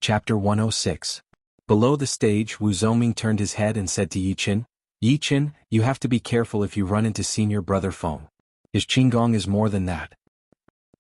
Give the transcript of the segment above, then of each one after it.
Chapter 106. Below the stage, Wu Zongming turned his head and said to Yi Qin, "Yi Qin, you have to be careful if you run into senior brother Feng. His Qinggong is more than that."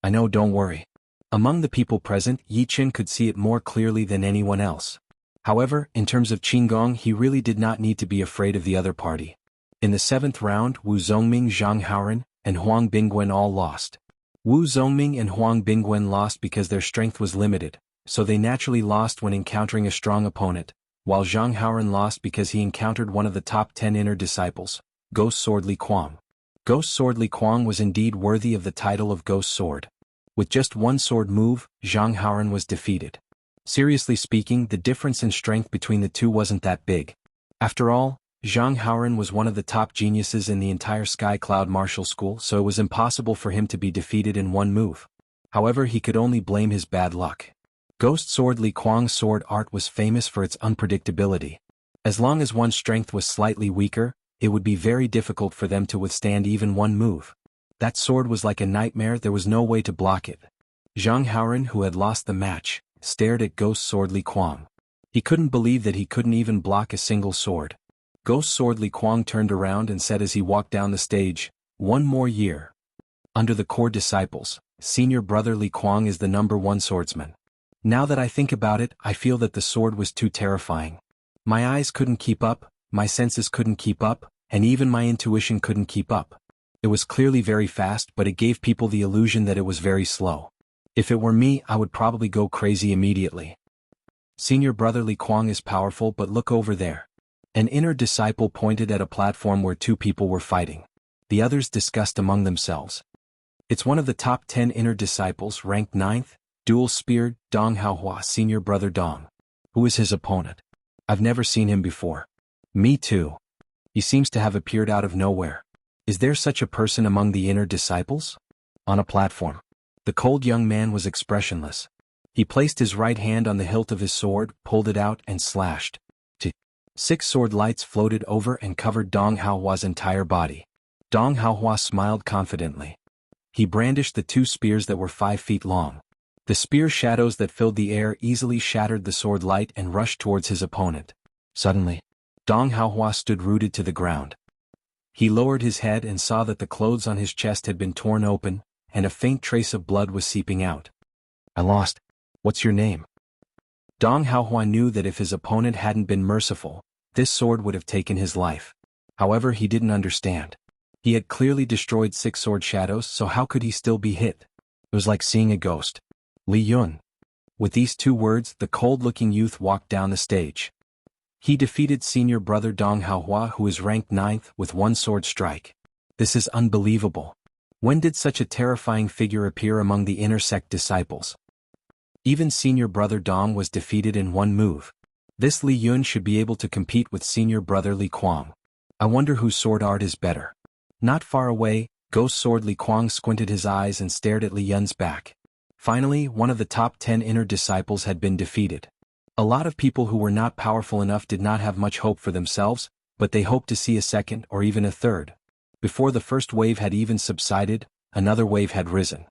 "I know, don't worry." Among the people present, Yi Qin could see it more clearly than anyone else. However, in terms of Qinggong, he really did not need to be afraid of the other party. In the 7th round, Wu Zongming, Zhang Haoren, and Huang Bingwen all lost. Wu Zongming and Huang Bingwen lost because their strength was limited, so they naturally lost when encountering a strong opponent, while Zhang Haoren lost because he encountered one of the top 10 inner disciples, Ghost Sword Li Kuang. Ghost Sword Li Kuang was indeed worthy of the title of Ghost Sword. With just one sword move, Zhang Haoren was defeated. Seriously speaking, the difference in strength between the two wasn't that big. After all, Zhang Haoren was one of the top geniuses in the entire Sky Cloud Martial School, so it was impossible for him to be defeated in one move. However, he could only blame his bad luck. Ghost Sword Li Kuang's sword art was famous for its unpredictability. As long as one's strength was slightly weaker, it would be very difficult for them to withstand even one move. That sword was like a nightmare, there was no way to block it. Zhang Haoren, who had lost the match, stared at Ghost Sword Li Kuang. He couldn't believe that he couldn't even block a single sword. Ghost Sword Li Kuang turned around and said as he walked down the stage, "One more year. Under the core disciples, senior brother Li Kuang is the #1 swordsman. Now that I think about it, I feel that the sword was too terrifying. My eyes couldn't keep up, my senses couldn't keep up, and even my intuition couldn't keep up. It was clearly very fast, but it gave people the illusion that it was very slow. If it were me, I would probably go crazy immediately. Senior brother Li Kuang is powerful, but look over there." An inner disciple pointed at a platform where two people were fighting. The others discussed among themselves. "It's one of the top 10 inner disciples, ranked 9th, dual-speared, Dong Haohua, senior brother Dong. Who is his opponent? I've never seen him before." "Me too. He seems to have appeared out of nowhere. Is there such a person among the inner disciples?" On a platform. The cold young man was expressionless. He placed his right hand on the hilt of his sword, pulled it out, and slashed. 6 sword lights floated over and covered Dong Haohua's entire body. Dong Haohua smiled confidently. He brandished the 2 spears that were 5 feet long. The spear shadows that filled the air easily shattered the sword light and rushed towards his opponent. Suddenly, Dong Haohua stood rooted to the ground. He lowered his head and saw that the clothes on his chest had been torn open, and a faint trace of blood was seeping out. "I lost. What's your name?" Dong Haohua knew that if his opponent hadn't been merciful, this sword would have taken his life. However, he didn't understand. He had clearly destroyed 6 sword shadows, so how could he still be hit? It was like seeing a ghost. "Li Yun." With these 2 words, the cold-looking youth walked down the stage. He defeated senior brother Dong Haohua, who is ranked 9th, with 1 sword strike. This is unbelievable. When did such a terrifying figure appear among the inner sect disciples? Even senior brother Dong was defeated in 1 move. This Li Yun should be able to compete with senior brother Li Kuang. I wonder whose sword art is better. Not far away, Ghost Sword Li Kuang squinted his eyes and stared at Li Yun's back. Finally, one of the top 10 inner disciples had been defeated. A lot of people who were not powerful enough did not have much hope for themselves, but they hoped to see a second or even a third. Before the first wave had even subsided, another wave had risen.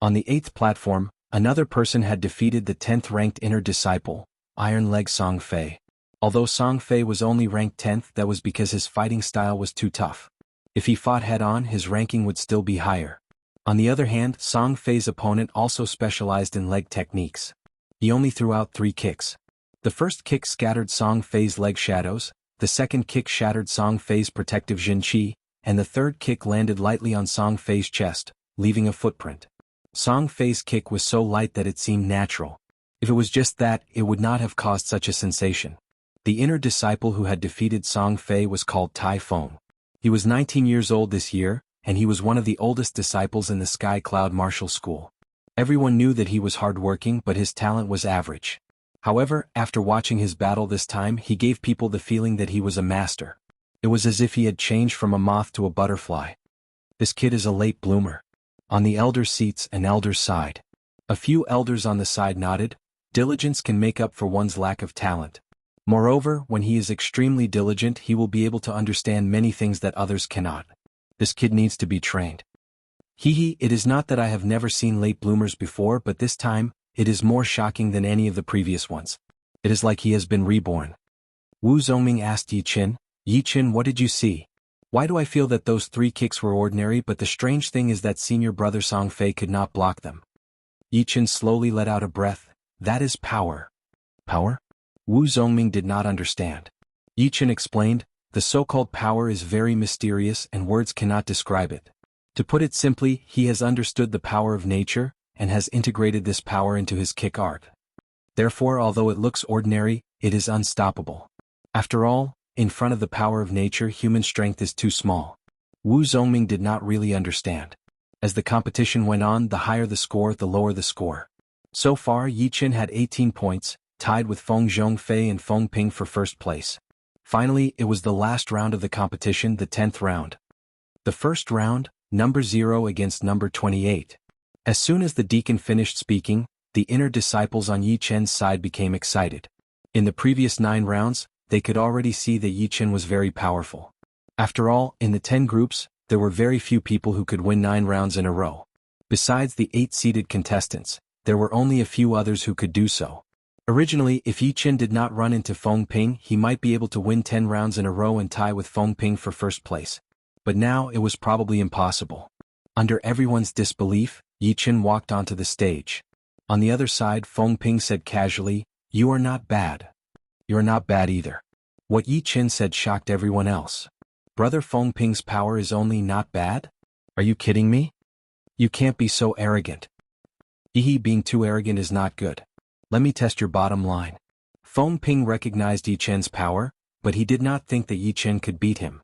On the 8th platform, another person had defeated the 10th-ranked inner disciple, Iron Leg Song Fei. Although Song Fei was only ranked 10th, that was because his fighting style was too tough. If he fought head-on, his ranking would still be higher. On the other hand, Song Fei's opponent also specialized in leg techniques. He only threw out 3 kicks. The first kick scattered Song Fei's leg shadows, the second kick shattered Song Fei's protective Jin Qi, and the third kick landed lightly on Song Fei's chest, leaving a footprint. Song Fei's kick was so light that it seemed natural. If it was just that, it would not have caused such a sensation. The inner disciple who had defeated Song Fei was called Tai Feng. He was 19 years old this year, and he was one of the oldest disciples in the Sky Cloud Martial School. Everyone knew that he was hardworking, but his talent was average. However, after watching his battle this time, he gave people the feeling that he was a master. It was as if he had changed from a moth to a butterfly. This kid is a late bloomer. On the elder seats, an elder's sighed. A few elders on the side nodded. Diligence can make up for one's lack of talent. Moreover, when he is extremely diligent, he will be able to understand many things that others cannot. This kid needs to be trained. It is not that I have never seen late bloomers before, but this time, it is more shocking than any of the previous ones. It is like he has been reborn. Wu Zongming asked Yi Qin, what did you see? Why do I feel that those 3 kicks were ordinary, but the strange thing is that senior brother Song Fei could not block them? Yi Qin slowly let out a breath. That is power. Power? Wu Zongming did not understand. Yi Qin explained, the so-called power is very mysterious and words cannot describe it. To put it simply, he has understood the power of nature, and has integrated this power into his kick art. Therefore, although it looks ordinary, it is unstoppable. After all, in front of the power of nature, human strength is too small. Wu Zongming did not really understand. As the competition went on, the higher the score, the lower the score. So far, Yi Qin had 18 points, tied with Feng Zhongfei and Feng Ping for first place. Finally, it was the last round of the competition, the 10th round. The first round, number 0 against number 28. As soon as the deacon finished speaking, the inner disciples on Yi Qin's side became excited. In the previous 9 rounds, they could already see that Yi Qin was very powerful. After all, in the 10 groups, there were very few people who could win 9 rounds in a row. Besides the 8 seeded contestants, there were only a few others who could do so. Originally, if Yi Qin did not run into Feng Ping, he might be able to win 10 rounds in a row and tie with Feng Ping for first place. But now it was probably impossible. Under everyone's disbelief, Yi Qin walked onto the stage. On the other side, Feng Ping said casually, "You are not bad. You're not bad either." What Yi Qin said shocked everyone else. Brother Feng Ping's power is only not bad? Are you kidding me? You can't be so arrogant. Being too arrogant is not good. Let me test your bottom line. Feng Ping recognized Yi Qin's power, but he did not think that Yi Qin could beat him.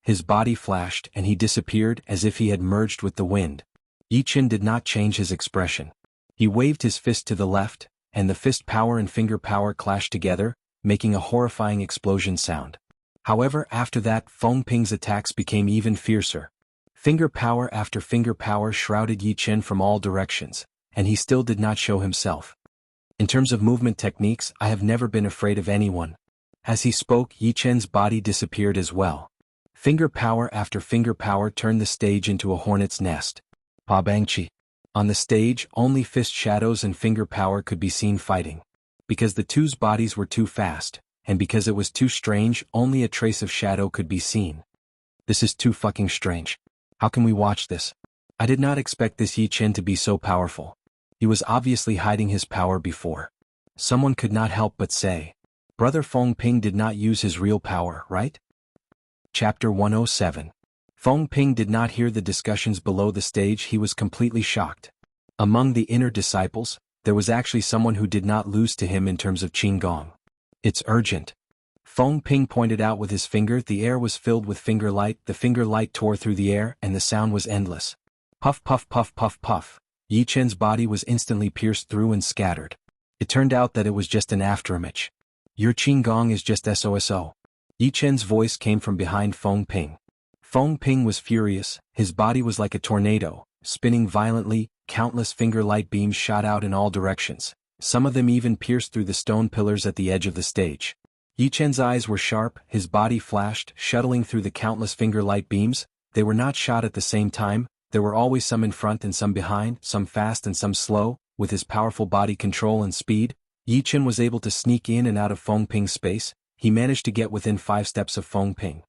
His body flashed and he disappeared as if he had merged with the wind. Yi Qin did not change his expression. He waved his fist to the left, and the fist power and finger power clashed together, making a horrifying explosion sound. However, after that, Feng Ping's attacks became even fiercer. Finger power after finger power shrouded Yi Qin from all directions, and he still did not show himself. In terms of movement techniques, I have never been afraid of anyone. As he spoke, Yi Qin's body disappeared as well. Finger power after finger power turned the stage into a hornet's nest. Pa Bangchi. On the stage, only fist shadows and finger power could be seen fighting. Because the two's bodies were too fast, and because it was too strange, only a trace of shadow could be seen. This is too fucking strange. How can we watch this? I did not expect this Yi Qin to be so powerful. He was obviously hiding his power before. Someone could not help but say, Brother Feng Ping did not use his real power, right? Chapter 107. Feng Ping did not hear the discussions below the stage. He was completely shocked. Among the inner disciples, there was actually someone who did not lose to him in terms of Qinggong. It's urgent. Feng Ping pointed out with his finger. The air was filled with finger light. The finger light tore through the air and the sound was endless. Puff puff puff puff puff. Yi Qin's body was instantly pierced through and scattered. It turned out that it was just an afterimage. Your Qinggong is just SOSO. Yi Qin's voice came from behind Feng Ping. Feng Ping was furious. His body was like a tornado, spinning violently. Countless finger light beams shot out in all directions. Some of them even pierced through the stone pillars at the edge of the stage. Yi Qin's eyes were sharp, his body flashed, shuttling through the countless finger light beams. They were not shot at the same time. There were always some in front and some behind, some fast and some slow. With his powerful body control and speed, Yi Qin was able to sneak in and out of Feng Ping's space. He managed to get within 5 steps of Feng Ping.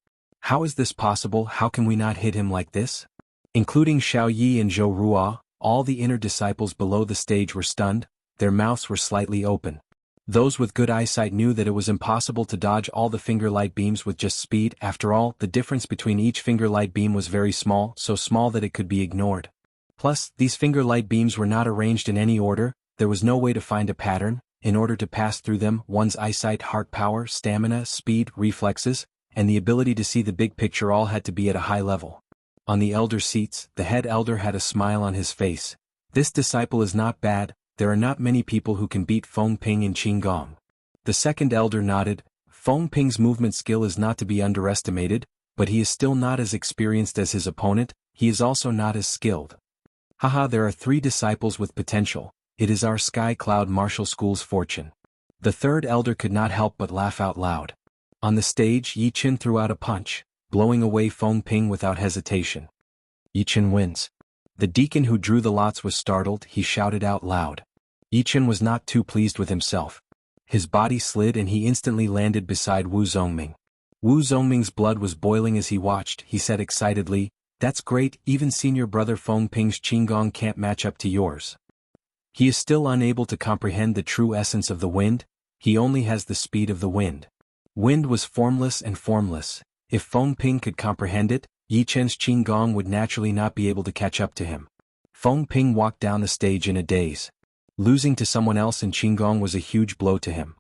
How is this possible? How can we not hit him like this? Including Xiao Yi and Zhou Ruo, all the inner disciples below the stage were stunned. Their mouths were slightly open. Those with good eyesight knew that it was impossible to dodge all the finger light beams with just speed. After all, the difference between each finger light beam was very small, so small that it could be ignored. Plus, these finger light beams were not arranged in any order. There was no way to find a pattern. In order to pass through them, one's eyesight, heart power, stamina, speed, reflexes, and the ability to see the big picture all had to be at a high level. On the elder seats, the head elder had a smile on his face. This disciple is not bad. There are not many people who can beat Feng Ping in Qinggong. The second elder nodded. Feng Ping's movement skill is not to be underestimated, but he is still not as experienced as his opponent. He is also not as skilled. Haha, there are 3 disciples with potential. It is our Sky Cloud Martial School's fortune. The third elder could not help but laugh out loud. On the stage, Yi Qin threw out a punch, blowing away Feng Ping without hesitation. Yi Qin wins. The deacon who drew the lots was startled. He shouted out loud. Yichen was not too pleased with himself. His body slid and he instantly landed beside Wu Zongming. Wu Zongming's blood was boiling as he watched. He said excitedly, "That's great, even senior brother Feng Ping's Qinggong can't match up to yours." He is still unable to comprehend the true essence of the wind, he only has the speed of the wind. Wind was formless and formless. If Feng Ping could comprehend it, Yichen's Qinggong would naturally not be able to catch up to him. Feng Ping walked down the stage in a daze. Losing to someone else in Qinggong was a huge blow to him.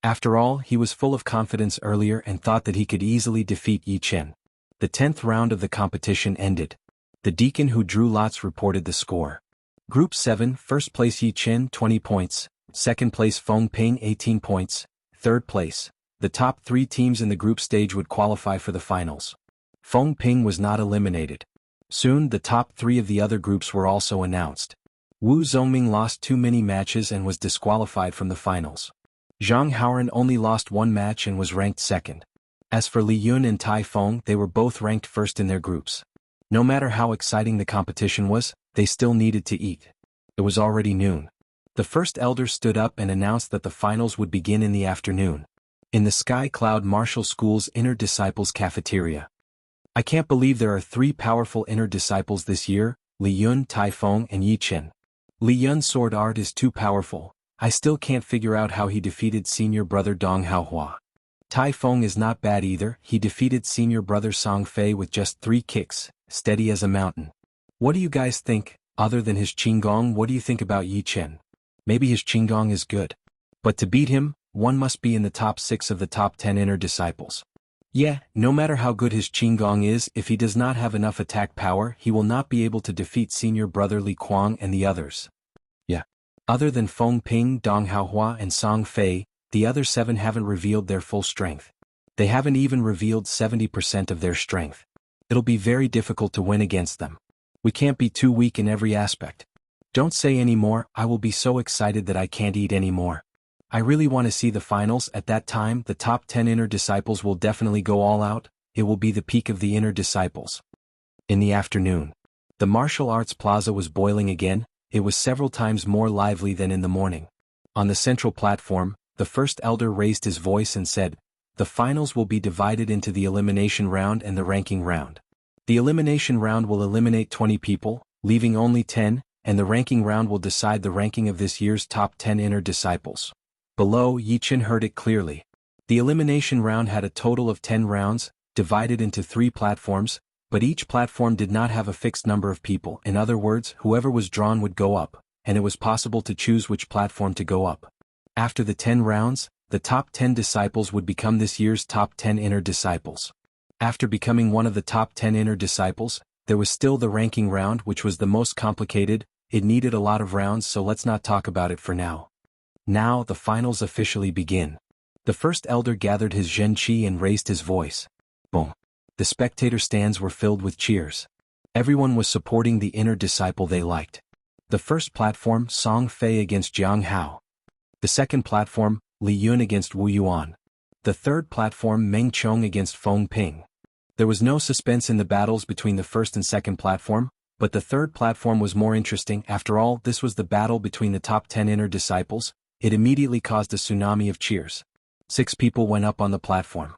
After all, he was full of confidence earlier and thought that he could easily defeat Yichen. The 10th round of the competition ended. The deacon who drew lots reported the score. Group 7, first place Yichen 20 points, second place Feng Ping 18 points, third place. The top 3 teams in the group stage would qualify for the finals. Feng Ping was not eliminated. Soon the top 3 of the other groups were also announced. Wu Zongming lost too many matches and was disqualified from the finals. Zhang Haoran only lost 1 match and was ranked second. As for Li Yun and Tai Feng, they were both ranked first in their groups. No matter how exciting the competition was, they still needed to eat. It was already noon. The first elder stood up and announced that the finals would begin in the afternoon. In the Sky Cloud Martial School's Inner Disciples Cafeteria. "I can't believe there are 3 powerful inner disciples this year, Li Yun, Tai Feng and Yichen. Li Yun's sword art is too powerful. I still can't figure out how he defeated senior brother Dong Haohua. Tai Feng is not bad either, he defeated senior brother Song Fei with just 3 kicks, steady as a mountain. What do you guys think? Other than his Qinggong, what do you think about Yichen? Maybe his Qinggong is good. But to beat him, one must be in the top 6 of the top 10 inner disciples. Yeah, no matter how good his Qinggong is, if he does not have enough attack power, he will not be able to defeat senior brother Li Kuang and the others. Yeah. Other than Feng Ping, Dong Haohua and Song Fei, the other 7 haven't revealed their full strength. They haven't even revealed 70% of their strength. It'll be very difficult to win against them. We can't be too weak in every aspect. Don't say any more, I will be so excited that I can't eat anymore. I really want to see the finals. At that time, the top 10 inner disciples will definitely go all out. It will be the peak of the inner disciples." In the afternoon, the martial arts plaza was boiling again. It was several times more lively than in the morning. On the central platform, the first elder raised his voice and said, "The finals will be divided into the elimination round and the ranking round. The elimination round will eliminate 20 people, leaving only 10, and the ranking round will decide the ranking of this year's top 10 inner disciples." Below, Yichen heard it clearly. The elimination round had a total of 10 rounds, divided into 3 platforms, but each platform did not have a fixed number of people. In other words, whoever was drawn would go up, and it was possible to choose which platform to go up. After the 10 rounds, the top 10 disciples would become this year's top 10 inner disciples. After becoming one of the top 10 inner disciples, there was still the ranking round, which was the most complicated. It needed a lot of rounds, so let's not talk about it for now. Now the finals officially begin. The first elder gathered his zhenqi and raised his voice. Boom. The spectator stands were filled with cheers. Everyone was supporting the inner disciple they liked. The first platform, Song Fei against Jiang Hao. The second platform, Li Yun against Wu Yuan. The third platform, Meng Chong against Feng Ping. There was no suspense in the battles between the first and second platform, but the third platform was more interesting. After all, this was the battle between the top 10 inner disciples. It immediately caused a tsunami of cheers. 6 people went up on the platform.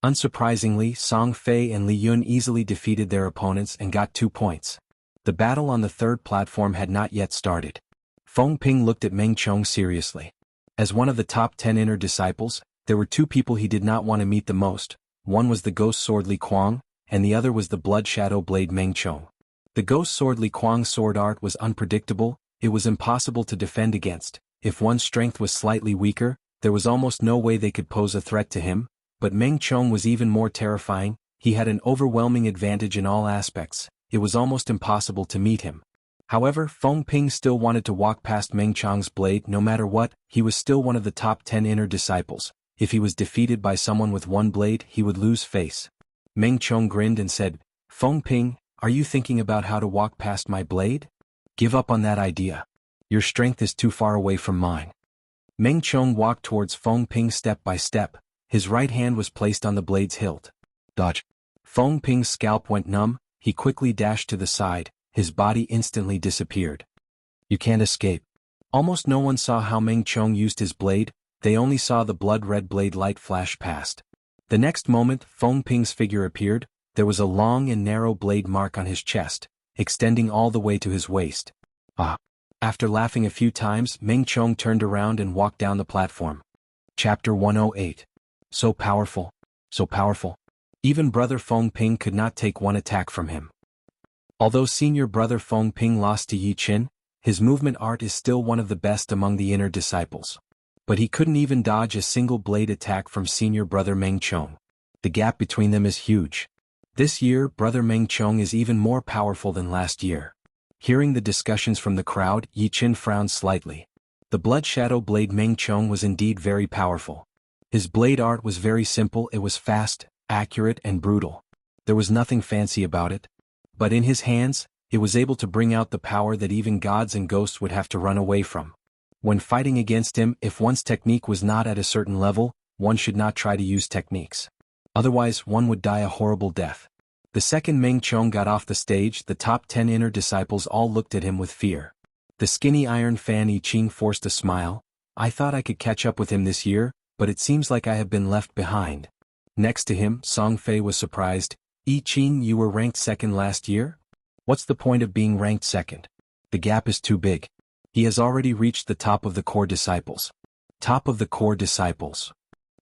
Unsurprisingly, Song Fei and Li Yun easily defeated their opponents and got 2 points. The battle on the third platform had not yet started. Feng Ping looked at Meng Chong seriously. As one of the top 10 inner disciples, there were 2 people he did not want to meet the most. One was the ghost sword Li Kuang, and the other was the blood shadow blade Meng Chong. The ghost sword Li Kuang's sword art was unpredictable, it was impossible to defend against. If one's strength was slightly weaker, there was almost no way they could pose a threat to him, but Meng Chong was even more terrifying. He had an overwhelming advantage in all aspects. It was almost impossible to meet him. However, Feng Ping still wanted to walk past Meng Chong's blade. No matter what, he was still one of the top 10 inner disciples. If he was defeated by someone with 1 blade, he would lose face. Meng Chong grinned and said, "Feng Ping, are you thinking about how to walk past my blade? Give up on that idea. Your strength is too far away from mine." Meng Chong walked towards Feng Ping step by step. His right hand was placed on the blade's hilt. Dodge. Feng Ping's scalp went numb, he quickly dashed to the side, his body instantly disappeared. "You can't escape." Almost no one saw how Meng Chong used his blade, they only saw the blood-red blade light flash past. The next moment, Feng Ping's figure appeared, there was a long and narrow blade mark on his chest, extending all the way to his waist. Ah! After laughing a few times, Meng Chong turned around and walked down the platform. Chapter 108. So powerful. So powerful. Even brother Feng Ping could not take one attack from him. Although senior brother Feng Ping lost to Yi Qin, his movement art is still one of the best among the inner disciples. But he couldn't even dodge a single blade attack from senior brother Meng Chong. The gap between them is huge. This year, brother Meng Chong is even more powerful than last year. Hearing the discussions from the crowd, Yi Qin frowned slightly. The blood shadow blade Meng Chong was indeed very powerful. His blade art was very simple, it was fast, accurate and brutal. There was nothing fancy about it. But in his hands, it was able to bring out the power that even gods and ghosts would have to run away from. When fighting against him, if one's technique was not at a certain level, one should not try to use techniques. Otherwise, one would die a horrible death. The second Meng Chong got off the stage, the top 10 inner disciples all looked at him with fear. The skinny Iron Fan I Ching forced a smile. I thought I could catch up with him this year, but it seems like I have been left behind. Next to him, Song Fei was surprised. I Ching, you were ranked second last year? What's the point of being ranked second? The gap is too big. He has already reached the top of the core disciples. Top of the core disciples.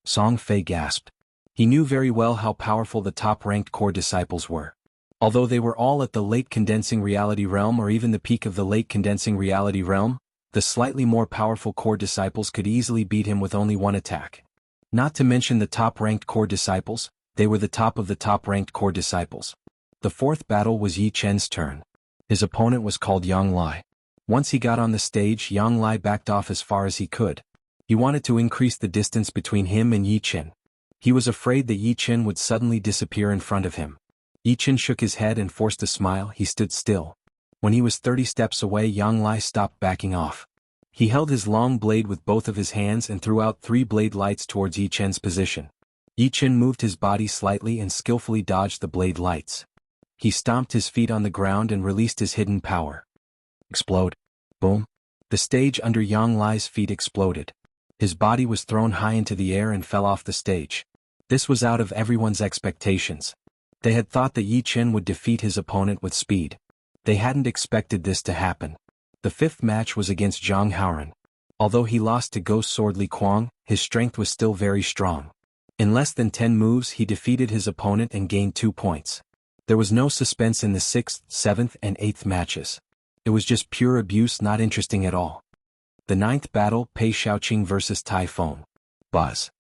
Song Fei gasped. He knew very well how powerful the top-ranked core disciples were. Although they were all at the late condensing reality realm or even the peak of the late condensing reality realm, the slightly more powerful core disciples could easily beat him with only one attack. Not to mention the top-ranked core disciples, they were the top of the top-ranked core disciples. The fourth battle was Yi Chen's turn. His opponent was called Yang Lai. Once he got on the stage, Yang Lai backed off as far as he could. He wanted to increase the distance between him and Yi Chen. He was afraid that Yi Chen would suddenly disappear in front of him. Yi Chen shook his head and forced a smile, he stood still. When he was 30 steps away, Yang Lai stopped backing off. He held his long blade with both of his hands and threw out 3 blade lights towards Yi Chen's position. Yi Chen moved his body slightly and skillfully dodged the blade lights. He stomped his feet on the ground and released his hidden power. Explode. Boom. The stage under Yang Lai's feet exploded. His body was thrown high into the air and fell off the stage. This was out of everyone's expectations. They had thought that Yi Chen would defeat his opponent with speed. They hadn't expected this to happen. The fifth match was against Zhang Haoran. Although he lost to Ghost Sword Li Kuang, his strength was still very strong. In less than 10 moves he defeated his opponent and gained 2 points. There was no suspense in the 6th, 7th and 8th matches. It was just pure abuse, not interesting at all. The 9th battle, Pei Xiaoqing vs. Tai Feng. Buzz.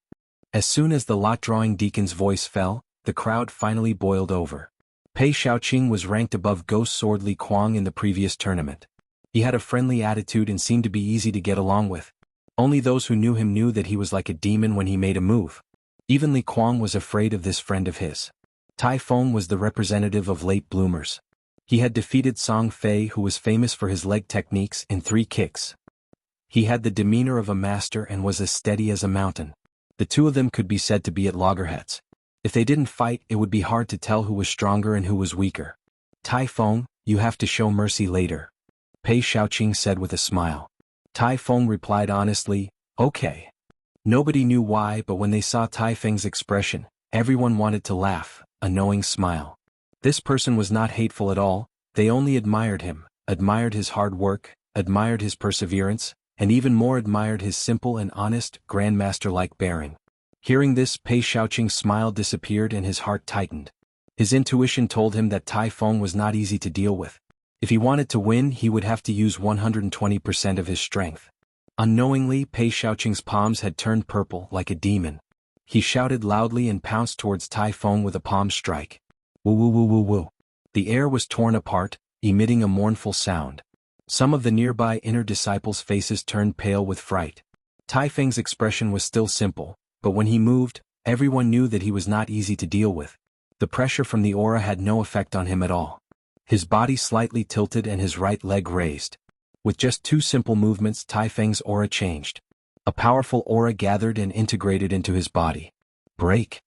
As soon as the lot-drawing deacon's voice fell, the crowd finally boiled over. Pei Xiaoqing was ranked above Ghost Sword Li Kuang in the previous tournament. He had a friendly attitude and seemed to be easy to get along with. Only those who knew him knew that he was like a demon when he made a move. Even Li Kuang was afraid of this friend of his. Tai Feng was the representative of late bloomers. He had defeated Song Fei, who was famous for his leg techniques, in 3 kicks. He had the demeanor of a master and was as steady as a mountain. The two of them could be said to be at loggerheads. If they didn't fight, it would be hard to tell who was stronger and who was weaker. Tai Feng, you have to show mercy later. Pei Xiaoqing said with a smile. Tai Feng replied honestly, okay. Nobody knew why, but when they saw Tai Feng's expression, everyone wanted to laugh, a knowing smile. This person was not hateful at all, they only admired him, admired his hard work, admired his perseverance, and even more admired his simple and honest, grandmaster-like bearing. Hearing this, Pei Xiaoqing's smile disappeared and his heart tightened. His intuition told him that Tai Feng was not easy to deal with. If he wanted to win, he would have to use 120% of his strength. Unknowingly, Pei Xiaoqing's palms had turned purple like a demon. He shouted loudly and pounced towards Tai Feng with a palm strike. Woo woo woo woo woo. The air was torn apart, emitting a mournful sound. Some of the nearby inner disciples' faces turned pale with fright. Tai Feng's expression was still simple, but when he moved, everyone knew that he was not easy to deal with. The pressure from the aura had no effect on him at all. His body slightly tilted and his right leg raised. With just 2 simple movements, Tai Feng's aura changed. A powerful aura gathered and integrated into his body. Break.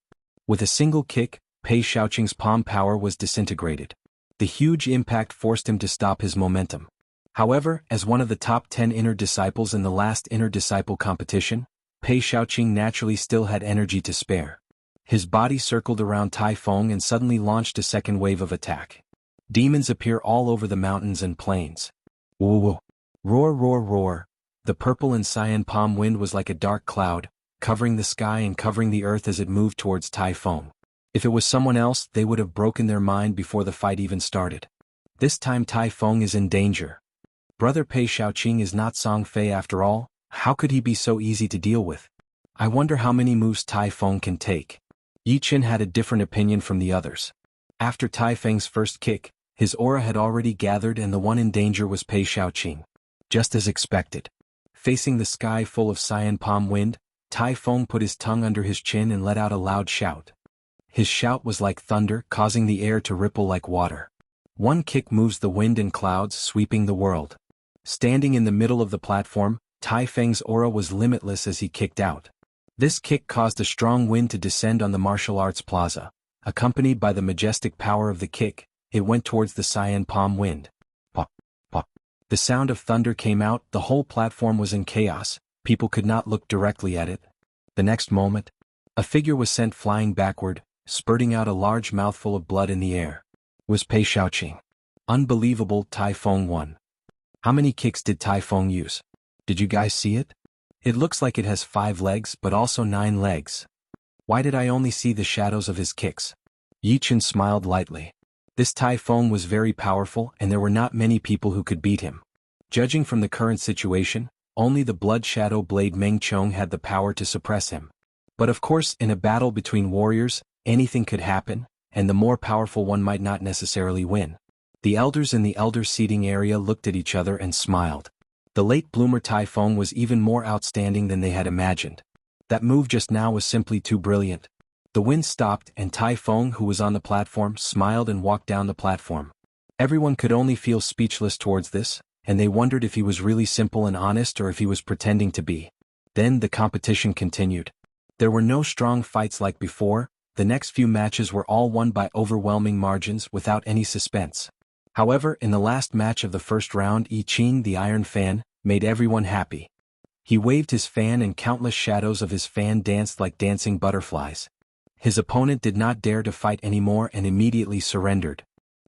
With a single kick, Pei Xiaoqing's palm power was disintegrated. The huge impact forced him to stop his momentum. However, as one of the top 10 inner disciples in the last inner disciple competition, Pei Shaoqing naturally still had energy to spare. His body circled around Tai Feng and suddenly launched a second wave of attack. Demons appear all over the mountains and plains. Woo! Roar, roar, roar. The purple and cyan palm wind was like a dark cloud, covering the sky and covering the earth as it moved towards Tai Feng. If it was someone else, they would have broken their mind before the fight even started. This time Tai Feng is in danger. Brother Pei Shaoqing is not Song Fei after all. How could he be so easy to deal with? I wonder how many moves Tai Feng can take. Yi Qin had a different opinion from the others. After Tai Feng's first kick, his aura had already gathered and the one in danger was Pei Shaoqing. Just as expected. Facing the sky full of cyan palm wind, Tai Feng put his tongue under his chin and let out a loud shout. His shout was like thunder, causing the air to ripple like water. One kick moves the wind and clouds, sweeping the world. Standing in the middle of the platform, Tai Feng's aura was limitless as he kicked out. This kick caused a strong wind to descend on the martial arts plaza. Accompanied by the majestic power of the kick, it went towards the cyan palm wind. Pop, pop. The sound of thunder came out, the whole platform was in chaos, people could not look directly at it. The next moment, a figure was sent flying backward, spurting out a large mouthful of blood in the air. It was Pei Shaoqing. Unbelievable, Tai Feng won. How many kicks did Tai Feng use? Did you guys see it? It looks like it has 5 legs but also 9 legs. Why did I only see the shadows of his kicks? Yi Qin smiled lightly. This Tai Feng was very powerful and there were not many people who could beat him. Judging from the current situation, only the Blood Shadow Blade Meng Chong had the power to suppress him. But of course, in a battle between warriors, anything could happen, and the more powerful one might not necessarily win. The elders in the elder seating area looked at each other and smiled. The late bloomer Tai Feng was even more outstanding than they had imagined. That move just now was simply too brilliant. The wind stopped and Tai Feng, who was on the platform, smiled and walked down the platform. Everyone could only feel speechless towards this, and they wondered if he was really simple and honest or if he was pretending to be. Then the competition continued. There were no strong fights like before, the next few matches were all won by overwhelming margins without any suspense. However, in the last match of the first round, Yi Qin, the Iron Fan, made everyone happy. He waved his fan and countless shadows of his fan danced like dancing butterflies. His opponent did not dare to fight anymore and immediately surrendered.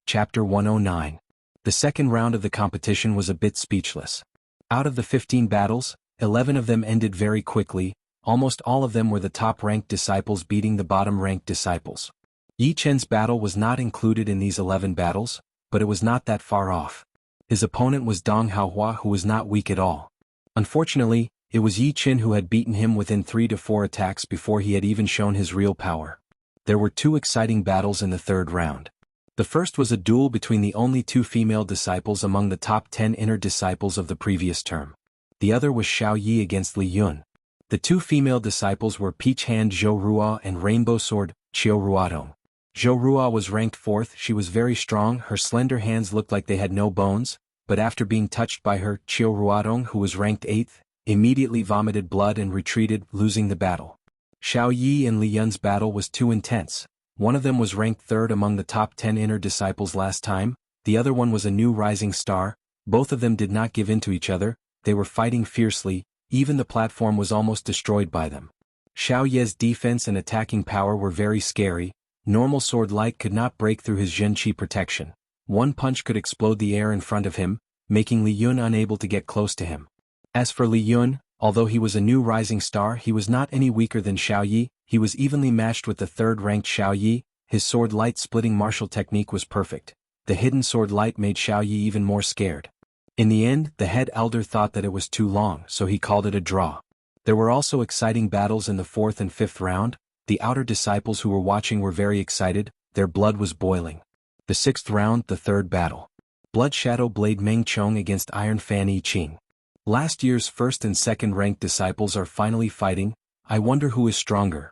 Chapter 109. The second round of the competition was a bit speechless. Out of the 15 battles, 11 of them ended very quickly, almost all of them were the top-ranked disciples beating the bottom-ranked disciples. Yi Chen's battle was not included in these 11 battles, but it was not that far off. His opponent was Dong Haohua, who was not weak at all. Unfortunately, it was Yi Qin who had beaten him within 3 to 4 attacks before he had even shown his real power. There were 2 exciting battles in the third round. The first was a duel between the only 2 female disciples among the top 10 inner disciples of the previous term. The other was Xiao Yi against Li Yun. The 2 female disciples were Peach Hand Zhou Ruo and Rainbow Sword Qiu Ruodong. Zhou Ruo was ranked 4th, she was very strong, her slender hands looked like they had no bones, but after being touched by her, Qiu Ruodong, who was ranked 8th, immediately vomited blood and retreated, losing the battle. Xiao Yi and Li Yun's battle was too intense. One of them was ranked 3rd among the top 10 inner disciples last time, the other one was a new rising star. Both of them did not give in to each other, they were fighting fiercely, even the platform was almost destroyed by them. Xiao Ye's defense and attacking power were very scary. Normal sword light could not break through his Zhenqi protection. One punch could explode the air in front of him, making Li Yun unable to get close to him. As for Li Yun, although he was a new rising star, he was not any weaker than Xiao Yi, he was evenly matched with the 3rd-ranked Xiao Yi, his sword light splitting martial technique was perfect. The hidden sword light made Xiao Yi even more scared. In the end, the head elder thought that it was too long, so he called it a draw. There were also exciting battles in the 4th and 5th round. The outer disciples who were watching were very excited, their blood was boiling. The 6th round, the 3rd battle. Blood Shadow Blade Meng Chong against Iron Fan Yi Qin. Last year's 1st and 2nd ranked disciples are finally fighting. I wonder who is stronger.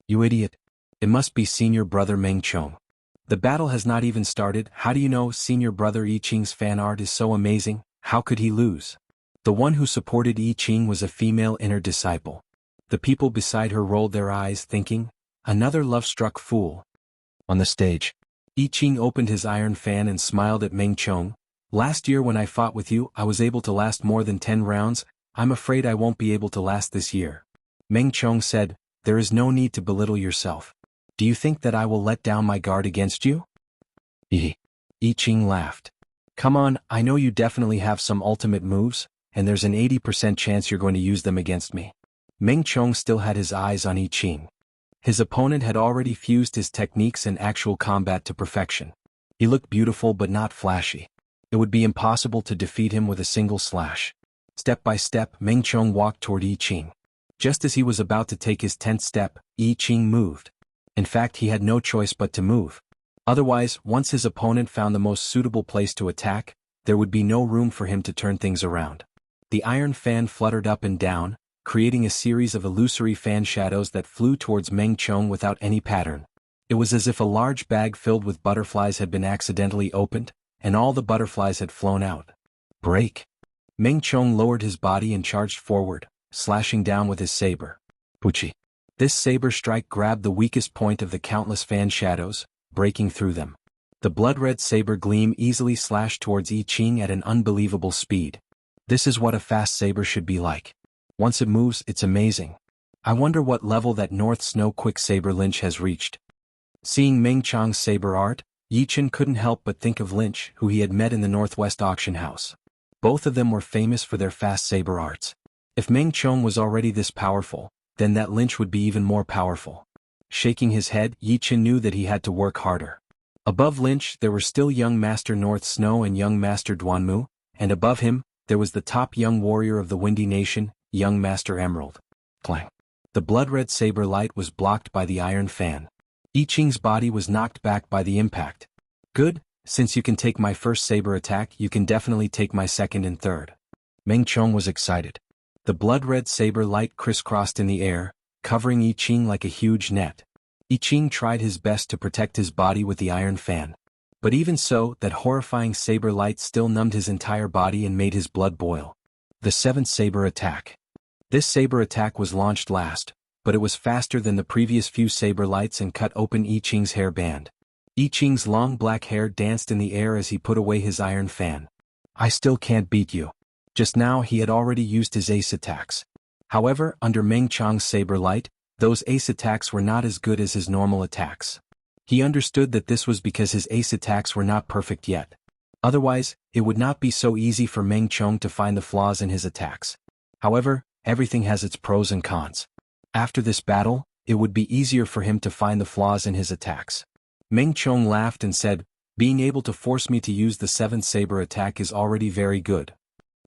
You idiot. It must be senior brother Meng Chong. The battle has not even started. How do you know senior brother Yi Qing's fan art is so amazing? How could he lose? The one who supported Yi Qing was a female inner disciple. The people beside her rolled their eyes, thinking, another love-struck fool. On the stage, Yi Qing opened his iron fan and smiled at Meng Chong. Last year when I fought with you, I was able to last more than 10 rounds. I'm afraid I won't be able to last this year. Meng Chong said, there is no need to belittle yourself. Do you think that I will let down my guard against you? Yi Ching laughed. Come on, I know you definitely have some ultimate moves, and there's an 80% chance you're going to use them against me. Meng Chong still had his eyes on Yi Ching. His opponent had already fused his techniques and actual combat to perfection. He looked beautiful but not flashy. It would be impossible to defeat him with a single slash. Step by step, Meng Chong walked toward Yi Ching. Just as he was about to take his 10th step, Yi Ching moved. In fact, he had no choice but to move. Otherwise, once his opponent found the most suitable place to attack, there would be no room for him to turn things around. The iron fan fluttered up and down, creating a series of illusory fan shadows that flew towards Meng Chong without any pattern. It was as if a large bag filled with butterflies had been accidentally opened, and all the butterflies had flown out. Break! Meng Chong lowered his body and charged forward, slashing down with his saber. Puchi! This saber strike grabbed the weakest point of the countless fan shadows, breaking through them. The blood-red saber gleam easily slashed towards Yi Ching at an unbelievable speed. This is what a fast saber should be like. Once it moves, it's amazing. I wonder what level that North Snow Quick Saber Lynch has reached. Seeing Meng Chong's saber art, Yi Ching couldn't help but think of Lynch, who he had met in the Northwest Auction House. Both of them were famous for their fast saber arts. If Meng Chong was already this powerful, then that Lynch would be even more powerful. Shaking his head, Yi Ching knew that he had to work harder. Above Lynch there were still young Master North Snow and young Master Duanmu, and above him, there was the top young warrior of the Windy Nation, young Master Emerald. Clang! The blood-red saber light was blocked by the iron fan. Yi Ching's body was knocked back by the impact. Good, since you can take my first saber attack, you can definitely take my second and third. Meng Chong was excited. The blood-red saber light crisscrossed in the air, covering Yi Ching like a huge net. Yi Ching tried his best to protect his body with the iron fan. But even so, that horrifying saber light still numbed his entire body and made his blood boil. The 7th saber attack. This saber attack was launched last, but it was faster than the previous few saber lights and cut open Yi Ching's hair band. Yi Ching's long black hair danced in the air as he put away his iron fan. I still can't beat you. Just now he had already used his ace attacks. However, under Meng Chong's saber light, those ace attacks were not as good as his normal attacks. He understood that this was because his ace attacks were not perfect yet. Otherwise, it would not be so easy for Meng Chong to find the flaws in his attacks. However, everything has its pros and cons. After this battle, it would be easier for him to find the flaws in his attacks. Meng Chong laughed and said, being able to force me to use the 7th saber attack is already very good.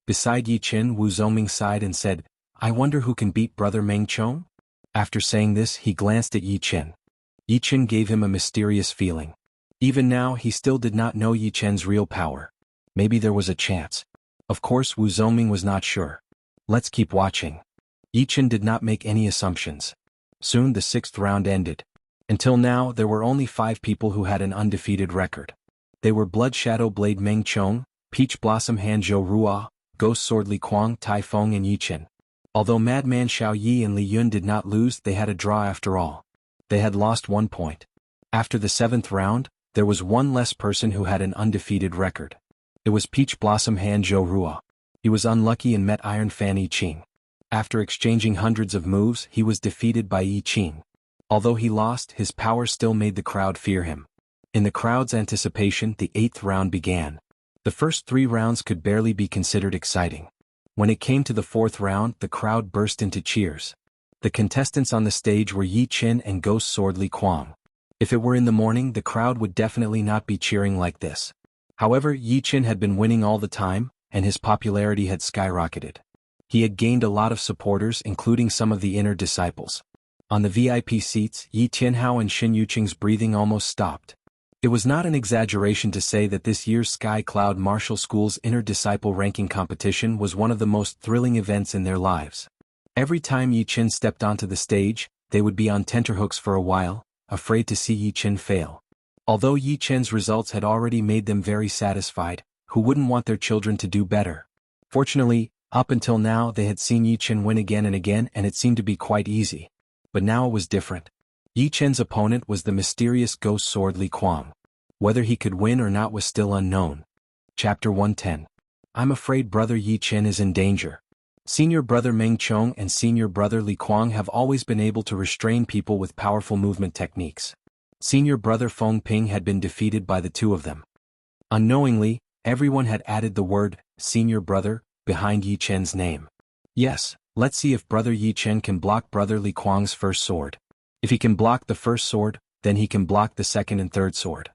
Beside Yi Ching, Wu Zhongming sighed and said, I wonder who can beat brother Meng Chong? After saying this, he glanced at Yi Ching. Yi Ching gave him a mysterious feeling. Even now, he still did not know Yi Ching's real power. Maybe there was a chance. Of course, Wu Zhongming was not sure. Let's keep watching. Yi Ching did not make any assumptions. Soon the 6th round ended. Until now, there were only 5 people who had an undefeated record. They were Blood Shadow Blade Meng Chong, Peach Blossom Hanzhou Ruo, Ghost Sword Li Kuang, Tai Feng and Yi Ching. Although Madman Xiao Yi and Li Yun did not lose, they had a draw after all. They had lost 1 point. After the 7th round, there was one less person who had an undefeated record. It was Peach Blossom Hanzhou Ruo. He was unlucky and met Iron Fan Yi Ching. After exchanging hundreds of moves, he was defeated by Yi Ching. Although he lost, his power still made the crowd fear him. In the crowd's anticipation, the 8th round began. The first 3 rounds could barely be considered exciting. When it came to the 4th round, the crowd burst into cheers. The contestants on the stage were Yi Ching and Ghost Sword Li Kuang. If it were in the morning, the crowd would definitely not be cheering like this. However, Yi Ching had been winning all the time, and his popularity had skyrocketed. He had gained a lot of supporters, including some of the inner disciples. On the VIP seats, Yi Tianhao and Xin Yuqing's breathing almost stopped. It was not an exaggeration to say that this year's Sky Cloud Martial School's inner disciple ranking competition was one of the most thrilling events in their lives. Every time Yi Ching stepped onto the stage, they would be on tenterhooks for a while, afraid to see Yi Ching fail. Although Yi Ching's results had already made them very satisfied, who wouldn't want their children to do better? Fortunately, up until now they had seen Yi Ching win again and again, and it seemed to be quite easy. But now it was different. Yi Ching's opponent was the mysterious Ghost Sword Li Kuang. Whether he could win or not was still unknown. Chapter 110. I'm afraid Brother Yi Chen is in danger. Senior Brother Meng Chong and Senior Brother Li Kuang have always been able to restrain people with powerful movement techniques. Senior Brother Feng Ping had been defeated by the two of them. Unknowingly, everyone had added the word, Senior Brother, behind Yi Chen's name. Yes, let's see if Brother Yi Chen can block Brother Li Kuang's first sword. If he can block the first sword, then he can block the second and third sword.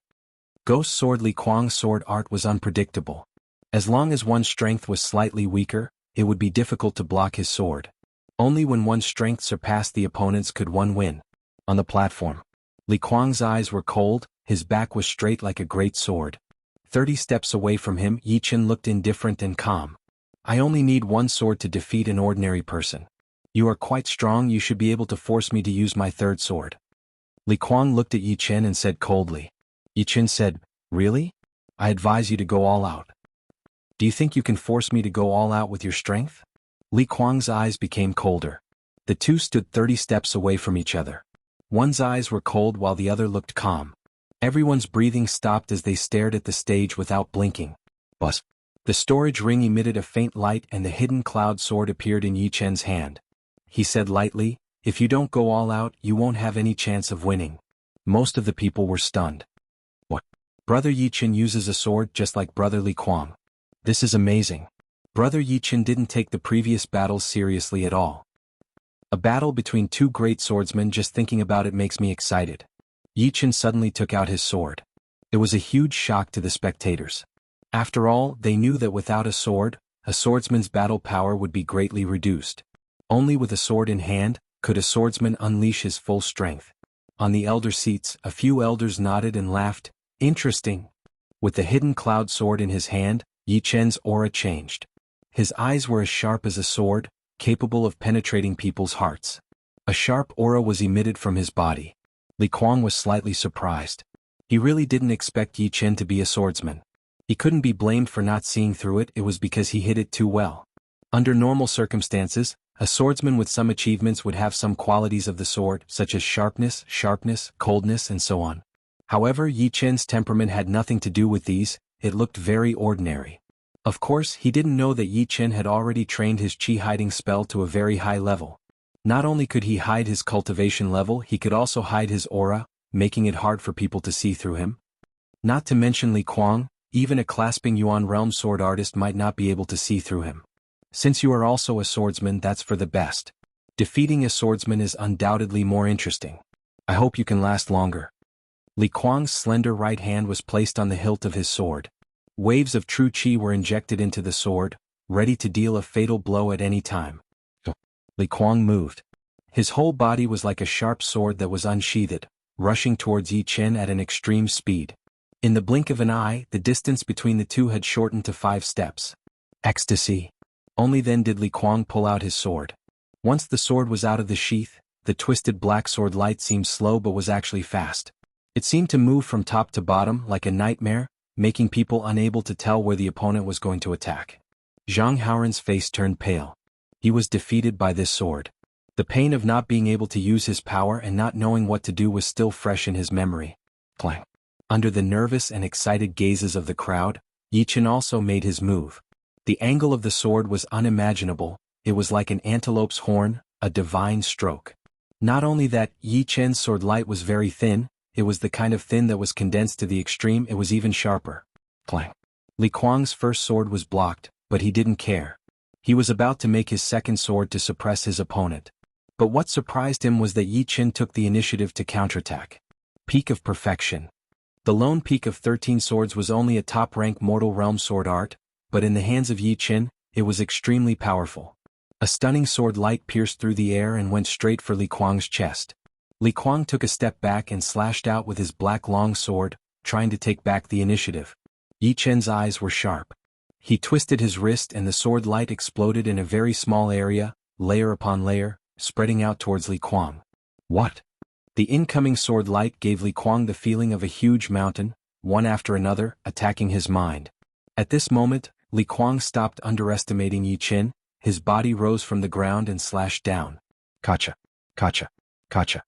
Ghost Sword Li Kuang's sword art was unpredictable. As long as one's strength was slightly weaker, it would be difficult to block his sword. Only when one's strength surpassed the opponent's could one win. On the platform, Li Kuang's eyes were cold, his back was straight like a great sword. 30 steps away from him, Yi Chen looked indifferent and calm. I only need one sword to defeat an ordinary person. You are quite strong, you should be able to force me to use my third sword. Li Kuang looked at Yi Chen and said coldly. Yi Chen said, Really? I advise you to go all out. Do you think you can force me to go all out with your strength? Li Kuang's eyes became colder. The two stood 30 steps away from each other. One's eyes were cold while the other looked calm. Everyone's breathing stopped as they stared at the stage without blinking. Buzz. The storage ring emitted a faint light and the hidden cloud sword appeared in Yi Chen's hand. He said lightly, If you don't go all out, you won't have any chance of winning. Most of the people were stunned. What? Brother Yi Chen uses a sword just like Brother Li Kuang. This is amazing. Brother Yi Chen didn't take the previous battles seriously at all. A battle between two great swordsmen, just thinking about it makes me excited. Yi Chen suddenly took out his sword. It was a huge shock to the spectators. After all, they knew that without a sword, a swordsman's battle power would be greatly reduced. Only with a sword in hand, could a swordsman unleash his full strength. On the elder seats, a few elders nodded and laughed. Interesting. With the hidden cloud sword in his hand, Yi Chen's aura changed. His eyes were as sharp as a sword, capable of penetrating people's hearts. A sharp aura was emitted from his body. Li Kuang was slightly surprised. He really didn't expect Yi Chen to be a swordsman. He couldn't be blamed for not seeing through it, it was because he hid it too well. Under normal circumstances, a swordsman with some achievements would have some qualities of the sword, such as sharpness, coldness, and so on. However, Yi Chen's temperament had nothing to do with these, it looked very ordinary. Of course, he didn't know that Yi Chen had already trained his chi hiding spell to a very high level. Not only could he hide his cultivation level, he could also hide his aura, making it hard for people to see through him. Not to mention Li Kuang, even a clasping Yuan realm sword artist might not be able to see through him. Since you are also a swordsman, that's for the best. Defeating a swordsman is undoubtedly more interesting. I hope you can last longer. Li Kuang's slender right hand was placed on the hilt of his sword. Waves of true chi were injected into the sword, ready to deal a fatal blow at any time. Li Kuang moved. His whole body was like a sharp sword that was unsheathed, rushing towards Yi Chen at an extreme speed. In the blink of an eye, the distance between the two had shortened to 5 steps. Ecstasy. Only then did Li Kuang pull out his sword. Once the sword was out of the sheath, the twisted black sword light seemed slow but was actually fast. It seemed to move from top to bottom like a nightmare, making people unable to tell where the opponent was going to attack. Zhang Haoran's face turned pale. He was defeated by this sword. The pain of not being able to use his power and not knowing what to do was still fresh in his memory. Clang. Under the nervous and excited gazes of the crowd, Yi Chen also made his move. The angle of the sword was unimaginable, it was like an antelope's horn, a divine stroke. Not only that, Yi Chen's sword light was very thin, it was the kind of thin that was condensed to the extreme, it was even sharper. Clang. Li Kuang's first sword was blocked, but he didn't care. He was about to make his second sword to suppress his opponent. But what surprised him was that Yi Chen took the initiative to counterattack. Peak of perfection. The lone peak of 13 swords was only a top-rank mortal realm sword art, but in the hands of Yi Chen, it was extremely powerful. A stunning sword light pierced through the air and went straight for Li Kuang's chest. Li Kuang took a step back and slashed out with his black long sword, trying to take back the initiative. Yi Chen's eyes were sharp. He twisted his wrist and the sword light exploded in a very small area, layer upon layer, spreading out towards Li Kuang. What? The incoming sword light gave Li Kuang the feeling of a huge mountain, one after another, attacking his mind. At this moment, Li Kuang stopped underestimating Yi Chen, his body rose from the ground and slashed down. Kacha. Kacha. Kacha.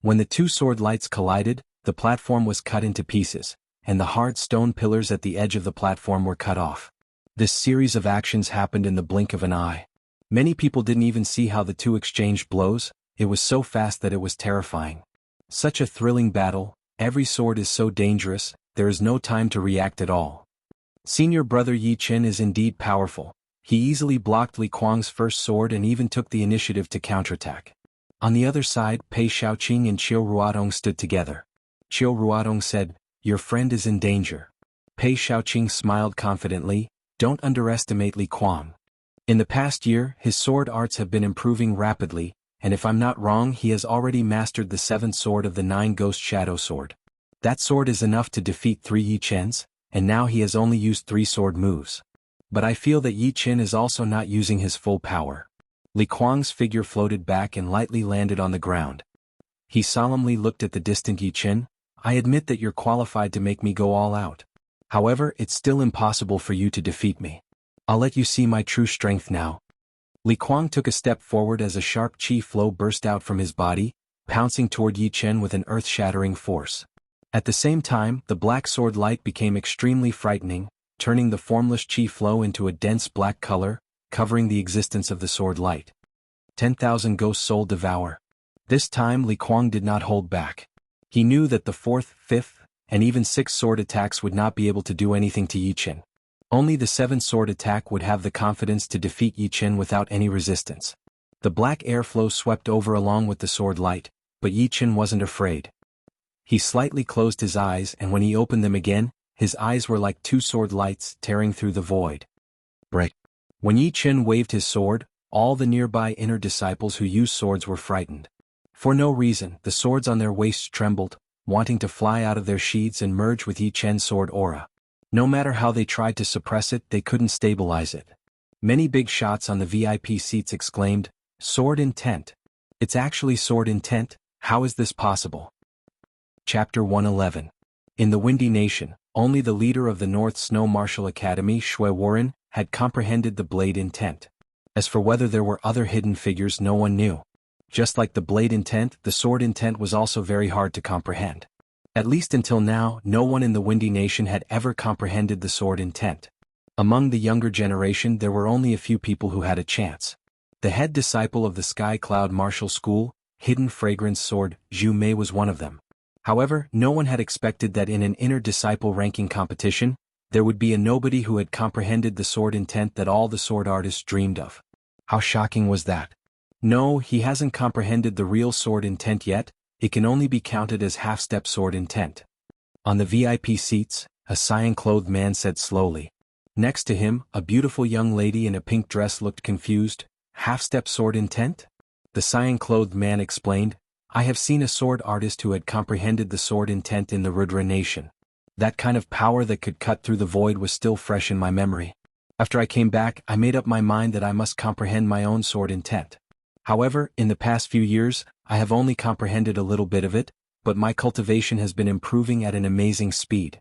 When the two sword lights collided, the platform was cut into pieces, and the hard stone pillars at the edge of the platform were cut off. This series of actions happened in the blink of an eye. Many people didn't even see how the two exchanged blows. It was so fast that it was terrifying. Such a thrilling battle. Every sword is so dangerous, there is no time to react at all. Senior brother Yi Qin is indeed powerful. He easily blocked Li Kuang's first sword and even took the initiative to counterattack. On the other side, Pei Xiaoqing and Qiu Ruodong stood together. Qiu Ruodong said, "Your friend is in danger." Pei Xiaoqing smiled confidently, "Don't underestimate Li Kuang. In the past year, his sword arts have been improving rapidly, and if I'm not wrong, he has already mastered the 7th sword of the 9 Ghost Shadow Sword. That sword is enough to defeat 3 Yi Chens, and now he has only used 3 sword moves. But I feel that Yi Chen is also not using his full power." Li Kuang's figure floated back and lightly landed on the ground. He solemnly looked at the distant Yi Chen. "I admit that you're qualified to make me go all out. However, it's still impossible for you to defeat me. I'll let you see my true strength now." Li Kuang took a step forward as a sharp qi flow burst out from his body, pouncing toward Yi Chen with an earth-shattering force. At the same time, the black sword light became extremely frightening, turning the formless qi flow into a dense black color, covering the existence of the sword light. 10,000 Ghost Soul Devour. This time Li Kuang did not hold back. He knew that the 4th, 5th, and even 6th sword attacks would not be able to do anything to Yi Chen. Only the 7th sword attack would have the confidence to defeat Yi Chen without any resistance. The black airflow swept over along with the sword light, but Yi Chen wasn't afraid. He slightly closed his eyes, and when he opened them again, his eyes were like 2 sword lights tearing through the void. Break. When Yi Chen waved his sword, all the nearby inner disciples who used swords were frightened. For no reason, the swords on their waists trembled, wanting to fly out of their sheaths and merge with Yi Chen's sword aura. No matter how they tried to suppress it, they couldn't stabilize it. Many big shots on the VIP seats exclaimed, "Sword intent. It's actually sword intent, how is this possible?" Chapter 111. In the Windy Nation, only the leader of the North Snow Martial Academy, Shui Warren, had comprehended the blade intent. As for whether there were other hidden figures, no one knew. Just like the blade intent, the sword intent was also very hard to comprehend. At least until now, no one in the Windy Nation had ever comprehended the sword intent. Among the younger generation, there were only a few people who had a chance. The head disciple of the Sky Cloud Martial School, Hidden Fragrance Sword, Zhu Mei, was one of them. However, no one had expected that in an inner disciple ranking competition, there would be a nobody who had comprehended the sword intent that all the sword artists dreamed of. How shocking was that? No, he hasn't comprehended the real sword intent yet. It can only be counted as half-step sword intent. On the VIP seats, a cyan-clothed man said slowly. Next to him, a beautiful young lady in a pink dress looked confused. "Half-step sword intent?" The cyan-clothed man explained, "I have seen a sword artist who had comprehended the sword intent in the Rudra Nation. That kind of power that could cut through the void was still fresh in my memory. After I came back, I made up my mind that I must comprehend my own sword intent. However, in the past few years, I have only comprehended a little bit of it, but my cultivation has been improving at an amazing speed."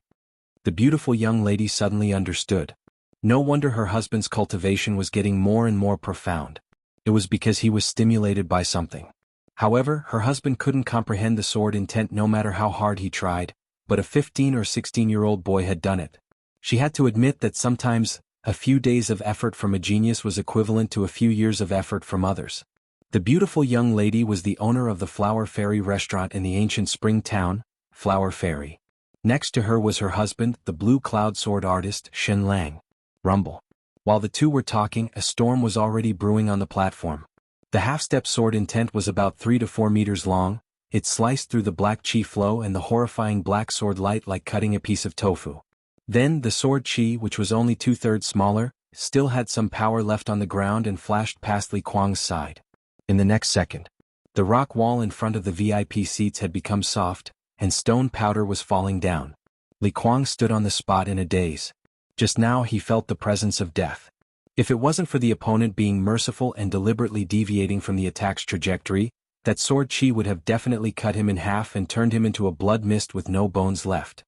The beautiful young lady suddenly understood. No wonder her husband's cultivation was getting more and more profound. It was because he was stimulated by something. However, her husband couldn't comprehend the sword intent no matter how hard he tried, but a 15 or 16-year-old boy had done it. She had to admit that sometimes, a few days of effort from a genius was equivalent to a few years of effort from others. The beautiful young lady was the owner of the Flower Fairy restaurant in the ancient spring town, Flower Fairy. Next to her was her husband, the blue cloud sword artist, Shen Lang. Rumble. While the two were talking, a storm was already brewing on the platform. The half-step sword intent was about 3 to 4 meters long. It sliced through the black qi flow and the horrifying black sword light like cutting a piece of tofu. Then the sword qi, which was only 2/3 smaller, still had some power left on the ground and flashed past Li Kuang's side. In the next second, the rock wall in front of the VIP seats had become soft, and stone powder was falling down. Li Kuang stood on the spot in a daze. Just now he felt the presence of death. If it wasn't for the opponent being merciful and deliberately deviating from the attack's trajectory, that sword qi would have definitely cut him in half and turned him into a blood mist with no bones left.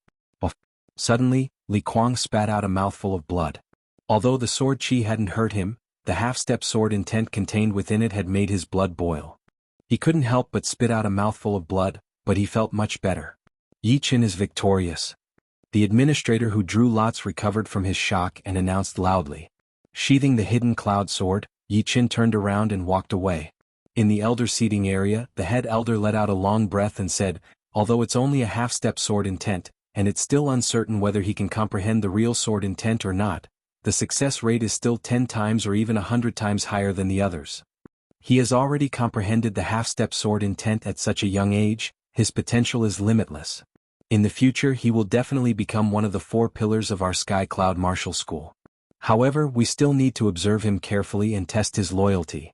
Suddenly, Li Kuang spat out a mouthful of blood. Although the sword qi hadn't hurt him, the half-step sword intent contained within it had made his blood boil. He couldn't help but spit out a mouthful of blood, but he felt much better. Yi Chen is victorious. The administrator who drew lots recovered from his shock and announced loudly. Sheathing the hidden cloud sword, Yi Qin turned around and walked away. In the elder seating area, the head elder let out a long breath and said, although it's only a half-step sword intent, and it's still uncertain whether he can comprehend the real sword intent or not, the success rate is still 10 times or even 100 times higher than the others. He has already comprehended the half-step sword intent at such a young age, his potential is limitless. In the future he will definitely become one of the 4 pillars of our Sky Cloud Martial School. However, we still need to observe him carefully and test his loyalty.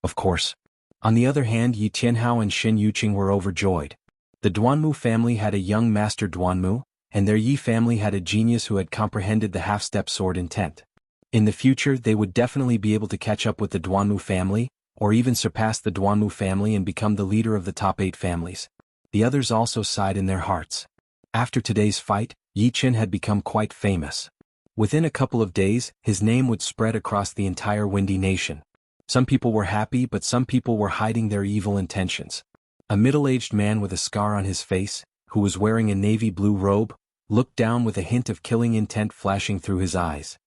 Of course. On the other hand, Yi Tianhao and Xin Yuqing were overjoyed. The Duanmu family had a young master Duanmu, and their Yi family had a genius who had comprehended the half-step sword intent. In the future they would definitely be able to catch up with the Duanmu family, or even surpass the Duanmu family and become the leader of the top 8 families. The others also sighed in their hearts. After today's fight, Yi Qin had become quite famous. Within a couple of days, his name would spread across the entire Windy Nation. Some people were happy, but some people were hiding their evil intentions. A middle-aged man with a scar on his face, who was wearing a navy blue robe, looked down with a hint of killing intent flashing through his eyes.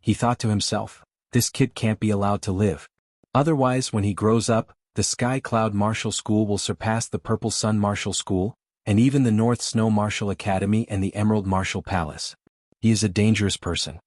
He thought to himself, this kid can't be allowed to live. Otherwise, when he grows up, the Sky Cloud Martial School will surpass the Purple Sun Martial School, and even the North Snow Martial Academy and the Emerald Martial Palace. He is a dangerous person.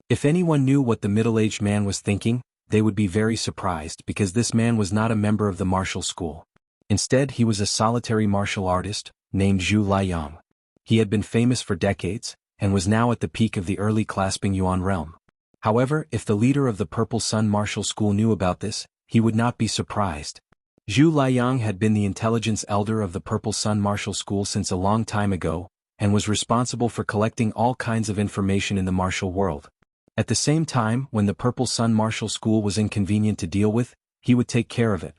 If anyone knew what the middle-aged man was thinking, they would be very surprised because this man was not a member of the martial school. Instead, he was a solitary martial artist, named Zhu Liang. He had been famous for decades, and was now at the peak of the early clasping Yuan realm. However, if the leader of the Purple Sun Martial School knew about this, he would not be surprised. Zhu Liang had been the intelligence elder of the Purple Sun Martial School since a long time ago, and was responsible for collecting all kinds of information in the martial world. At the same time, when the Purple Sun Martial School was inconvenient to deal with, he would take care of it.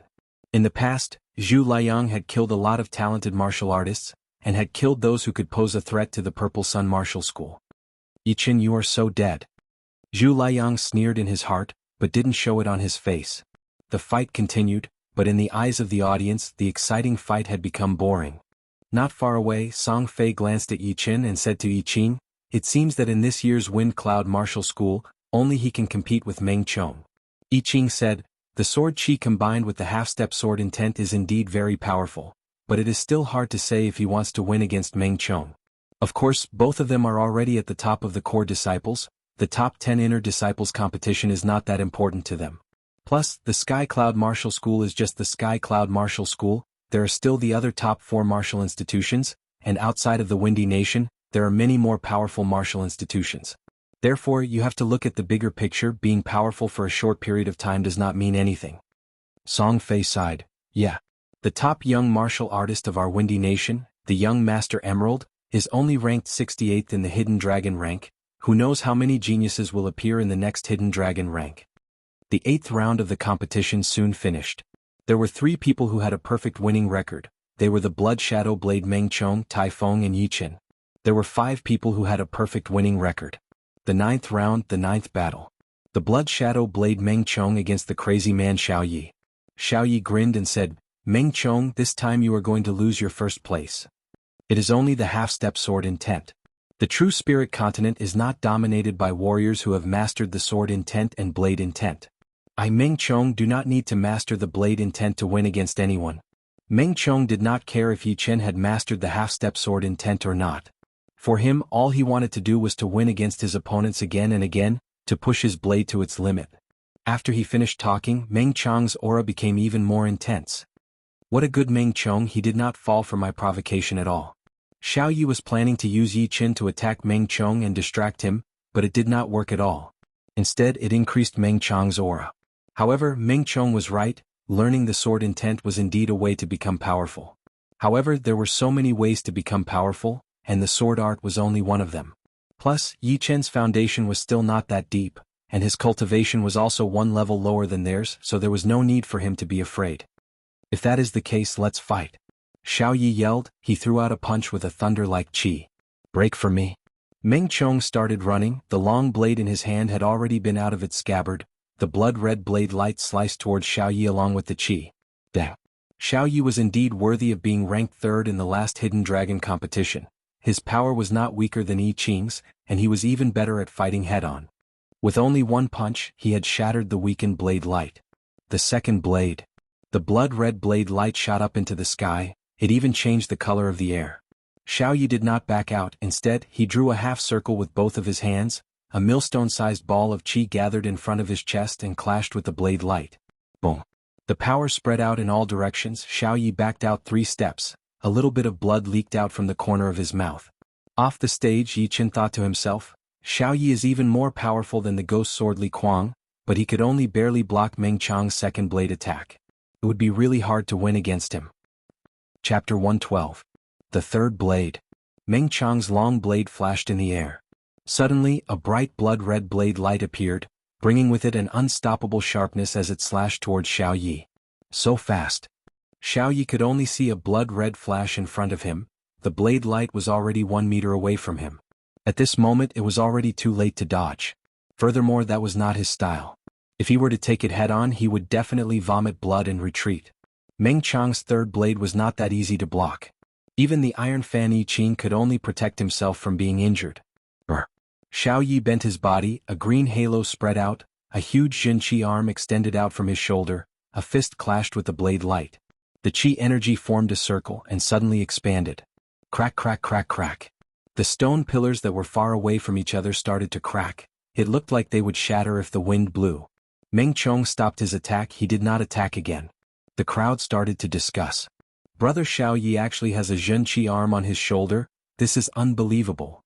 In the past, Zhu Liang had killed a lot of talented martial artists, and had killed those who could pose a threat to the Purple Sun Martial School. Yi Qin, you are so dead. Zhu Liang sneered in his heart, but didn't show it on his face. The fight continued, but in the eyes of the audience the exciting fight had become boring. Not far away, Song Fei glanced at Yi Qin and said to Yi Qin, it seems that in this year's Wind Cloud Martial School, only he can compete with Meng Chong. Yi Qin said, the sword chi combined with the half-step sword intent is indeed very powerful, but it is still hard to say if he wants to win against Meng Chong. Of course, both of them are already at the top of the core disciples, the top 10 inner disciples competition is not that important to them. Plus, the Sky Cloud Martial School is just the Sky Cloud Martial School, there are still the other top 4 martial institutions, and outside of the Windy Nation, there are many more powerful martial institutions. Therefore, you have to look at the bigger picture. Being powerful for a short period of time does not mean anything. Song Fei sighed, yeah. The top young martial artist of our Windy Nation, the young Master Emerald, is only ranked 68th in the Hidden Dragon rank. Who knows how many geniuses will appear in the next Hidden Dragon rank. The 8th round of the competition soon finished. There were 3 people who had a perfect winning record. They were the Blood Shadow Blade Meng Chong, Tai Feng and Yi Qin. There were 5 people who had a perfect winning record. The 9th round, the 9th battle. The Blood Shadow Blade Meng Chong against the crazy man Xiao Yi. Xiao Yi grinned and said, Meng Chong, this time you are going to lose your first place. It is only the half-step sword intent. The true spirit continent is not dominated by warriors who have mastered the sword intent and blade intent. I Meng Chong do not need to master the blade intent to win against anyone. Meng Chong did not care if Yi Qin had mastered the half-step sword intent or not. For him, all he wanted to do was to win against his opponents again and again, to push his blade to its limit. After he finished talking, Meng Chong's aura became even more intense. What a good Meng Chong, he did not fall for my provocation at all. Xiao Yi was planning to use Yi Qin to attack Meng Chong and distract him, but it did not work at all. Instead, it increased Meng Chong's aura. However, Meng Chong was right, learning the sword intent was indeed a way to become powerful. However, there were so many ways to become powerful, and the sword art was only one of them. Plus, Yi Qin's foundation was still not that deep, and his cultivation was also one level lower than theirs, so there was no need for him to be afraid. If that is the case, let's fight. Xiao Yi yelled, he threw out a punch with a thunder-like chi. Break for me. Meng Chong started running, the long blade in his hand had already been out of its scabbard, the blood-red blade light sliced towards Xiao Yi along with the chi. Dang. Xiao Yi was indeed worthy of being ranked 3rd in the last Hidden Dragon competition. His power was not weaker than I Ching's, and he was even better at fighting head-on. With only one punch, he had shattered the weakened blade light. The second blade. The blood-red blade light shot up into the sky, it even changed the color of the air. Xiao Yi did not back out, instead, he drew a half-circle with both of his hands, a millstone-sized ball of qi gathered in front of his chest and clashed with the blade light. Boom. The power spread out in all directions. Xiao Yi backed out 3 steps, a little bit of blood leaked out from the corner of his mouth. Off the stage, Yi Chen thought to himself, Xiao Yi is even more powerful than the ghost sword Li Kuang, but he could only barely block Meng Chang's second blade attack. It would be really hard to win against him. Chapter 112. The third blade. Meng Chang's long blade flashed in the air. Suddenly, a bright blood-red blade light appeared, bringing with it an unstoppable sharpness as it slashed towards Xiao Yi. So fast. Xiao Yi could only see a blood-red flash in front of him. The blade light was already 1 meter away from him. At this moment it was already too late to dodge. Furthermore, that was not his style. If he were to take it head-on, he would definitely vomit blood and retreat. Meng Chang's third blade was not that easy to block. Even the Iron Fan I Ching could only protect himself from being injured. Xiao Yi bent his body, a green halo spread out, a huge Jin Qi arm extended out from his shoulder, a fist clashed with the blade light. The Qi energy formed a circle and suddenly expanded. Crack, crack, crack, crack. The stone pillars that were far away from each other started to crack. It looked like they would shatter if the wind blew. Meng Chong stopped his attack. He did not attack again. The crowd started to discuss. Brother Xiao Yi actually has a Jin Qi arm on his shoulder. This is unbelievable.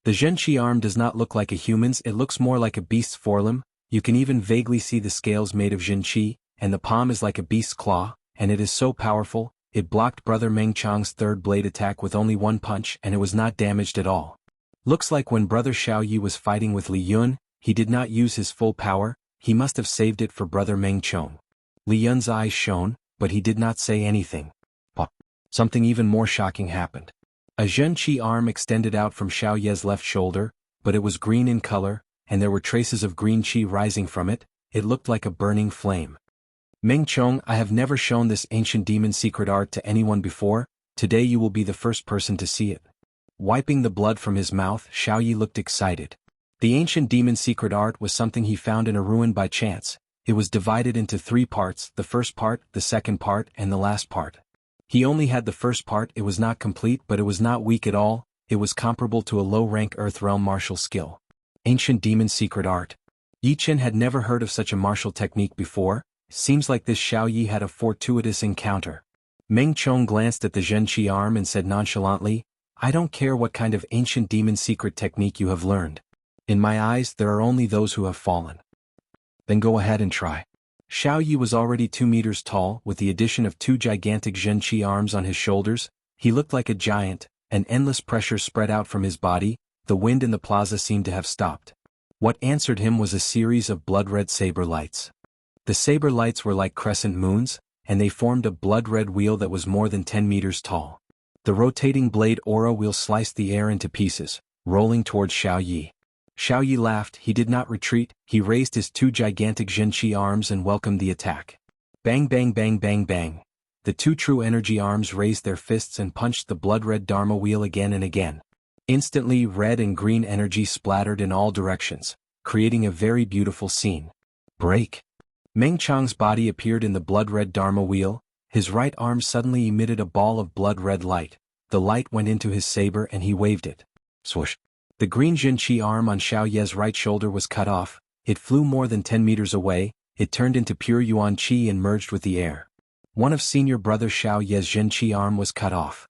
The Jin Qi arm does not look like a human's, it looks more like a beast's forelimb. You can even vaguely see the scales made of Jin Qi, and the palm is like a beast's claw, and it is so powerful, it blocked Brother Meng Chang's third blade attack with only one punch and it was not damaged at all. Looks like when Brother Xiao Yi was fighting with Li Yun, he did not use his full power, he must have saved it for Brother Meng Chong. Li Yun's eyes shone, but he did not say anything. But something even more shocking happened. A Jin Qi arm extended out from Xiao Ye's left shoulder, but it was green in color, and there were traces of green qi rising from it. It looked like a burning flame. Meng Chong, I have never shown this ancient demon secret art to anyone before. Today you will be the first person to see it. Wiping the blood from his mouth, Xiao Yi looked excited. The ancient demon secret art was something he found in a ruin by chance. It was divided into 3 parts, the first part, the second part, and the last part. He only had the first part. It was not complete, but it was not weak at all. It was comparable to a low-rank Earthrealm martial skill. Ancient demon secret art. Yi Chen had never heard of such a martial technique before. Seems like this Xiao Yi had a fortuitous encounter. Meng Chong glanced at the Jin Qi arm and said nonchalantly, I don't care what kind of ancient demon secret technique you have learned. In my eyes, there are only those who have fallen. Then go ahead and try. Xiao Yi was already 2 meters tall. With the addition of 2 gigantic Jin Qi arms on his shoulders, he looked like a giant. An endless pressure spread out from his body. The wind in the plaza seemed to have stopped. What answered him was a series of blood-red saber lights. The saber lights were like crescent moons, and they formed a blood-red wheel that was more than 10 meters tall. The rotating blade aura wheel sliced the air into pieces, rolling towards Xiao Yi. Xiao Yi laughed. He did not retreat. He raised his 2 gigantic Jin Qi arms and welcomed the attack. Bang bang bang bang bang. The 2 true energy arms raised their fists and punched the blood-red Dharma wheel again and again. Instantly, red and green energy splattered in all directions, creating a very beautiful scene. Break. Meng Chang's body appeared in the blood-red Dharma wheel. His right arm suddenly emitted a ball of blood-red light. The light went into his saber and he waved it. Swoosh. The green Jin Qi arm on Xiao Ye's right shoulder was cut off. It flew more than 10 meters away. It turned into pure Yuan Qi and merged with the air. One of senior brother Xiao Ye's Jin Qi arm was cut off.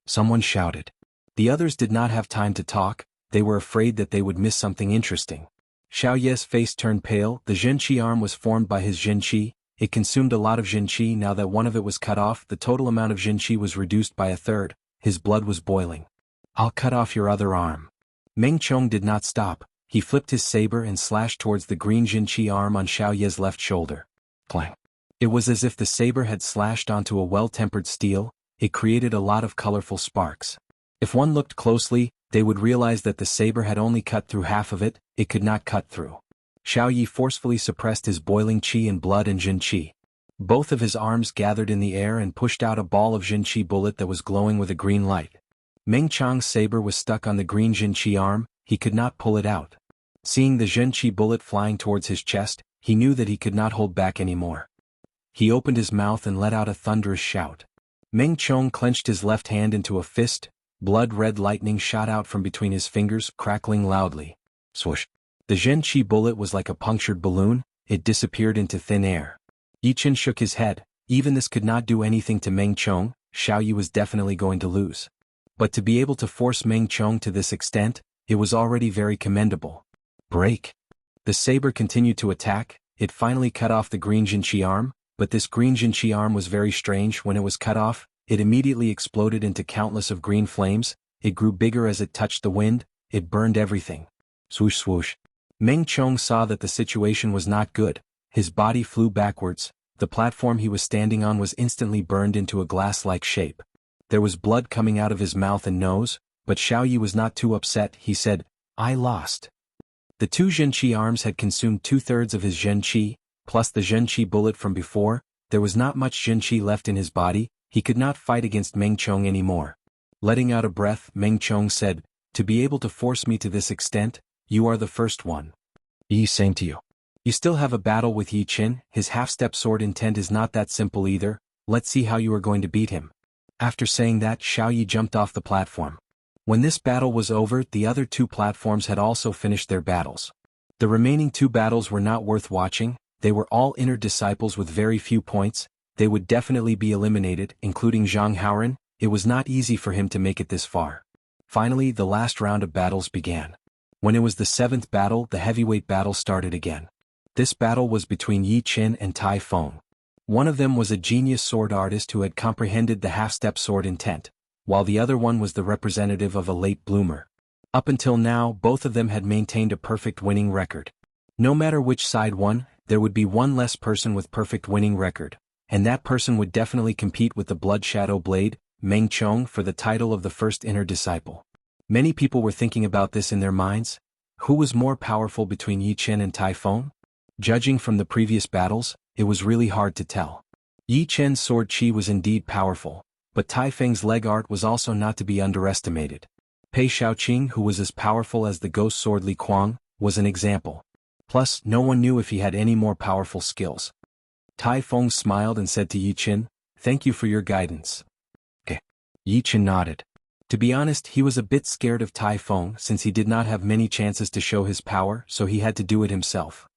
Someone shouted. The others did not have time to talk. They were afraid that they would miss something interesting. Xiao Ye's face turned pale. The Jin Qi arm was formed by his Jin Qi. It consumed a lot of Jin Qi. Now that one of it was cut off, the total amount of Jin Qi was reduced by 1/3. His blood was boiling. I'll cut off your other arm. Meng Chong did not stop. He flipped his saber and slashed towards the green Jin Qi arm on Xiao Ye's left shoulder. Clang. It was as if the saber had slashed onto a well-tempered steel. It created a lot of colorful sparks. If one looked closely, they would realize that the saber had only cut through half of it. It could not cut through. Xiao Yi forcefully suppressed his boiling qi and blood and Jin Qi. Both of his arms gathered in the air and pushed out a ball of Jin Qi bullet that was glowing with a green light. Meng Chang's saber was stuck on the green Jinqi arm, he could not pull it out. Seeing the Jinqi bullet flying towards his chest, he knew that he could not hold back anymore. He opened his mouth and let out a thunderous shout. Meng Chong clenched his left hand into a fist, blood-red lightning shot out from between his fingers, crackling loudly. Swoosh! The Jinqi bullet was like a punctured balloon, it disappeared into thin air. Yi Chen shook his head. Even this could not do anything to Meng Chong. Xiao Yi was definitely going to lose. But to be able to force Meng Chong to this extent, it was already very commendable. Break! The saber continued to attack, it finally cut off the green Jinqi arm, but this green Jinqi arm was very strange. When it was cut off, it immediately exploded into countless of green flames, it grew bigger as it touched the wind, it burned everything. Swoosh swoosh. Meng Chong saw that the situation was not good, his body flew backwards, the platform he was standing on was instantly burned into a glass-like shape. There was blood coming out of his mouth and nose, but Xiao Yi was not too upset. He said, "I lost." The two Jinqi arms had consumed 2/3 of his Jinqi, plus the Jinqi bullet from before. There was not much Jinqi left in his body, he could not fight against Meng Chong anymore. Letting out a breath, Meng Chong said, "To be able to force me to this extent, you are the first one. Yi, same to you. You still have a battle with Yi Chen, his half-step sword intent is not that simple either, let's see how you are going to beat him." After saying that, Xiao Yi jumped off the platform. When this battle was over, the other two platforms had also finished their battles. The remaining two battles were not worth watching, they were all inner disciples with very few points, they would definitely be eliminated, including Zhang Haoren. It was not easy for him to make it this far. Finally, the last round of battles began. When it was the 7th battle, the heavyweight battle started again. This battle was between Yi Chen and Tai Feng. One of them was a genius sword artist who had comprehended the half-step sword intent, while the other one was the representative of a late bloomer. Up until now, both of them had maintained a perfect winning record. No matter which side won, there would be one less person with perfect winning record, and that person would definitely compete with the Blood Shadow Blade, Meng Chong, for the title of the first inner disciple. Many people were thinking about this in their minds. Who was more powerful between Yi Chen and Tai Feng? Judging from the previous battles, it was really hard to tell. Yi Chen's sword chi was indeed powerful, but Tai Feng's leg art was also not to be underestimated. Pei Shaoqing, who was as powerful as the ghost sword Li Kuang, was an example. Plus, no one knew if he had any more powerful skills. Tai Feng smiled and said to Yi Chen, "Thank you for your guidance." Okay. Yi Chen nodded. To be honest, he was a bit scared of Tai Feng since he did not have many chances to show his power, so he had to do it himself.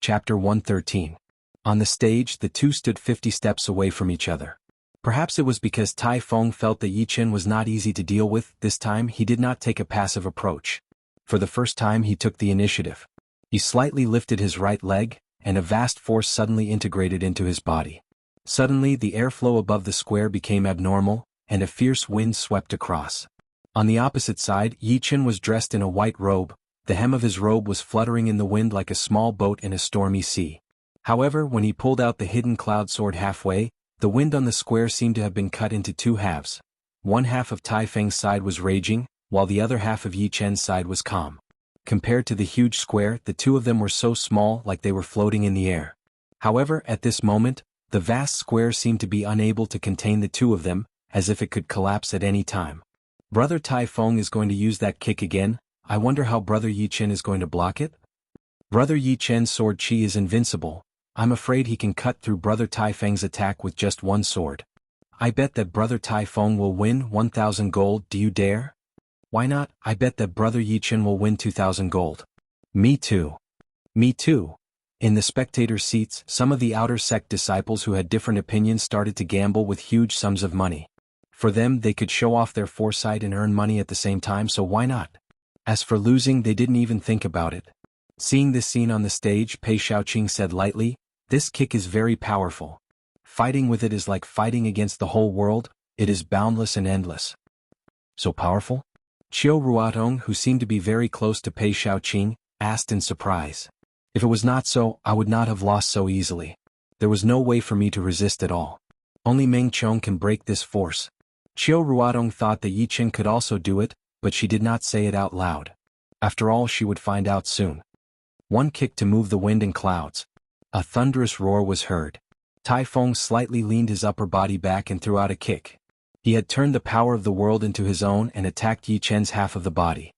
Chapter 113. On the stage, the two stood 50 steps away from each other. Perhaps it was because Tai Feng felt that Yi Chen was not easy to deal with. This time he did not take a passive approach. For the first time he took the initiative. He slightly lifted his right leg, and a vast force suddenly integrated into his body. Suddenly the airflow above the square became abnormal, and a fierce wind swept across. On the opposite side, Yi Chen was dressed in a white robe, the hem of his robe was fluttering in the wind like a small boat in a stormy sea. However, when he pulled out the hidden cloud sword halfway, the wind on the square seemed to have been cut into two halves. One half of Tai Feng's side was raging, while the other half of Yi Chen's side was calm. Compared to the huge square, the two of them were so small, like they were floating in the air. However, at this moment, the vast square seemed to be unable to contain the two of them, as if it could collapse at any time. Brother Tai Feng is going to use that kick again. I wonder how Brother Yi Chen is going to block it? Brother Yi Chen's sword chi is invincible. I'm afraid he can cut through Brother Tai Feng's attack with just one sword. I bet that Brother Tai Feng will win 1,000 gold, do you dare? Why not? I bet that Brother Yi Chen will win 2,000 gold. Me too. Me too. In the spectator seats, some of the outer sect disciples who had different opinions started to gamble with huge sums of money. For them, they could show off their foresight and earn money at the same time, so why not? As for losing, they didn't even think about it. Seeing this scene on the stage, Pei Shaoqing said lightly, "This kick is very powerful. Fighting with it is like fighting against the whole world, it is boundless and endless." So powerful? Qiu Ruotong, who seemed to be very close to Pei Shaoqing, asked in surprise. If it was not so, I would not have lost so easily. There was no way for me to resist at all. Only Meng Chong can break this force. Qiu Ruotong thought that Yi Chen could also do it, but she did not say it out loud. After all, she would find out soon. One kick to move the wind and clouds. A thunderous roar was heard. Tai Feng slightly leaned his upper body back and threw out a kick. He had turned the power of the world into his own and attacked Yi Chen's half of the body.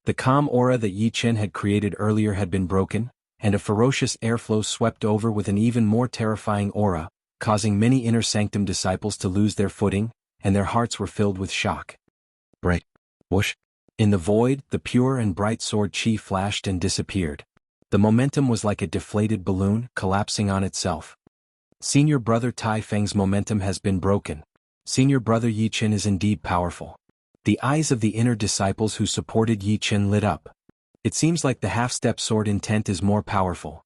The calm aura that Yi Chen had created earlier had been broken, and a ferocious airflow swept over with an even more terrifying aura, causing many inner sanctum disciples to lose their footing, and their hearts were filled with shock. Break. Whoosh. In the void, the pure and bright sword chi flashed and disappeared. The momentum was like a deflated balloon, collapsing on itself. Senior brother Tai Feng's momentum has been broken. Senior brother Yi Chen is indeed powerful. The eyes of the inner disciples who supported Yi Chen lit up. It seems like the half-step sword intent is more powerful.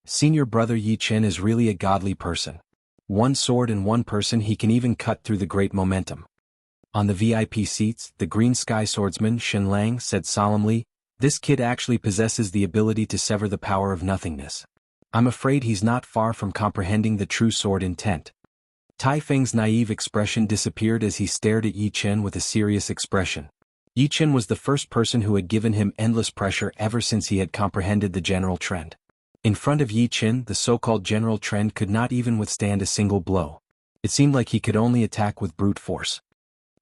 Senior brother Yi Chen is really a godly person. One sword and one person, he can even cut through the great momentum. On the VIP seats, the green sky swordsman Shen Lang said solemnly, "This kid actually possesses the ability to sever the power of nothingness. I'm afraid he's not far from comprehending the true sword intent." Tai Feng's naive expression disappeared as he stared at Yi Chen with a serious expression. Yi Chen was the first person who had given him endless pressure ever since he had comprehended the general trend. In front of Yi Chen, the so-called general trend could not even withstand a single blow. It seemed like he could only attack with brute force.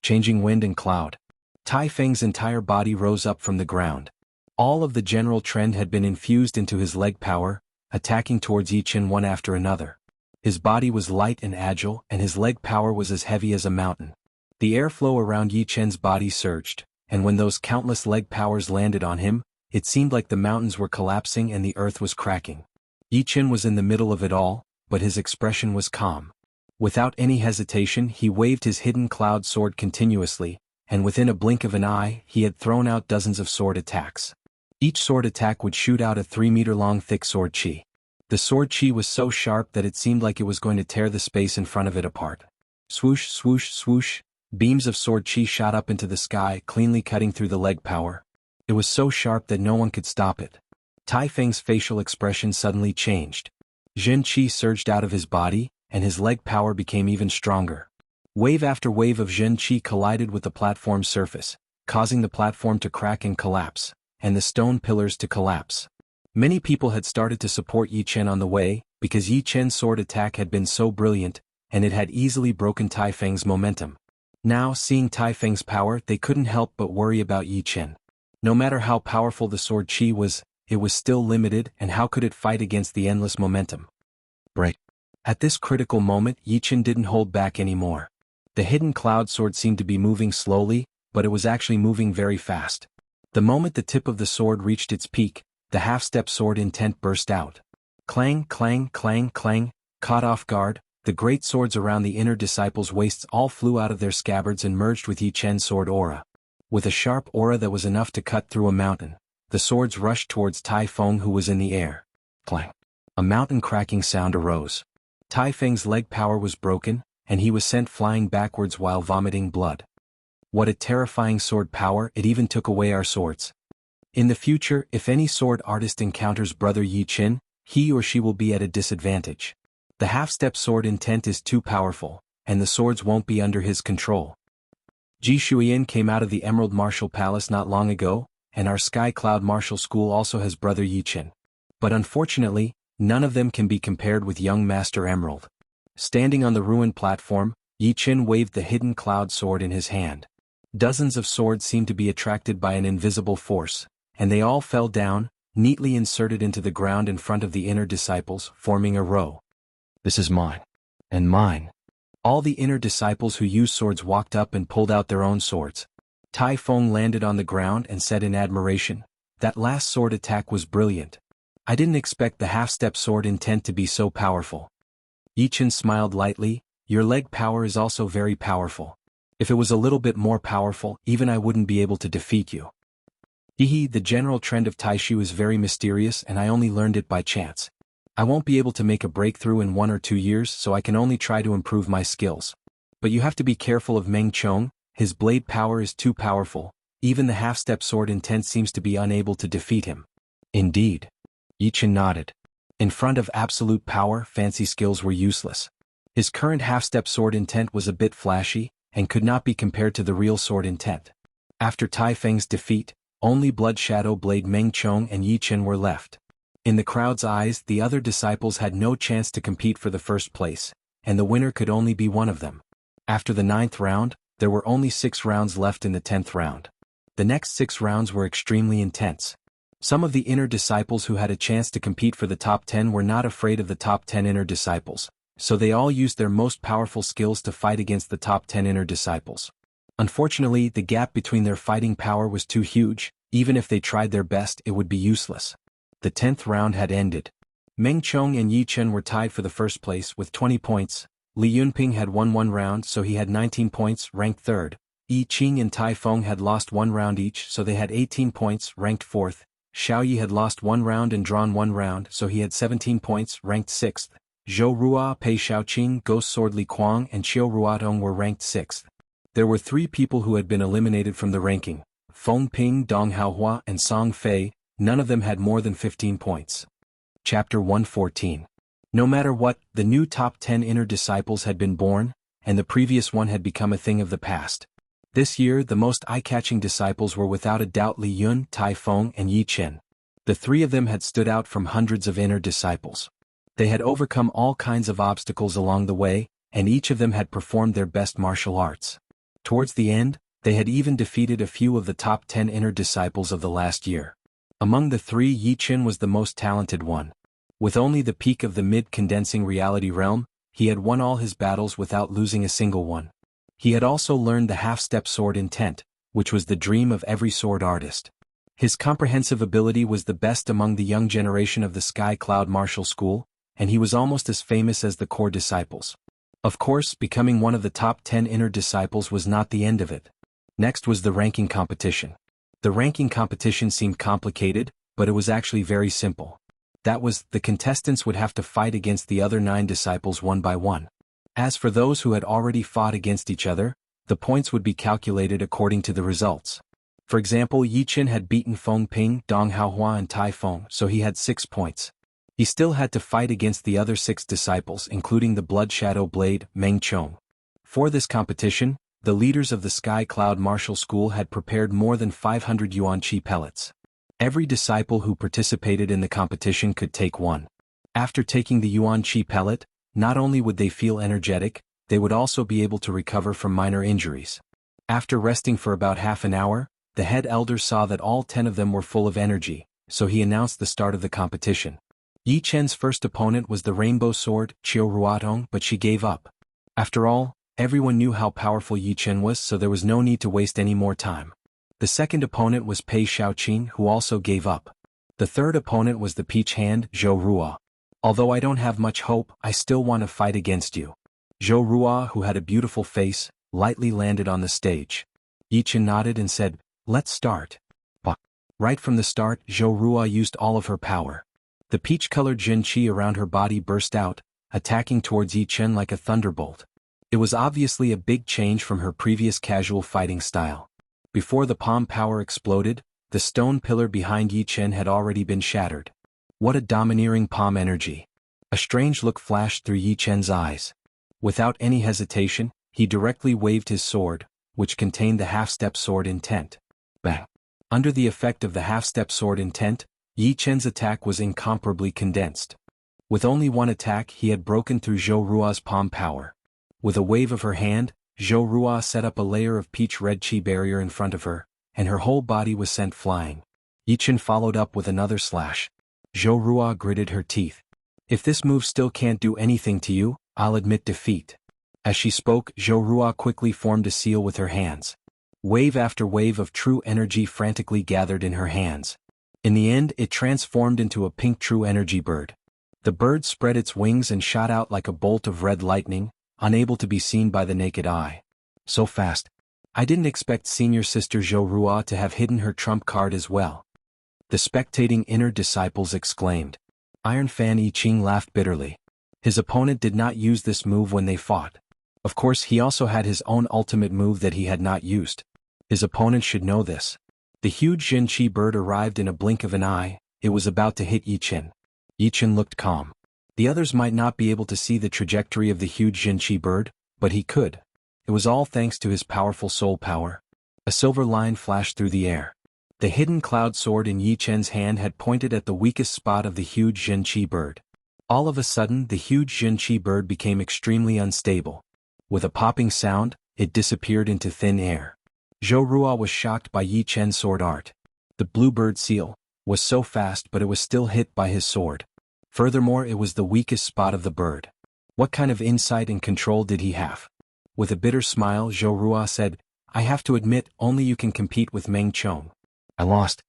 Changing wind and cloud. Tai Feng's entire body rose up from the ground. All of the general trend had been infused into his leg power, attacking towards Yi Chen one after another. His body was light and agile, and his leg power was as heavy as a mountain. The airflow around Yi Chen's body surged, and when those countless leg powers landed on him, it seemed like the mountains were collapsing and the earth was cracking. Yi Chen was in the middle of it all, but his expression was calm. Without any hesitation, he waved his hidden cloud sword continuously, and within a blink of an eye, he had thrown out dozens of sword attacks. Each sword attack would shoot out a 3-meter-long thick sword chi. The sword chi was so sharp that it seemed like it was going to tear the space in front of it apart. Swoosh, swoosh, swoosh, beams of sword chi shot up into the sky, cleanly cutting through the leg power. It was so sharp that no one could stop it. Tai Feng's facial expression suddenly changed. Zhen Qi surged out of his body, and his leg power became even stronger. Wave after wave of Zhen Qi collided with the platform's surface, causing the platform to crack and collapse, and the stone pillars to collapse. Many people had started to support Yi Chen on the way, because Yi Chen's sword attack had been so brilliant, and it had easily broken Tai Feng's momentum. Now, seeing Tai Feng's power, they couldn't help but worry about Yi Chen. No matter how powerful the sword chi was, it was still limited, and how could it fight against the endless momentum? Break. At this critical moment, Yi Chen didn't hold back anymore. The hidden cloud sword seemed to be moving slowly, but it was actually moving very fast. The moment the tip of the sword reached its peak, the half-step sword intent burst out. Clang, clang, clang, clang, caught off guard, the great swords around the inner disciples' waists all flew out of their scabbards and merged with Yi Chen's sword aura. With a sharp aura that was enough to cut through a mountain, the swords rushed towards Tai Feng, who was in the air. Clang. A mountain cracking sound arose. Tai Feng's leg power was broken, and he was sent flying backwards while vomiting blood. What a terrifying sword power, it even took away our swords. In the future, if any sword artist encounters brother Yi Chen, he or she will be at a disadvantage. The half-step sword intent is too powerful, and the swords won't be under his control. Ji Shuiyan came out of the Emerald Martial Palace not long ago, and our Sky Cloud Martial School also has brother Yi Chen. But unfortunately, none of them can be compared with young Master Emerald. Standing on the ruined platform, Yi Chen waved the hidden cloud sword in his hand. Dozens of swords seemed to be attracted by an invisible force, and they all fell down, neatly inserted into the ground in front of the inner disciples, forming a row. This is mine. And mine. All the inner disciples who used swords walked up and pulled out their own swords. Tai Feng landed on the ground and said in admiration, "That last sword attack was brilliant. I didn't expect the half-step sword intent to be so powerful." Yi Chen smiled lightly, "Your leg power is also very powerful. If it was a little bit more powerful, even I wouldn't be able to defeat you." The general trend of Taishu is very mysterious, and I only learned it by chance. I won't be able to make a breakthrough in 1 or 2 years, so I can only try to improve my skills. But you have to be careful of Meng Chong, his blade power is too powerful, even the half-step sword intent seems to be unable to defeat him. Indeed. Yi Chen nodded. In front of absolute power, fancy skills were useless. His current half-step sword intent was a bit flashy, and could not be compared to the real sword intent. After Tai Feng's defeat, only Blood Shadow Blade Meng Chong and Yi Chen were left. In the crowd's eyes, the other disciples had no chance to compete for the first place, and the winner could only be one of them. After the 9th round, there were only 6 rounds left in the 10th round. The next 6 rounds were extremely intense. Some of the inner disciples who had a chance to compete for the top 10 were not afraid of the top 10 inner disciples, so they all used their most powerful skills to fight against the top 10 inner disciples. Unfortunately, the gap between their fighting power was too huge. Even if they tried their best, it would be useless. The 10th round had ended. Meng Chong and Yi Chen were tied for the first place with 20 points. Li Yunping had won 1 round, so he had 19 points, ranked 3rd. Yi Qing and Tai Feng had lost 1 round each, so they had 18 points, ranked 4th. Xiao Yi had lost 1 round and drawn 1 round, so he had 17 points, ranked 6th. Zhou Rua, Pei Xiaoqing, Ghost Sword Li Kuang and Qiu Ruatong were ranked 6th. There were 3 people who had been eliminated from the ranking: Feng Ping, Dong Haohua and Song Fei. None of them had more than 15 points. Chapter 114. No matter what, the new top 10 inner disciples had been born, and the previous one had become a thing of the past. This year the most eye-catching disciples were without a doubt Li Yun, Tai Feng and Yi Chen. The 3 of them had stood out from hundreds of inner disciples. They had overcome all kinds of obstacles along the way, and each of them had performed their best martial arts. Towards the end, they had even defeated a few of the top 10 inner disciples of the last year. Among the 3, Yi Chen was the most talented one. With only the peak of the mid-condensing reality realm, he had won all his battles without losing a single one. He had also learned the half-step sword intent, which was the dream of every sword artist. His comprehensive ability was the best among the young generation of the Sky Cloud Martial School, and he was almost as famous as the core disciples. Of course, becoming one of the top 10 inner disciples was not the end of it. Next was the ranking competition. The ranking competition seemed complicated, but it was actually very simple. That was, the contestants would have to fight against the other 9 disciples one by one. As for those who had already fought against each other, the points would be calculated according to the results. For example, Yi Chen had beaten Feng Ping, Dong Haohua and Tai Feng, so he had 6 points. He still had to fight against the other 6 disciples, including the Blood Shadow Blade, Meng Chong. For this competition, the leaders of the Sky Cloud Martial School had prepared more than 500 yuan chi pellets. Every disciple who participated in the competition could take one. After taking the yuan chi pellet, not only would they feel energetic, they would also be able to recover from minor injuries. After resting for about half an hour, the head elder saw that all 10 of them were full of energy, so he announced the start of the competition. Yi Chen's first opponent was the Rainbow Sword, Qiu Ruatong, but she gave up. After all, everyone knew how powerful Yi Chen was, so there was no need to waste any more time. The second opponent was Pei Xiaoqing, who also gave up. The third opponent was the Peach Hand, Zhou Rua. Although I don't have much hope, I still want to fight against you. Zhou Rua, who had a beautiful face, lightly landed on the stage. Yi Chen nodded and said, "Let's start." But right from the start, Zhou Rua used all of her power. The peach-colored Jin Qi around her body burst out, attacking towards Yi Chen like a thunderbolt. It was obviously a big change from her previous casual fighting style. Before the palm power exploded, the stone pillar behind Yi Chen had already been shattered. What a domineering palm energy. A strange look flashed through Yi Chen's eyes. Without any hesitation, he directly waved his sword, which contained the half-step sword intent. Bang! Under the effect of the half-step sword intent, Yi Chen's attack was incomparably condensed. With only one attack, he had broken through Zhou Rua's palm power. With a wave of her hand, Zhou Rua set up a layer of peach-red chi barrier in front of her, and her whole body was sent flying. Yi Chen followed up with another slash. Zhou Rua gritted her teeth. "If this move still can't do anything to you, I'll admit defeat." As she spoke, Zhou Rua quickly formed a seal with her hands. Wave after wave of true energy frantically gathered in her hands. In the end, it transformed into a pink true energy bird. The bird spread its wings and shot out like a bolt of red lightning, unable to be seen by the naked eye. So fast. I didn't expect senior sister Zhou Rua to have hidden her trump card as well. The spectating inner disciples exclaimed. Iron Fan Yi Qing laughed bitterly. His opponent did not use this move when they fought. Of course, he also had his own ultimate move that he had not used. His opponent should know this. The huge Jin Qi bird arrived in a blink of an eye. It was about to hit Yi Chen. Yi Chen looked calm. The others might not be able to see the trajectory of the huge Jin Qi bird, but he could. It was all thanks to his powerful soul power. A silver line flashed through the air. The hidden cloud sword in Yi Chen's hand had pointed at the weakest spot of the huge Jin Qi bird. All of a sudden, the huge Jin Qi bird became extremely unstable. With a popping sound, it disappeared into thin air. Zhou Rua was shocked by Yi Chen's sword art. The bluebird seal was so fast, but it was still hit by his sword. Furthermore, it was the weakest spot of the bird. What kind of insight and control did he have? With a bitter smile, Zhou Rua said, I have to admit, only you can compete with Meng Chong. I lost.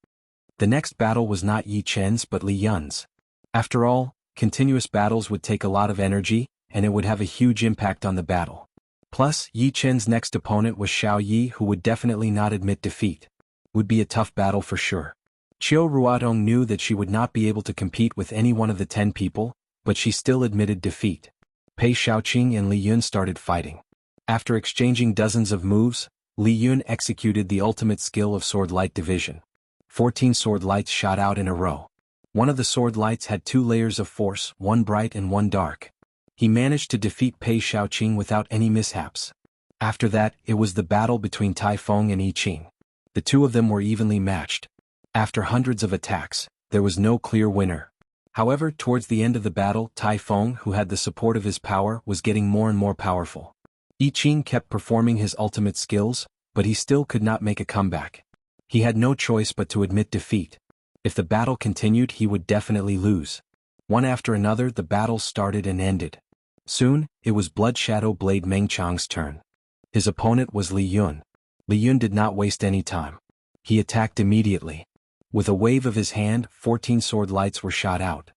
The next battle was not Yi Chen's but Li Yun's. After all, continuous battles would take a lot of energy, and it would have a huge impact on the battle. Plus, Yi Chen's next opponent was Xiao Yi, who would definitely not admit defeat. Would be a tough battle for sure. Qiu Ruodong knew that she would not be able to compete with any one of the 10 people, but she still admitted defeat. Pei Shaoqing and Li Yun started fighting. After exchanging dozens of moves, Li Yun executed the ultimate skill of sword light division. 14 sword lights shot out in a row. One of the sword lights had 2 layers of force, one bright and one dark. He managed to defeat Pei Shaoqing without any mishaps. After that, it was the battle between Tai Feng and Yi Qing. The two of them were evenly matched. After hundreds of attacks, there was no clear winner. However, towards the end of the battle, Tai Feng, who had the support of his power, was getting more and more powerful. Yi Qing kept performing his ultimate skills, but he still could not make a comeback. He had no choice but to admit defeat. If the battle continued, he would definitely lose. One after another, the battles started and ended. Soon, it was Blood Shadow Blade Meng Chang's turn. His opponent was Li Yun. Li Yun did not waste any time. He attacked immediately. With a wave of his hand, 14 sword lights were shot out.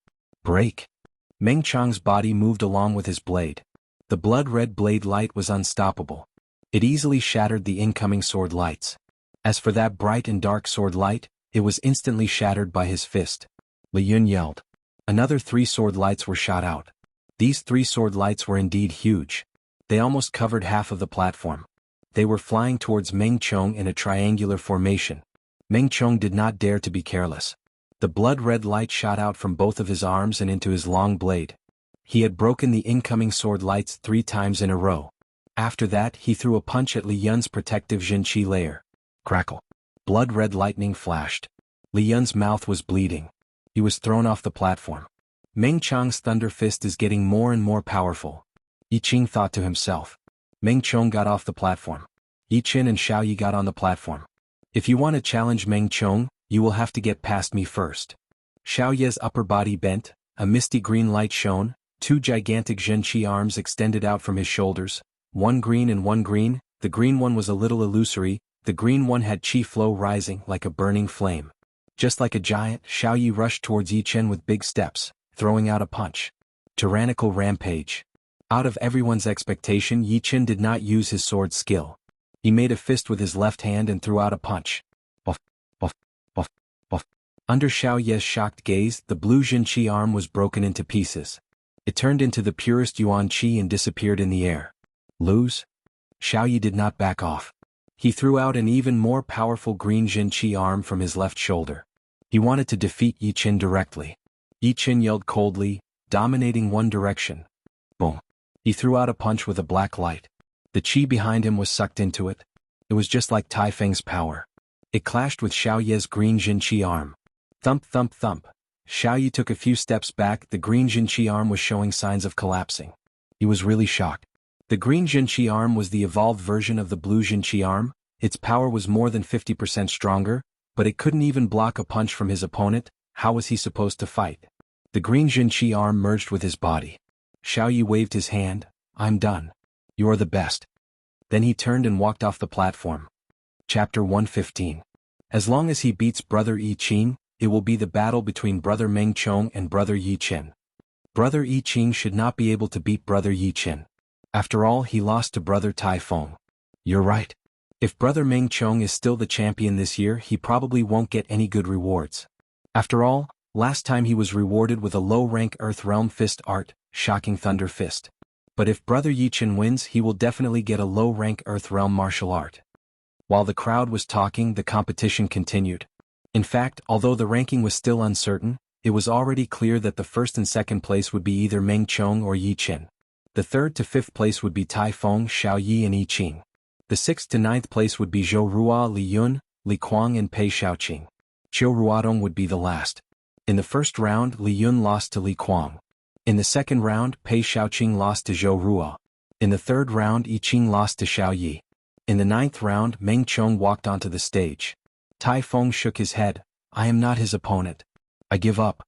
Break! Meng Chang's body moved along with his blade. The blood-red blade light was unstoppable. It easily shattered the incoming sword lights. As for that bright and dark sword light, it was instantly shattered by his fist. Li Yun yelled. Another 3 sword lights were shot out. These 3 sword lights were indeed huge. They almost covered half of the platform. They were flying towards Meng Chong in a triangular formation. Meng Chong did not dare to be careless. The blood-red light shot out from both of his arms and into his long blade. He had broken the incoming sword lights 3 times in a row. After that, he threw a punch at Li Yun's protective Jinqi layer. Crackle. Blood-red lightning flashed. Li Yun's mouth was bleeding. He was thrown off the platform. Meng Chong's thunder fist is getting more and more powerful. Yi Qing thought to himself. Meng Chong got off the platform. Yi Qin and Xiao Yi got on the platform. If you want to challenge Meng Chong, you will have to get past me first. Xiao Ye's upper body bent, a misty green light shone, 2 gigantic Zhenqi arms extended out from his shoulders, one green and one green. The green one was a little illusory, the green one had qi flow rising like a burning flame. Just like a giant, Xiao Yi rushed towards Yi Chen with big steps, throwing out a punch. Tyrannical rampage. Out of everyone's expectation, Yi Chen did not use his sword skill. He made a fist with his left hand and threw out a punch. Buff, buff, buff, buff. Under Xiao Ye's shocked gaze, the blue Jinqi arm was broken into pieces. It turned into the purest Yuan Qi and disappeared in the air. Lose? Xiao Yi did not back off. He threw out an even more powerful green Jinqi arm from his left shoulder. He wanted to defeat Yi Chen directly. Yi Chen yelled coldly, dominating one direction. Boom. He threw out a punch with a black light. The qi behind him was sucked into it. It was just like Tai Feng's power. It clashed with Xiao Ye's green Jinqi arm. Thump thump thump. Xiao Yi took a few steps back. The green Jinqi arm was showing signs of collapsing. He was really shocked. The green Jinqi arm was the evolved version of the blue Jinqi arm. Its power was more than 50% stronger, but it couldn't even block a punch from his opponent. How was he supposed to fight? The green Jinqi arm merged with his body. Xiao Yi waved his hand. I'm done. You're the best. Then he turned and walked off the platform. Chapter 115. As long as he beats brother Yi Qing, it will be the battle between brother Meng Chong and brother Yi Chen. Brother Yi Qing should not be able to beat brother Yi Chen. After all, he lost to brother Tai Feng. You're right. If brother Meng Chong is still the champion this year, he probably won't get any good rewards. After all, last time he was rewarded with a low-rank Earth Realm Fist art, Shocking Thunder Fist. But if brother Yi Chen wins, he will definitely get a low-rank Earth Realm martial art. While the crowd was talking, the competition continued. In fact, although the ranking was still uncertain, it was already clear that the first and second place would be either Meng Chong or Yi Chen. The third to fifth place would be Tai Feng, Xiao Yi and Yi Qing. The sixth to ninth place would be Zhou Rua, Li Yun, Li Kuang and Pei Shaoqing. Qiu Ruodong would be the last. In the first round, Li Yun lost to Li Kuang. In the second round, Pei Shaoqing lost to Zhou Rua. In the third round, I Ching lost to Xiao Yi. In the ninth round, Meng Chong walked onto the stage. Tai Feng shook his head. I am not his opponent. I give up.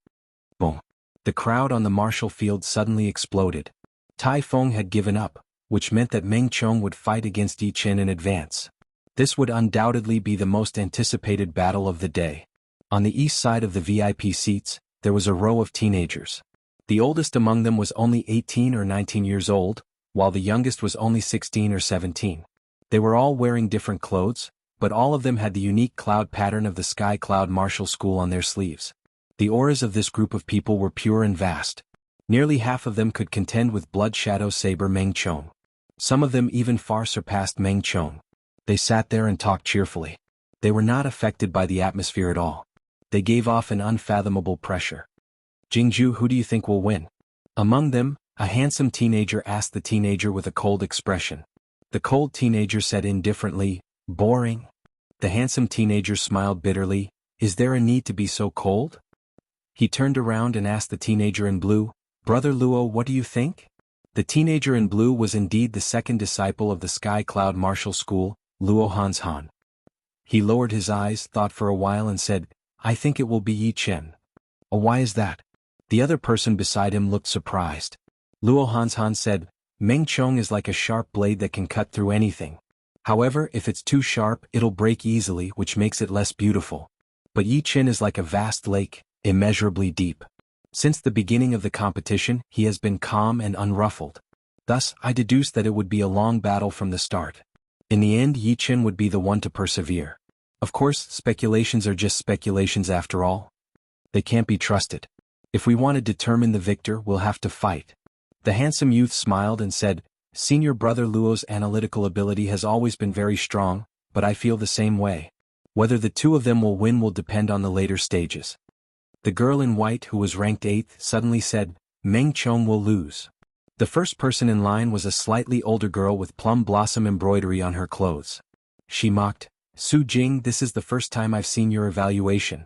Boom. The crowd on the martial field suddenly exploded. Tai Feng had given up, which meant that Meng Chong would fight against Yi Chen in advance. This would undoubtedly be the most anticipated battle of the day. On the east side of the VIP seats, there was a row of teenagers. The oldest among them was only 18 or 19 years old, while the youngest was only 16 or 17. They were all wearing different clothes, but all of them had the unique cloud pattern of the Sky Cloud Martial School on their sleeves. The auras of this group of people were pure and vast. Nearly half of them could contend with Blood Shadow Saber Meng Chong. Some of them even far surpassed Meng Chong. They sat there and talked cheerfully. They were not affected by the atmosphere at all. They gave off an unfathomable pressure. Jingju, who do you think will win? Among them, a handsome teenager asked the teenager with a cold expression. The cold teenager said indifferently, boring. The handsome teenager smiled bitterly. Is there a need to be so cold? He turned around and asked the teenager in blue, Brother Luo, what do you think? The teenager in blue was indeed the second disciple of the Sky Cloud Martial School, Luo Han. He lowered his eyes, thought for a while and said, I think it will be Yi Chen. Oh, why is that? The other person beside him looked surprised. Luo Han said, Meng Chong is like a sharp blade that can cut through anything. However, if it's too sharp, it'll break easily, which makes it less beautiful. But Yi Chen is like a vast lake, immeasurably deep. Since the beginning of the competition, he has been calm and unruffled. Thus, I deduced that it would be a long battle from the start. In the end, Yi Chen would be the one to persevere. Of course, speculations are just speculations after all. They can't be trusted. If we want to determine the victor, we'll have to fight. The handsome youth smiled and said, Senior Brother Luo's analytical ability has always been very strong, but I feel the same way. Whether the two of them will win will depend on the later stages. The girl in white, who was ranked 8th, suddenly said, Meng Chong will lose. The first person in line was a slightly older girl with plum blossom embroidery on her clothes. She mocked, Su Jing, this is the first time I've seen your evaluation.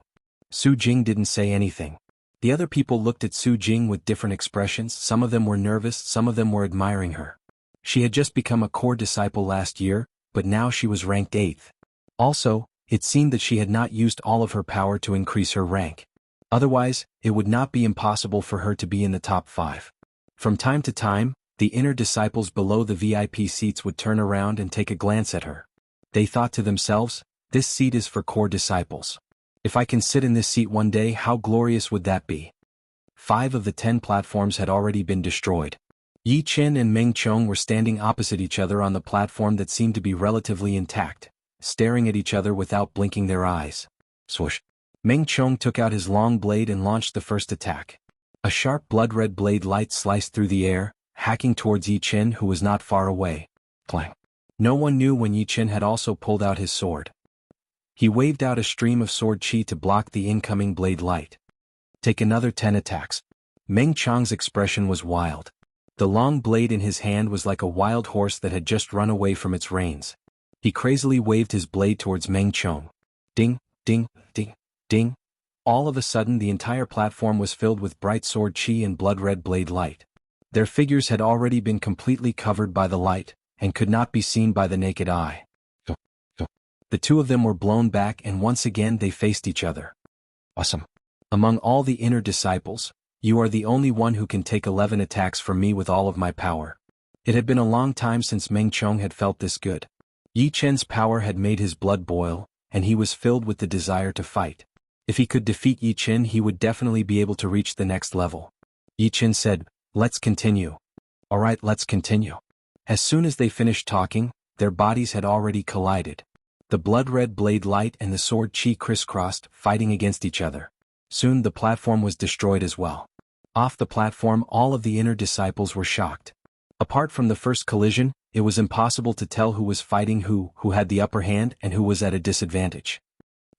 Su Jing didn't say anything. The other people looked at Su Jing with different expressions. Some of them were nervous, some of them were admiring her. She had just become a core disciple last year, but now she was ranked 8th. Also, it seemed that she had not used all of her power to increase her rank. Otherwise, it would not be impossible for her to be in the top 5. From time to time, the inner disciples below the VIP seats would turn around and take a glance at her. They thought to themselves, this seat is for core disciples. If I can sit in this seat one day, how glorious would that be? 5 of the 10 platforms had already been destroyed. Yi Chen and Meng Chong were standing opposite each other on the platform that seemed to be relatively intact, staring at each other without blinking their eyes. Swoosh. Meng Chong took out his long blade and launched the first attack. A sharp blood-red blade light sliced through the air, hacking towards Yi Chen, who was not far away. Clang. No one knew when Yi Chen had also pulled out his sword. He waved out a stream of sword chi to block the incoming blade light. Take another 10 attacks. Meng Chong's expression was wild. The long blade in his hand was like a wild horse that had just run away from its reins. He crazily waved his blade towards Meng Chong. Ding, ding, ding, ding. All of a sudden the entire platform was filled with bright sword chi and blood-red blade light. Their figures had already been completely covered by the light, and could not be seen by the naked eye. The two of them were blown back and once again they faced each other. Awesome. Among all the inner disciples, you are the only one who can take 11 attacks from me with all of my power. It had been a long time since Meng Chong had felt this good. Yi Chen's power had made his blood boil, and he was filled with the desire to fight. If he could defeat Yi Chen, he would definitely be able to reach the next level. Yi Chen said, let's continue. Alright, let's continue. As soon as they finished talking, their bodies had already collided. The blood-red blade light and the sword chi crisscrossed, fighting against each other. Soon the platform was destroyed as well. Off the platform, all of the inner disciples were shocked. Apart from the first collision, it was impossible to tell who was fighting who had the upper hand and who was at a disadvantage.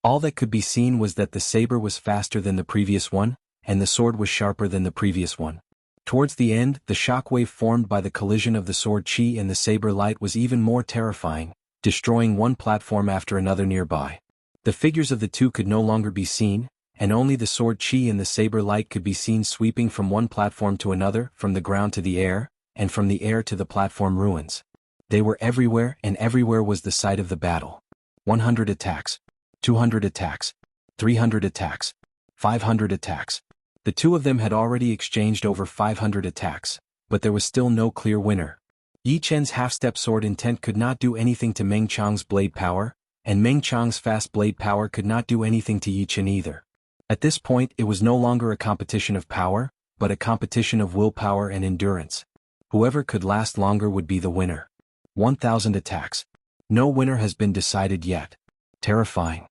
All that could be seen was that the saber was faster than the previous one, and the sword was sharper than the previous one. Towards the end, the shockwave formed by the collision of the sword chi and the saber light was even more terrifying, destroying one platform after another nearby. The figures of the two could no longer be seen, and only the sword chi and the saber light could be seen sweeping from one platform to another, from the ground to the air, and from the air to the platform ruins. They were everywhere, and everywhere was the site of the battle. 100 attacks. 200 attacks. 300 attacks. 500 attacks. The two of them had already exchanged over 500 attacks, but there was still no clear winner. Yi Chen's half-step sword intent could not do anything to Meng Chang's blade power, and Meng Chang's fast blade power could not do anything to Yi Chen either. At this point it was no longer a competition of power, but a competition of willpower and endurance. Whoever could last longer would be the winner. 1,000 attacks. No winner has been decided yet. Terrifying.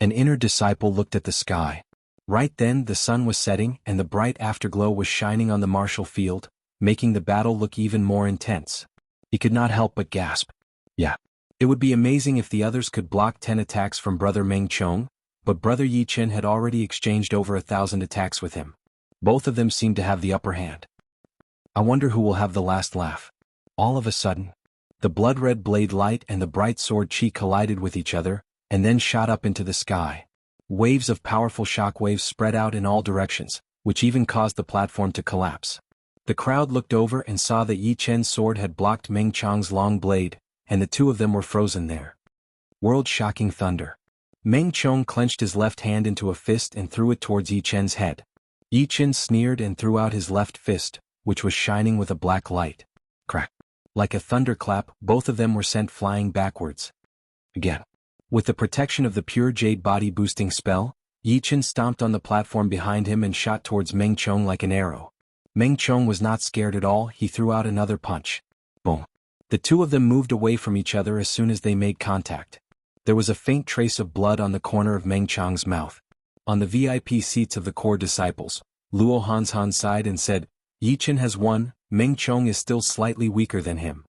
An inner disciple looked at the sky. Right then the sun was setting and the bright afterglow was shining on the martial field, making the battle look even more intense. He could not help but gasp. Yeah. It would be amazing if the others could block 10 attacks from Brother Meng Chong, but Brother Yi Chen had already exchanged over 1,000 attacks with him. Both of them seemed to have the upper hand. I wonder who will have the last laugh. All of a sudden, the blood-red blade light and the bright sword chi collided with each other, and then shot up into the sky. Waves of powerful shockwaves spread out in all directions, which even caused the platform to collapse. The crowd looked over and saw that Yi Chen's sword had blocked Meng Chang's long blade, and the two of them were frozen there. World-shocking thunder. Meng Chong clenched his left hand into a fist and threw it towards Yi Chen's head. Yi Chen sneered and threw out his left fist, which was shining with a black light. Crack. Like a thunderclap, both of them were sent flying backwards. Again. With the protection of the pure jade body boosting spell, Yi Chen stomped on the platform behind him and shot towards Meng Chong like an arrow. Meng Chong was not scared at all. He threw out another punch. Boom. The two of them moved away from each other as soon as they made contact. There was a faint trace of blood on the corner of Meng Chong's mouth. On the VIP seats of the core disciples, Luo Hanshan sighed and said, Yi Chen has won. Meng Chong is still slightly weaker than him.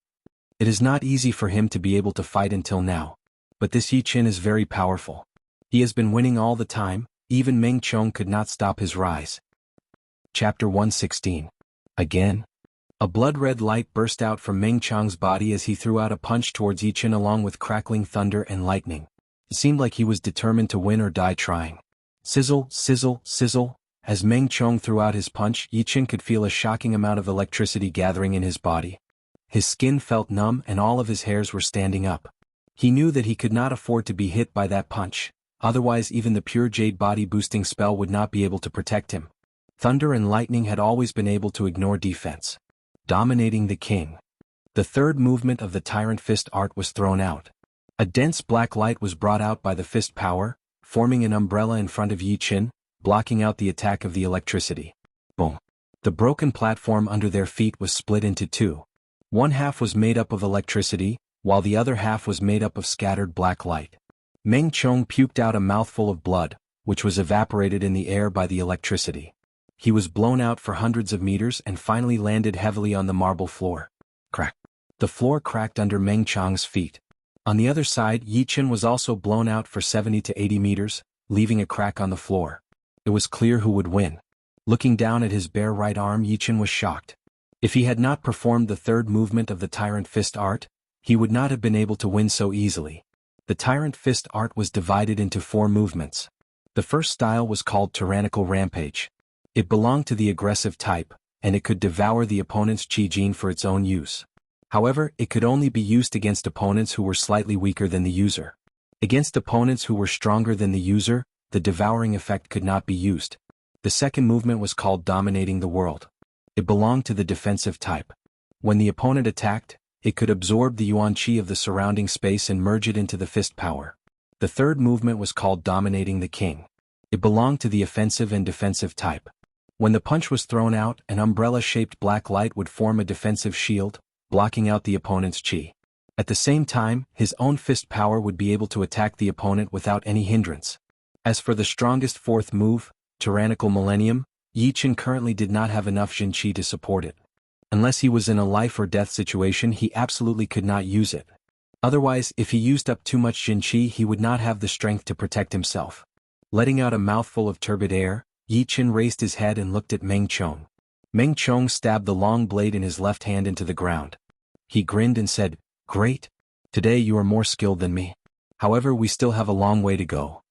It is not easy for him to be able to fight until now. But this Yi Chen is very powerful. He has been winning all the time, even Meng Chong could not stop his rise. Chapter 116. Again. A blood-red light burst out from Meng Chong's body as he threw out a punch towards Yi Chen along with crackling thunder and lightning. It seemed like he was determined to win or die trying. Sizzle, sizzle, sizzle. As Meng Chong threw out his punch, Yi Chen could feel a shocking amount of electricity gathering in his body. His skin felt numb and all of his hairs were standing up. He knew that he could not afford to be hit by that punch, otherwise even the pure jade body boosting spell would not be able to protect him. Thunder and lightning had always been able to ignore defense. Dominating the king. The third movement of the Tyrant Fist art was thrown out. A dense black light was brought out by the fist power, forming an umbrella in front of Yi Chen, blocking out the attack of the electricity. Boom. The broken platform under their feet was split into two. One half was made up of electricity, while the other half was made up of scattered black light. Meng Chong puked out a mouthful of blood, which was evaporated in the air by the electricity. He was blown out for hundreds of meters and finally landed heavily on the marble floor. Crack. The floor cracked under Meng Chong's feet. On the other side, Yi Chen was also blown out for 70 to 80 meters, leaving a crack on the floor. It was clear who would win. Looking down at his bare right arm, Yi Chen was shocked. If he had not performed the third movement of the Tyrant Fist art, he would not have been able to win so easily. The Tyrant Fist art was divided into 4 movements. The first style was called Tyrannical Rampage. It belonged to the aggressive type, and it could devour the opponent's chi gene for its own use. However, it could only be used against opponents who were slightly weaker than the user. Against opponents who were stronger than the user, the devouring effect could not be used. The second movement was called Dominating the World. It belonged to the defensive type. When the opponent attacked, it could absorb the yuan qi of the surrounding space and merge it into the fist power. The third movement was called Dominating the King. It belonged to the offensive and defensive type. When the punch was thrown out, an umbrella-shaped black light would form a defensive shield, blocking out the opponent's qi. At the same time, his own fist power would be able to attack the opponent without any hindrance. As for the strongest fourth move, Tyrannical Millennium, Yi Chen currently did not have enough Jin Qi to support it. Unless he was in a life-or-death situation, he absolutely could not use it. Otherwise, if he used up too much Jin Qi, he would not have the strength to protect himself. Letting out a mouthful of turbid air, Yi Chen raised his head and looked at Meng Chong. Meng Chong stabbed the long blade in his left hand into the ground. He grinned and said, "Great. Today you are more skilled than me. However, we still have a long way to go.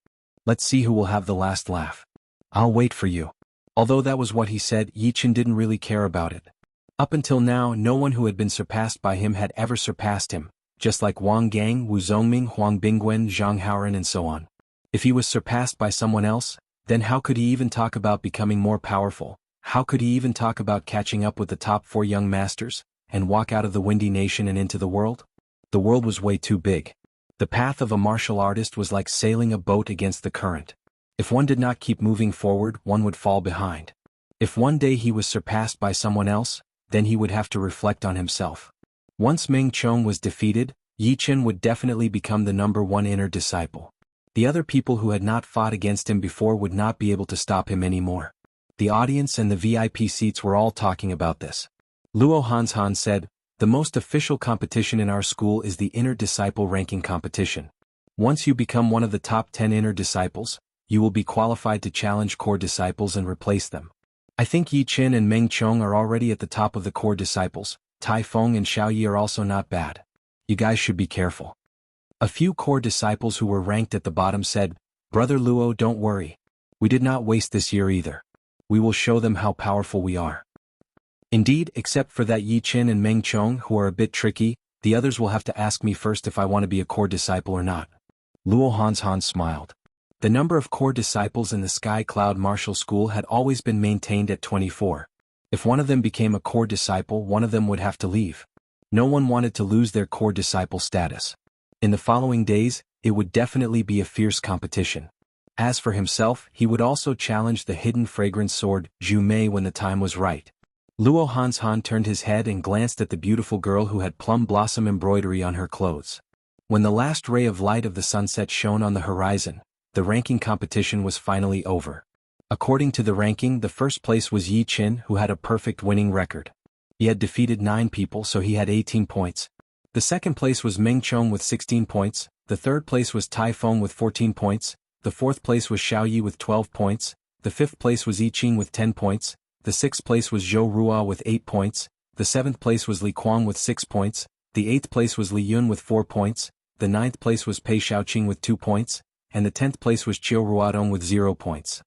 Let's see who will have the last laugh. I'll wait for you." Although that was what he said, Yi Chen didn't really care about it. Up until now, no one who had been surpassed by him had ever surpassed him, just like Wang Gang, Wu Zongming, Huang Bingwen, Zhang Haoren and so on. If he was surpassed by someone else, then how could he even talk about becoming more powerful? How could he even talk about catching up with the top 4 young masters, and walk out of the Windy Nation and into the world? The world was way too big. The path of a martial artist was like sailing a boat against the current. If one did not keep moving forward, one would fall behind. If one day he was surpassed by someone else, then he would have to reflect on himself. Once Meng Chong was defeated, Yi Chen would definitely become the #1 inner disciple. The other people who had not fought against him before would not be able to stop him anymore. The audience and the VIP seats were all talking about this. Luo Hanshan said, "The most official competition in our school is the inner disciple ranking competition. Once you become one of the top 10 inner disciples, you will be qualified to challenge core disciples and replace them. I think Yi Chen and Meng Chong are already at the top of the core disciples. Tai Feng and Xiao Yi are also not bad. You guys should be careful." A few core disciples who were ranked at the bottom said, "Brother Luo, don't worry. We did not waste this year either. We will show them how powerful we are." Indeed, except for that Yi Chen and Meng Chong who are a bit tricky, the others will have to ask me first if I want to be a core disciple or not. Luo Hanshan smiled. The number of core disciples in the Sky Cloud Martial School had always been maintained at 24. If one of them became a core disciple, one of them would have to leave. No one wanted to lose their core disciple status. In the following days, it would definitely be a fierce competition. As for himself, he would also challenge the hidden fragrance sword, Zhu Mei, when the time was right. Luo Hanshan turned his head and glanced at the beautiful girl who had plum blossom embroidery on her clothes. When the last ray of light of the sunset shone on the horizon, the ranking competition was finally over. According to the ranking, the first place was Yi Chen, who had a perfect winning record. He had defeated 9 people, so he had 18 points. The second place was Meng Chong with 16 points, the third place was Tai Feng with 14 points, the fourth place was Xiao Yi with 12 points, the fifth place was Yi Qing with 10 points, the sixth place was Zhou Rua with 8 points, the seventh place was Li Kuang with 6 points, the eighth place was Li Yun with 4 points, the ninth place was Pei Xiaoqing with 2 points, and the 10th place was Qiu Ruadong with 0 points.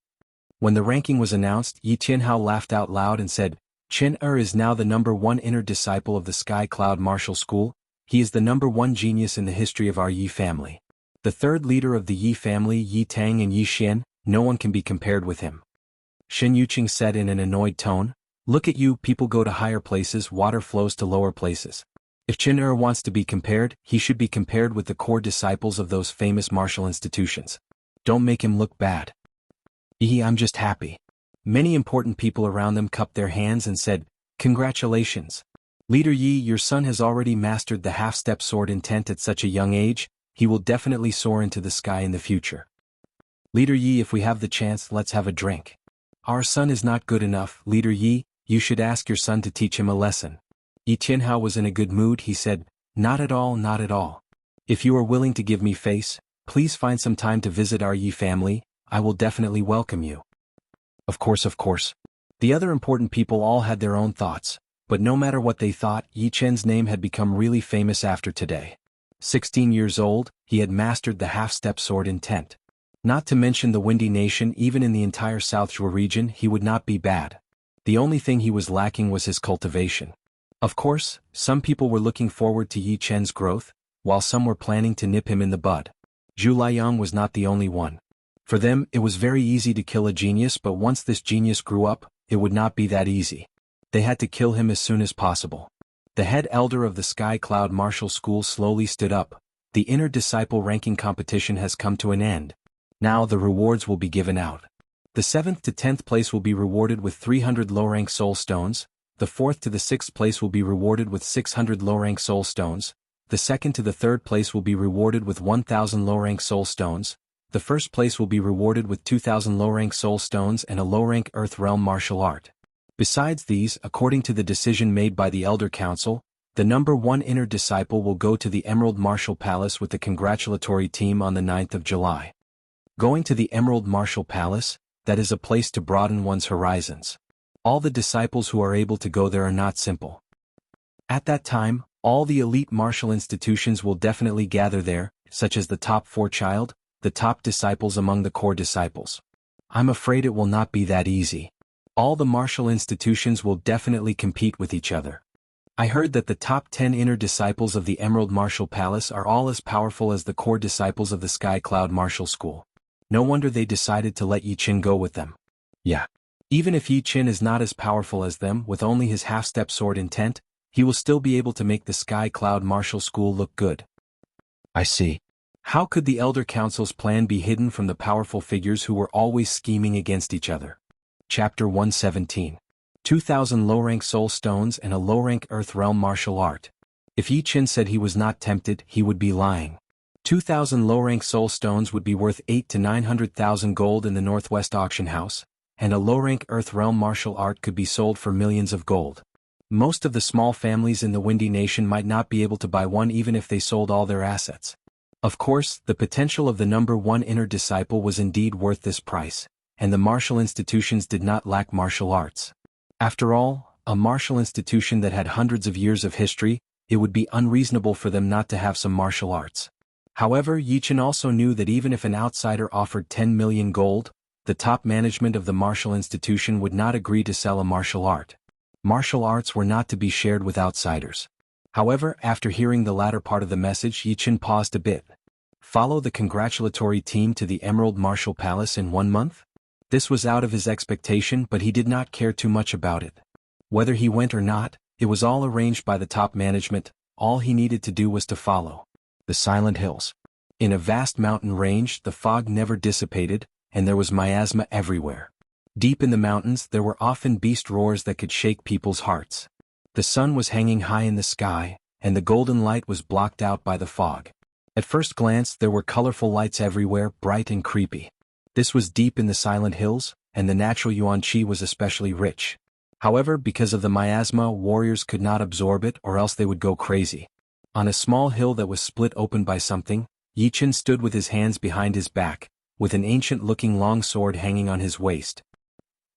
When the ranking was announced, Yi Tianhao laughed out loud and said, "Chen is now the #1 inner disciple of the Sky Cloud Martial School. He is the #1 genius in the history of our Yi family. The third leader of the Yi family, Yi Tang and Yi Xian, no one can be compared with him." Shen Yuqing said in an annoyed tone, "Look at you, people go to higher places, water flows to lower places. If Chen wants to be compared, he should be compared with the core disciples of those famous martial institutions. Don't make him look bad." I'm just happy." Many important people around them cupped their hands and said, "Congratulations. Leader Yi, your son has already mastered the half-step sword intent at such a young age, he will definitely soar into the sky in the future. Leader Yi, if we have the chance, let's have a drink. Our son is not good enough, Leader Yi, you should ask your son to teach him a lesson." Yi Tianhao was in a good mood. He said, "Not at all, not at all. If you are willing to give me face, please find some time to visit our Yi family, I will definitely welcome you." Of course, of course. The other important people all had their own thoughts, but no matter what they thought, Yi Chen's name had become really famous after today. 16 years old, he had mastered the half-step sword intent. Not to mention the Windy Nation, even in the entire South Zhuo region, he would not be bad. The only thing he was lacking was his cultivation. Of course, some people were looking forward to Yi Chen's growth, while some were planning to nip him in the bud. Zhu Liang was not the only one. For them, it was very easy to kill a genius, but once this genius grew up, it would not be that easy. They had to kill him as soon as possible. The head elder of the Sky Cloud Martial School slowly stood up. The inner disciple ranking competition has come to an end. Now the rewards will be given out. The 7th to 10th place will be rewarded with 300 low-rank soul stones, the 4th to the 6th place will be rewarded with 600 low-rank soul stones, the 2nd to the 3rd place will be rewarded with 1,000 low-rank soul stones, the 1st place will be rewarded with 2,000 low-rank soul stones and a low-rank Earth Realm martial art. Besides these, according to the decision made by the Elder Council, the #1 inner disciple will go to the Emerald Martial Palace with the congratulatory team on the 9th of July. Going to the Emerald Martial Palace, that is a place to broaden one's horizons. All the disciples who are able to go there are not simple. At that time, all the elite martial institutions will definitely gather there, such as the top 4 child, the top disciples among the core disciples. I'm afraid it will not be that easy. All the martial institutions will definitely compete with each other. I heard that the top 10 inner disciples of the Emerald Martial Palace are all as powerful as the core disciples of the Sky Cloud Martial School. No wonder they decided to let Yi Qin go with them. Yeah. Even if Yi Qin is not as powerful as them with only his half-step sword intent, he will still be able to make the Sky Cloud Martial School look good. I see. How could the Elder Council's plan be hidden from the powerful figures who were always scheming against each other? Chapter 117. 2,000 low-rank soul stones and a low-rank earth realm martial art. If Yi Qin said he was not tempted, he would be lying. 2,000 low-rank soul stones would be worth 8 to 900,000 gold in the Northwest Auction House, and a low-rank earth realm martial art could be sold for millions of gold. Most of the small families in the Windy Nation might not be able to buy one even if they sold all their assets. Of course, the potential of the number one inner disciple was indeed worth this price, and the martial institutions did not lack martial arts. After all, a martial institution that had hundreds of years of history, it would be unreasonable for them not to have some martial arts. However, Yi Qin also knew that even if an outsider offered 10 million gold, the top management of the martial institution would not agree to sell a martial art. Martial arts were not to be shared with outsiders. However, after hearing the latter part of the message, Yi Qin paused a bit. Follow the congratulatory team to the Emerald Martial Palace in 1 month? This was out of his expectation, but he did not care too much about it. Whether he went or not, it was all arranged by the top management. All he needed to do was to follow. The Silent Hills. In a vast mountain range, the fog never dissipated, and there was miasma everywhere. Deep in the mountains, there were often beast roars that could shake people's hearts. The sun was hanging high in the sky, and the golden light was blocked out by the fog. At first glance, there were colorful lights everywhere, bright and creepy. This was deep in the Silent Hills, and the natural yuan qi was especially rich. However, because of the miasma, warriors could not absorb it or else they would go crazy. On a small hill that was split open by something, Yi Qin stood with his hands behind his back, with an ancient-looking long sword hanging on his waist.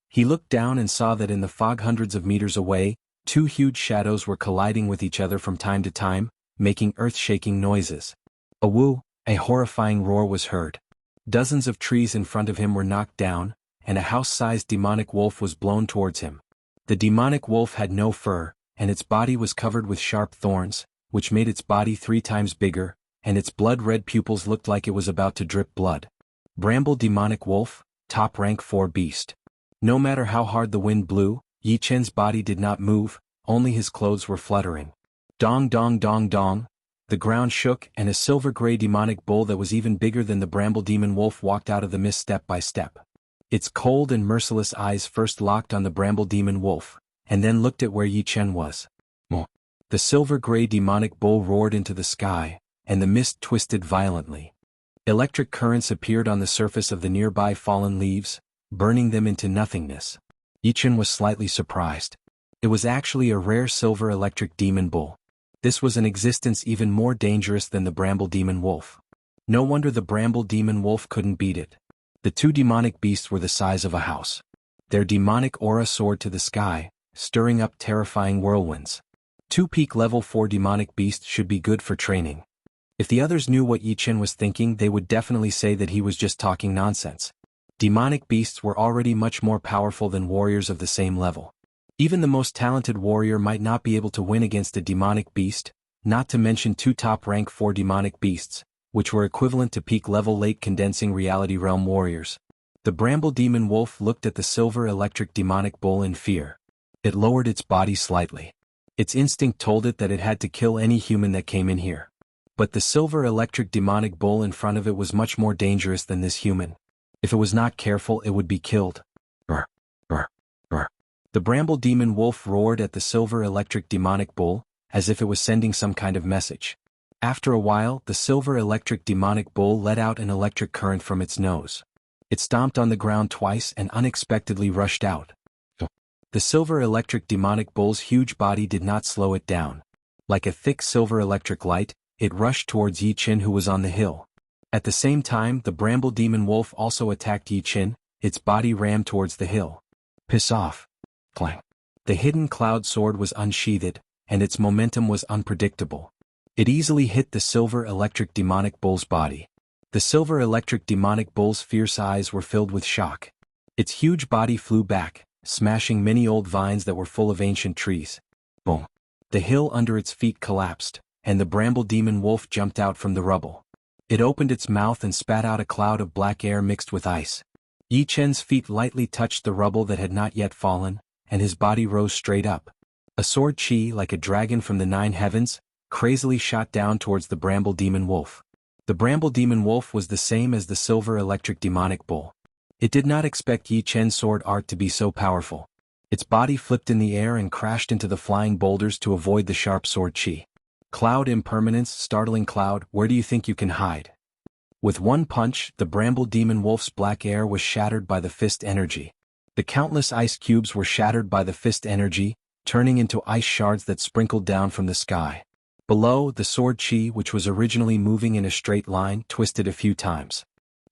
He looked down and saw that in the fog hundreds of meters away, 2 huge shadows were colliding with each other from time to time, making earth-shaking noises. A woo, a horrifying roar was heard. Dozens of trees in front of him were knocked down, and a house-sized demonic wolf was blown towards him. The demonic wolf had no fur, and its body was covered with sharp thorns, which made its body 3 times bigger, and its blood-red pupils looked like it was about to drip blood. Bramble Demonic Wolf, top rank 4 beast. No matter how hard the wind blew, Yi Qin's body did not move, only his clothes were fluttering. Dong dong dong dong. The ground shook, and a silver-gray demonic bull that was even bigger than the Bramble Demon Wolf walked out of the mist step by step. Its cold and merciless eyes first locked on the Bramble Demon Wolf, and then looked at where Yi Qin was. The silver-gray demonic bull roared into the sky, and the mist twisted violently. Electric currents appeared on the surface of the nearby fallen leaves, burning them into nothingness. Yi Qin was slightly surprised. It was actually a rare silver electric demon bull. This was an existence even more dangerous than the Bramble Demon Wolf. No wonder the Bramble Demon Wolf couldn't beat it. The 2 demonic beasts were the size of a house. Their demonic aura soared to the sky, stirring up terrifying whirlwinds. 2 peak level 4 demonic beasts should be good for training. If the others knew what Yi Qin was thinking, they would definitely say that he was just talking nonsense. Demonic beasts were already much more powerful than warriors of the same level. Even the most talented warrior might not be able to win against a demonic beast, not to mention 2 top rank 4 demonic beasts, which were equivalent to peak level late condensing reality realm warriors. The Bramble Demon Wolf looked at the silver electric demonic bull in fear. It lowered its body slightly. Its instinct told it that it had to kill any human that came in here. But the silver electric demonic bull in front of it was much more dangerous than this human. If it was not careful, it would be killed. Rrr, rrr, rrr. The Bramble Demon Wolf roared at the silver electric demonic bull, as if it was sending some kind of message. After a while, the silver electric demonic bull let out an electric current from its nose. It stomped on the ground twice and unexpectedly rushed out. The silver electric demonic bull's huge body did not slow it down. Like a thick silver electric light, it rushed towards Yi Qin, who was on the hill. At the same time, the Bramble Demon Wolf also attacked Yi Qin. Its body rammed towards the hill. Piss off. Clang. The hidden cloud sword was unsheathed, and its momentum was unpredictable. It easily hit the silver electric demonic bull's body. The silver electric demonic bull's fierce eyes were filled with shock. Its huge body flew back, smashing many old vines that were full of ancient trees. Boom! The hill under its feet collapsed, and the bramble demon wolf jumped out from the rubble. It opened its mouth and spat out a cloud of black air mixed with ice. Yi Chen's feet lightly touched the rubble that had not yet fallen, and his body rose straight up. A sword chi, like a dragon from the 9 heavens, crazily shot down towards the bramble demon wolf. The bramble demon wolf was the same as the silver electric demonic bull. It did not expect Yi Chen's sword art to be so powerful. Its body flipped in the air and crashed into the flying boulders to avoid the sharp sword chi. Cloud impermanence, startling cloud, where do you think you can hide? With one punch, the bramble demon wolf's black air was shattered by the fist energy. The countless ice cubes were shattered by the fist energy, turning into ice shards that sprinkled down from the sky. Below, the sword chi, which was originally moving in a straight line, twisted a few times.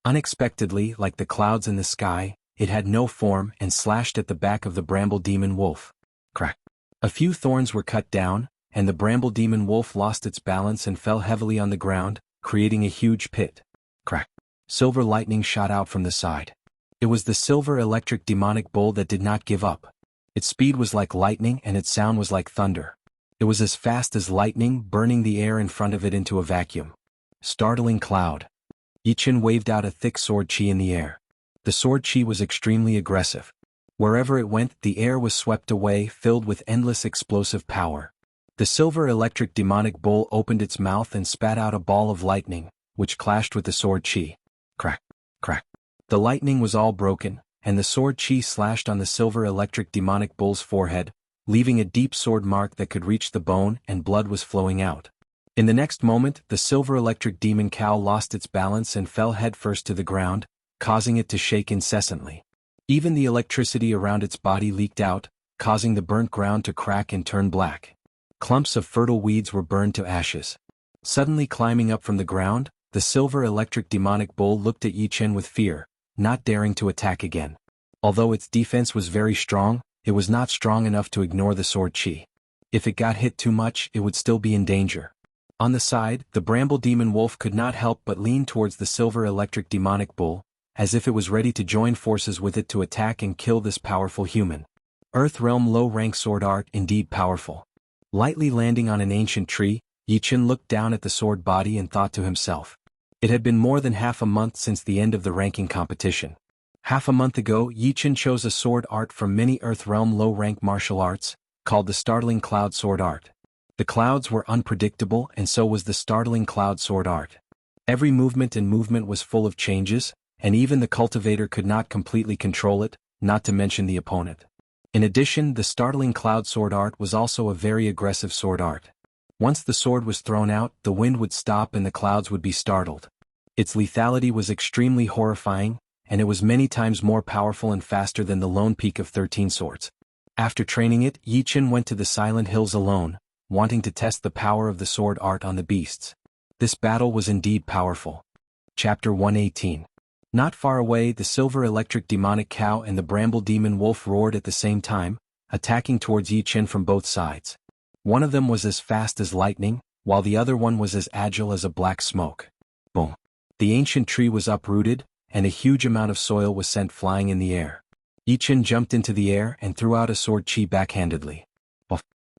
Unexpectedly, like the clouds in the sky, it had no form and slashed at the back of the bramble demon wolf. Crack! A few thorns were cut down, and the bramble demon wolf lost its balance and fell heavily on the ground, creating a huge pit. Crack! Silver lightning shot out from the side. It was the silver electric demonic bull that did not give up. Its speed was like lightning and its sound was like thunder. It was as fast as lightning, burning the air in front of it into a vacuum. Startling cloud. Yi Chen waved out a thick sword chi in the air. The sword chi was extremely aggressive. Wherever it went, the air was swept away, filled with endless explosive power. The silver electric demonic bull opened its mouth and spat out a ball of lightning, which clashed with the sword chi. Crack! Crack! The lightning was all broken, and the sword chi slashed on the silver electric demonic bull's forehead, leaving a deep sword mark that could reach the bone, and blood was flowing out. In the next moment, the silver electric demon cow lost its balance and fell headfirst to the ground, causing it to shake incessantly. Even the electricity around its body leaked out, causing the burnt ground to crack and turn black. Clumps of fertile weeds were burned to ashes. Suddenly climbing up from the ground, the silver electric demonic bull looked at Yi Chen with fear, not daring to attack again. Although its defense was very strong, it was not strong enough to ignore the sword chi. If it got hit too much, it would still be in danger. On the side, the bramble demon wolf could not help but lean towards the silver electric demonic bull, as if it was ready to join forces with it to attack and kill this powerful human. Earth Realm low-rank sword art, indeed powerful. Lightly landing on an ancient tree, Yi Chen looked down at the sword body and thought to himself. It had been more than half a month since the end of the ranking competition. Half a month ago, Yi Chen chose a sword art from many Earth Realm low-rank martial arts, called the Startling Cloud Sword Art. The clouds were unpredictable and so was the Startling Cloud Sword Art. Every movement was full of changes, and even the cultivator could not completely control it, not to mention the opponent. In addition, the Startling Cloud Sword Art was also a very aggressive sword art. Once the sword was thrown out, the wind would stop and the clouds would be startled. Its lethality was extremely horrifying, and it was many times more powerful and faster than the lone peak of 13 swords. After training it, Yi Chen went to the Silent Hills alone, wanting to test the power of the sword art on the beasts. This battle was indeed powerful. Chapter 118. Not far away, the silver electric demonic cow and the bramble demon wolf roared at the same time, attacking towards Yi Chen from both sides. One of them was as fast as lightning, while the other one was as agile as a black smoke. Boom! The ancient tree was uprooted, and a huge amount of soil was sent flying in the air. Yi Chen jumped into the air and threw out a sword chi backhandedly.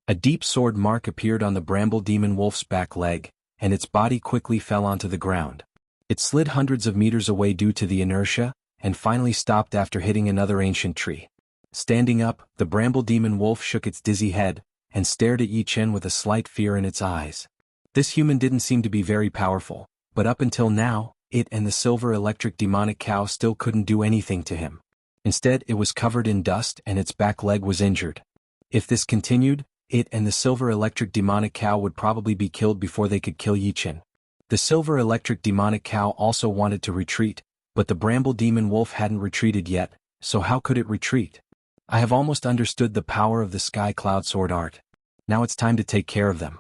A deep sword mark appeared on the bramble demon wolf's back leg, and its body quickly fell onto the ground. It slid hundreds of meters away due to the inertia, and finally stopped after hitting another ancient tree. Standing up, the bramble demon wolf shook its dizzy head, and stared at Yi Chen with a slight fear in its eyes. This human didn't seem to be very powerful, but up until now, it and the silver electric demonic cow still couldn't do anything to him. Instead, it was covered in dust and its back leg was injured. If this continued, it and the silver electric demonic cow would probably be killed before they could kill Yi Chen. The silver electric demonic cow also wanted to retreat, but the bramble demon wolf hadn't retreated yet, so how could it retreat? I have almost understood the power of the sky cloud sword art. Now it's time to take care of them.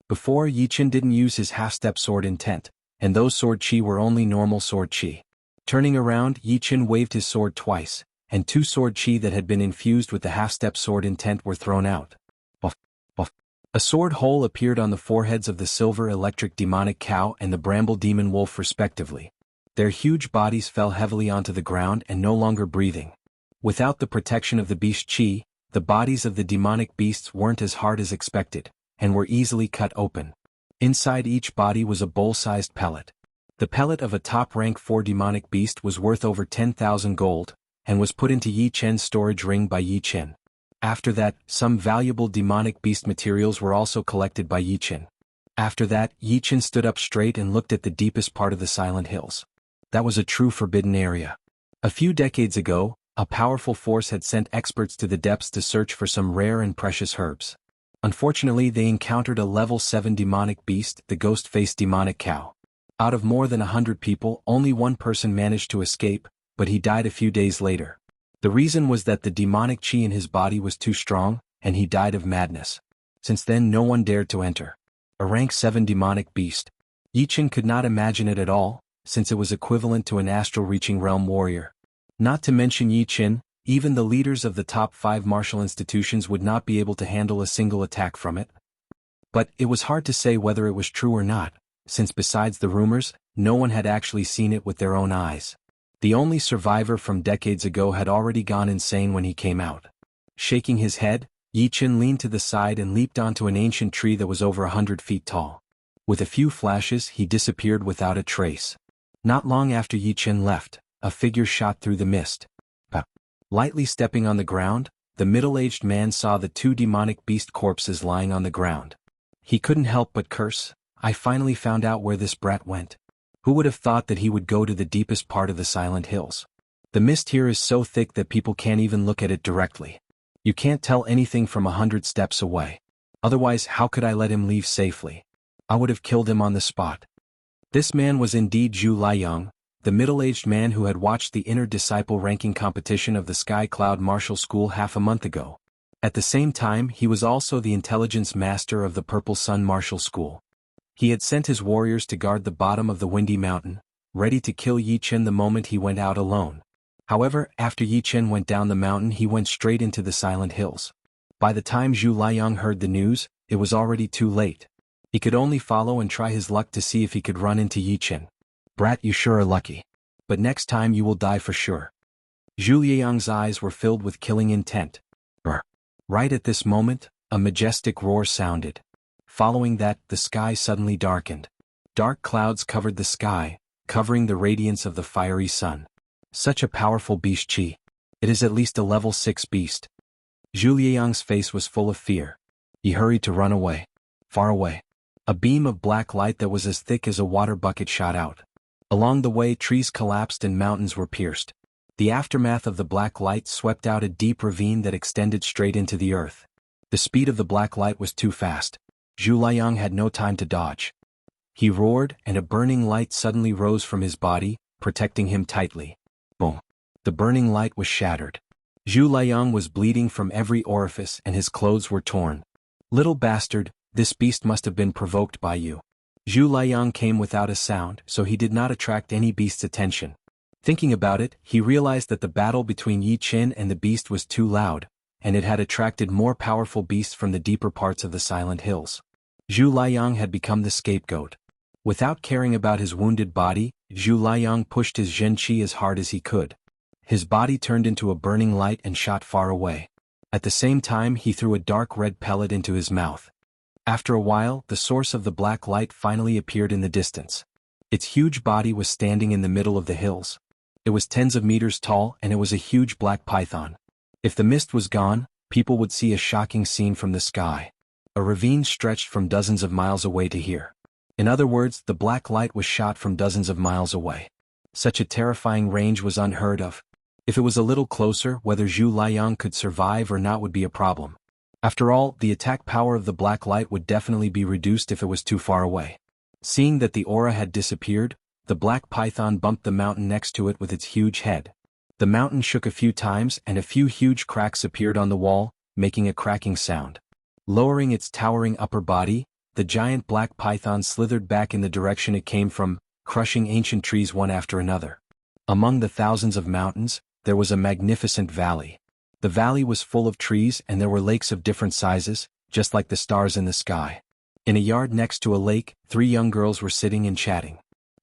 Before, Yi Chen didn't use his half-step sword intent, and those sword chi were only normal sword chi. Turning around, Yi Chen waved his sword twice, and 2 sword chi that had been infused with the half-step sword intent were thrown out. Buff, buff. A sword hole appeared on the foreheads of the silver electric demonic cow and the bramble demon wolf respectively. Their huge bodies fell heavily onto the ground and no longer breathing. Without the protection of the beast chi, the bodies of the demonic beasts weren't as hard as expected, and were easily cut open. Inside each body was a bowl-sized pellet. The pellet of a top-rank 4 demonic beast was worth over 10,000 gold, and was put into Yi Chen's storage ring by Yi Chen. After that, some valuable demonic beast materials were also collected by Yi Chen. After that, Yi Chen stood up straight and looked at the deepest part of the Silent Hills. That was a true forbidden area. A few decades ago, a powerful force had sent experts to the depths to search for some rare and precious herbs. Unfortunately, they encountered a level 7 demonic beast, the ghost-faced demonic cow. Out of more than 100 people, only one person managed to escape, but he died a few days later. The reason was that the demonic chi in his body was too strong, and he died of madness. Since then, no one dared to enter. A rank 7 demonic beast. Yi Chen could not imagine it at all, since it was equivalent to an astral-reaching realm warrior. Not to mention Yi Chen, even the leaders of the top 5 martial institutions would not be able to handle a single attack from it. But it was hard to say whether it was true or not, since besides the rumors, no one had actually seen it with their own eyes. The only survivor from decades ago had already gone insane when he came out. Shaking his head, Yi Chen leaned to the side and leaped onto an ancient tree that was over 100 feet tall. With a few flashes, he disappeared without a trace. Not long after Yi Chen left, a figure shot through the mist. Lightly stepping on the ground, the middle-aged man saw the 2 demonic beast corpses lying on the ground. He couldn't help but curse. I finally found out where this brat went. Who would have thought that he would go to the deepest part of the Silent Hills? The mist here is so thick that people can't even look at it directly. You can't tell anything from 100 steps away. Otherwise, how could I let him leave safely? I would have killed him on the spot. This man was indeed Zhu Liang, the middle-aged man who had watched the inner disciple ranking competition of the Sky Cloud Martial School half a month ago. At the same time, he was also the intelligence master of the Purple Sun Martial School. He had sent his warriors to guard the bottom of the Windy Mountain, ready to kill Yi Chen the moment he went out alone. However, after Yi Chen went down the mountain, he went straight into the Silent Hills. By the time Zhu Liang heard the news, it was already too late. He could only follow and try his luck to see if he could run into Yi Chen. Brat, you sure are lucky. But next time you will die for sure. Zhu Liang's eyes were filled with killing intent. Brr. Right at this moment, a majestic roar sounded. Following that, the sky suddenly darkened. Dark clouds covered the sky, covering the radiance of the fiery sun. Such a powerful beast chi. It is at least a level 6 beast. Zhu Liang's face was full of fear. He hurried to run away. Far away. A beam of black light that was as thick as a water bucket shot out. Along the way, trees collapsed and mountains were pierced. The aftermath of the black light swept out a deep ravine that extended straight into the earth. The speed of the black light was too fast. Zhu Liang had no time to dodge. He roared, and a burning light suddenly rose from his body, protecting him tightly. Boom. The burning light was shattered. Zhu Liang was bleeding from every orifice and his clothes were torn. Little bastard, this beast must have been provoked by you. Zhu Liang came without a sound, so he did not attract any beast's attention. Thinking about it, he realized that the battle between Yi Chen and the beast was too loud, and it had attracted more powerful beasts from the deeper parts of the Silent Hills. Zhu Liang had become the scapegoat. Without caring about his wounded body, Zhu Liang pushed his Zhen Qi as hard as he could. His body turned into a burning light and shot far away. At the same time, he threw a dark red pellet into his mouth. After a while, the source of the black light finally appeared in the distance. Its huge body was standing in the middle of the hills. It was tens of meters tall and it was a huge black python. If the mist was gone, people would see a shocking scene from the sky. A ravine stretched from dozens of miles away to here. In other words, the black light was shot from dozens of miles away. Such a terrifying range was unheard of. If it was a little closer, whether Zhu Liang could survive or not would be a problem. After all, the attack power of the black light would definitely be reduced if it was too far away. Seeing that the aura had disappeared, the black python bumped the mountain next to it with its huge head. The mountain shook a few times and a few huge cracks appeared on the wall, making a cracking sound. Lowering its towering upper body, the giant black python slithered back in the direction it came from, crushing ancient trees one after another. Among the thousands of mountains, there was a magnificent valley. The valley was full of trees and there were lakes of different sizes, just like the stars in the sky. In a yard next to a lake, 3 young girls were sitting and chatting.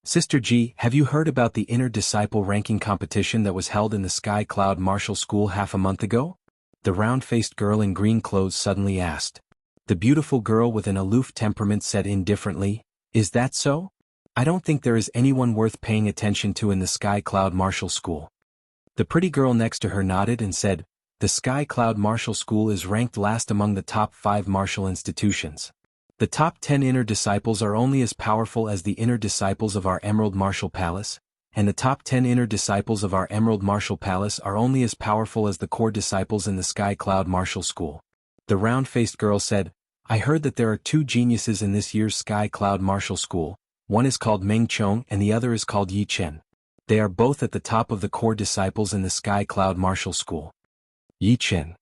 Sister Ji, have you heard about the inner disciple ranking competition that was held in the Sky Cloud Martial School half a month ago? The round-faced girl in green clothes suddenly asked. The beautiful girl with an aloof temperament said indifferently, "Is that so? I don't think there is anyone worth paying attention to in the Sky Cloud Martial School." The pretty girl next to her nodded and said, "The Sky Cloud Martial School is ranked last among the top 5 martial institutions. The top 10 inner disciples are only as powerful as the inner disciples of our Emerald Martial Palace, and the top 10 inner disciples of our Emerald Martial Palace are only as powerful as the core disciples in the Sky Cloud Martial School." The round-faced girl said, "I heard that there are 2 geniuses in this year's Sky Cloud Martial School, one is called Meng Chong and the other is called Yi Chen. They are both at the top of the core disciples in the Sky Cloud Martial School." Yi Chen.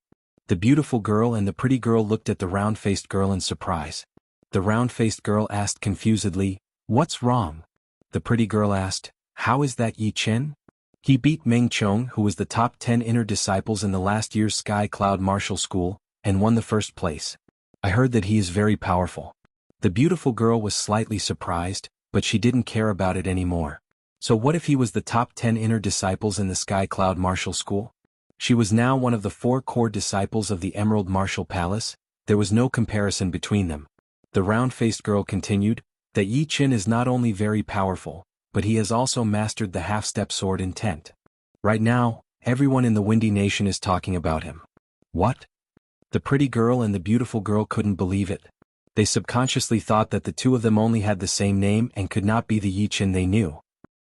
The beautiful girl and the pretty girl looked at the round-faced girl in surprise. The round-faced girl asked confusedly, "What's wrong?" The pretty girl asked, "How is that Yi Chen? He beat Meng Chong, who was the top 10 inner disciples in the last year's Sky Cloud Martial School, and won the first place. I heard that he is very powerful." The beautiful girl was slightly surprised, but she didn't care about it anymore. So what if he was the top 10 inner disciples in the Sky Cloud Martial School? She was now one of the 4 core disciples of the Emerald Martial Palace. There was no comparison between them. The round-faced girl continued, that Yi Chen is not only very powerful, but he has also mastered the half-step sword intent. Right now, everyone in the Windy Nation is talking about him. What? The pretty girl and the beautiful girl couldn't believe it. They subconsciously thought that the two of them only had the same name and could not be the Yi Chen they knew.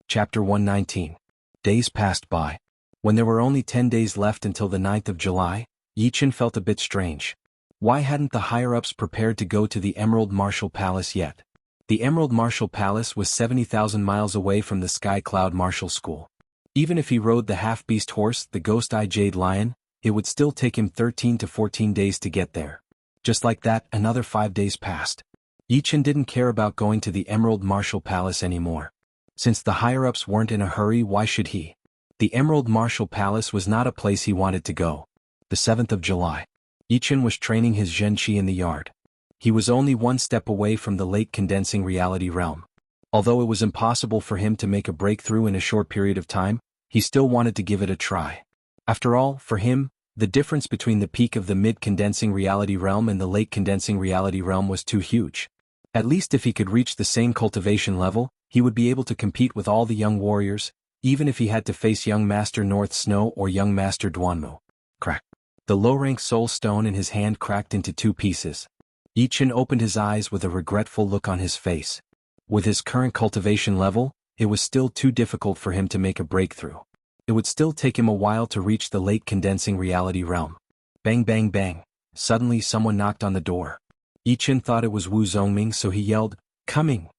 Chapter 119. Days passed by. When there were only 10 days left until the 9th of July, Yi Chen felt a bit strange. Why hadn't the higher-ups prepared to go to the Emerald Martial Palace yet? The Emerald Martial Palace was 70,000 miles away from the Sky Cloud Martial School. Even if he rode the half-beast horse, the Ghost-Eye Jade Lion, it would still take him 13 to 14 days to get there. Just like that, another 5 days passed. Yi Chen didn't care about going to the Emerald Martial Palace anymore. Since the higher-ups weren't in a hurry, why should he? The Emerald Martial Palace was not a place he wanted to go. The 7th of July. Yi Chen was training his Zhenqi in the yard. He was only one step away from the late condensing reality realm. Although it was impossible for him to make a breakthrough in a short period of time, he still wanted to give it a try. After all, for him, the difference between the peak of the mid-condensing reality realm and the late condensing reality realm was too huge. At least if he could reach the same cultivation level, he would be able to compete with all the young warriors, even if he had to face young Master North Snow or young Master Duanmu. Crack. The low-rank soul stone in his hand cracked into 2 pieces. Yi Chen opened his eyes with a regretful look on his face. With his current cultivation level, it was still too difficult for him to make a breakthrough. It would still take him a while to reach the late condensing reality realm. Bang bang bang. Suddenly someone knocked on the door. Yi Chen thought it was Wu Zongming, so he yelled, "Coming!"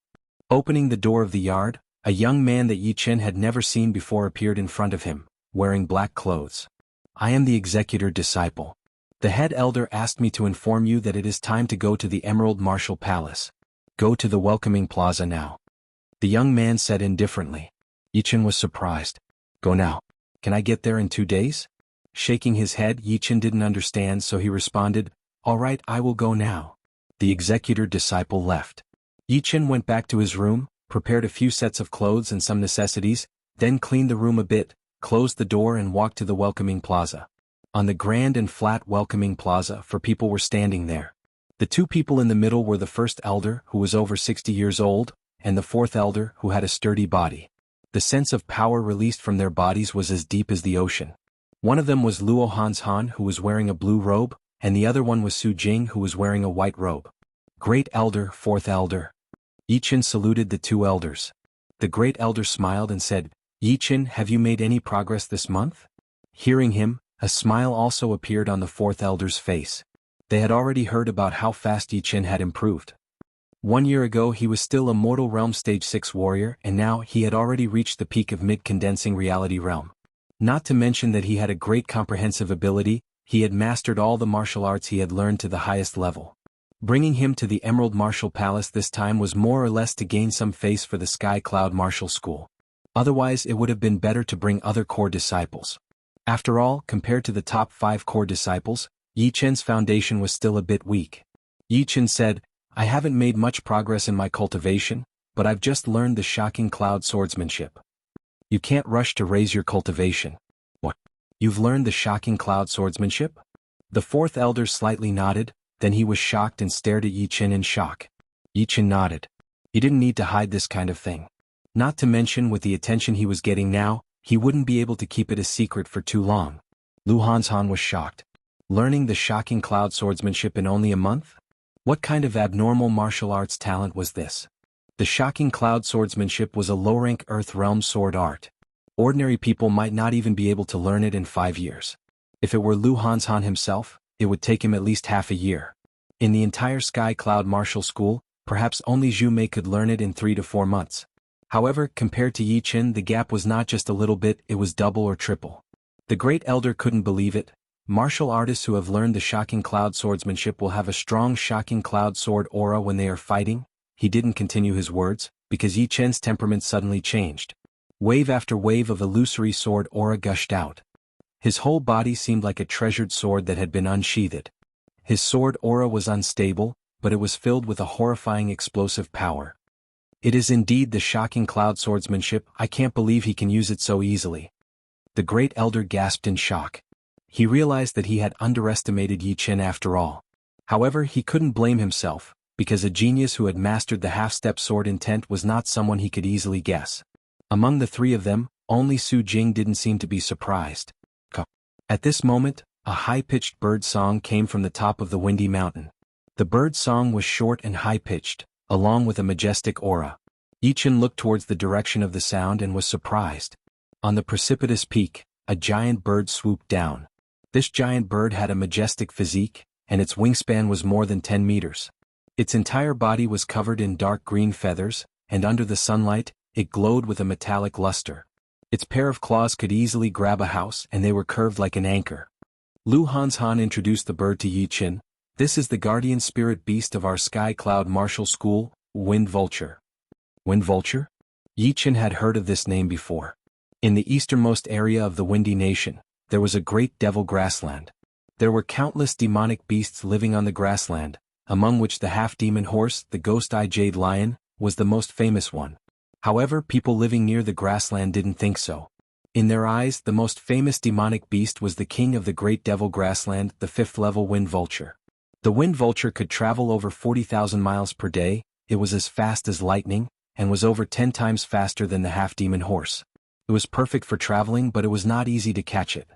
Opening the door of the yard, a young man that Yi Chen had never seen before appeared in front of him, wearing black clothes. "I am the executor disciple. The head elder asked me to inform you that it is time to go to the Emerald Martial Palace. Go to the welcoming plaza now." The young man said indifferently. Yi Chen was surprised. "Go now. Can I get there in 2 days?" Shaking his head, Yi Chen didn't understand, so he responded, "All right, I will go now." The executor disciple left. Yi Chen went back to his room, prepared a few sets of clothes and some necessities, then cleaned the room a bit, closed the door and walked to the welcoming plaza. On the grand and flat welcoming plaza, 4 people were standing there. The 2 people in the middle were the first elder, who was over 60 years old, and the 4th elder, who had a sturdy body. The sense of power released from their bodies was as deep as the ocean. One of them was Luo Hans Han, who was wearing a blue robe, and the other one was Su Jing, who was wearing a white robe. "Great elder, 4th elder." Yi Chen saluted the 2 elders. The great elder smiled and said, "Yi Chen, have you made any progress this month?" Hearing him, a smile also appeared on the 4th elder's face. They had already heard about how fast Yi Chen had improved. 1 year ago he was still a mortal realm stage 6 warrior, and now he had already reached the peak of mid-condensing reality realm. Not to mention that he had a great comprehensive ability, he had mastered all the martial arts he had learned to the highest level. Bringing him to the Emerald Martial Palace this time was more or less to gain some face for the Sky Cloud Martial School. Otherwise it would have been better to bring other core disciples. After all, compared to the top 5 core disciples, Yi Chen's foundation was still a bit weak. Yi Chen said, "I haven't made much progress in my cultivation, but I've just learned the shocking cloud swordsmanship. You can't rush to raise your cultivation. What? You've learned the shocking cloud swordsmanship? The fourth elder slightly nodded, then he was shocked and stared at Yi Qin in shock. Yi Qin nodded. He didn't need to hide this kind of thing. Not to mention with the attention he was getting now, he wouldn't be able to keep it a secret for too long. Lu Hanzhan was shocked. Learning the shocking cloud swordsmanship in only a month? What kind of abnormal martial arts talent was this? The shocking cloud swordsmanship was a low-rank Earth Realm sword art. Ordinary people might not even be able to learn it in 5 years. If it were Lu Hanzhan himself, it would take him at least half a year. In the entire Sky Cloud Martial School, perhaps only Zhu Mei could learn it in 3 to 4 months. However, compared to Yi Qin, the gap was not just a little bit, it was double or triple. The great elder couldn't believe it. Martial artists who have learned the shocking cloud swordsmanship will have a strong shocking cloud sword aura when they are fighting. He didn't continue his words, because Yi Qin's temperament suddenly changed. Wave after wave of illusory sword aura gushed out. His whole body seemed like a treasured sword that had been unsheathed. His sword aura was unstable, but it was filled with a horrifying explosive power. It is indeed the shocking cloud swordsmanship. I can't believe he can use it so easily. The great elder gasped in shock. He realized that he had underestimated Yi Qin after all. However, he couldn't blame himself, because a genius who had mastered the half-step sword intent was not someone he could easily guess. Among the three of them, only Su Jing didn't seem to be surprised. At this moment, a high-pitched bird song came from the top of the windy mountain. The bird song was short and high-pitched, along with a majestic aura. Yi Qin looked towards the direction of the sound and was surprised. On the precipitous peak, a giant bird swooped down. This giant bird had a majestic physique, and its wingspan was more than 10 meters. Its entire body was covered in dark green feathers, and under the sunlight, it glowed with a metallic luster. Its pair of claws could easily grab a house, and they were curved like an anchor. Lu Hanzhan introduced the bird to Yi Qin. This is the guardian spirit beast of our Sky Cloud Martial School, Wind Vulture. Wind Vulture? Yi Qin had heard of this name before. In the easternmost area of the Windy Nation, there was a great devil grassland. There were countless demonic beasts living on the grassland, among which the half-demon horse, the ghost-eye jade lion, was the most famous one. However, people living near the grassland didn't think so. In their eyes, the most famous demonic beast was the king of the great devil grassland, the 5th-level Wind Vulture. The Wind Vulture could travel over 40,000 miles per day, it was as fast as lightning, and was over 10 times faster than the half-demon horse. It was perfect for traveling, but it was not easy to catch it.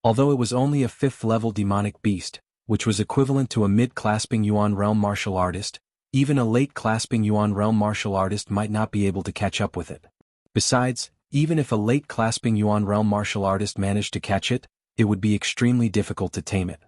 Although it was only a 5th-level demonic beast, which was equivalent to a mid-clasping Yuan realm martial artist, even a late-clasping Yuan realm martial artist might not be able to catch up with it. Besides, even if a late-clasping Yuan realm martial artist managed to catch it, it would be extremely difficult to tame it.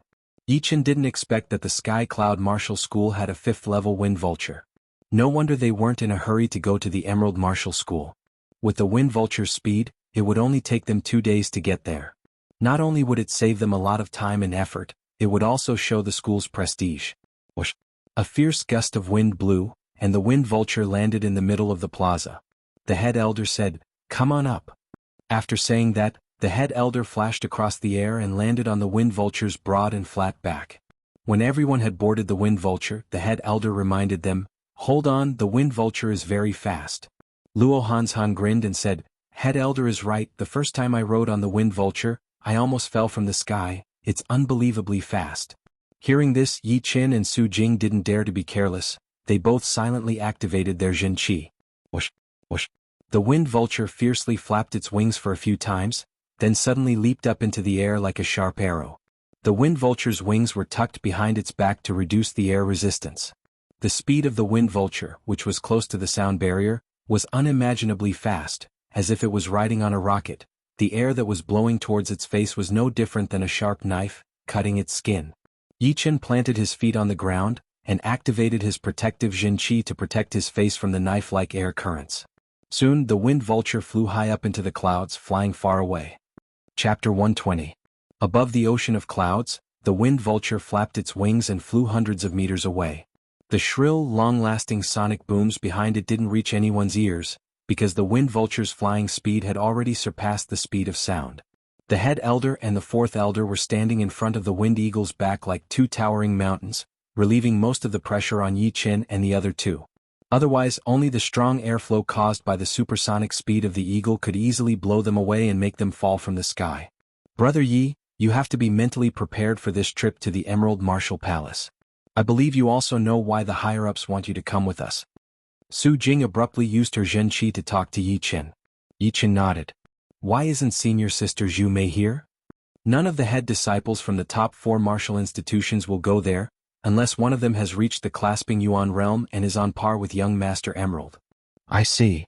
Yi Qin didn't expect that the Sky Cloud Martial School had a 5th-level Wind Vulture. No wonder they weren't in a hurry to go to the Emerald Martial School. With the Wind Vulture's speed, it would only take them 2 days to get there. Not only would it save them a lot of time and effort, it would also show the school's prestige. Whoosh! A fierce gust of wind blew, and the Wind Vulture landed in the middle of the plaza. The head elder said, "Come on up." After saying that, the head elder flashed across the air and landed on the Wind Vulture's broad and flat back. When everyone had boarded the Wind Vulture, the head elder reminded them, "Hold on, the Wind Vulture is very fast." Luo Hanzhan grinned and said, "Head elder is right, the first time I rode on the Wind Vulture, I almost fell from the sky, it's unbelievably fast." Hearing this, Yi Qin and Su Jing didn't dare to be careless, they both silently activated their Jin Qi. Whoosh, whoosh. The Wind Vulture fiercely flapped its wings for a few times, then suddenly leaped up into the air like a sharp arrow. The Wind Vulture's wings were tucked behind its back to reduce the air resistance. The speed of the Wind Vulture, which was close to the sound barrier, was unimaginably fast, as if it was riding on a rocket. The air that was blowing towards its face was no different than a sharp knife, cutting its skin. Yi Qin planted his feet on the ground, and activated his protective Jin Qi to protect his face from the knife-like air currents. Soon, the Wind Vulture flew high up into the clouds, flying far away. Chapter 120. Above the ocean of clouds, the Wind Vulture flapped its wings and flew hundreds of meters away. The shrill, long-lasting sonic booms behind it didn't reach anyone's ears, because the Wind Vulture's flying speed had already surpassed the speed of sound. The head elder and the fourth elder were standing in front of the Wind Eagle's back like two towering mountains, relieving most of the pressure on Yi Qin and the other two. Otherwise, only the strong airflow caused by the supersonic speed of the eagle could easily blow them away and make them fall from the sky. Brother Yi, you have to be mentally prepared for this trip to the Emerald Martial Palace. I believe you also know why the higher-ups want you to come with us. Su Jing abruptly used her Zhenqi to talk to Yi Qin. Yi Qin nodded. Why isn't senior sister Zhu Mei here? None of the head disciples from the top 4 martial institutions will go there, unless one of them has reached the clasping Yuan realm and is on par with young Master Emerald. I see.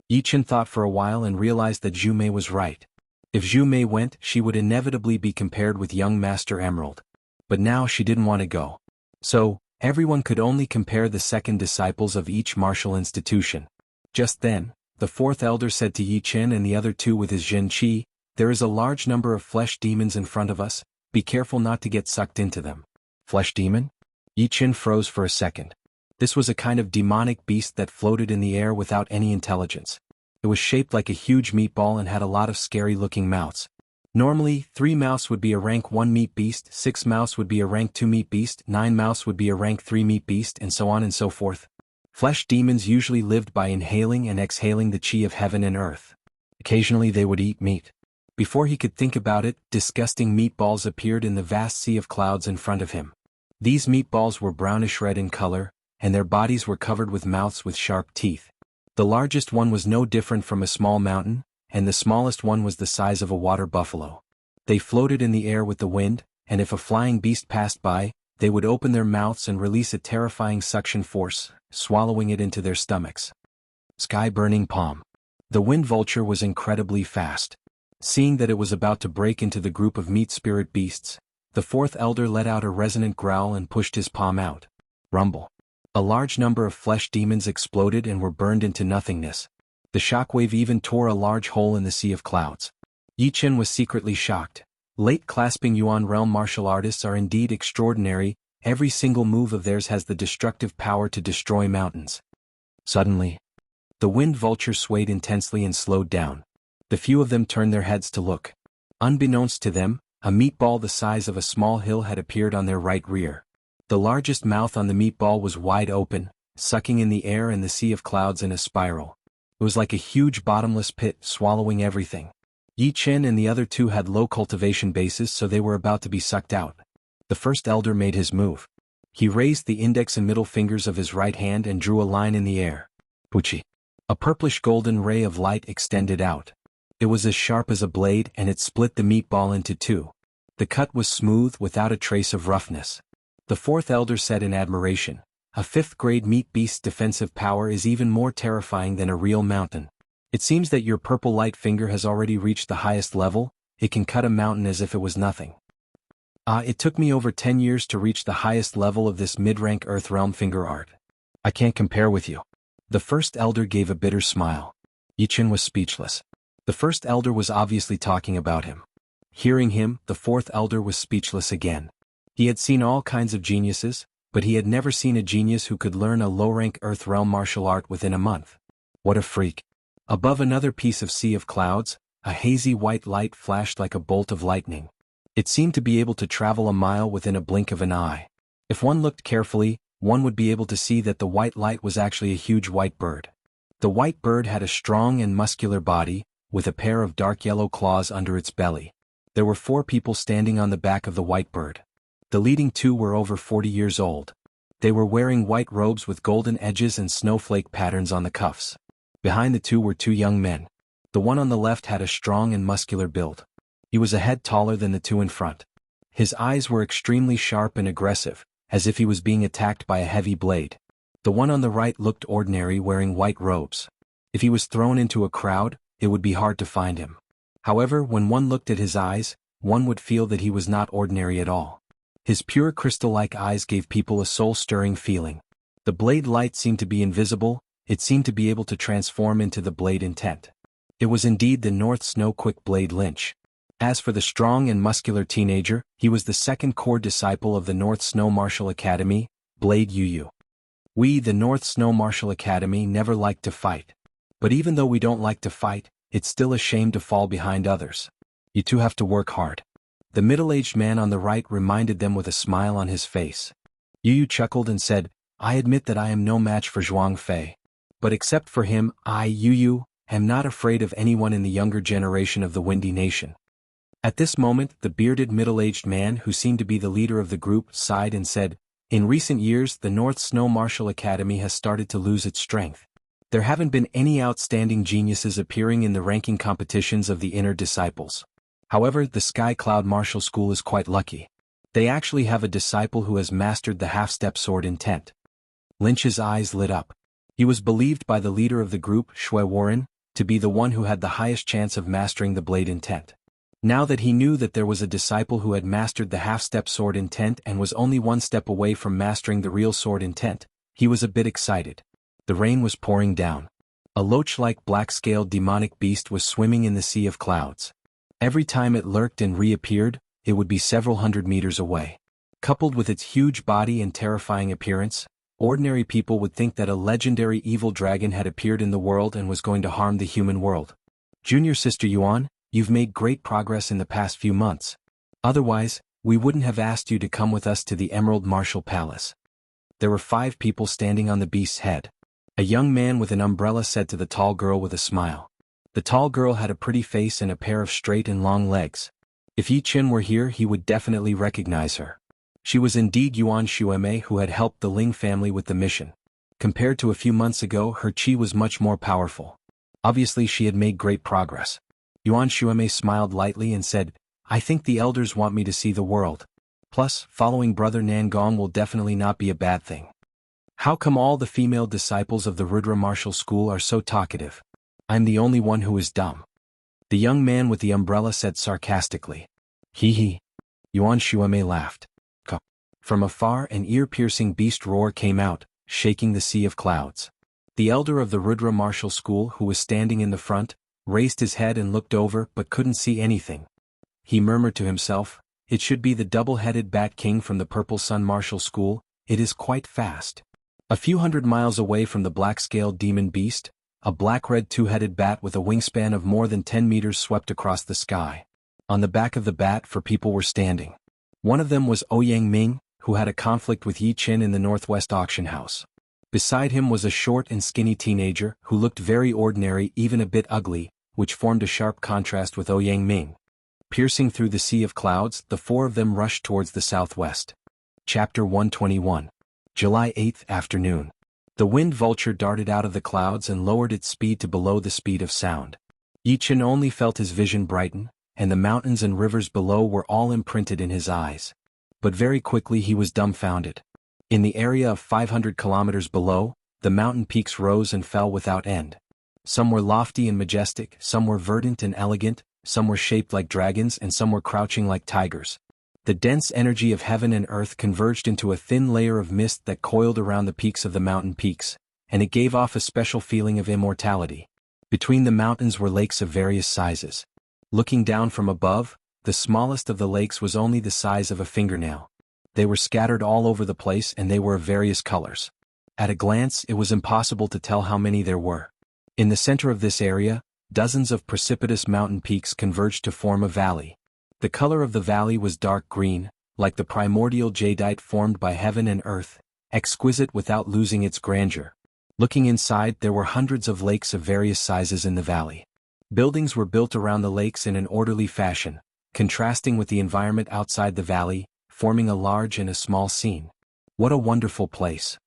Yi Qin thought for a while and realized that Zhu Mei was right. If Zhu Mei went, she would inevitably be compared with young Master Emerald. But now she didn't want to go. So, everyone could only compare the second disciples of each martial institution. Just then, the 4th elder said to Yi Qin and the other 2 with his Zhenqi, there is a large number of flesh demons in front of us, be careful not to get sucked into them. Flesh demon? Yi Qin froze for a second. This was a kind of demonic beast that floated in the air without any intelligence. It was shaped like a huge meatball and had a lot of scary-looking mouths. Normally, 3 mouths would be a rank 1 meat beast, 6 mouths would be a rank 2 meat beast, 9 mouths would be a rank 3 meat beast, and so on and so forth. Flesh demons usually lived by inhaling and exhaling the chi of heaven and earth. Occasionally they would eat meat. Before he could think about it, disgusting meatballs appeared in the vast sea of clouds in front of him. These meatballs were brownish-red in color, and their bodies were covered with mouths with sharp teeth. The largest one was no different from a small mountain, and the smallest one was the size of a water buffalo. They floated in the air with the wind, and if a flying beast passed by, they would open their mouths and release a terrifying suction force, swallowing it into their stomachs. Sky-burning palm. The wind vulture was incredibly fast. Seeing that it was about to break into the group of meat spirit beasts, the 4th elder let out a resonant growl and pushed his palm out. Rumble. A large number of flesh demons exploded and were burned into nothingness. The shockwave even tore a large hole in the sea of clouds. Yi Qin was secretly shocked. Late clasping Yuan realm martial artists are indeed extraordinary, every single move of theirs has the destructive power to destroy mountains. Suddenly, the wind vulture swayed intensely and slowed down. The few of them turned their heads to look. Unbeknownst to them, a meatball the size of a small hill had appeared on their right rear. The largest mouth on the meatball was wide open, sucking in the air and the sea of clouds in a spiral. It was like a huge bottomless pit swallowing everything. Yi Qin and the other 2 had low cultivation bases, so they were about to be sucked out. The 1st elder made his move. He raised the index and middle fingers of his right hand and drew a line in the air. Puchi. A purplish golden ray of light extended out. It was as sharp as a blade and it split the meatball into 2. The cut was smooth without a trace of roughness. The 4th elder said in admiration, a 5th-grade meat beast's defensive power is even more terrifying than a real mountain. It seems that your purple light finger has already reached the highest level, it can cut a mountain as if it was nothing. It took me over 10 years to reach the highest level of this mid-rank Earth Realm finger art. I can't compare with you. The 1st elder gave a bitter smile. Yi Qin was speechless. The 1st elder was obviously talking about him. Hearing him, the 4th elder was speechless again. He had seen all kinds of geniuses, but he had never seen a genius who could learn a low-rank Earth Realm martial art within a month. What a freak. Above another piece of sea of clouds, a hazy white light flashed like a bolt of lightning. It seemed to be able to travel a mile within a blink of an eye. If one looked carefully, one would be able to see that the white light was actually a huge white bird. The white bird had a strong and muscular body, with a pair of dark yellow claws under its belly. There were 4 people standing on the back of the white bird. The leading 2 were over 40 years old. They were wearing white robes with golden edges and snowflake patterns on the cuffs. Behind the 2 were 2 young men. The one on the left had a strong and muscular build. He was a head taller than the 2 in front. His eyes were extremely sharp and aggressive, as if he was being attacked by a heavy blade. The one on the right looked ordinary, wearing white robes. If he was thrown into a crowd, it would be hard to find him. However, when one looked at his eyes, one would feel that he was not ordinary at all. His pure crystal-like eyes gave people a soul-stirring feeling. The blade light seemed to be invisible, it seemed to be able to transform into the blade intent. It was indeed the North Snow Quick Blade Lynch. As for the strong and muscular teenager, he was the 2nd core disciple of the North Snow Martial Academy, Blade Yu. We, the North Snow Martial Academy, never liked to fight. But even though we don't like to fight, it's still a shame to fall behind others. You 2 have to work hard. The middle-aged man on the right reminded them with a smile on his face. Yu chuckled and said, I admit that I am no match for Zhuang Fei. But except for him, am not afraid of anyone in the younger generation of the Windy Nation. At this moment, the bearded middle-aged man who seemed to be the leader of the group sighed and said, "In recent years, the North Snow Martial Academy has started to lose its strength. There haven't been any outstanding geniuses appearing in the ranking competitions of the inner disciples. However, the Sky Cloud Martial School is quite lucky. They actually have a disciple who has mastered the half-step sword intent." Lynch's eyes lit up. He was believed by the leader of the group, Shui Warren, to be the one who had the highest chance of mastering the blade intent. Now that he knew that there was a disciple who had mastered the half-step sword intent and was only one step away from mastering the real sword intent, he was a bit excited. The rain was pouring down. A loach-like black-scaled demonic beast was swimming in the sea of clouds. Every time it lurked and reappeared, it would be several hundred meters away. Coupled with its huge body and terrifying appearance, ordinary people would think that a legendary evil dragon had appeared in the world and was going to harm the human world. "Junior Sister Yuan, you've made great progress in the past few months. Otherwise, we wouldn't have asked you to come with us to the Emerald Martial Palace." There were 5 people standing on the beast's head. A young man with an umbrella said to the tall girl with a smile. The tall girl had a pretty face and a pair of straight and long legs. If Yi Qin were here, he would definitely recognize her. She was indeed Yuan Xuemei, who had helped the Ling family with the mission. Compared to a few months ago, her qi was much more powerful. Obviously, she had made great progress. Yuan Xuemei smiled lightly and said, "I think the elders want me to see the world. Plus, following Brother Nangong will definitely not be a bad thing. How come all the female disciples of the Rudra Martial School are so talkative? I'm the only one who is dumb." The young man with the umbrella said sarcastically. "Hee hee." Yuan Xuemei laughed. From afar, an ear-piercing beast roar came out, shaking the sea of clouds. The elder of the Rudra Martial School, who was standing in the front, raised his head and looked over but couldn't see anything. He murmured to himself, "It should be the double-headed Bat King from the Purple Sun Martial School. It is quite fast." A few hundred miles away from the black-scaled demon beast, a black-red two-headed bat with a wingspan of more than 10 meters swept across the sky. On the back of the bat, 4 people were standing. One of them was Ouyang Ming, who had a conflict with Yi Qin in the Northwest Auction House. Beside him was a short and skinny teenager who looked very ordinary, even a bit ugly, which formed a sharp contrast with Ouyang Ming. Piercing through the sea of clouds, the 4 of them rushed towards the southwest. Chapter 121. July 8th afternoon. The wind vulture darted out of the clouds and lowered its speed to below the speed of sound. Yi Qin only felt his vision brighten, and the mountains and rivers below were all imprinted in his eyes. But very quickly he was dumbfounded. In the area of 500 kilometers below, the mountain peaks rose and fell without end. Some were lofty and majestic, some were verdant and elegant, some were shaped like dragons, and some were crouching like tigers. The dense energy of heaven and earth converged into a thin layer of mist that coiled around the peaks of the mountain peaks, and it gave off a special feeling of immortality. Between the mountains were lakes of various sizes. Looking down from above, the smallest of the lakes was only the size of a fingernail. They were scattered all over the place and they were of various colors. At a glance, it was impossible to tell how many there were. In the center of this area, dozens of precipitous mountain peaks converged to form a valley. The color of the valley was dark green, like the primordial jadeite formed by heaven and earth, exquisite without losing its grandeur. Looking inside, there were hundreds of lakes of various sizes in the valley. Buildings were built around the lakes in an orderly fashion, contrasting with the environment outside the valley, forming a large and a small scene. What a wonderful place.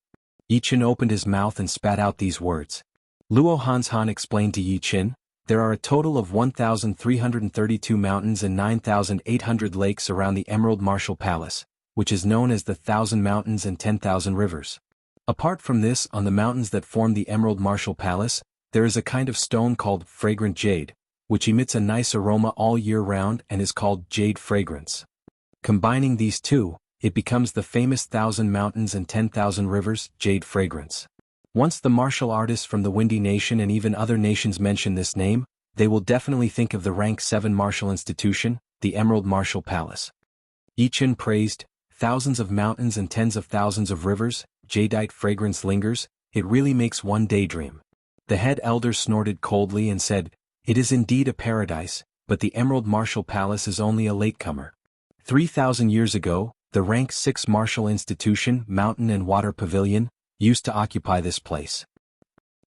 Yi Qin opened his mouth and spat out these words. Luo Hanshan explained to Yi Qin, "There are a total of 1,332 mountains and 9,800 lakes around the Emerald Martial Palace, which is known as the 1,000 Mountains and 10,000 Rivers. Apart from this, on the mountains that form the Emerald Martial Palace, there is a kind of stone called fragrant jade, which emits a nice aroma all year round and is called jade fragrance. Combining these two, it becomes the famous 1,000 Mountains and 10,000 Rivers jade fragrance. Once the martial artists from the Windy Nation and even other nations mention this name, they will definitely think of the Rank 7 martial institution, the Emerald Martial Palace." Yi Qin praised, "Thousands of mountains and tens of thousands of rivers, jadeite fragrance lingers, it really makes one daydream." The head elder snorted coldly and said, "It is indeed a paradise, but the Emerald Martial Palace is only a latecomer. 3,000 years ago, the Rank 6 martial institution, Mountain and Water Pavilion, used to occupy this place.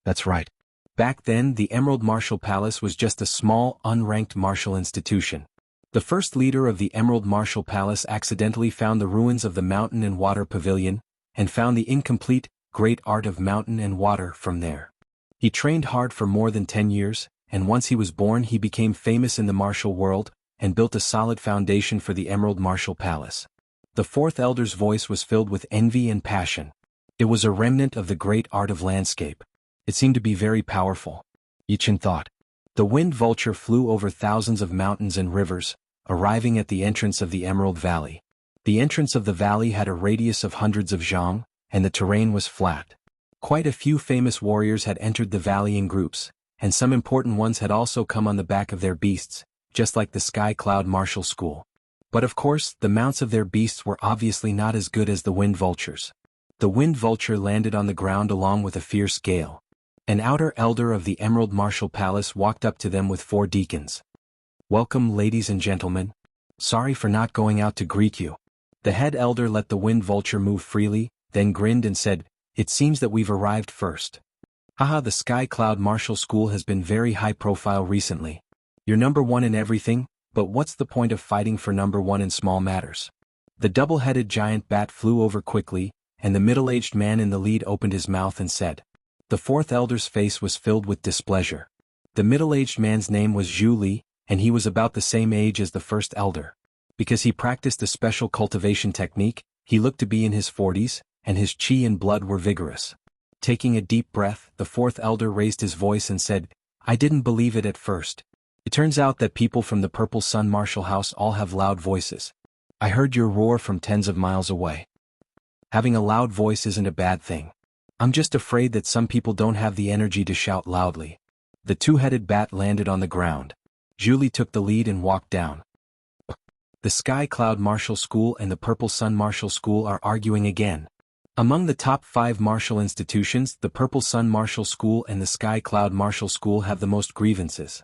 That's right. Back then, the Emerald Martial Palace was just a small, unranked martial institution. The first leader of the Emerald Martial Palace accidentally found the ruins of the Mountain and Water Pavilion, and found the incomplete, great art of mountain and water from there. He trained hard for more than 10 years, and once he was born he became famous in the martial world, and built a solid foundation for the Emerald Martial Palace. The fourth elder's voice was filled with envy and passion. It was a remnant of the great art of landscape. It seemed to be very powerful. Yichen thought. The wind vulture flew over thousands of mountains and rivers, arriving at the entrance of the Emerald Valley. The entrance of the valley had a radius of hundreds of zhang, and the terrain was flat. Quite a few famous warriors had entered the valley in groups, and some important ones had also come on the back of their beasts, just like the Sky Cloud Martial School. But of course, the mounts of their beasts were obviously not as good as the wind vultures. The wind vulture landed on the ground along with a fierce gale. An outer elder of the Emerald Martial Palace walked up to them with 4 deacons. "Welcome, ladies and gentlemen. Sorry for not going out to greet you." The head elder let the wind vulture move freely, then grinned and said, "It seems that we've arrived first. Haha, the Sky Cloud Martial School has been very high profile recently. You're number 1 in everything, but what's the point of fighting for number 1 in small matters?" The double-headed giant bat flew over quickly, and the middle-aged man in the lead opened his mouth and said. The fourth elder's face was filled with displeasure. The middle-aged man's name was Zhu Li, and he was about the same age as the first elder. Because he practiced a special cultivation technique, he looked to be in his 40s, and his qi and blood were vigorous. Taking a deep breath, the fourth elder raised his voice and said, "I didn't believe it at first. It turns out that people from the Purple Sun Martial House all have loud voices. I heard your roar from tens of miles away. Having a loud voice isn't a bad thing. I'm just afraid that some people don't have the energy to shout loudly." The two-headed bat landed on the ground. Julie took the lead and walked down. The Sky Cloud Martial School and the Purple Sun Martial School are arguing again. Among the top 5 martial institutions, the Purple Sun Martial School and the Sky Cloud Martial School have the most grievances.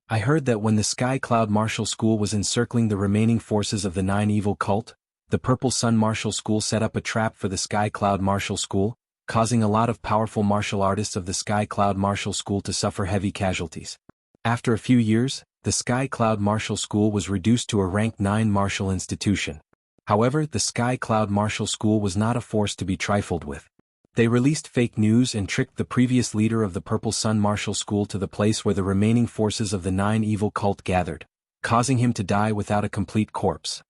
I heard that when the Sky Cloud Martial School was encircling the remaining forces of the 9 evil cult, the Purple Sun Martial School set up a trap for the Sky Cloud Martial School, causing a lot of powerful martial artists of the Sky Cloud Martial School to suffer heavy casualties. After a few years, the Sky Cloud Martial School was reduced to a rank 9 martial institution. However, the Sky Cloud Martial School was not a force to be trifled with. They released fake news and tricked the previous leader of the Purple Sun Martial School to the place where the remaining forces of the 9 evil cult gathered, causing him to die without a complete corpse.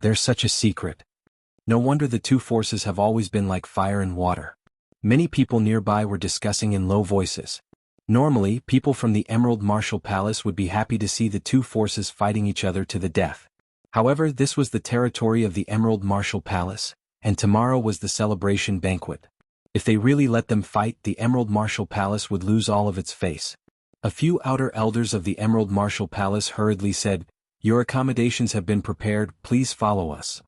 There's such a secret. No wonder the two forces have always been like fire and water. Many people nearby were discussing in low voices. Normally, people from the Emerald Martial Palace would be happy to see the two forces fighting each other to the death. However, this was the territory of the Emerald Martial Palace, and tomorrow was the celebration banquet. If they really let them fight, the Emerald Martial Palace would lose all of its face. A few outer elders of the Emerald Martial Palace hurriedly said, "Your accommodations have been prepared, please follow us."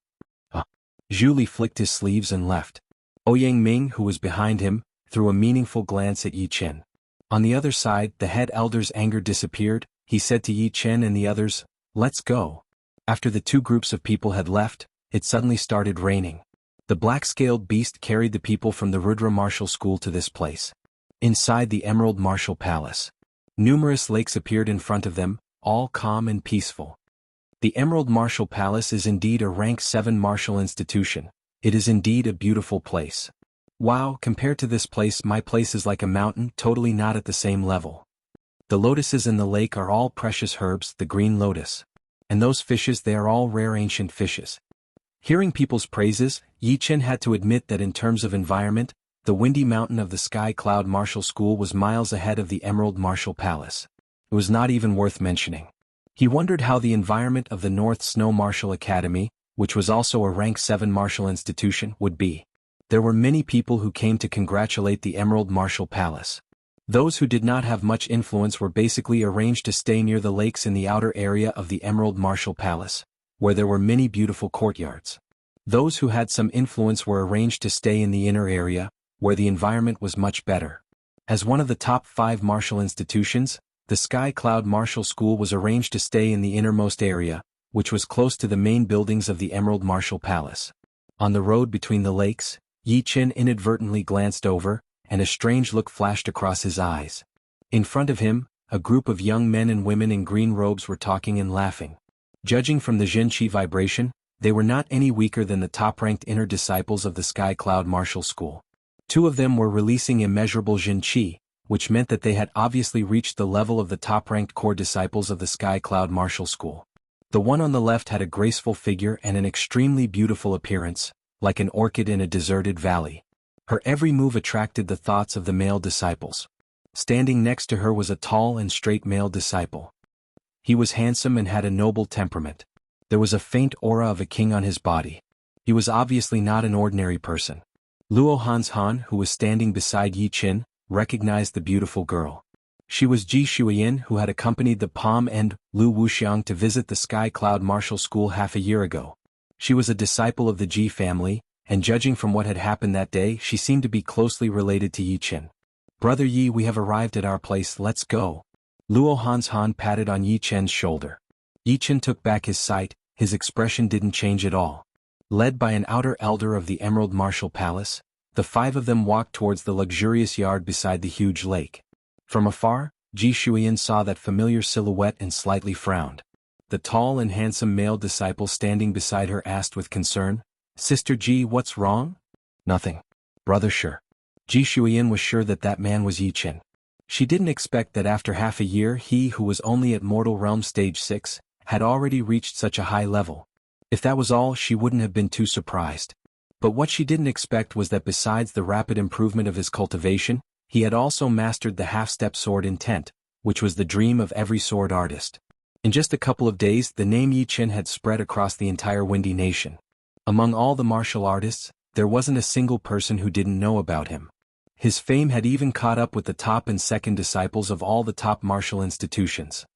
Zhu Li flicked his sleeves and left. Ouyang Ming, who was behind him, threw a meaningful glance at Yi Chen. On the other side, the head elder's anger disappeared. He said to Yi Chen and the others, "Let's go." After the two groups of people had left, it suddenly started raining. The black-scaled beast carried the people from the Rudra Martial School to this place. Inside the Emerald Martial Palace, numerous lakes appeared in front of them, all calm and peaceful. The Emerald Martial Palace is indeed a rank 7 martial institution. It is indeed a beautiful place. Wow, compared to this place, my place is like a mountain, totally not at the same level. The lotuses in the lake are all precious herbs, the green lotus. And those fishes, they are all rare ancient fishes. Hearing people's praises, Yi Chen had to admit that in terms of environment, the windy mountain of the Sky Cloud Martial School was miles ahead of the Emerald Martial Palace. It was not even worth mentioning. He wondered how the environment of the North Snow Martial Academy, which was also a rank 7 martial institution, would be. There were many people who came to congratulate the Emerald Martial Palace. Those who did not have much influence were basically arranged to stay near the lakes in the outer area of the Emerald Martial Palace, where there were many beautiful courtyards. Those who had some influence were arranged to stay in the inner area, where the environment was much better. As one of the top 5 martial institutions, the Sky Cloud Martial School was arranged to stay in the innermost area, which was close to the main buildings of the Emerald Martial Palace. On the road between the lakes, Yi Qin inadvertently glanced over, and a strange look flashed across his eyes. In front of him, a group of young men and women in green robes were talking and laughing. Judging from the Jin Qi vibration, they were not any weaker than the top-ranked inner disciples of the Sky Cloud Martial School. Two of them were releasing immeasurable Jin Qi, which meant that they had obviously reached the level of the top-ranked core disciples of the Sky Cloud Martial School. The one on the left had a graceful figure and an extremely beautiful appearance, like an orchid in a deserted valley. Her every move attracted the thoughts of the male disciples. Standing next to her was a tall and straight male disciple. He was handsome and had a noble temperament. There was a faint aura of a king on his body. He was obviously not an ordinary person. Luo Hanshan, who was standing beside Yi Qin, recognized the beautiful girl. She was Ji Shuiyin, who had accompanied the Palm and Lu Wuxiang to visit the Sky Cloud Martial School half a year ago. She was a disciple of the Ji family, and judging from what had happened that day, she seemed to be closely related to Yi Qin. "Brother Yi, we have arrived at our place, let's go." Luo Hanshan patted on Yi Qin's shoulder. Yi Qin took back his sight, his expression didn't change at all. Led by an outer elder of the Emerald Martial Palace, the five of them walked towards the luxurious yard beside the huge lake. From afar, Ji Shuiyin saw that familiar silhouette and slightly frowned. The tall and handsome male disciple standing beside her asked with concern, "Sister Ji, what's wrong?" "Nothing. Brother, sure." Ji Shuiyin was sure that that man was Yi Qin. She didn't expect that after half a year he who was only at Mortal Realm Stage 6, had already reached such a high level. If that was all, she wouldn't have been too surprised. But what she didn't expect was that besides the rapid improvement of his cultivation, he had also mastered the half-step sword intent, which was the dream of every sword artist. In just a couple of days, the name Yi Qin had spread across the entire Windy Nation. Among all the martial artists, there wasn't a single person who didn't know about him. His fame had even caught up with the top and second disciples of all the top martial institutions.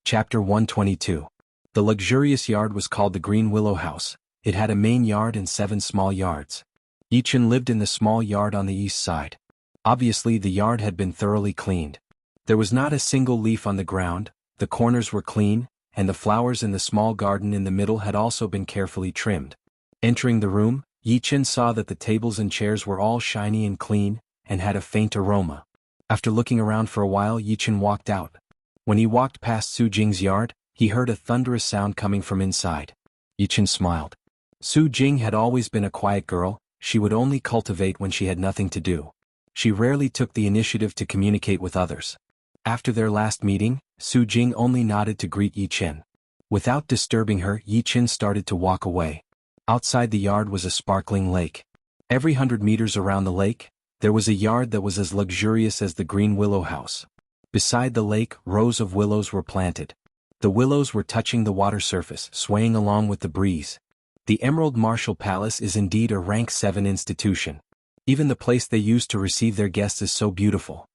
Chapter 122. The luxurious yard was called the Green Willow House. It had a main yard and 7 small yards. Yi Qin lived in the small yard on the east side. Obviously, the yard had been thoroughly cleaned. There was not a single leaf on the ground, the corners were clean, and the flowers in the small garden in the middle had also been carefully trimmed. Entering the room, Yi Qin saw that the tables and chairs were all shiny and clean, and had a faint aroma. After looking around for a while, Yi Qin walked out. When he walked past Su Jing's yard, he heard a thunderous sound coming from inside. Yi Qin smiled. Su Jing had always been a quiet girl, she would only cultivate when she had nothing to do. She rarely took the initiative to communicate with others. After their last meeting, Su Jing only nodded to greet Yi Qin. Without disturbing her, Yi Qin started to walk away. Outside the yard was a sparkling lake. Every 100 meters around the lake, there was a yard that was as luxurious as the Green Willow House. Beside the lake, rows of willows were planted. The willows were touching the water surface, swaying along with the breeze. The Emerald Martial Palace is indeed a rank 7 institution. Even the place they used to receive their guests is so beautiful.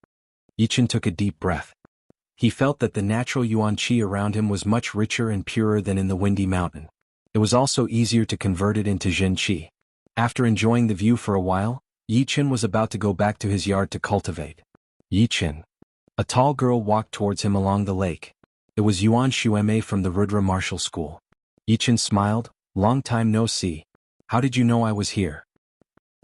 Yi Qin took a deep breath. He felt that the natural yuan qi around him was much richer and purer than in the Windy Mountain. It was also easier to convert it into Jin Qi. After enjoying the view for a while, Yi Qin was about to go back to his yard to cultivate. Yi Qin. A tall girl walked towards him along the lake. It was Yuan Xueme from the Rudra Martial School. Yi Qin smiled. "Long time no see. How did you know I was here?"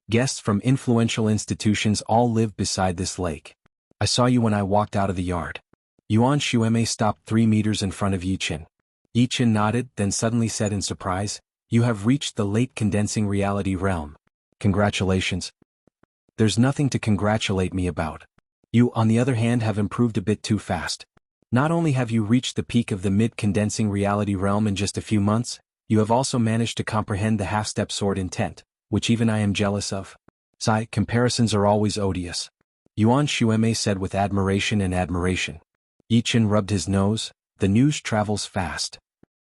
"Guests from influential institutions all live beside this lake. I saw you when I walked out of the yard." Yuan Xueme stopped 3 meters in front of Yi Qin. Yi Qin nodded, then suddenly said in surprise, "You have reached the late condensing reality realm. Congratulations." "There's nothing to congratulate me about. You, on the other hand, have improved a bit too fast. Not only have you reached the peak of the mid-condensing reality realm in just a few months, you have also managed to comprehend the half-step sword intent, which even I am jealous of." "Sigh, comparisons are always odious," Yuan Xueme said with admiration and admiration. Yi Qin rubbed his nose. "The news travels fast."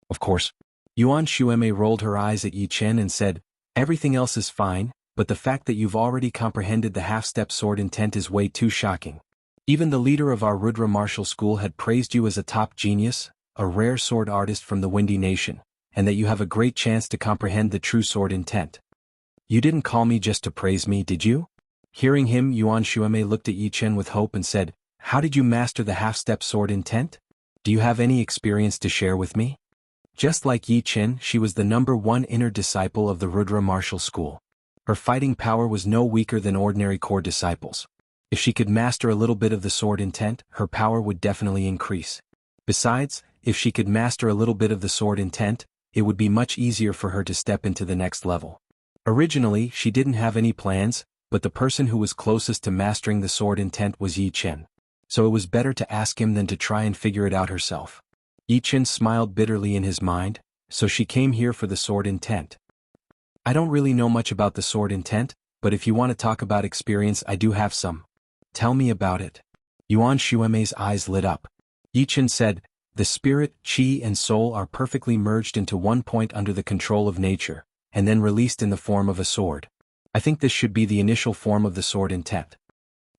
"Of course." Yuan Xueme rolled her eyes at Yi Qin and said, "Everything else is fine, but the fact that you've already comprehended the half-step sword intent is way too shocking. Even the leader of our Rudra Martial School had praised you as a top genius, a rare sword artist from the Windy Nation, and that you have a great chance to comprehend the true sword intent. You didn't call me just to praise me, did you?" Hearing him, Yuan Xueme looked at Yi Qin with hope and said, "How did you master the half-step sword intent? Do you have any experience to share with me?" Just like Yi Qin, she was the #1 inner disciple of the Rudra Martial School. Her fighting power was no weaker than ordinary core disciples. If she could master a little bit of the sword intent, her power would definitely increase. Besides, if she could master a little bit of the sword intent, it would be much easier for her to step into the next level. Originally, she didn't have any plans, but the person who was closest to mastering the sword intent was Yi Chen. So it was better to ask him than to try and figure it out herself. Yi Chen smiled bitterly in his mind, so she came here for the sword intent. I don't really know much about the sword intent, but if you want to talk about experience, I do have some. Tell me about it. Yuan Xuemei's eyes lit up. Yi Chen said, the spirit, qi and soul are perfectly merged into one point under the control of nature, and then released in the form of a sword. I think this should be the initial form of the sword intent.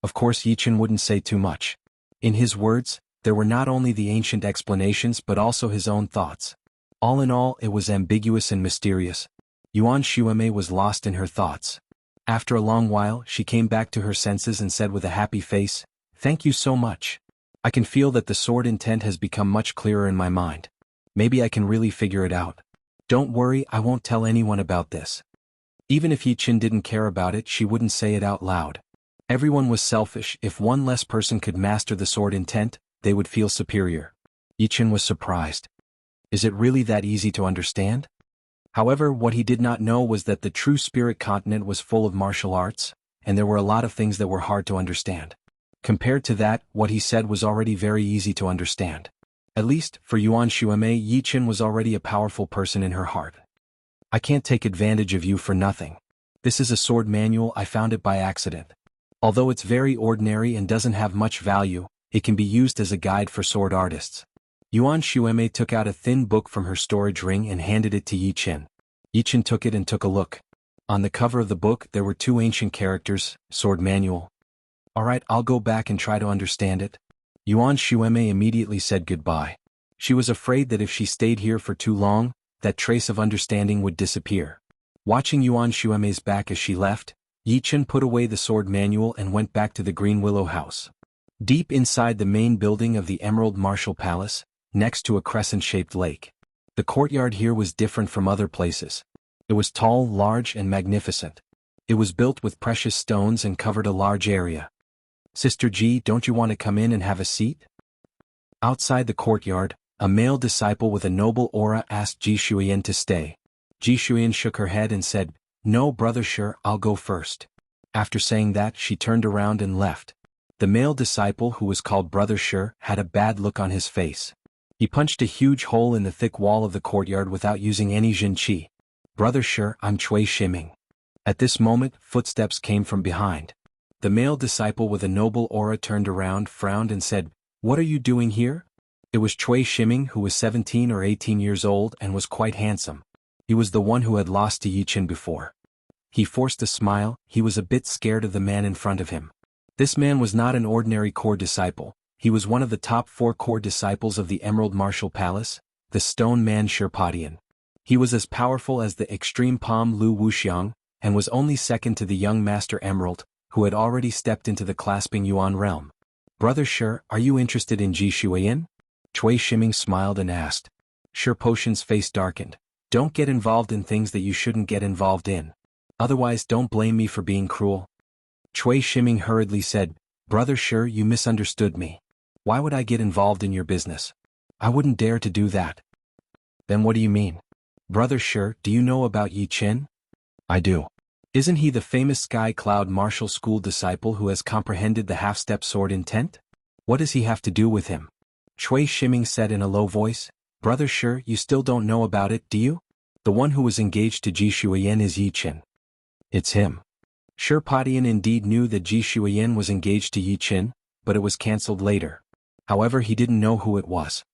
Of course Yi Chen wouldn't say too much. In his words, there were not only the ancient explanations but also his own thoughts. All in all, it was ambiguous and mysterious. Yuan Xuemei was lost in her thoughts. After a long while, she came back to her senses and said with a happy face, "Thank you so much. I can feel that the sword intent has become much clearer in my mind. Maybe I can really figure it out. Don't worry, I won't tell anyone about this." Even if Yi Chen didn't care about it, she wouldn't say it out loud. Everyone was selfish. If one less person could master the sword intent, they would feel superior. Yi Chen was surprised. Is it really that easy to understand? However, what he did not know was that the true spirit continent was full of martial arts, and there were a lot of things that were hard to understand. Compared to that, what he said was already very easy to understand. At least, for Yuan Xuemei, Yi Chen was already a powerful person in her heart. I can't take advantage of you for nothing. This is a sword manual, I found it by accident. Although it's very ordinary and doesn't have much value, it can be used as a guide for sword artists. Yuan Xuemei took out a thin book from her storage ring and handed it to Yi Chen. Yi Chen took it and took a look. On the cover of the book there were two ancient characters, sword manual. Alright, I'll go back and try to understand it. Yuan Xuemei immediately said goodbye. She was afraid that if she stayed here for too long, that trace of understanding would disappear. Watching Yuan Xuemei's back as she left, Yi Chen put away the sword manual and went back to the Green Willow House. Deep inside the main building of the Emerald Martial Palace, next to a crescent-shaped lake. The courtyard here was different from other places. It was tall, large, and magnificent. It was built with precious stones and covered a large area. Sister Ji, don't you want to come in and have a seat? Outside the courtyard, a male disciple with a noble aura asked Ji Shuyan to stay. Ji Shuyan shook her head and said, "No, Brother Shi, I'll go first." After saying that, she turned around and left. The male disciple, who was called Brother Shi, had a bad look on his face. He punched a huge hole in the thick wall of the courtyard without using any Jin Qi. "Brother Shi, I'm Cui Shiming." At this moment, footsteps came from behind. The male disciple with a noble aura turned around, frowned and said, "What are you doing here?" It was Cui Shiming, who was 17 or 18 years old and was quite handsome. He was the one who had lost to Yi Chen before. He forced a smile. He was a bit scared of the man in front of him. This man was not an ordinary core disciple. He was one of the top 4 core disciples of the Emerald Martial Palace, the Stone Man Sherpadian. He was as powerful as the extreme Palm Lu Wuxiang, and was only second to the young Master Emerald, who had already stepped into the clasping Yuan realm. "Brother Shi, are you interested in Ji Shuyan?" Cui Shiming smiled and asked. Shi Potion's face darkened. "Don't get involved in things that you shouldn't get involved in. Otherwise don't blame me for being cruel." Cui Shiming hurriedly said, "Brother Shi, you misunderstood me. Why would I get involved in your business? I wouldn't dare to do that." "Then what do you mean?" "Brother Shi, do you know about Yi Chen?" "I do. Isn't he the famous Sky Cloud Martial School disciple who has comprehended the half-step sword intent? What does he have to do with him?" Cui Shiming said in a low voice, "Brother Shi, you still don't know about it, do you? The one who was engaged to Ji Shuyan is Yi Chen." "It's him." Sherpadian indeed knew that Ji Shuyan was engaged to Yi Chen, but it was cancelled later. However, he didn't know who it was.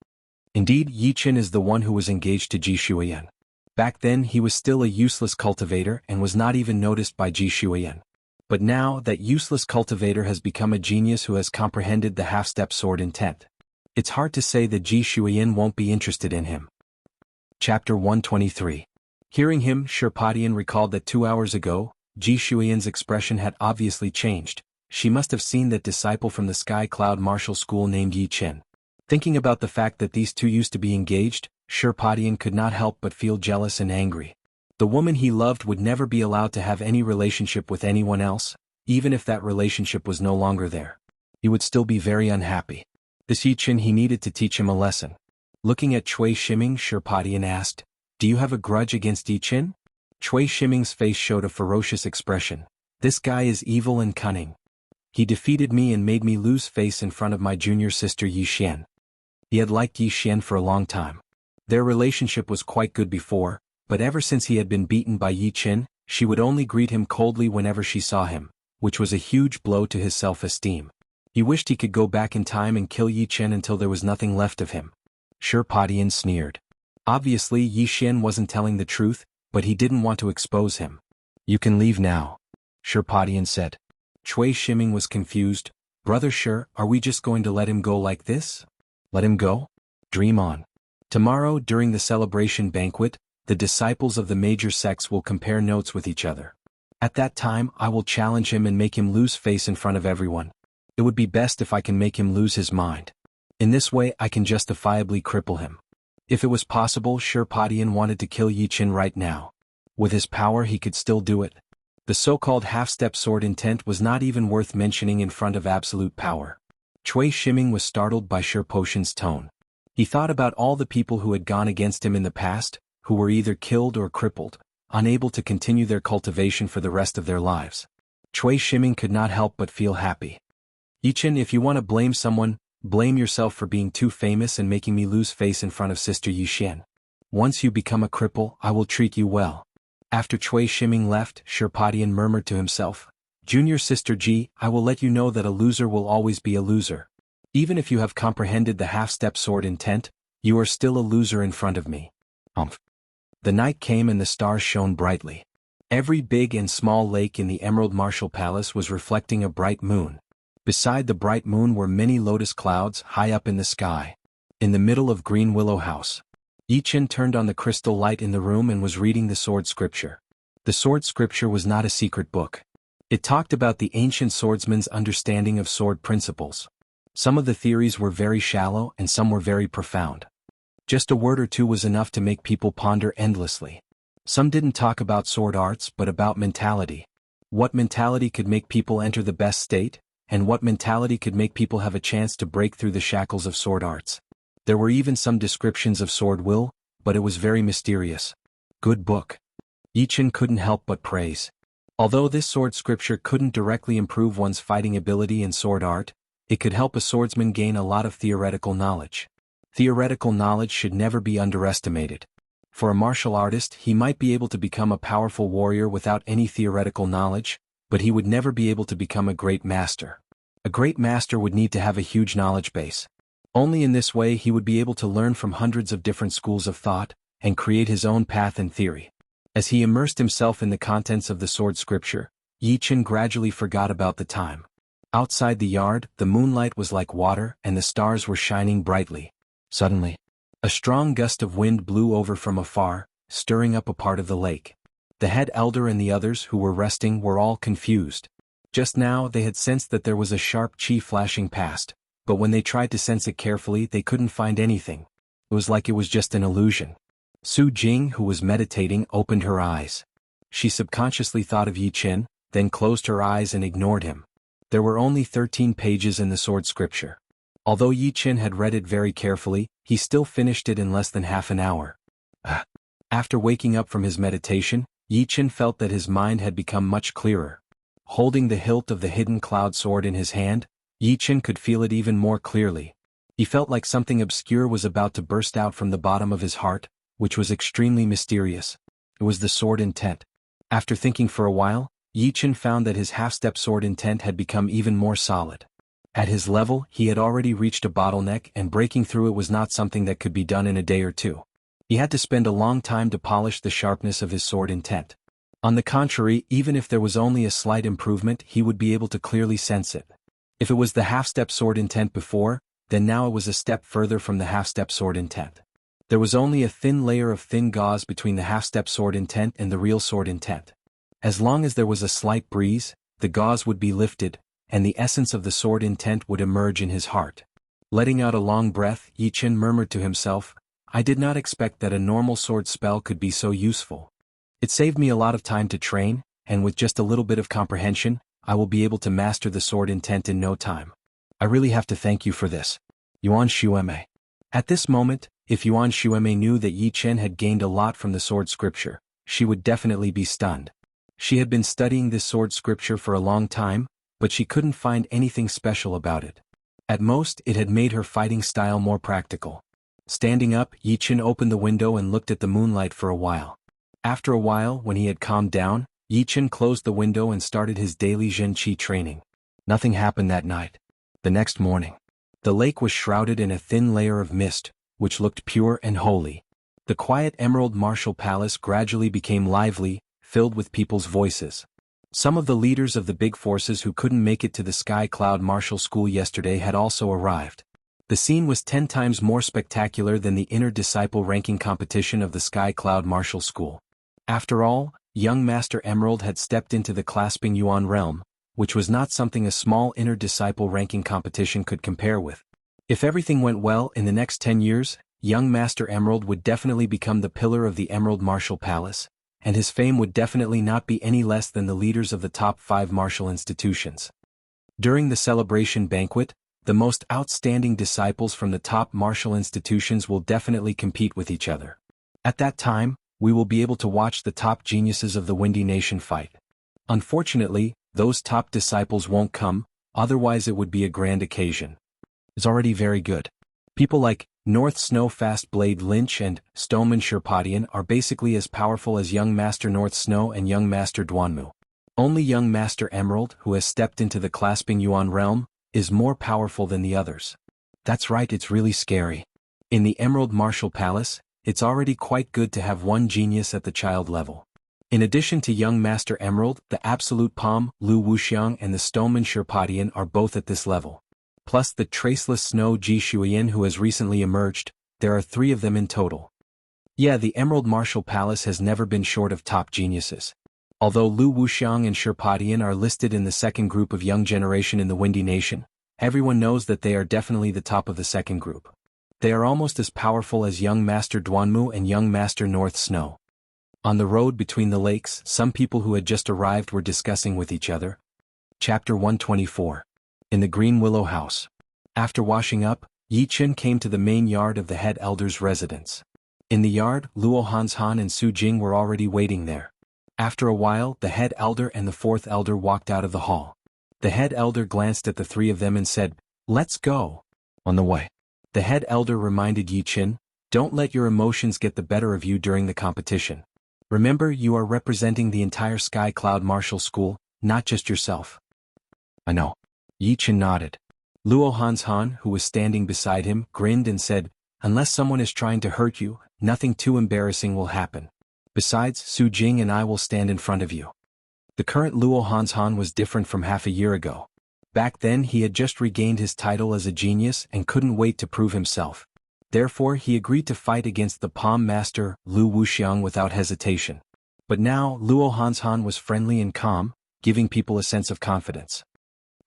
Indeed, Yi Chen is the one who was engaged to Ji Shuyan. Back then he was still a useless cultivator and was not even noticed by Ji Shuyan. But now that useless cultivator has become a genius who has comprehended the half-step sword intent. It's hard to say that Ji Shuyan won't be interested in him. Chapter 123. Hearing him, Sherpadian recalled that 2 hours ago, Ji Shuyan's expression had obviously changed. She must have seen that disciple from the Sky Cloud Martial School named Yi Chen. Thinking about the fact that these two used to be engaged, Sherpadian could not help but feel jealous and angry. The woman he loved would never be allowed to have any relationship with anyone else, even if that relationship was no longer there. He would still be very unhappy. This Yichen, he needed to teach him a lesson. Looking at Cui Shiming, Shirpadian asked, "Do you have a grudge against Yichen?" Cui Shiming's face showed a ferocious expression. "This guy is evil and cunning. He defeated me and made me lose face in front of my junior sister Yixian." He had liked Yixian for a long time. Their relationship was quite good before, but ever since he had been beaten by Yichen, she would only greet him coldly whenever she saw him, which was a huge blow to his self-esteem. He wished he could go back in time and kill Yichen until there was nothing left of him. Shirpadian sneered. Obviously Yixian wasn't telling the truth, but he didn't want to expose him. "You can leave now," Shirpadian said. Cui Shiming was confused. "Brother Shir, are we just going to let him go like this?" "Let him go? Dream on. Tomorrow during the celebration banquet, the disciples of the major sects will compare notes with each other. At that time I will challenge him and make him lose face in front of everyone. It would be best if I can make him lose his mind. In this way I can justifiably cripple him." If it was possible, Shirpadian wanted to kill Yichen right now. With his power he could still do it. The so-called half-step sword intent was not even worth mentioning in front of absolute power. Cui Shiming was startled by Shirpotian's tone. He thought about all the people who had gone against him in the past, who were either killed or crippled, unable to continue their cultivation for the rest of their lives. Cui Shiming could not help but feel happy. "Yichen, if you want to blame someone, blame yourself for being too famous and making me lose face in front of Sister Yixian. Once you become a cripple, I will treat you well." After Cui Shiming left, Shirpadian murmured to himself, "Junior Sister Ji, I will let you know that a loser will always be a loser. Even if you have comprehended the half-step sword intent, you are still a loser in front of me." The night came and the stars shone brightly. Every big and small lake in the Emerald Martial Palace was reflecting a bright moon. Beside the bright moon were many lotus clouds high up in the sky. In the middle of Green Willow House, Yichen turned on the crystal light in the room and was reading the sword scripture. The sword scripture was not a secret book. It talked about the ancient swordsman's understanding of sword principles. Some of the theories were very shallow and some were very profound. Just a word or two was enough to make people ponder endlessly. Some didn't talk about sword arts but about mentality. What mentality could make people enter the best state, and what mentality could make people have a chance to break through the shackles of sword arts. There were even some descriptions of sword will, but it was very mysterious. Good book. Yichen couldn't help but praise. Although this sword scripture couldn't directly improve one's fighting ability in sword art, it could help a swordsman gain a lot of theoretical knowledge. Theoretical knowledge should never be underestimated. For a martial artist, he might be able to become a powerful warrior without any theoretical knowledge, but he would never be able to become a great master. A great master would need to have a huge knowledge base. Only in this way he would be able to learn from hundreds of different schools of thought, and create his own path and theory. As he immersed himself in the contents of the sword scripture, Yichen gradually forgot about the time. Outside the yard, the moonlight was like water and the stars were shining brightly. Suddenly, a strong gust of wind blew over from afar, stirring up a part of the lake. The head elder and the others who were resting were all confused. Just now they had sensed that there was a sharp chi flashing past, but when they tried to sense it carefully they couldn't find anything. It was like it was just an illusion. Su Jing, who was meditating, opened her eyes. She subconsciously thought of Yichen, then closed her eyes and ignored him. There were only 13 pages in the sword scripture. Although Yichen had read it very carefully, he still finished it in less than half an hour. After waking up from his meditation, Yichen felt that his mind had become much clearer. Holding the hilt of the hidden cloud sword in his hand, Yichen could feel it even more clearly. He felt like something obscure was about to burst out from the bottom of his heart, which was extremely mysterious. It was the sword intent. After thinking for a while, Yichen found that his half-step sword intent had become even more solid. At his level, he had already reached a bottleneck and breaking through it was not something that could be done in a day or two. He had to spend a long time to polish the sharpness of his sword intent. On the contrary, even if there was only a slight improvement, he would be able to clearly sense it. If it was the half-step sword intent before, then now it was a step further from the half-step sword intent. There was only a thin layer of thin gauze between the half-step sword intent and the real sword intent. As long as there was a slight breeze, the gauze would be lifted, and the essence of the sword intent would emerge in his heart. Letting out a long breath, Yichen murmured to himself, "I did not expect that a normal sword spell could be so useful." It saved me a lot of time to train, and with just a little bit of comprehension, I will be able to master the sword intent in no time. I really have to thank you for this. Yuan Xueme. At this moment, if Yuan Xueme knew that Yi Chen had gained a lot from the sword scripture, she would definitely be stunned. She had been studying this sword scripture for a long time, but she couldn't find anything special about it. At most, it had made her fighting style more practical. Standing up, Yi Chen opened the window and looked at the moonlight for a while. After a while, when he had calmed down, Yi Chen closed the window and started his daily Zhen Qi training. Nothing happened that night. The next morning, the lake was shrouded in a thin layer of mist, which looked pure and holy. The quiet Emerald Martial Palace gradually became lively, filled with people's voices. Some of the leaders of the big forces who couldn't make it to the Sky Cloud Martial School yesterday had also arrived. The scene was 10 times more spectacular than the inner disciple ranking competition of the Sky Cloud Martial School. After all, young Master Emerald had stepped into the Clasping Yuan realm, which was not something a small inner disciple ranking competition could compare with. If everything went well in the next 10 years, young Master Emerald would definitely become the pillar of the Emerald Martial Palace, and his fame would definitely not be any less than the leaders of the top 5 martial institutions. During the celebration banquet, the most outstanding disciples from the top martial institutions will definitely compete with each other. At that time, we will be able to watch the top geniuses of the Windy Nation fight. Unfortunately, those top disciples won't come, otherwise it would be a grand occasion. It's already very good. People like North Snow Fast Blade Lynch and Stoneman Sherpadian are basically as powerful as young Master North Snow and young Master Duanmu. Only young Master Emerald, who has stepped into the Clasping Yuan realm, is more powerful than the others. That's right, it's really scary. In the Emerald Martial Palace, it's already quite good to have one genius at the child level. In addition to young Master Emerald, the Absolute Palm, Lu Wuxiang and the Stoneman Sherpadian are both at this level. Plus the Traceless Snow Ji Shuiyan who has recently emerged, there are 3 of them in total. Yeah, the Emerald Martial Palace has never been short of top geniuses. Although Lu Wuxiang and Sherpadian are listed in the second group of young generation in the Windy Nation, everyone knows that they are definitely the top of the second group. They are almost as powerful as young Master Duanmu and young Master North Snow. On the road between the lakes, some people who had just arrived were discussing with each other. Chapter 124. In the Green Willow House. After washing up, Yi Chen came to the main yard of the head elder's residence. In the yard, Luo Hanshan and Su Jing were already waiting there. After a while, the head elder and the 4th elder walked out of the hall. The head elder glanced at the 3 of them and said, "Let's go." On the way, the head elder reminded Yi Chen, "Don't let your emotions get the better of you during the competition. Remember, you are representing the entire Sky Cloud Martial School, not just yourself." "I know." Yi Chen nodded. Luo Hanshan, who was standing beside him, grinned and said, "Unless someone is trying to hurt you, nothing too embarrassing will happen. Besides, Su Jing and I will stand in front of you." The current Luo Hanshan was different from half a year ago. Back then he had just regained his title as a genius and couldn't wait to prove himself. Therefore he agreed to fight against the Palm Master, Lu Wuxiang without hesitation. But now, Luo Hanshan was friendly and calm, giving people a sense of confidence.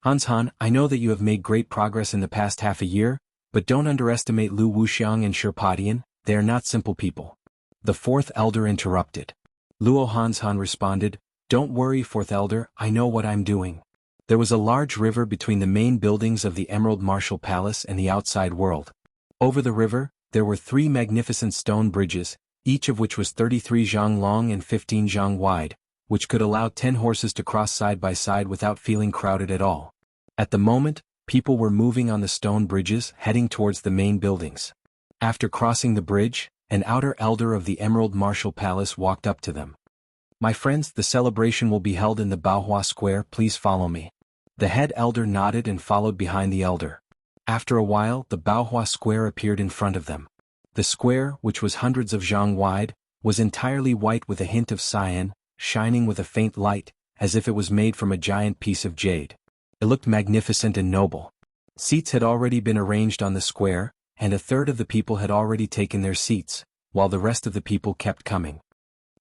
"Hanshan, I know that you have made great progress in the past half a year, but don't underestimate Lu Wuxiang and Sherpadian, they are not simple people." The 4th elder interrupted. Luo Hanshan responded, "Don't worry, 4th elder, I know what I'm doing." There was a large river between the main buildings of the Emerald Martial Palace and the outside world. Over the river, there were 3 magnificent stone bridges, each of which was 33 zhang long and 15 zhang wide, which could allow 10 horses to cross side by side without feeling crowded at all. At the moment, people were moving on the stone bridges, heading towards the main buildings. After crossing the bridge, an outer elder of the Emerald Martial Palace walked up to them. "My friends, the celebration will be held in the Baohua Square, please follow me." The head elder nodded and followed behind the elder. After a while, the Baohua Square appeared in front of them. The square, which was hundreds of zhang wide, was entirely white with a hint of cyan, shining with a faint light, as if it was made from a giant piece of jade. It looked magnificent and noble. Seats had already been arranged on the square, and a third of the people had already taken their seats, while the rest of the people kept coming.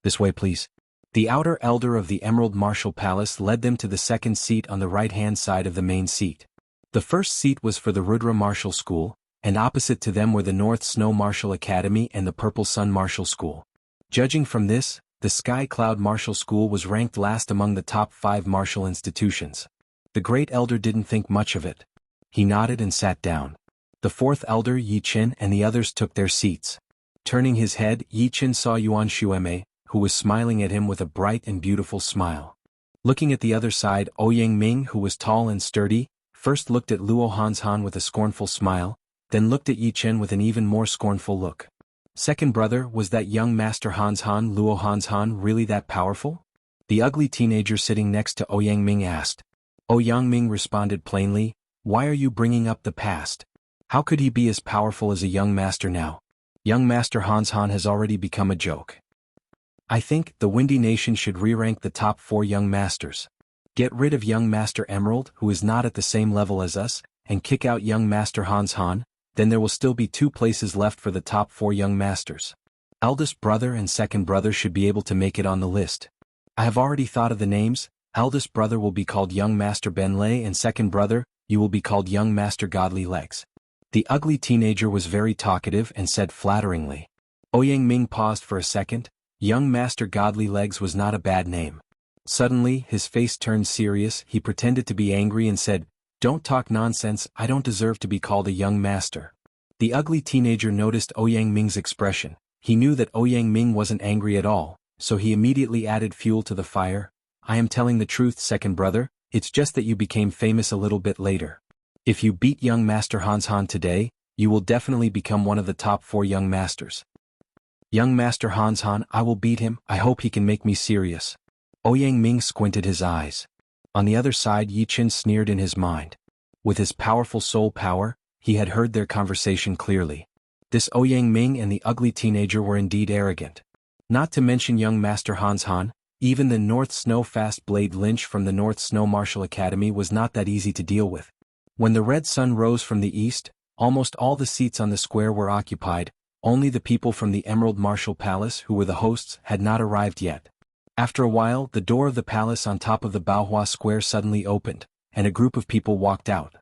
"This way, please." The outer elder of the Emerald Martial Palace led them to the second seat on the right-hand side of the main seat. The first seat was for the Rudra Martial School, and opposite to them were the North Snow Martial Academy and the Purple Sun Martial School. Judging from this, The Sky Cloud Martial School was ranked last among the top 5 martial institutions. The Great Elder didn't think much of it. He nodded and sat down. The fourth elder Yi Qin and the others took their seats. Turning his head, Yi Qin saw Yuan Xueme, who was smiling at him with a bright and beautiful smile. Looking at the other side, Ouyang Ming, who was tall and sturdy, first looked at Luo Hanshan with a scornful smile, then looked at Yi Qin with an even more scornful look. Second brother, was that young Master Hanshan Luo Hanshan really that powerful? The ugly teenager sitting next to Ouyang Ming asked. Ouyang Ming responded plainly, why are you bringing up the past? How could he be as powerful as a young master now? Young Master Hanshan has already become a joke. I think the Windy Nation should re-rank the top 4 young masters. Get rid of young Master Emerald, who is not at the same level as us, and kick out young Master Hanshan. Then there will still be 2 places left for the top 4 young masters. Eldest brother and second brother should be able to make it on the list. I have already thought of the names. Eldest brother will be called young Master Benlei, and second brother, you will be called young Master Godly Legs. The ugly teenager was very talkative and said flatteringly. Ouyang Ming paused for a second. Young Master Godly Legs was not a bad name. Suddenly, his face turned serious. He pretended to be angry and said, don't talk nonsense, I don't deserve to be called a young master. The ugly teenager noticed Ouyang Ming's expression. He knew that Ouyang Ming wasn't angry at all, so he immediately added fuel to the fire. I am telling the truth, second brother, it's just that you became famous a little bit later. If you beat young Master Hanshan today, you will definitely become one of the top 4 young masters. Young Master Hanshan, I will beat him, I hope he can make me serious. Ouyang Ming squinted his eyes. On the other side, Yi Qin sneered in his mind. With his powerful soul power, he had heard their conversation clearly. This Ouyang Ming and the ugly teenager were indeed arrogant. Not to mention young Master Hanshan, even the North Snow Fast Blade Lynch from the North Snow Martial Academy was not that easy to deal with. When the red sun rose from the east, almost all the seats on the square were occupied. Only the people from the Emerald Martial Palace, who were the hosts, had not arrived yet. After a while, the door of the palace on top of the Baohua Square suddenly opened, and a group of people walked out.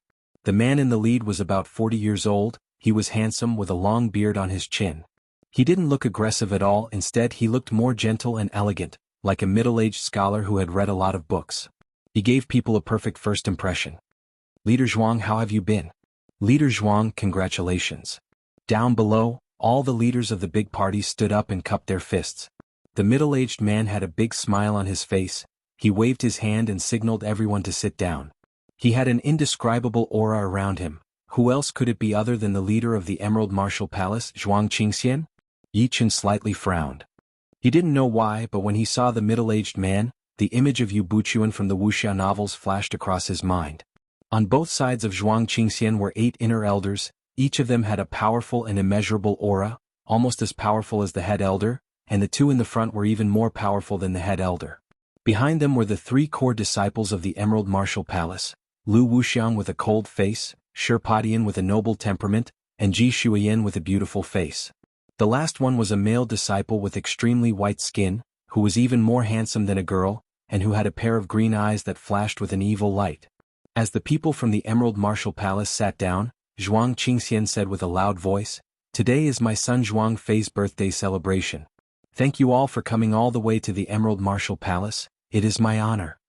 The man in the lead was about 40 years old. He was handsome with a long beard on his chin. He didn't look aggressive at all, instead he looked more gentle and elegant, like a middle-aged scholar who had read a lot of books. He gave people a perfect first impression. Leader Zhuang, how have you been? Leader Zhuang, congratulations. Down below, all the leaders of the big party stood up and cupped their fists. The middle-aged man had a big smile on his face. He waved his hand and signaled everyone to sit down. He had an indescribable aura around him. Who else could it be other than the leader of the Emerald Martial Palace, Zhuang Qingxian? Yi Qin slightly frowned. He didn't know why, but when he saw the middle-aged man, the image of Yu Buchuan from the Wuxia novels flashed across his mind. On both sides of Zhuang Qingxian were 8 inner elders. Each of them had a powerful and immeasurable aura, almost as powerful as the head elder, and the 2 in the front were even more powerful than the head elder. Behind them were the 3 core disciples of the Emerald Martial Palace, Lu Wuxiang with a cold face, Shi Padian with a noble temperament, and Ji Shuiyan with a beautiful face. The last one was a male disciple with extremely white skin, who was even more handsome than a girl, and who had a pair of green eyes that flashed with an evil light. As the people from the Emerald Martial Palace sat down, Zhuang Qingxian said with a loud voice, "Today is my son Zhuang Fei's birthday celebration. Thank you all for coming all the way to the Emerald Martial Palace. It is my honor."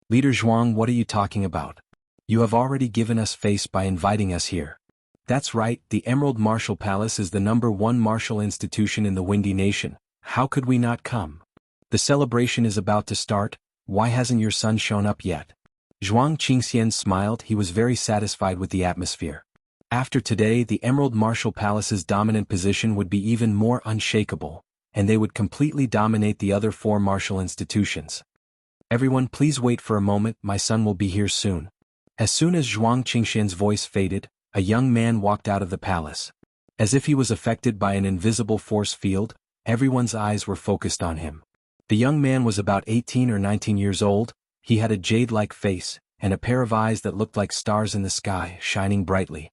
Leader Zhuang, what are you talking about? You have already given us face by inviting us here. That's right, the Emerald Martial Palace is the #1 martial institution in the Windy Nation. How could we not come? The celebration is about to start. Why hasn't your son shown up yet? Zhuang Qingxian smiled. He was very satisfied with the atmosphere. After today, the Emerald Martial Palace's dominant position would be even more unshakable, and they would completely dominate the other 4 martial institutions. Everyone, please wait for a moment, my son will be here soon. As soon as Zhuang Qingxian's voice faded, a young man walked out of the palace. As if he was affected by an invisible force field, everyone's eyes were focused on him. The young man was about 18 or 19 years old. He had a jade-like face, and a pair of eyes that looked like stars in the sky, shining brightly.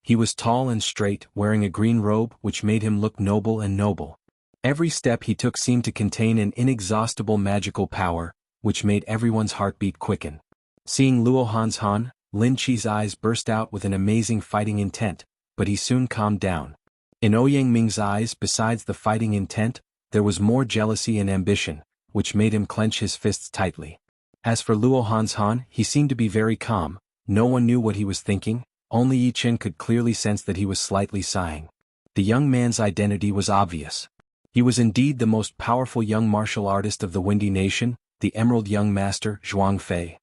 He was tall and straight, wearing a green robe which made him look noble and noble. Every step he took seemed to contain an inexhaustible magical power, which made everyone's heartbeat quicken. Seeing Luo Hanshan, Lin Qi's eyes burst out with an amazing fighting intent, but he soon calmed down. In Ouyang Ming's eyes, besides the fighting intent, there was more jealousy and ambition, which made him clench his fists tightly. As for Luo Hanshan, he seemed to be very calm. No one knew what he was thinking, only Yi Chen could clearly sense that he was slightly sighing. The young man's identity was obvious. He was indeed the most powerful young martial artist of the Windy Nation, the Emerald Young Master Zhuang Fei.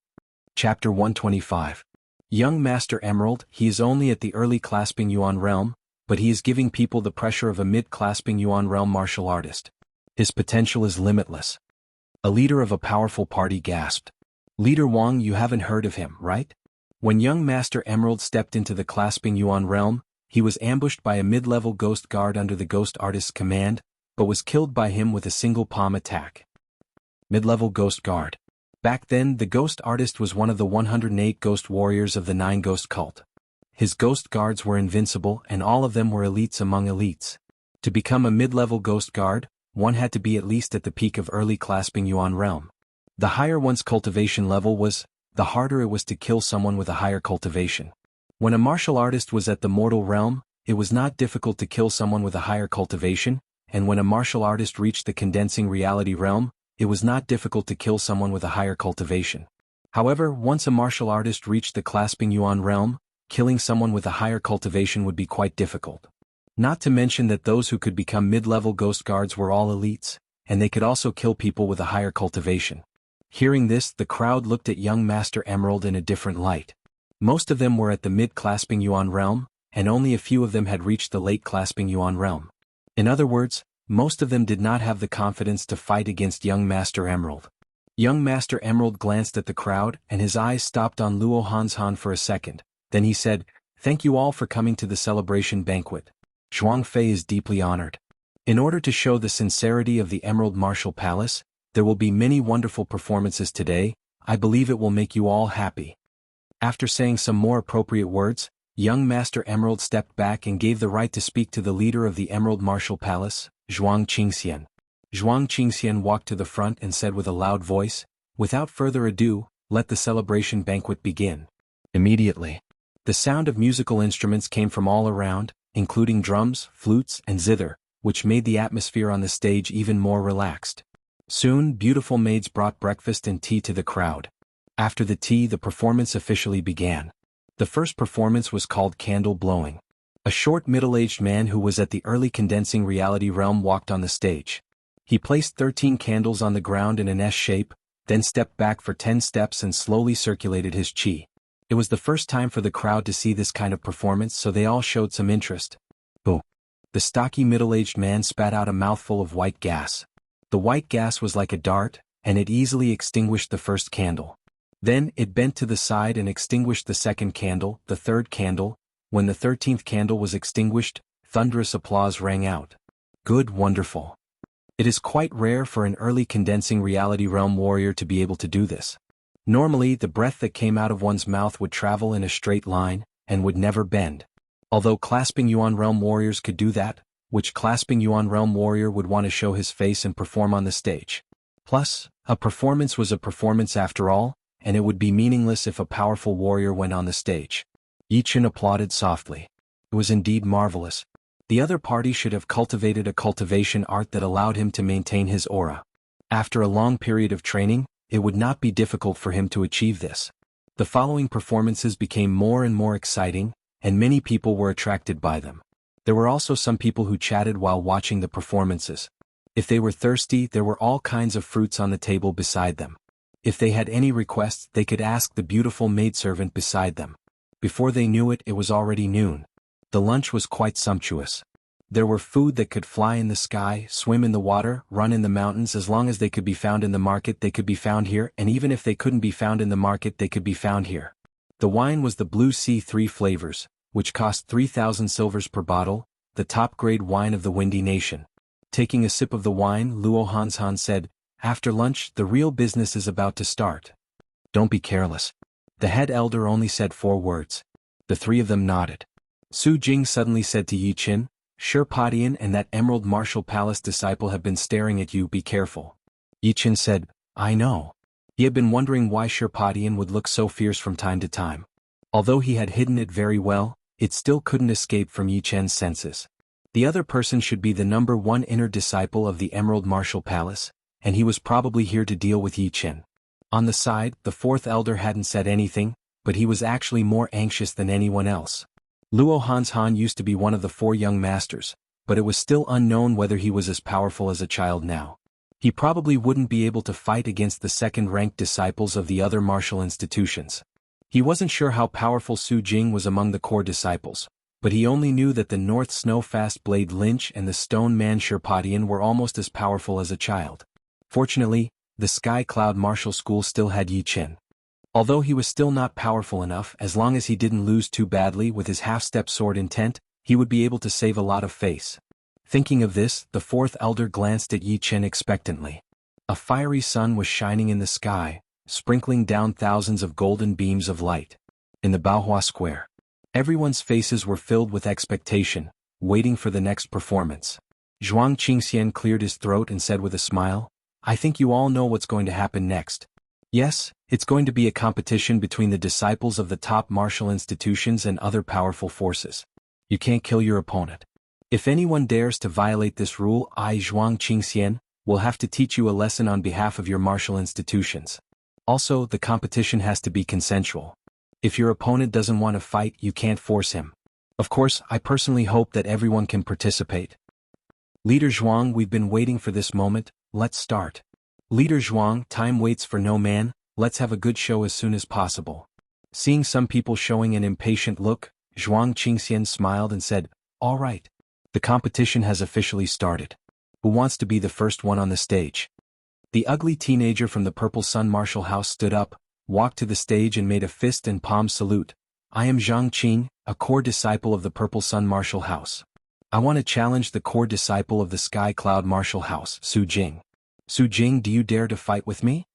Chapter 125. Young Master Emerald, he is only at the early clasping Yuan realm, but he is giving people the pressure of a mid-clasping Yuan realm martial artist. His potential is limitless. A leader of a powerful party gasped. Leader Wang, you haven't heard of him, right? When young Master Emerald stepped into the clasping Yuan realm, he was ambushed by a mid-level ghost guard under the ghost artist's command, but was killed by him with a single palm attack. Mid-level ghost guard. Back then, the ghost artist was one of the 108 ghost warriors of the 9 ghost cult. His ghost guards were invincible and all of them were elites among elites. To become a mid-level ghost guard, one had to be at least at the peak of early clasping Yuan realm. The higher one's cultivation level was, the harder it was to kill someone with a higher cultivation. When a martial artist was at the mortal realm, it was not difficult to kill someone with a higher cultivation, and when a martial artist reached the condensing reality realm, it was not difficult to kill someone with a higher cultivation. However, once a martial artist reached the clasping Yuan realm, killing someone with a higher cultivation would be quite difficult. Not to mention that those who could become mid-level ghost guards were all elites, and they could also kill people with a higher cultivation. Hearing this, the crowd looked at young Master Emerald in a different light. Most of them were at the mid-clasping Yuan realm, and only a few of them had reached the late-clasping Yuan realm. In other words, most of them did not have the confidence to fight against young Master Emerald. Young Master Emerald glanced at the crowd and his eyes stopped on Luo Hanshan for a second. Then he said, "Thank you all for coming to the celebration banquet. Zhuang Fei is deeply honored. In order to show the sincerity of the Emerald Martial Palace, there will be many wonderful performances today. I believe it will make you all happy." After saying some more appropriate words, young Master Emerald stepped back and gave the right to speak to the leader of the Emerald Martial Palace, Zhuang Qingxian. Zhuang Qingxian walked to the front and said with a loud voice, "Without further ado, let the celebration banquet begin." Immediately, the sound of musical instruments came from all around, including drums, flutes, and zither, which made the atmosphere on the stage even more relaxed. Soon, beautiful maids brought breakfast and tea to the crowd. After the tea, the performance officially began. The first performance was called Candle Blowing. A short middle-aged man who was at the early condensing reality realm walked on the stage. He placed 13 candles on the ground in an S shape, then stepped back for 10 steps and slowly circulated his chi. It was the first time for the crowd to see this kind of performance, so they all showed some interest. Boo! The stocky middle-aged man spat out a mouthful of white gas. The white gas was like a dart, and it easily extinguished the first candle. Then, it bent to the side and extinguished the second candle, the third candle. When the 13th candle was extinguished, thunderous applause rang out. Good, wonderful. It is quite rare for an early condensing reality realm warrior to be able to do this. Normally, the breath that came out of one's mouth would travel in a straight line, and would never bend. Although clasping Yuan realm warriors could do that, which clasping Yuan realm warrior would want to show his face and perform on the stage. Plus, a performance was a performance after all, and it would be meaningless if a powerful warrior went on the stage. Yi Chen applauded softly. It was indeed marvelous. The other party should have cultivated a cultivation art that allowed him to maintain his aura. After a long period of training, it would not be difficult for him to achieve this. The following performances became more and more exciting, and many people were attracted by them. There were also some people who chatted while watching the performances. If they were thirsty, there were all kinds of fruits on the table beside them. If they had any requests, they could ask the beautiful maidservant beside them. Before they knew it, it was already noon. The lunch was quite sumptuous. There were food that could fly in the sky, swim in the water, run in the mountains. As long as they could be found in the market, they could be found here, and even if they couldn't be found in the market, they could be found here. The wine was the Blue Sea 3 flavors, which cost 3,000 silvers per bottle, the top-grade wine of the Windy Nation. Taking a sip of the wine, Luo Hanshan said, "After lunch, the real business is about to start. Don't be careless." The head elder only said 4 words. The 3 of them nodded. Su Jing suddenly said to Yi Chen, "Shirpadian and that Emerald Martial Palace disciple have been staring at you, be careful." Yi Chen said, "I know." He had been wondering why Shirpadian would look so fierce from time to time. Although he had hidden it very well, it still couldn't escape from Yi Chen's senses. The other person should be the number one inner disciple of the Emerald Martial Palace, and he was probably here to deal with Yi Qin. On the side, the fourth elder hadn't said anything, but he was actually more anxious than anyone else. Luo Hanshan used to be one of the 4 young masters, but it was still unknown whether he was as powerful as a child now. He probably wouldn't be able to fight against the second-ranked disciples of the other martial institutions. He wasn't sure how powerful Su Jing was among the core disciples, but he only knew that the North Snow Fast Blade Lynch and the Stone Man Sherpatian were almost as powerful as a child. Fortunately, the Sky Cloud Martial School still had Yi Qin. Although he was still not powerful enough, as long as he didn't lose too badly with his half-step sword intent, he would be able to save a lot of face. Thinking of this, the fourth elder glanced at Yi Qin expectantly. A fiery sun was shining in the sky, sprinkling down thousands of golden beams of light. In the Baohua Square, everyone's faces were filled with expectation, waiting for the next performance. Zhuang Qingxian cleared his throat and said with a smile, "I think you all know what's going to happen next. Yes, it's going to be a competition between the disciples of the top martial institutions and other powerful forces. You can't kill your opponent. If anyone dares to violate this rule, I, Zhuang Qingxian, will have to teach you a lesson on behalf of your martial institutions. Also, the competition has to be consensual. If your opponent doesn't want to fight, you can't force him. Of course, I personally hope that everyone can participate. Leader Zhuang, we've been waiting for this moment, let's start. Leader Zhuang, time waits for no man, let's have a good show as soon as possible." Seeing some people showing an impatient look, Zhuang Qingxian smiled and said, "All right. The competition has officially started. Who wants to be the first one on the stage?" The ugly teenager from the Purple Sun Martial House stood up, walked to the stage and made a fist and palm salute. "I am Zhang Qing, a core disciple of the Purple Sun Martial House. I want to challenge the core disciple of the Sky Cloud Martial House, Su Jing. Su Jing, do you dare to fight with me?"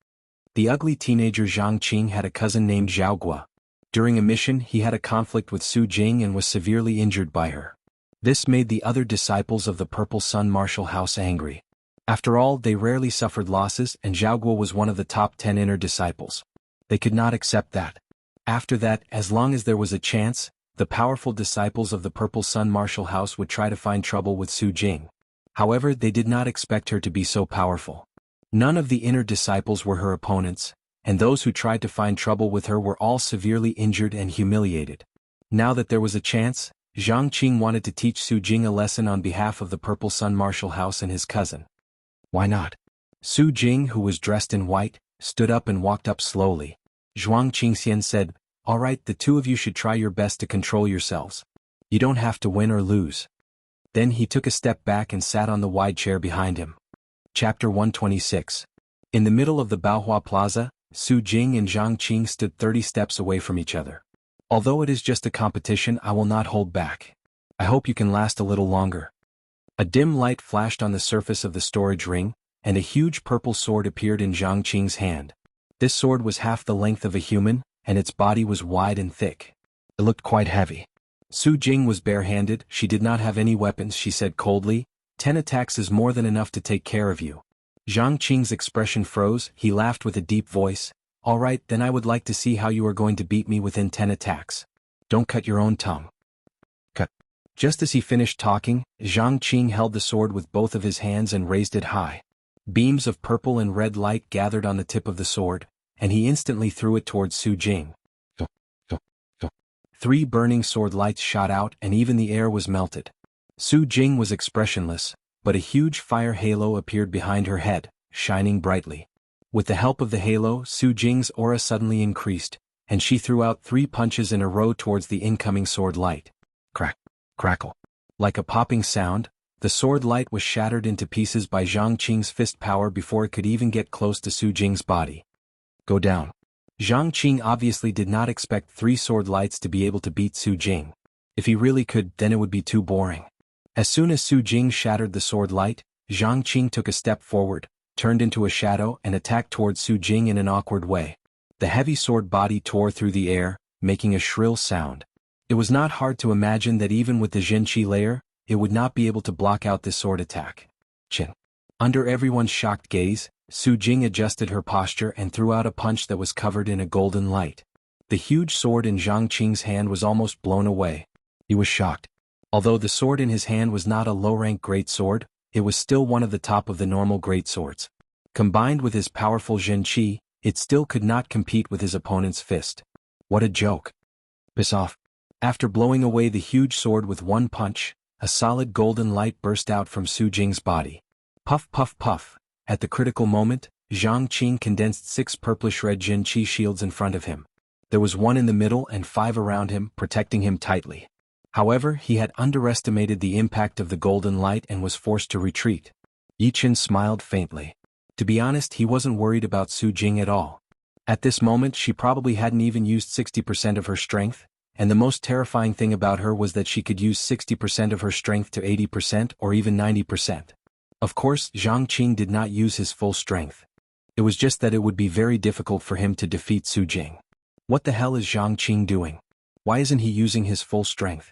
The ugly teenager Zhang Qing had a cousin named Zhao Gua. During a mission, he had a conflict with Su Jing and was severely injured by her. This made the other disciples of the Purple Sun Martial House angry. After all, they rarely suffered losses, and Zhao Gua was one of the top 10 inner disciples. They could not accept that. After that, as long as there was a chance, the powerful disciples of the Purple Sun Martial House would try to find trouble with Su Jing. However, they did not expect her to be so powerful. None of the inner disciples were her opponents, and those who tried to find trouble with her were all severely injured and humiliated. Now that there was a chance, Zhang Qing wanted to teach Su Jing a lesson on behalf of the Purple Sun Martial House and his cousin. Why not? Su Jing, who was dressed in white, stood up and walked up slowly. Zhuang Qingxian said, "All right, the two of you should try your best to control yourselves. You don't have to win or lose." Then he took a step back and sat on the wide chair behind him. Chapter 126. In the middle of the Baohua Plaza, Su Jing and Zhang Qing stood 30 steps away from each other. "Although it is just a competition, I will not hold back. I hope you can last a little longer." A dim light flashed on the surface of the storage ring, and a huge purple sword appeared in Zhang Qing's hand. This sword was half the length of a human, and its body was wide and thick. It looked quite heavy. Su Jing was barehanded, she did not have any weapons. She said coldly, 10 attacks is more than enough to take care of you." Zhang Qing's expression froze, he laughed with a deep voice, "All right, then I would like to see how you are going to beat me within 10 attacks. Don't cut your own tongue." Cut. Just as he finished talking, Zhang Qing held the sword with both of his hands and raised it high. Beams of purple and red light gathered on the tip of the sword, and he instantly threw it towards Su Jing. 3 burning sword lights shot out and even the air was melted. Su Jing was expressionless, but a huge fire halo appeared behind her head, shining brightly. With the help of the halo, Su Jing's aura suddenly increased, and she threw out 3 punches in a row towards the incoming sword light. Crack, crackle. Like a popping sound, the sword light was shattered into pieces by Zhang Qing's fist power before it could even get close to Su Jing's body. Go down. Zhang Qing obviously did not expect 3 sword lights to be able to beat Su Jing. If he really could, then it would be too boring. As soon as Su Jing shattered the sword light, Zhang Qing took a step forward, turned into a shadow and attacked towards Su Jing in an awkward way. The heavy sword body tore through the air, making a shrill sound. It was not hard to imagine that even with the Zhenqi layer, it would not be able to block out this sword attack. Chin. Under everyone's shocked gaze, Su Jing adjusted her posture and threw out a punch that was covered in a golden light. The huge sword in Zhang Qing's hand was almost blown away. He was shocked. Although the sword in his hand was not a low-rank great sword, it was still one of the top of the normal great swords. Combined with his powerful Zhen Qi, it still could not compete with his opponent's fist. What a joke. Piss off. After blowing away the huge sword with one punch, a solid golden light burst out from Su Jing's body. Puff puff puff. At the critical moment, Zhang Qing condensed 6 purplish-red Zhen Qi shields in front of him. There was 1 in the middle and 5 around him, protecting him tightly. However, he had underestimated the impact of the golden light and was forced to retreat. Yi Chen smiled faintly. To be honest, he wasn't worried about Su Jing at all. At this moment, she probably hadn't even used 60% of her strength, and the most terrifying thing about her was that she could use 60% of her strength to 80% or even 90%. Of course, Zhang Qing did not use his full strength. It was just that it would be very difficult for him to defeat Su Jing. What the hell is Zhang Qing doing? Why isn't he using his full strength?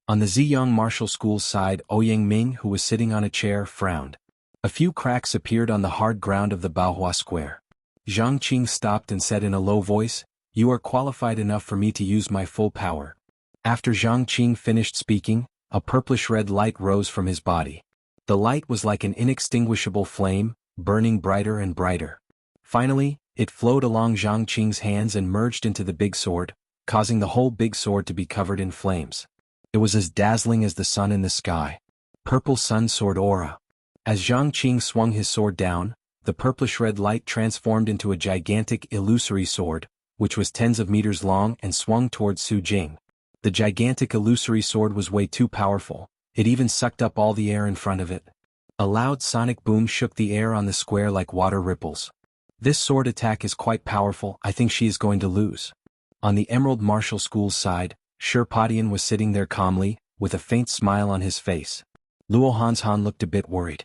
On the Ziyang Martial School's side, Ouyang Ming, who was sitting on a chair, frowned. A few cracks appeared on the hard ground of the Baohua Square. Zhang Qing stopped and said in a low voice, "You are qualified enough for me to use my full power." After Zhang Qing finished speaking, a purplish-red light rose from his body. The light was like an inextinguishable flame, burning brighter and brighter. Finally, it flowed along Zhang Qing's hands and merged into the big sword, causing the whole big sword to be covered in flames. It was as dazzling as the sun in the sky. Purple sun sword aura. As Zhang Qing swung his sword down, the purplish-red light transformed into a gigantic illusory sword, which was tens of meters long and swung towards Su Jing. The gigantic illusory sword was way too powerful. It even sucked up all the air in front of it. A loud sonic boom shook the air on the square like water ripples. This sword attack is quite powerful. I think she is going to lose. On the Emerald Martial School's side, Shirpadian was sitting there calmly, with a faint smile on his face. Luo Hanshan looked a bit worried.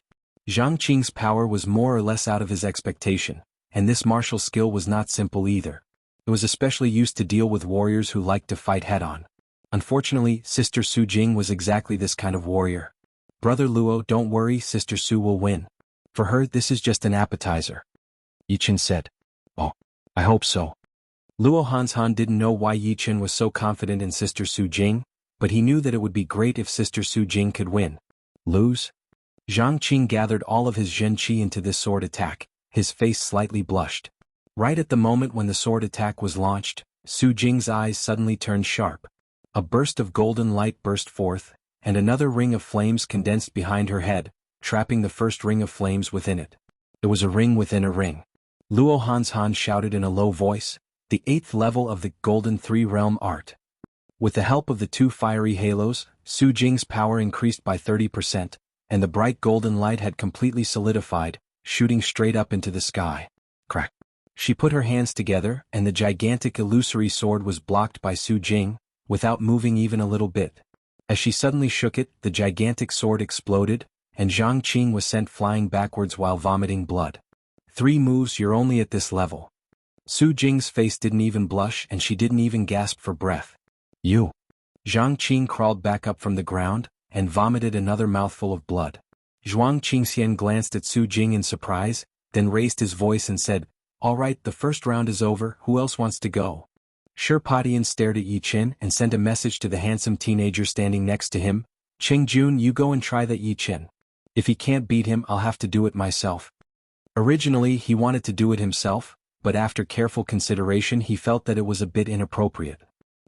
Zhang Qing's power was more or less out of his expectation, and this martial skill was not simple either. It was especially used to deal with warriors who liked to fight head-on. Unfortunately, Sister Su Jing was exactly this kind of warrior. Brother Luo, don't worry, Sister Su will win. For her, this is just an appetizer. Yi Chen said. Oh, I hope so. Luo Hanshan didn't know why Yi Chen was so confident in Sister Su Jing, but he knew that it would be great if Sister Su Jing could win. Lose? Zhang Qing gathered all of his Zhen Qi into this sword attack, his face slightly blushed. Right at the moment when the sword attack was launched, Su Jing's eyes suddenly turned sharp. A burst of golden light burst forth, and another ring of flames condensed behind her head, trapping the first ring of flames within it. It was a ring within a ring. Luo Hanshan shouted in a low voice, "The 8th level of the Golden Three-Realm Art." With the help of the 2 fiery halos, Su Jing's power increased by 30%, and the bright golden light had completely solidified, shooting straight up into the sky. Crack. She put her hands together, and the gigantic illusory sword was blocked by Su Jing, without moving even a little bit. As she suddenly shook it, the gigantic sword exploded, and Zhang Qing was sent flying backwards while vomiting blood. 3 moves, you're only at this level. Su Jing's face didn't even blush and she didn't even gasp for breath. You. Zhang Qing crawled back up from the ground, and vomited another mouthful of blood. Zhuang Qingxian glanced at Su Jing in surprise, then raised his voice and said, "All right, the first round is over, who else wants to go?" Shirpadian stared at Yi Chen and sent a message to the handsome teenager standing next to him, "Qingjun, you go and try that Yi Chen. If he can't beat him, I'll have to do it myself." Originally, he wanted to do it himself, but after careful consideration he felt that it was a bit inappropriate.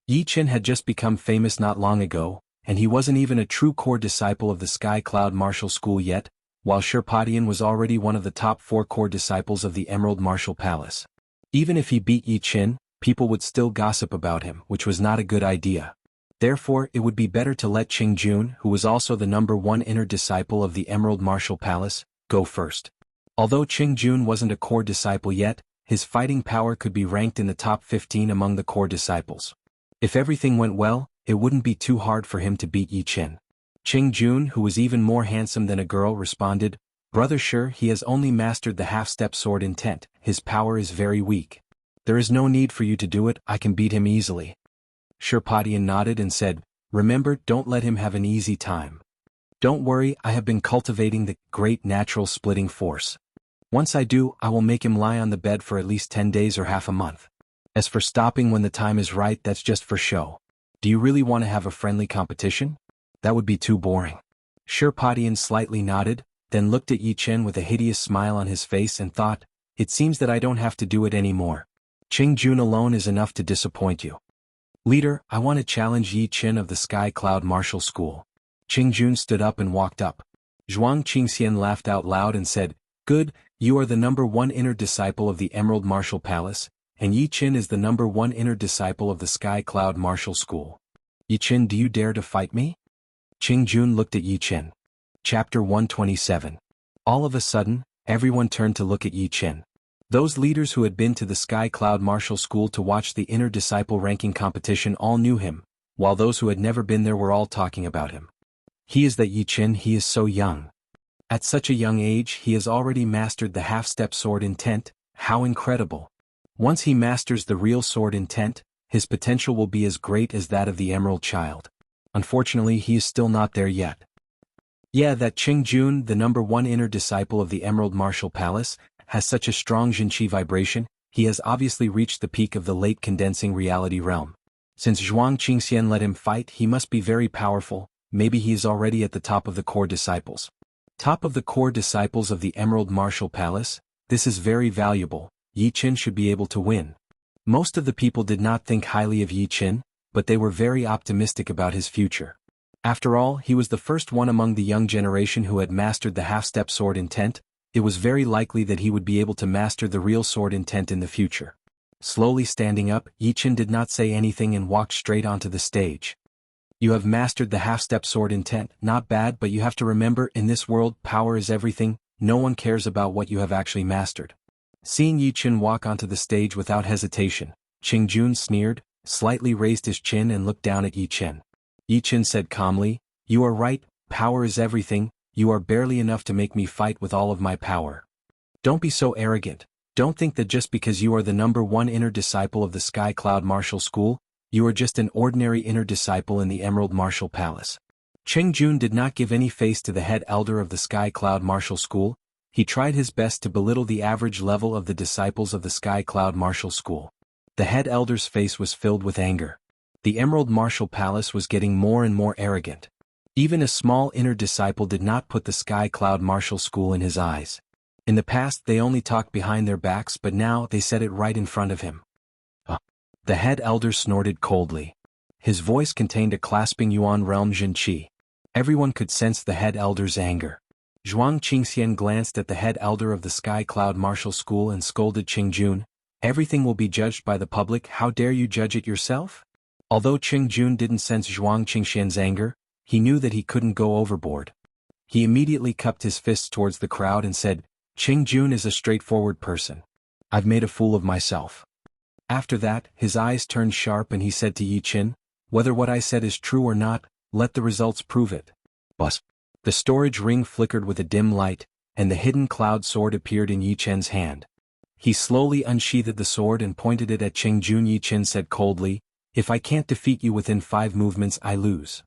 Yi Chen had just become famous not long ago, and he wasn't even a true core disciple of the Sky Cloud Martial School yet, while Shirpadian was already one of the top 4 core disciples of the Emerald Martial Palace. Even if he beat Yi Chen, people would still gossip about him, which was not a good idea. Therefore, it would be better to let Qingjun, who was also the #1 inner disciple of the Emerald Martial Palace, go first. Although Qingjun wasn't a core disciple yet, his fighting power could be ranked in the top 15 among the core disciples. If everything went well, it wouldn't be too hard for him to beat Yi Chen. Qingjun, who was even more handsome than a girl, responded, "Brother, sure, he has only mastered the half-step sword intent, his power is very weak. There is no need for you to do it, I can beat him easily." Shirpadian nodded and said, "Remember, don't let him have an easy time. Don't worry, I have been cultivating the great natural splitting force. Once I do, I will make him lie on the bed for at least 10 days or half a month. As for stopping when the time is right, that's just for show. Do you really want to have a friendly competition?" That would be too boring. Shirpadian slightly nodded, then looked at Yi Chen with a hideous smile on his face and thought, it seems that I don't have to do it anymore. Qing Jun alone is enough to disappoint you. Leader, I want to challenge Yi Chen of the Sky Cloud Martial School. Qing Jun stood up and walked up. Zhuang Qingxian laughed out loud and said, Good, you are the #1 inner disciple of the Emerald Martial Palace, and Yi Chen is the #1 inner disciple of the Sky Cloud Martial School. Yi Chen, do you dare to fight me? Qing Jun looked at Yi Chen. Chapter 127. All of a sudden, everyone turned to look at Yi Chen. Those leaders who had been to the Sky Cloud Martial School to watch the inner disciple ranking competition all knew him, while those who had never been there were all talking about him. He is that Yi Chen, he is so young. At such a young age he has already mastered the half-step sword intent, how incredible. Once he masters the real sword intent, his potential will be as great as that of the Emerald Child. Unfortunately he is still not there yet. Yeah, that Qing Jun, the #1 inner disciple of the Emerald Martial Palace, has such a strong Jinqi vibration, he has obviously reached the peak of the late condensing reality realm. Since Zhuang Qingxian let him fight he must be very powerful, maybe he is already at the top of the core disciples. Top of the core disciples of the Emerald Martial Palace, this is very valuable, Yi Chen should be able to win. Most of the people did not think highly of Yi Chen, but they were very optimistic about his future. After all, he was the first one among the young generation who had mastered the half-step sword intent. It was very likely that he would be able to master the real sword intent in the future. Slowly standing up, Yi Chen did not say anything and walked straight onto the stage. You have mastered the half-step sword intent, not bad, but you have to remember, in this world, power is everything, no one cares about what you have actually mastered. Seeing Yi Chen walk onto the stage without hesitation, Qing Jun sneered, slightly raised his chin and looked down at Yi Chen. Yi Chen said calmly, You are right, power is everything, you are barely enough to make me fight with all of my power. Don't be so arrogant, don't think that just because you are the #1 inner disciple of the Sky Cloud Martial School, you are just an ordinary inner disciple in the Emerald Martial Palace. Qing Jun did not give any face to the head elder of the Sky Cloud Martial School. He tried his best to belittle the average level of the disciples of the Sky Cloud Martial School. The head elder's face was filled with anger. The Emerald Martial Palace was getting more and more arrogant. Even a small inner disciple did not put the Sky Cloud Martial School in his eyes. In the past they only talked behind their backs, but now they said it right in front of him. The head elder snorted coldly. His voice contained a clasping Yuan realm Jinqi. Everyone could sense the head elder's anger. Zhuang Qingxian glanced at the head elder of the Sky Cloud Martial School and scolded Qing Jun. Everything will be judged by the public, how dare you judge it yourself? Although Qing Jun didn't sense Zhuang Qingxian's anger, he knew that he couldn't go overboard. He immediately cupped his fists towards the crowd and said, Qing Jun is a straightforward person. I've made a fool of myself. After that, his eyes turned sharp and he said to Yi Chen, Whether what I said is true or not, let the results prove it. Buzz. The storage ring flickered with a dim light, and the hidden cloud sword appeared in Yi Chen's hand. He slowly unsheathed the sword and pointed it at Qing Jun. Yi Chen said coldly, If I can't defeat you within 5 movements, I lose.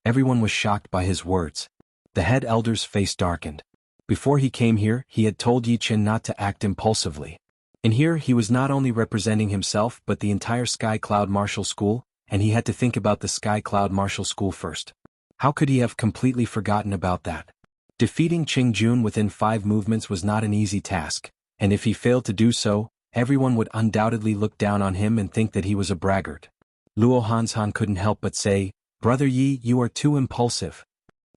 Everyone was shocked by his words. The head elder's face darkened. Before he came here, he had told Yi Chen not to act impulsively. And here he was not only representing himself but the entire Sky Cloud Martial School, and he had to think about the Sky Cloud Martial School first. How could he have completely forgotten about that? Defeating Qing Jun within 5 movements was not an easy task, and if he failed to do so, everyone would undoubtedly look down on him and think that he was a braggart. Luo Hanshan couldn't help but say, Brother Yi, you are too impulsive.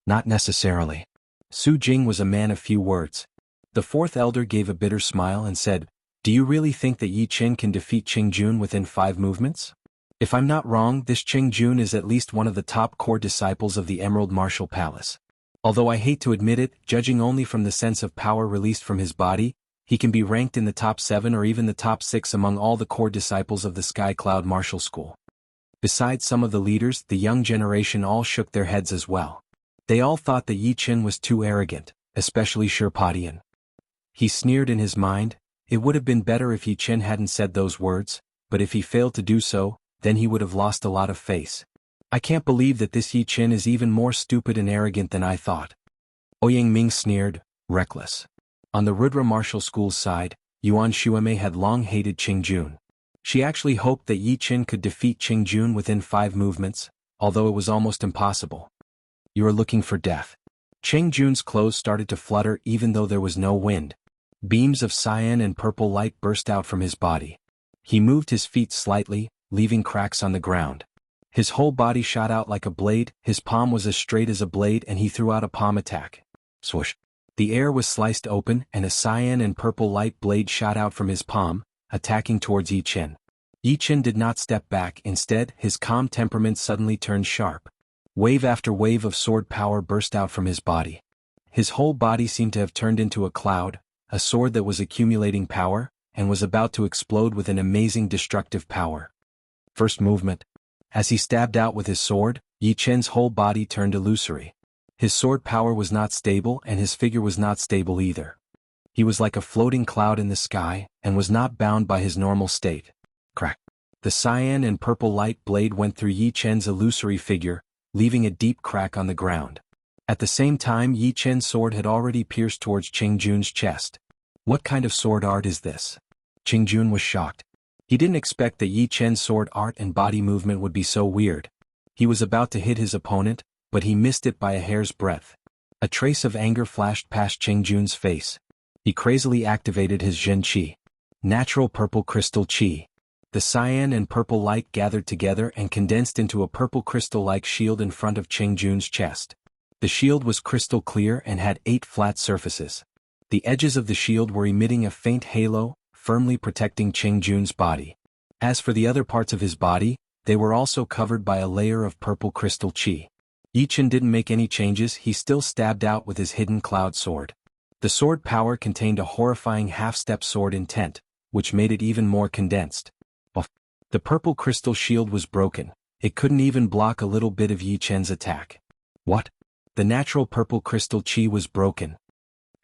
Not necessarily. Su Jing was a man of few words. The 4th elder gave a bitter smile and said, Do you really think that Yi Chen can defeat Qing Jun within 5 movements? If I'm not wrong, this Qing Jun is at least one of the top core disciples of the Emerald Martial Palace. Although I hate to admit it, judging only from the sense of power released from his body, he can be ranked in the top 7 or even the top 6 among all the core disciples of the Sky Cloud Martial School. Besides some of the leaders, the young generation all shook their heads as well. They all thought that Yi Chen was too arrogant, especially Shirpadian. He sneered in his mind, It would have been better if Yi Chen hadn't said those words, but if he failed to do so, then he would have lost a lot of face. I can't believe that this Yi Chen is even more stupid and arrogant than I thought. Ouyang Ming sneered, reckless. On the Rudra Martial School's side, Yuan Xuemei had long hated Qing Jun. She actually hoped that Yi Chen could defeat Qing Jun within 5 movements, although it was almost impossible. You are looking for death. Cheng Jun's clothes started to flutter even though there was no wind. Beams of cyan and purple light burst out from his body. He moved his feet slightly, leaving cracks on the ground. His whole body shot out like a blade, his palm was as straight as a blade and he threw out a palm attack. Swoosh. The air was sliced open and a cyan and purple light blade shot out from his palm, attacking towards Yi Chen. Yi Chen did not step back, instead, his calm temperament suddenly turned sharp. Wave after wave of sword power burst out from his body. His whole body seemed to have turned into a cloud, a sword that was accumulating power, and was about to explode with an amazing destructive power. First movement. As he stabbed out with his sword, Yi Chen's whole body turned illusory. His sword power was not stable and his figure was not stable either. He was like a floating cloud in the sky, and was not bound by his normal state. Crack. The cyan and purple light blade went through Yi Chen's illusory figure, leaving a deep crack on the ground. At the same time, Yi Chen's sword had already pierced towards Cheng Jun's chest. What kind of sword art is this? Cheng Jun was shocked. He didn't expect that Yi Chen's sword art and body movement would be so weird. He was about to hit his opponent, but he missed it by a hair's breadth. A trace of anger flashed past Cheng Jun's face. He crazily activated his Zhen Qi. Natural purple crystal Qi. The cyan and purple light gathered together and condensed into a purple crystal-like shield in front of Cheng Jun's chest. The shield was crystal clear and had 8 flat surfaces. The edges of the shield were emitting a faint halo, firmly protecting Cheng Jun's body. As for the other parts of his body, they were also covered by a layer of purple crystal Qi. Yi Chen didn't make any changes, he still stabbed out with his hidden cloud sword. The sword power contained a horrifying half-step sword intent, which made it even more condensed. The purple crystal shield was broken. It couldn't even block a little bit of Yi Chen's attack. What? The natural purple crystal Qi was broken.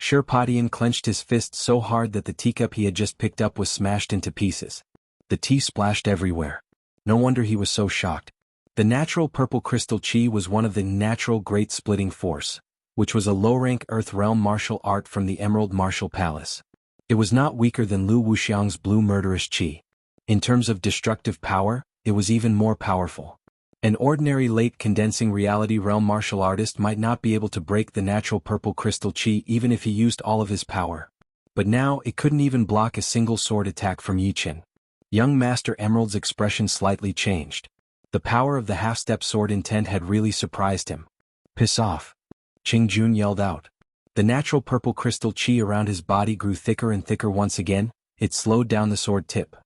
Sherpatian clenched his fist so hard that the teacup he had just picked up was smashed into pieces. The tea splashed everywhere. No wonder he was so shocked. The natural purple crystal Qi was one of the natural great splitting force, which was a low-rank Earth Realm martial art from the Emerald Martial Palace. It was not weaker than Lu Wuxiang's blue murderous Qi. In terms of destructive power, it was even more powerful. An ordinary late condensing reality realm martial artist might not be able to break the natural purple crystal Qi even if he used all of his power. But now it couldn't even block a single sword attack from Yi Chen. Young Master Emerald's expression slightly changed. The power of the half-step sword intent had really surprised him. Piss off. Cheng Jun yelled out. The natural purple crystal Qi around his body grew thicker and thicker once again, it slowed down the sword tip.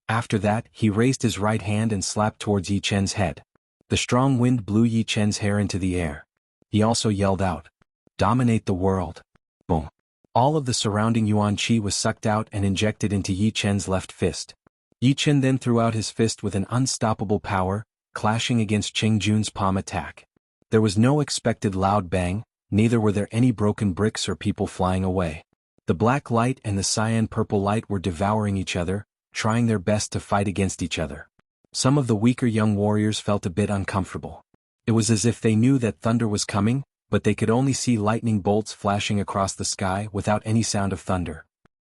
After that, he raised his right hand and slapped towards Yi Chen's head. The strong wind blew Yi Chen's hair into the air. He also yelled out, "Dominate the world." Boom. All of the surrounding Yuan Qi was sucked out and injected into Yi Chen's left fist. Yi Chen then threw out his fist with an unstoppable power, clashing against Cheng Jun's palm attack. There was no expected loud bang, neither were there any broken bricks or people flying away. The black light and the cyan purple light were devouring each other, trying their best to fight against each other. Some of the weaker young warriors felt a bit uncomfortable. It was as if they knew that thunder was coming, but they could only see lightning bolts flashing across the sky without any sound of thunder.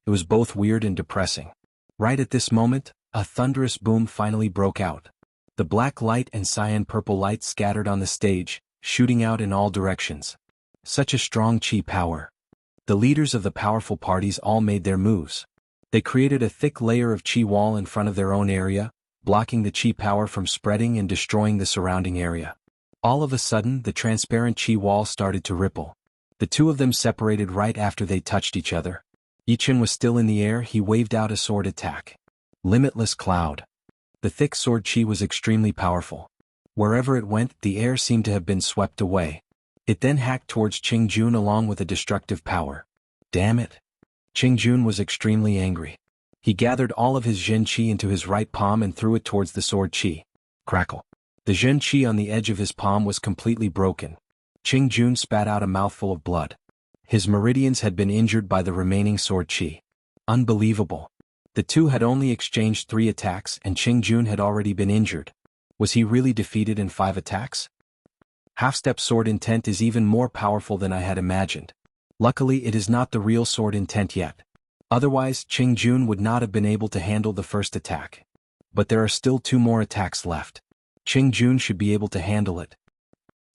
It was both weird and depressing. Right at this moment, a thunderous boom finally broke out. The black light and cyan purple light scattered on the stage, shooting out in all directions. Such a strong Qi power. The leaders of the powerful parties all made their moves. They created a thick layer of Qi wall in front of their own area, blocking the Qi power from spreading and destroying the surrounding area. All of a sudden, the transparent Qi wall started to ripple. The two of them separated right after they touched each other. Yi Chen was still in the air, he waved out a sword attack. Limitless cloud. The thick sword Qi was extremely powerful. Wherever it went, the air seemed to have been swept away. It then hacked towards Cheng Jun along with a destructive power. Damn it. Cheng Jun was extremely angry. He gathered all of his Zhen Qi into his right palm and threw it towards the sword Qi. Crackle. The Zhen Qi on the edge of his palm was completely broken. Cheng Jun spat out a mouthful of blood. His meridians had been injured by the remaining sword Qi. Unbelievable. The two had only exchanged 3 attacks and Cheng Jun had already been injured. Was he really defeated in 5 attacks? Half-step sword intent is even more powerful than I had imagined. Luckily it is not the real sword intent yet. Otherwise, Cheng Jun would not have been able to handle the first attack. But there are still 2 more attacks left. Cheng Jun should be able to handle it.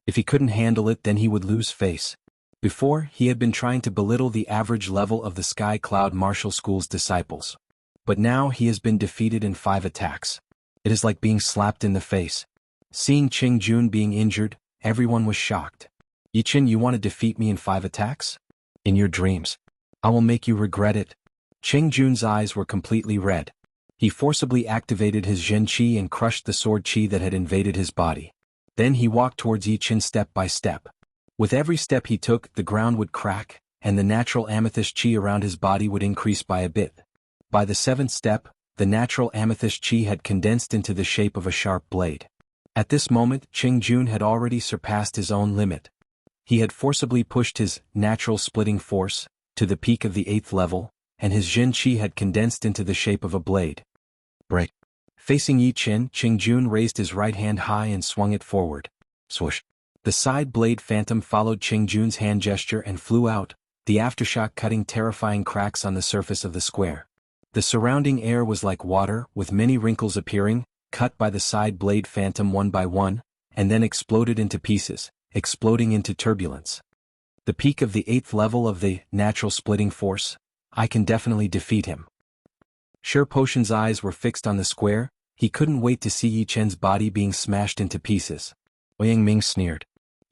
If he couldn't handle it, then he would lose face. Before, he had been trying to belittle the average level of the Sky Cloud Martial School's disciples. But now he has been defeated in 5 attacks. It is like being slapped in the face. Seeing Qing Jun being injured, everyone was shocked. Yichen, you want to defeat me in 5 attacks? In your dreams. I will make you regret it. Qing Jun's eyes were completely red. He forcibly activated his Zhen Qi and crushed the sword Qi that had invaded his body. Then he walked towards Yichen step by step. With every step he took, the ground would crack, and the natural amethyst Qi around his body would increase by a bit. By the 7th step, the natural amethyst Qi had condensed into the shape of a sharp blade. At this moment, Qing Jun had already surpassed his own limit. He had forcibly pushed his natural splitting force to the peak of the 8th level, and his Zhen Qi had condensed into the shape of a blade. Break. Facing Yichen, Qing Jun raised his right hand high and swung it forward. Swoosh. The side blade phantom followed Qing Jun's hand gesture and flew out, the aftershock cutting terrifying cracks on the surface of the square. The surrounding air was like water, with many wrinkles appearing, cut by the side blade phantom one by one, and then exploded into pieces, exploding into turbulence. The peak of the 8th level of the natural splitting force. I can definitely defeat him. Sure Potion's eyes were fixed on the square. He couldn't wait to see Yichen's body being smashed into pieces. Yang Ming sneered.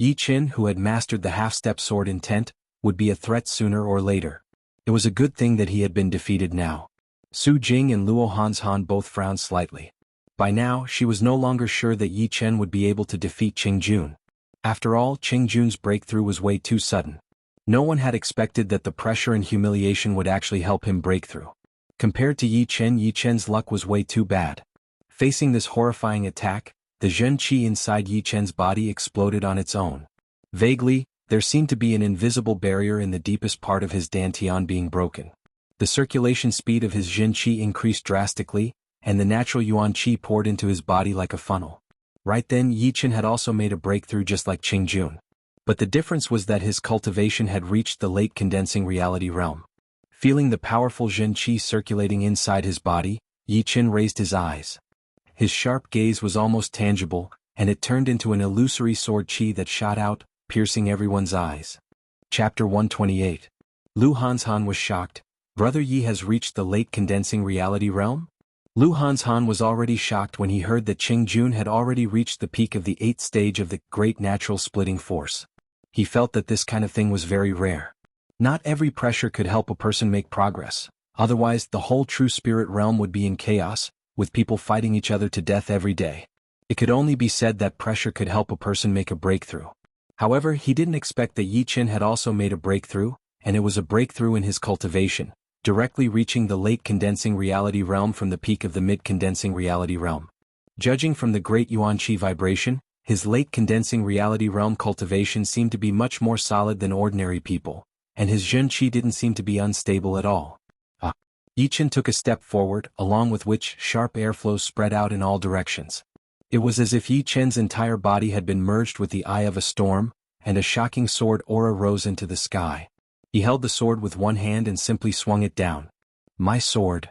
Yichen, who had mastered the half-step sword intent, would be a threat sooner or later. It was a good thing that he had been defeated now. Su Jing and Luo Hanshan both frowned slightly. By now, she was no longer sure that Yichen would be able to defeat Qing Jun. After all, Qing Jun's breakthrough was way too sudden. No one had expected that the pressure and humiliation would actually help him break through. Compared to Yichen's luck was way too bad. Facing this horrifying attack, the Zhen Qi inside Yichen's body exploded on its own. Vaguely, there seemed to be an invisible barrier in the deepest part of his dantian being broken. The circulation speed of his Zhen Qi increased drastically, and the natural Yuan Qi poured into his body like a funnel. Right then, Yichen had also made a breakthrough just like Qing Jun. But the difference was that his cultivation had reached the late condensing reality realm. Feeling the powerful Zhen Qi circulating inside his body, Yichen raised his eyes. His sharp gaze was almost tangible, and it turned into an illusory sword Qi that shot out, piercing everyone's eyes. Chapter 128. Lu Hanshan was shocked. Brother Yi has reached the late condensing reality realm? Lu Hanshan was already shocked when he heard that Qing Jun had already reached the peak of the 8th stage of the Great Natural Splitting Force. He felt that this kind of thing was very rare. Not every pressure could help a person make progress. Otherwise, the whole true spirit realm would be in chaos, with people fighting each other to death every day. It could only be said that pressure could help a person make a breakthrough. However, he didn't expect that Yichen had also made a breakthrough, and it was a breakthrough in his cultivation, directly reaching the late condensing reality realm from the peak of the mid-condensing reality realm. Judging from the great Yuan Qi vibration, his late condensing reality realm cultivation seemed to be much more solid than ordinary people, and his Zhen Qi didn't seem to be unstable at all. Yichen took a step forward, along with which sharp airflows spread out in all directions. It was as if Yichen's entire body had been merged with the eye of a storm, and a shocking sword aura rose into the sky. He held the sword with one hand and simply swung it down. My sword.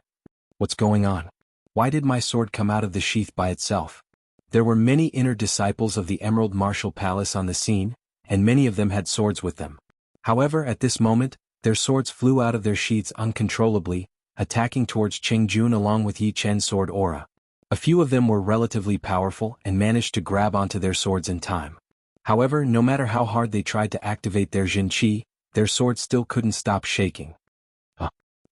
What's going on? Why did my sword come out of the sheath by itself? There were many inner disciples of the Emerald Martial Palace on the scene, and many of them had swords with them. However, at this moment, their swords flew out of their sheaths uncontrollably, attacking towards Qing Jun along with Yichen's sword aura. A few of them were relatively powerful and managed to grab onto their swords in time. However, no matter how hard they tried to activate their Zhen Qi, their swords still couldn't stop shaking.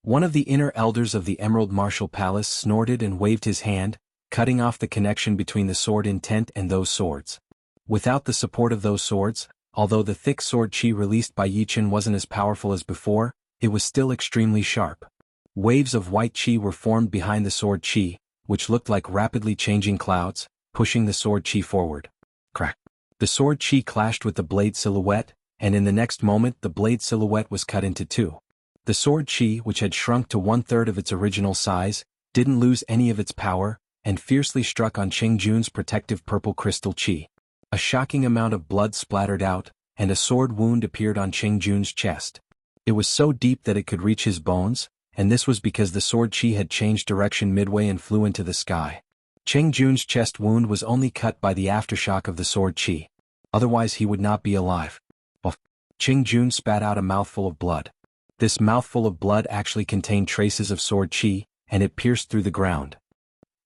One of the inner elders of the Emerald Martial Palace snorted and waved his hand, cutting off the connection between the sword intent and those swords. Without the support of those swords, although the thick sword Qi released by Yichen wasn't as powerful as before, it was still extremely sharp. Waves of white Qi were formed behind the sword Qi, which looked like rapidly changing clouds, pushing the sword Qi forward. Crack. The sword Qi clashed with the blade silhouette, and in the next moment the blade silhouette was cut into two. The sword Qi, which had shrunk to 1/3 of its original size, didn't lose any of its power, and fiercely struck on Qing Jun's protective purple crystal Qi. A shocking amount of blood splattered out, and a sword wound appeared on Qing Jun's chest. It was so deep that it could reach his bones, and this was because the sword Qi had changed direction midway and flew into the sky. Qing Jun's chest wound was only cut by the aftershock of the sword Qi. Otherwise he would not be alive. Oh. Qing Jun spat out a mouthful of blood. This mouthful of blood actually contained traces of sword qi, and it pierced through the ground.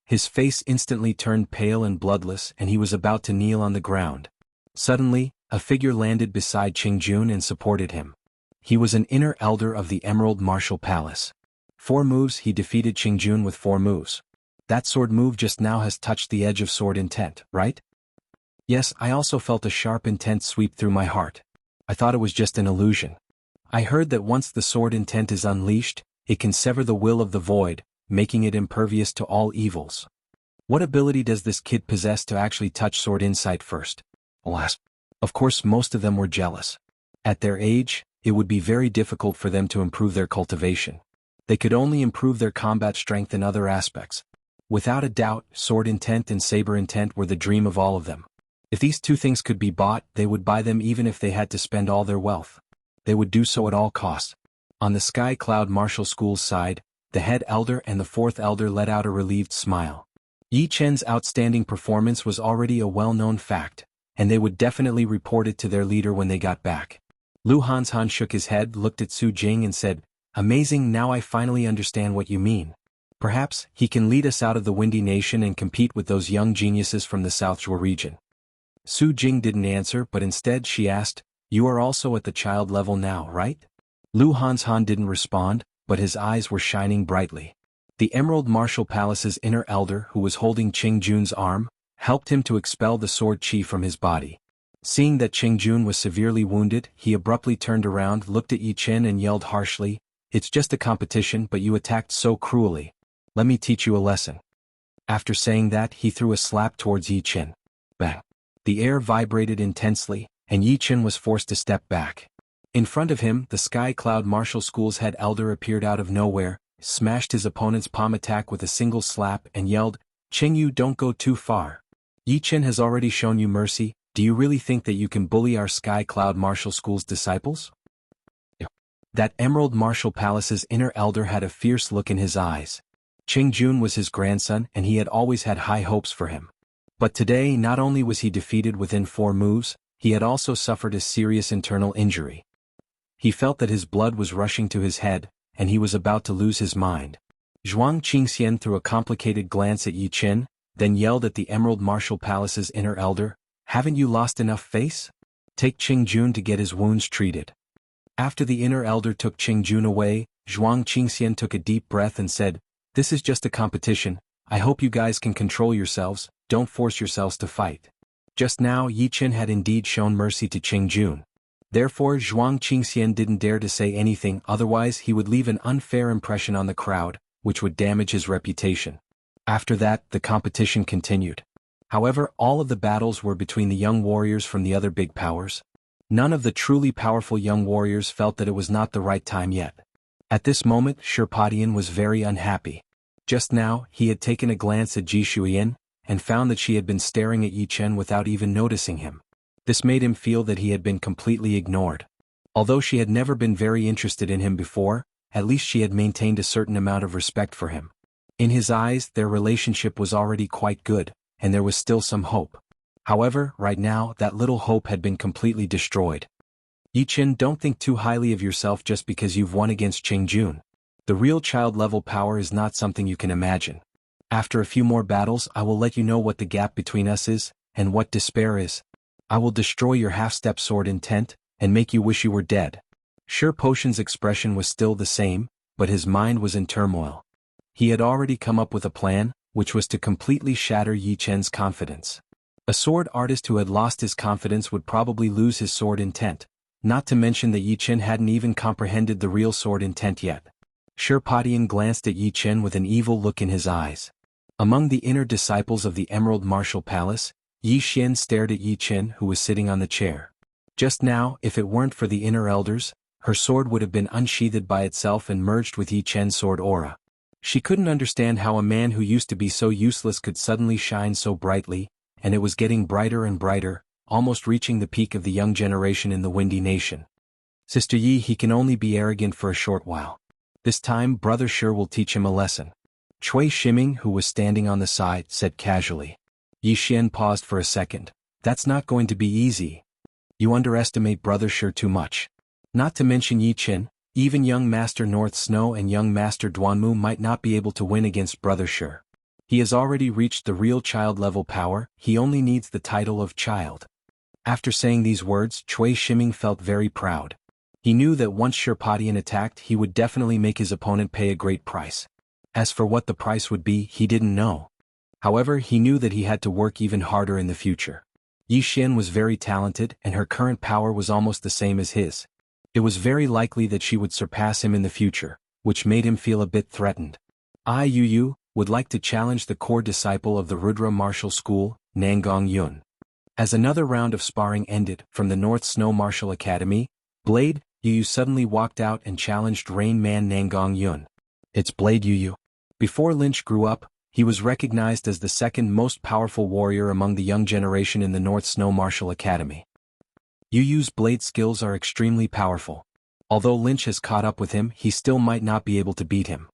His face instantly turned pale and bloodless, and he was about to kneel on the ground. Suddenly, a figure landed beside Qing Jun and supported him. He was an inner elder of the Emerald Martial Palace. 4 moves he defeated Qing Jun with 4 moves. That sword move just now has touched the edge of sword intent, right? Yes, I also felt a sharp intent sweep through my heart. I thought it was just an illusion. I heard that once the sword intent is unleashed, it can sever the will of the void, making it impervious to all evils. What ability does this kid possess to actually touch sword insight first? Alas. Of course most of them were jealous. At their age, it would be very difficult for them to improve their cultivation. They could only improve their combat strength in other aspects. Without a doubt, sword intent and saber intent were the dream of all of them. If these 2 things could be bought, they would buy them even if they had to spend all their wealth. They would do so at all costs. On the Sky Cloud Martial School's side, the head elder and the 4th elder let out a relieved smile. Yi Chen's outstanding performance was already a well-known fact, and they would definitely report it to their leader when they got back. Lu Hanshan shook his head, looked at Su Jing and said, "Amazing, now I finally understand what you mean. Perhaps he can lead us out of the Windy Nation and compete with those young geniuses from the South Zhuo region." Su Jing didn't answer, but instead she asked, "You are also at the child level now, right?" Lu Hanshan didn't respond, but his eyes were shining brightly. The Emerald Martial Palace's inner elder, who was holding Qing Jun's arm, helped him to expel the sword qi from his body. Seeing that Qing Jun was severely wounded, he abruptly turned around, looked at Yi Chen and yelled harshly, "It's just a competition, but you attacked so cruelly. Let me teach you a lesson." After saying that, he threw a slap towards Yi Chen. Bang! The air vibrated intensely, and Yi Chen was forced to step back. In front of him, the Sky Cloud Martial School's head elder appeared out of nowhere, smashed his opponent's palm attack with a single slap and yelled, "Qing Yu, don't go too far. Yi Chen has already shown you mercy. Do you really think that you can bully our Sky Cloud Martial School's disciples?" That Emerald Martial Palace's inner elder had a fierce look in his eyes. Qing Jun was his grandson and he had always had high hopes for him. But today not only was he defeated within 4 moves, he had also suffered a serious internal injury. He felt that his blood was rushing to his head, and he was about to lose his mind. Zhuang Qingxian threw a complicated glance at Yi Chen, then yelled at the Emerald Martial Palace's inner elder, "Haven't you lost enough face? Take Qing Jun to get his wounds treated." After the inner elder took Qing Jun away, Zhuang Qingxian took a deep breath and said, "This is just a competition. I hope you guys can control yourselves, don't force yourselves to fight." Just now Yi Chen had indeed shown mercy to Qing Jun. Therefore Zhuang Qingxian didn't dare to say anything, otherwise he would leave an unfair impression on the crowd, which would damage his reputation. After that, the competition continued. However, all of the battles were between the young warriors from the other big powers. None of the truly powerful young warriors felt that it was not the right time yet. At this moment, Shirpadian was very unhappy. Just now, he had taken a glance at Ji Shuiyan, and found that she had been staring at Yi Chen without even noticing him. This made him feel that he had been completely ignored. Although she had never been very interested in him before, at least she had maintained a certain amount of respect for him. In his eyes, their relationship was already quite good, and there was still some hope. However, right now, that little hope had been completely destroyed. Yi Chen, don't think too highly of yourself just because you've won against Qing Jun. The real child-level power is not something you can imagine. After a few more battles, I will let you know what the gap between us is, and what despair is. I will destroy your half-step sword intent, and make you wish you were dead. Sure Potion's expression was still the same, but his mind was in turmoil. He had already come up with a plan, which was to completely shatter Yi Chen's confidence. A sword artist who had lost his confidence would probably lose his sword intent, not to mention that Yi Chen hadn't even comprehended the real sword intent yet. Shirpadian glanced at Yi Chen with an evil look in his eyes. Among the inner disciples of the Emerald Martial Palace, Yi Xian stared at Yi Chen, who was sitting on the chair. Just now, if it weren't for the inner elders, her sword would have been unsheathed by itself and merged with Yi Chen's sword aura. She couldn't understand how a man who used to be so useless could suddenly shine so brightly, and it was getting brighter and brighter, almost reaching the peak of the young generation in the Windy Nation. Sister Yi, he can only be arrogant for a short while. This time, Brother Shi will teach him a lesson. Cui Shiming, who was standing on the side, said casually. Yi Xian paused for a second, That's not going to be easy. You underestimate Brother Shi too much. Not to mention Yi Qin, even young Master North Snow and young Master Duanmu might not be able to win against Brother Shi. He has already reached the real child-level power, he only needs the title of child. After saying these words, Cui Shiming felt very proud. He knew that once Shirpadian attacked he would definitely make his opponent pay a great price. As for what the price would be, he didn't know. However, he knew that he had to work even harder in the future. Yi Xin was very talented and her current power was almost the same as his. It was very likely that she would surpass him in the future, which made him feel a bit threatened. Yu would like to challenge the core disciple of the Rudra Martial School, Nangong Yun. As another round of sparring ended from the North Snow Martial Academy, Blade Yu suddenly walked out and challenged Rain Man Nangong Yun. It's Blade Yu. Before Lynch grew up, he was recognized as the second most powerful warrior among the young generation in the North Snow Martial Academy. Yu's blade skills are extremely powerful. Although Lynch has caught up with him, he still might not be able to beat him.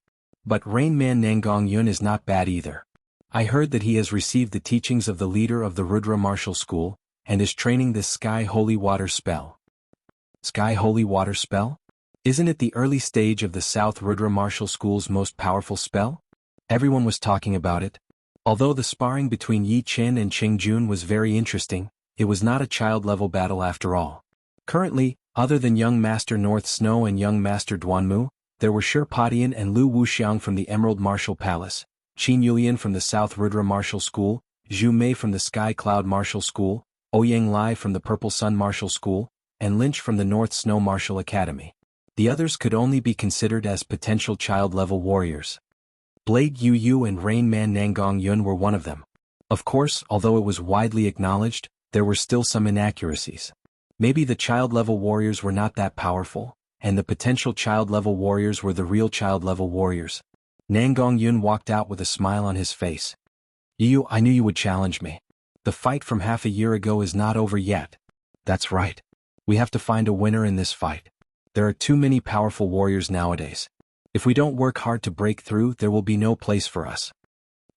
But Rain Man Nangong Yun is not bad either. I heard that he has received the teachings of the leader of the Rudra Martial School, and is training this Sky Holy Water spell. Sky Holy Water spell? Isn't it the early stage of the South Rudra Martial School's most powerful spell? Everyone was talking about it. Although the sparring between Yi Qin and Qing Jun was very interesting, it was not a child-level battle after all. Currently, other than young Master North Snow and young Master Duanmu, there were Shirpadian and Lu Wuxiang from the Emerald Martial Palace, Qin Yulian from the South Rudra Martial School, Zhu Mei from the Sky Cloud Martial School, Ouyang Lai from the Purple Sun Martial School, and Lynch from the North Snow Martial Academy. The others could only be considered as potential child-level warriors. Blade Yu and Rain Man Nangong Yun were one of them. Of course, although it was widely acknowledged, there were still some inaccuracies. Maybe the child-level warriors were not that powerful, and the potential child-level warriors were the real child-level warriors. Nangong Yun walked out with a smile on his face. Yu, I knew you would challenge me. The fight from half a year ago is not over yet. That's right. We have to find a winner in this fight. There are too many powerful warriors nowadays. If we don't work hard to break through, there will be no place for us.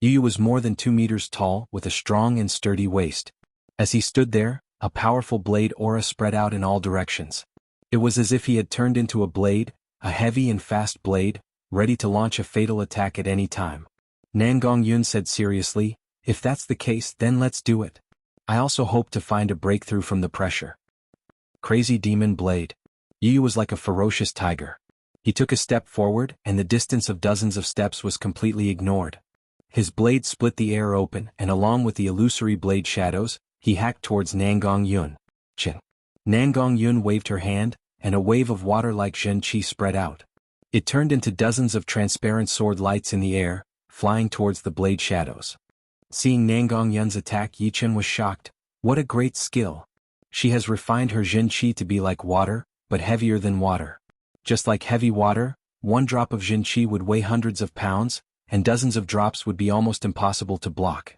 Yu was more than 2 meters tall, with a strong and sturdy waist. As he stood there, a powerful blade aura spread out in all directions. It was as if he had turned into a blade, a heavy and fast blade, ready to launch a fatal attack at any time. Nangong Yun said seriously, if that's the case, then let's do it. I also hope to find a breakthrough from the pressure. Crazy Demon Blade. Yu was like a ferocious tiger. He took a step forward, and the distance of dozens of steps was completely ignored. His blade split the air open, and along with the illusory blade shadows, he hacked towards Nangong Yun. Qin. Nangong Yun waved her hand, and a wave of water like Zhen Qi spread out. It turned into dozens of transparent sword lights in the air, flying towards the blade shadows. Seeing Nangong Yun's attack, Yi Qin was shocked. What a great skill! She has refined her Zhen Qi to be like water, but heavier than water. Just like heavy water, one drop of Zhen Qi would weigh hundreds of pounds, and dozens of drops would be almost impossible to block.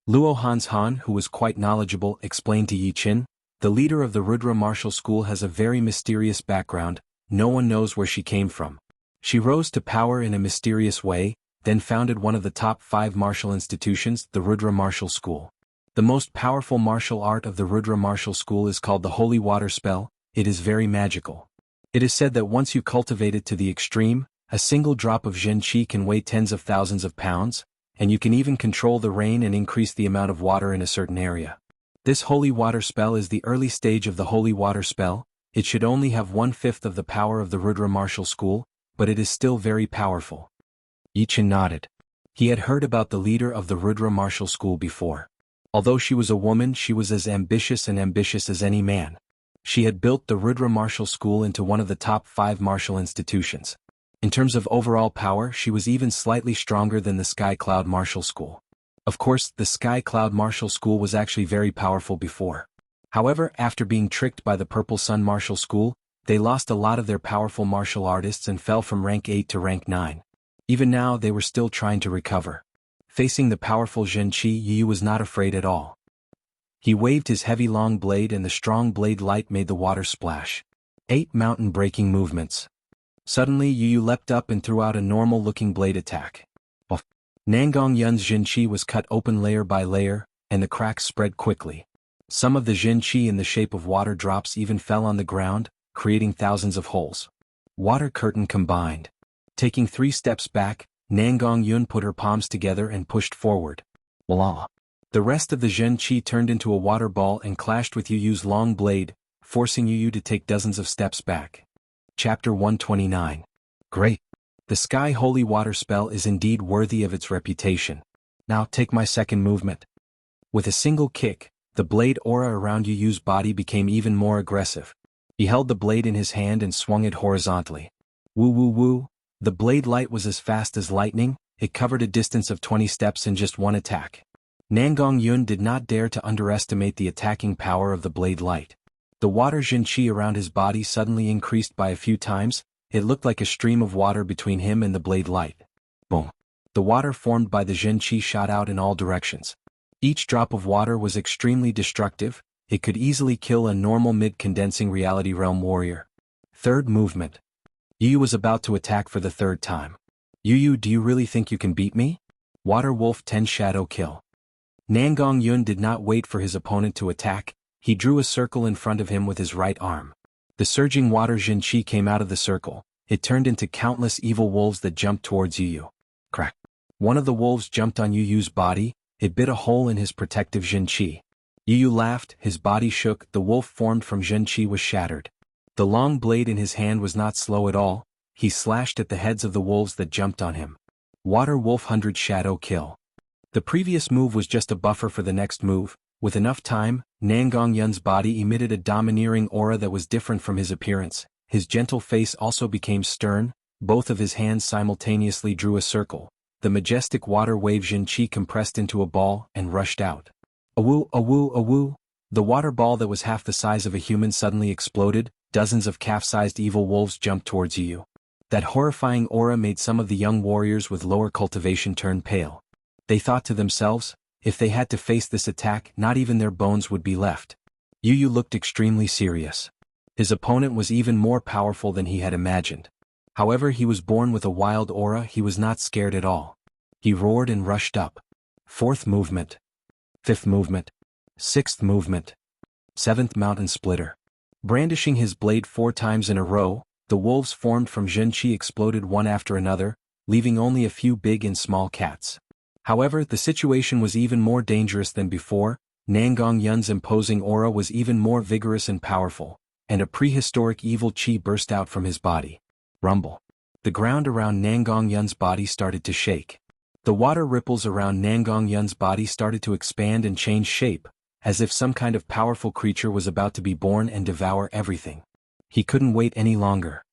Luo Han's Han, who was quite knowledgeable, explained to Yi Qin, the leader of the Rudra Martial School has a very mysterious background, no one knows where she came from. She rose to power in a mysterious way, then founded one of the top 5 martial institutions, the Rudra Martial School. The most powerful martial art of the Rudra Martial School is called the Holy Water Spell. It is very magical. It is said that once you cultivate it to the extreme, a single drop of Zhen Qi can weigh tens of thousands of pounds, and you can even control the rain and increase the amount of water in a certain area. This Holy Water Spell is the early stage of the Holy Water Spell. It should only have 1/5 of the power of the Rudra Martial School, but it is still very powerful. Yi Qin nodded. He had heard about the leader of the Rudra Martial School before. Although she was a woman, she was as ambitious as any man. She had built the Rudra Martial School into one of the top 5 martial institutions. In terms of overall power, she was even slightly stronger than the Sky Cloud Martial School. Of course, the Sky Cloud Martial School was actually very powerful before. However, after being tricked by the Purple Sun Martial School, they lost a lot of their powerful martial artists and fell from rank 8 to rank 9. Even now they were still trying to recover. Facing the powerful Zhen Qi, Yu was not afraid at all. He waved his heavy long blade and the strong blade light made the water splash. 8 mountain-breaking movements. Suddenly Yu leapt up and threw out a normal-looking blade attack. Nangong Yun's Zhen Qi was cut open layer by layer, and the cracks spread quickly. Some of the Jin Qi in the shape of water drops even fell on the ground, creating thousands of holes. Water curtain combined. Taking 3 steps back, Nangong Yun put her palms together and pushed forward. Voila! The rest of the Jin Qi turned into a water ball and clashed with Yu Yu's long blade, forcing Yu Yu to take dozens of steps back. Chapter 129. Great! The Sky Holy Water spell is indeed worthy of its reputation. Now take my second movement. With a single kick, the blade aura around Yu Yu's body became even more aggressive. He held the blade in his hand and swung it horizontally. Woo woo woo! The blade light was as fast as lightning. It covered a distance of 20 steps in just one attack. Nangong Yun did not dare to underestimate the attacking power of the blade light. The water Jin Qi around his body suddenly increased by a few times. It looked like a stream of water between him and the blade light. Boom! The water formed by the Jin Qi shot out in all directions. Each drop of water was extremely destructive. It could easily kill a normal mid-condensing reality realm warrior. Third movement. Yu Yu was about to attack for the third time. Yu Yu, do you really think you can beat me? Water Wolf 10 Shadow Kill. Nangong Yun did not wait for his opponent to attack. He drew a circle in front of him with his right arm. The surging water Jin Qi came out of the circle. It turned into countless evil wolves that jumped towards Yu Yu. Crack! One of the wolves jumped on Yu Yu's body. It bit a hole in his protective Jin Qi. Yu Yu laughed, his body shook, the wolf formed from Jin Qi was shattered. The long blade in his hand was not slow at all. He slashed at the heads of the wolves that jumped on him. Water Wolf 100 Shadow Kill. The previous move was just a buffer for the next move. With enough time, Nangong Yun's body emitted a domineering aura that was different from his appearance. His gentle face also became stern. Both of his hands simultaneously drew a circle. The majestic water wave Jin Qi compressed into a ball and rushed out. Awoo, awoo, awoo! The water ball that was half the size of a human suddenly exploded. Dozens of calf-sized evil wolves jumped towards Yu Yu. That horrifying aura made some of the young warriors with lower cultivation turn pale. They thought to themselves, if they had to face this attack, not even their bones would be left. Yu Yu looked extremely serious. His opponent was even more powerful than he had imagined. However, he was born with a wild aura. He was not scared at all. He roared and rushed up. Fourth movement. Fifth movement. Sixth movement. Seventh Mountain Splitter. Brandishing his blade 4 times in a row, the wolves formed from Jin Qi exploded one after another, leaving only a few big and small cats. However, the situation was even more dangerous than before. Nangong Yun's imposing aura was even more vigorous and powerful, and a prehistoric evil qi burst out from his body. Rumble. The ground around Nangong Yun's body started to shake. The water ripples around Nangong Yun's body started to expand and change shape, as if some kind of powerful creature was about to be born and devour everything. He couldn't wait any longer.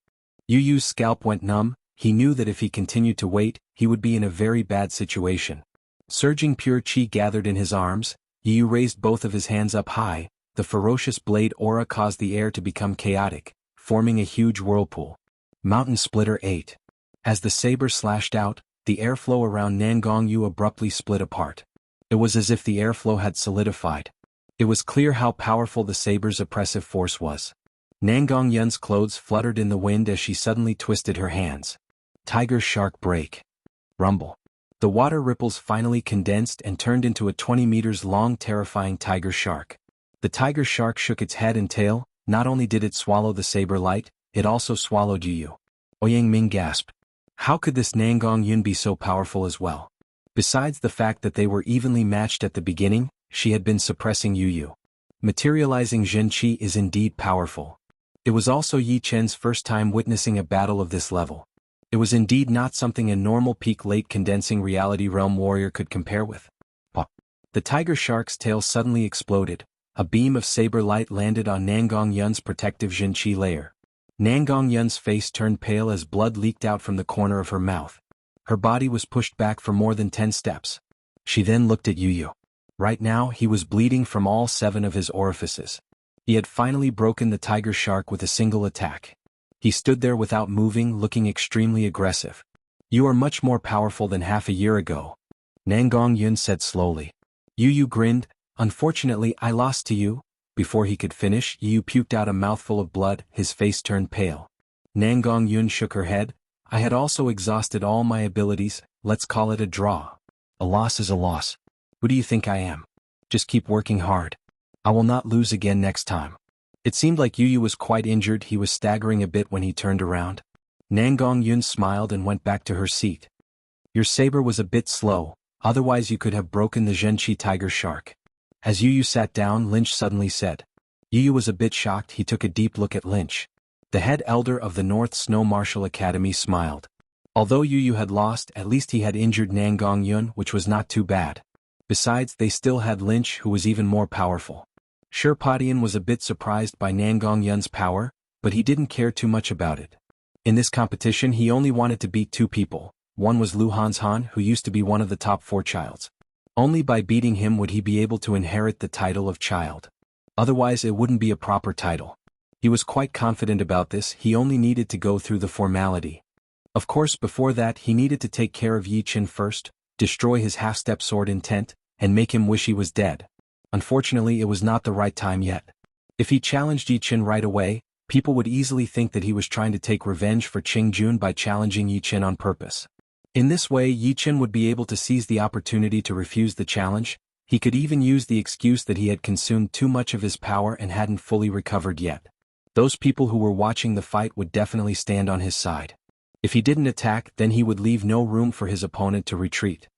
Yu Yu's scalp went numb. He knew that if he continued to wait, he would be in a very bad situation. Surging pure qi gathered in his arms, Yu Yu raised both of his hands up high. The ferocious blade aura caused the air to become chaotic, forming a huge whirlpool. Mountain Splitter 8. As the saber slashed out, the airflow around Nangong Yu abruptly split apart. It was as if the airflow had solidified. It was clear how powerful the saber's oppressive force was. Nangong Yun's clothes fluttered in the wind as she suddenly twisted her hands. Tiger Shark Break. Rumble. The water ripples finally condensed and turned into a 20 meters long terrifying tiger shark. The tiger shark shook its head and tail. Not only did it swallow the saber light, it also swallowed Yu Yu. Ouyang Ming gasped. How could this Nangong Yun be so powerful as well? Besides the fact that they were evenly matched at the beginning, she had been suppressing Yu Yu. Materializing Jin Qi is indeed powerful. It was also Yi Chen's first time witnessing a battle of this level. It was indeed not something a normal peak late condensing reality realm warrior could compare with. Pop. The tiger shark's tail suddenly exploded. A beam of saber light landed on Nangong Yun's protective Jin Qi layer. Nangong Yun's face turned pale as blood leaked out from the corner of her mouth. Her body was pushed back for more than 10 steps. She then looked at Yu Yu. Right now he was bleeding from all 7 of his orifices. He had finally broken the tiger shark with a single attack. He stood there without moving, looking extremely aggressive. You are much more powerful than half a year ago, Nangong Yun said slowly. Yu Yu grinned. Unfortunately, I lost to you. Before he could finish, Yu Yu puked out a mouthful of blood. His face turned pale. Nangong Yun shook her head. I had also exhausted all my abilities. Let's call it a draw. A loss is a loss. Who do you think I am? Just keep working hard. I will not lose again next time. It seemed like Yu Yu was quite injured. He was staggering a bit when he turned around. Nangong Yun smiled and went back to her seat. Your saber was a bit slow, otherwise you could have broken the Zhenqi tiger shark. As Yu Yu sat down, Lynch suddenly said. Yu Yu was a bit shocked. He took a deep look at Lynch. The head elder of the North Snow Martial Academy smiled. Although Yu Yu had lost, at least he had injured Nangong Yun, which was not too bad. Besides, they still had Lynch, who was even more powerful. Sherpadian was a bit surprised by Nangong Yun's power, but he didn't care too much about it. In this competition he only wanted to beat two people. One was Lu Hanshan, who used to be one of the top 4 childs. Only by beating him would he be able to inherit the title of child. Otherwise it wouldn't be a proper title. He was quite confident about this. He only needed to go through the formality. Of course, before that he needed to take care of Yi Qin first, destroy his half-step sword intent, and make him wish he was dead. Unfortunately, it was not the right time yet. If he challenged Yi Qin right away, people would easily think that he was trying to take revenge for Qing Jun by challenging Yi Qin on purpose. In this way, Yi Qin would be able to seize the opportunity to refuse the challenge. He could even use the excuse that he had consumed too much of his power and hadn't fully recovered yet. Those people who were watching the fight would definitely stand on his side. If he didn't attack, then he would leave no room for his opponent to retreat.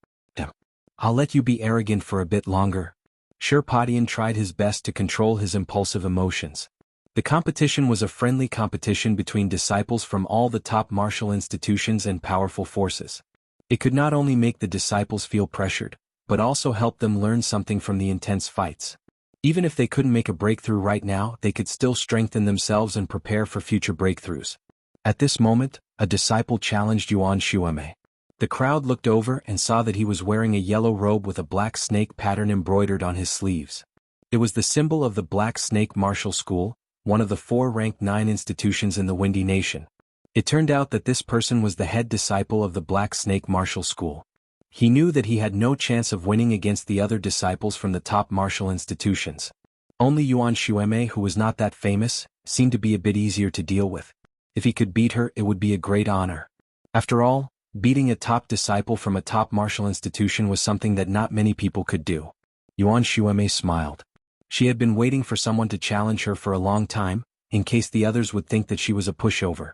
I'll let you be arrogant for a bit longer. Sherpadian tried his best to control his impulsive emotions. The competition was a friendly competition between disciples from all the top martial institutions and powerful forces. It could not only make the disciples feel pressured, but also help them learn something from the intense fights. Even if they couldn't make a breakthrough right now, they could still strengthen themselves and prepare for future breakthroughs. At this moment, a disciple challenged Yuan Xueme. The crowd looked over and saw that he was wearing a yellow robe with a black snake pattern embroidered on his sleeves. It was the symbol of the Black Snake Martial School, one of the 4 ranked 9 institutions in the Windy Nation. It turned out that this person was the head disciple of the Black Snake Martial School. He knew that he had no chance of winning against the other disciples from the top martial institutions. Only Yuan Xueme, who was not that famous, seemed to be a bit easier to deal with. If he could beat her, it would be a great honor. After all, beating a top disciple from a top martial institution was something that not many people could do. Yuan Xueme smiled. She had been waiting for someone to challenge her for a long time, in case the others would think that she was a pushover.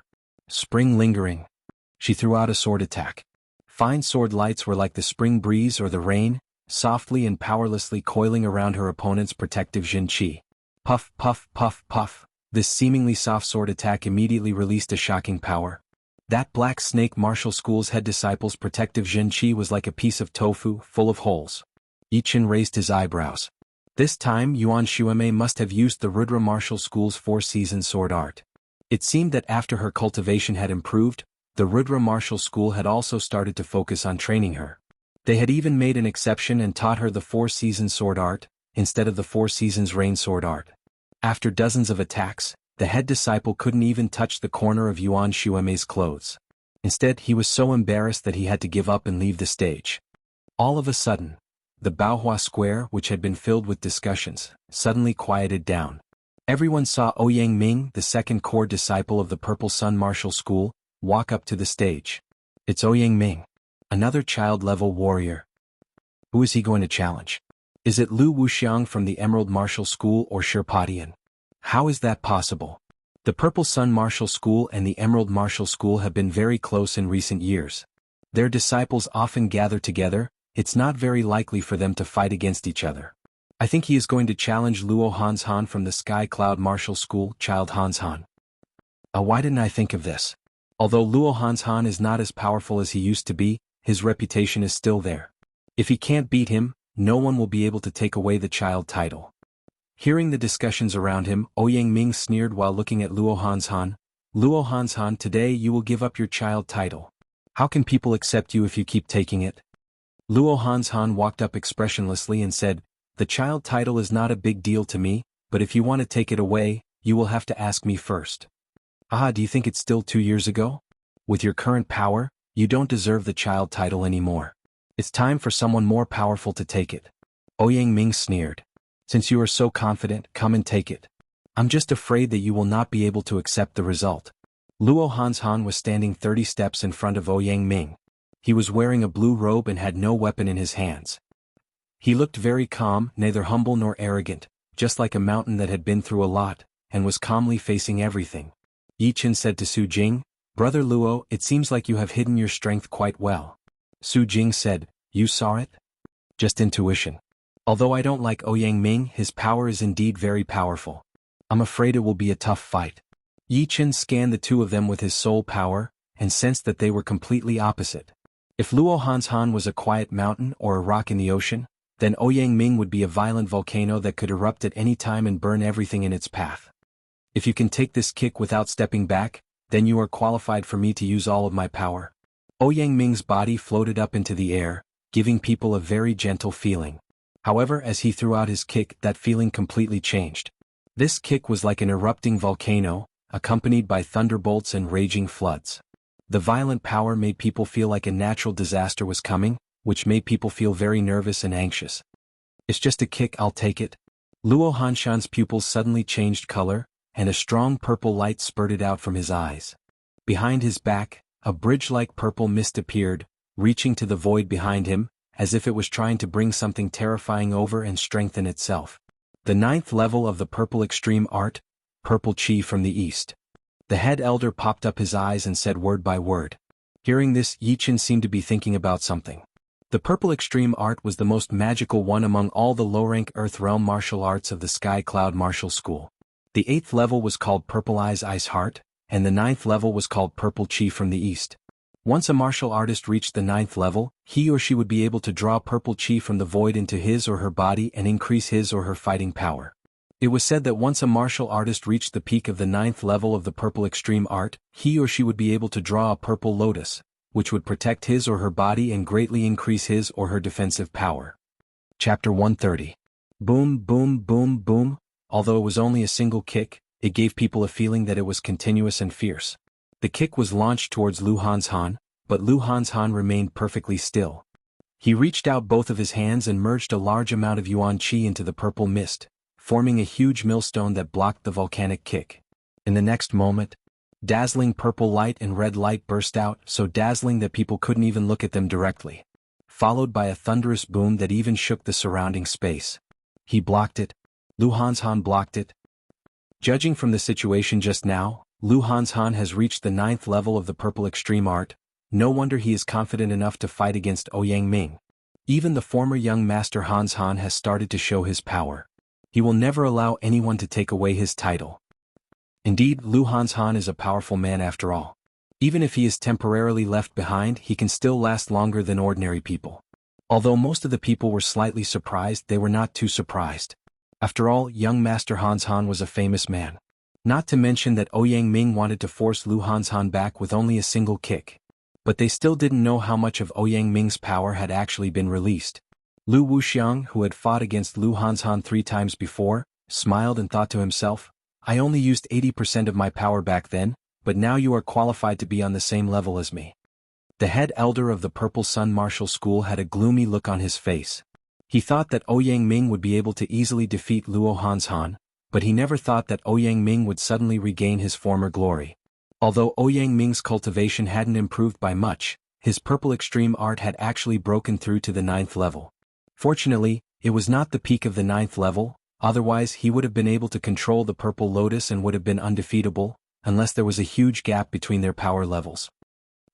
Spring lingering. She threw out a sword attack. Fine sword lights were like the spring breeze or the rain, softly and powerlessly coiling around her opponent's protective Zhenqi. Puff, puff, puff, puff. This seemingly soft sword attack immediately released a shocking power. That Black Snake Martial School's head disciple's protective Zhenqi was like a piece of tofu, full of holes. Yi Qin raised his eyebrows. This time Yuan Xueme must have used the Rudra Martial School's 4-season sword art. It seemed that after her cultivation had improved, the Rudra Martial School had also started to focus on training her. They had even made an exception and taught her the 4-season sword art, instead of the 4 seasons rain sword art. After dozens of attacks, the head disciple couldn't even touch the corner of Yuan Xueme's clothes. Instead, he was so embarrassed that he had to give up and leave the stage. All of a sudden, the Baohua Square, which had been filled with discussions, suddenly quieted down. Everyone saw Ouyang Ming, the second core disciple of the Purple Sun Martial School, walk up to the stage. It's Ouyang Ming, another child-level warrior. Who is he going to challenge? Is it Lu Wuxiang from the Emerald Martial School or Sherpadian? How is that possible? The Purple Sun Martial School and the Emerald Martial School have been very close in recent years. Their disciples often gather together. It's not very likely for them to fight against each other. I think he is going to challenge Luo Hanshan from the Sky Cloud Martial School, Child Hanshan. Why didn't I think of this? Although Luo Hanshan is not as powerful as he used to be, his reputation is still there. If he can't beat him, no one will be able to take away the child title. Hearing the discussions around him, Ouyang Ming sneered while looking at Luo Hanshan. Luo Hanshan, today you will give up your child title. How can people accept you if you keep taking it? Luo Hanshan walked up expressionlessly and said, the child title is not a big deal to me, but if you want to take it away, you will have to ask me first. Do you think it's still 2 years ago? With your current power, you don't deserve the child title anymore. It's time for someone more powerful to take it. Ouyang Ming sneered. Since you are so confident, come and take it. I'm just afraid that you will not be able to accept the result. Luo Hanshan was standing 30 steps in front of Ouyang Ming. He was wearing a blue robe and had no weapon in his hands. He looked very calm, neither humble nor arrogant, just like a mountain that had been through a lot, and was calmly facing everything. Yi Chen said to Su Jing, "Brother Luo, it seems like you have hidden your strength quite well." Su Jing said, "You saw it?" "Just intuition. Although I don't like Ouyang Ming, his power is indeed very powerful. I'm afraid it will be a tough fight." Yi Chen scanned the two of them with his soul power, and sensed that they were completely opposite. If Luo Hanshan was a quiet mountain or a rock in the ocean, then Ouyang Ming would be a violent volcano that could erupt at any time and burn everything in its path. "If you can take this kick without stepping back, then you are qualified for me to use all of my power." Ouyang Ming's body floated up into the air, giving people a very gentle feeling. However, as he threw out his kick, that feeling completely changed. This kick was like an erupting volcano, accompanied by thunderbolts and raging floods. The violent power made people feel like a natural disaster was coming, which made people feel very nervous and anxious. "It's just a kick, I'll take it." Luo Hanshan's pupils suddenly changed color, and a strong purple light spurted out from his eyes. Behind his back, a bridge-like purple mist appeared, reaching to the void behind him, as if it was trying to bring something terrifying over and strengthen itself. The 9th level of the purple extreme art, purple chi from the east. The head elder popped up his eyes and said word by word. Hearing this, Yi Chen seemed to be thinking about something. The purple extreme art was the most magical one among all the low-rank Earth Realm martial arts of the Sky Cloud Martial School. The 8th level was called Purple Eyes Ice Heart, and the 9th level was called Purple Chi from the East. Once a martial artist reached the 9th level, he or she would be able to draw purple chi from the void into his or her body and increase his or her fighting power. It was said that once a martial artist reached the peak of the 9th level of the purple extreme art, he or she would be able to draw a purple lotus, which would protect his or her body and greatly increase his or her defensive power. Chapter 130. Boom, boom, boom, boom. Although it was only a single kick, it gave people a feeling that it was continuous and fierce. The kick was launched towards Lu Hanshan, but Lu Hanshan remained perfectly still. He reached out both of his hands and merged a large amount of yuan qi into the purple mist, forming a huge millstone that blocked the volcanic kick. In the next moment, dazzling purple light and red light burst out, so dazzling that people couldn't even look at them directly. Followed by a thunderous boom that even shook the surrounding space. He blocked it. Lu Hanshan blocked it. Judging from the situation just now, Lu Hanshan has reached the 9th level of the purple extreme art. No wonder he is confident enough to fight against Ouyang Ming. Even the former young master Hanshan has started to show his power. He will never allow anyone to take away his title. Indeed, Lu Hanshan is a powerful man after all. Even if he is temporarily left behind, he can still last longer than ordinary people. Although most of the people were slightly surprised, they were not too surprised. After all, young Master Hanshan was a famous man. Not to mention that Ouyang Ming wanted to force Lu Hanshan back with only a single kick. But they still didn't know how much of Ouyang Ming's power had actually been released. Lu Wuxiang, who had fought against Lu Hanshan 3 times before, smiled and thought to himself, "I only used 80% of my power back then, but now you are qualified to be on the same level as me." The head elder of the Purple Sun Martial School had a gloomy look on his face. He thought that Ouyang Ming would be able to easily defeat Luo Hanshan, but he never thought that Ouyang Ming would suddenly regain his former glory. Although Ouyang Ming's cultivation hadn't improved by much, his purple extreme art had actually broken through to the 9th level. Fortunately, it was not the peak of the 9th level, otherwise he would have been able to control the purple lotus and would have been undefeatable, unless there was a huge gap between their power levels.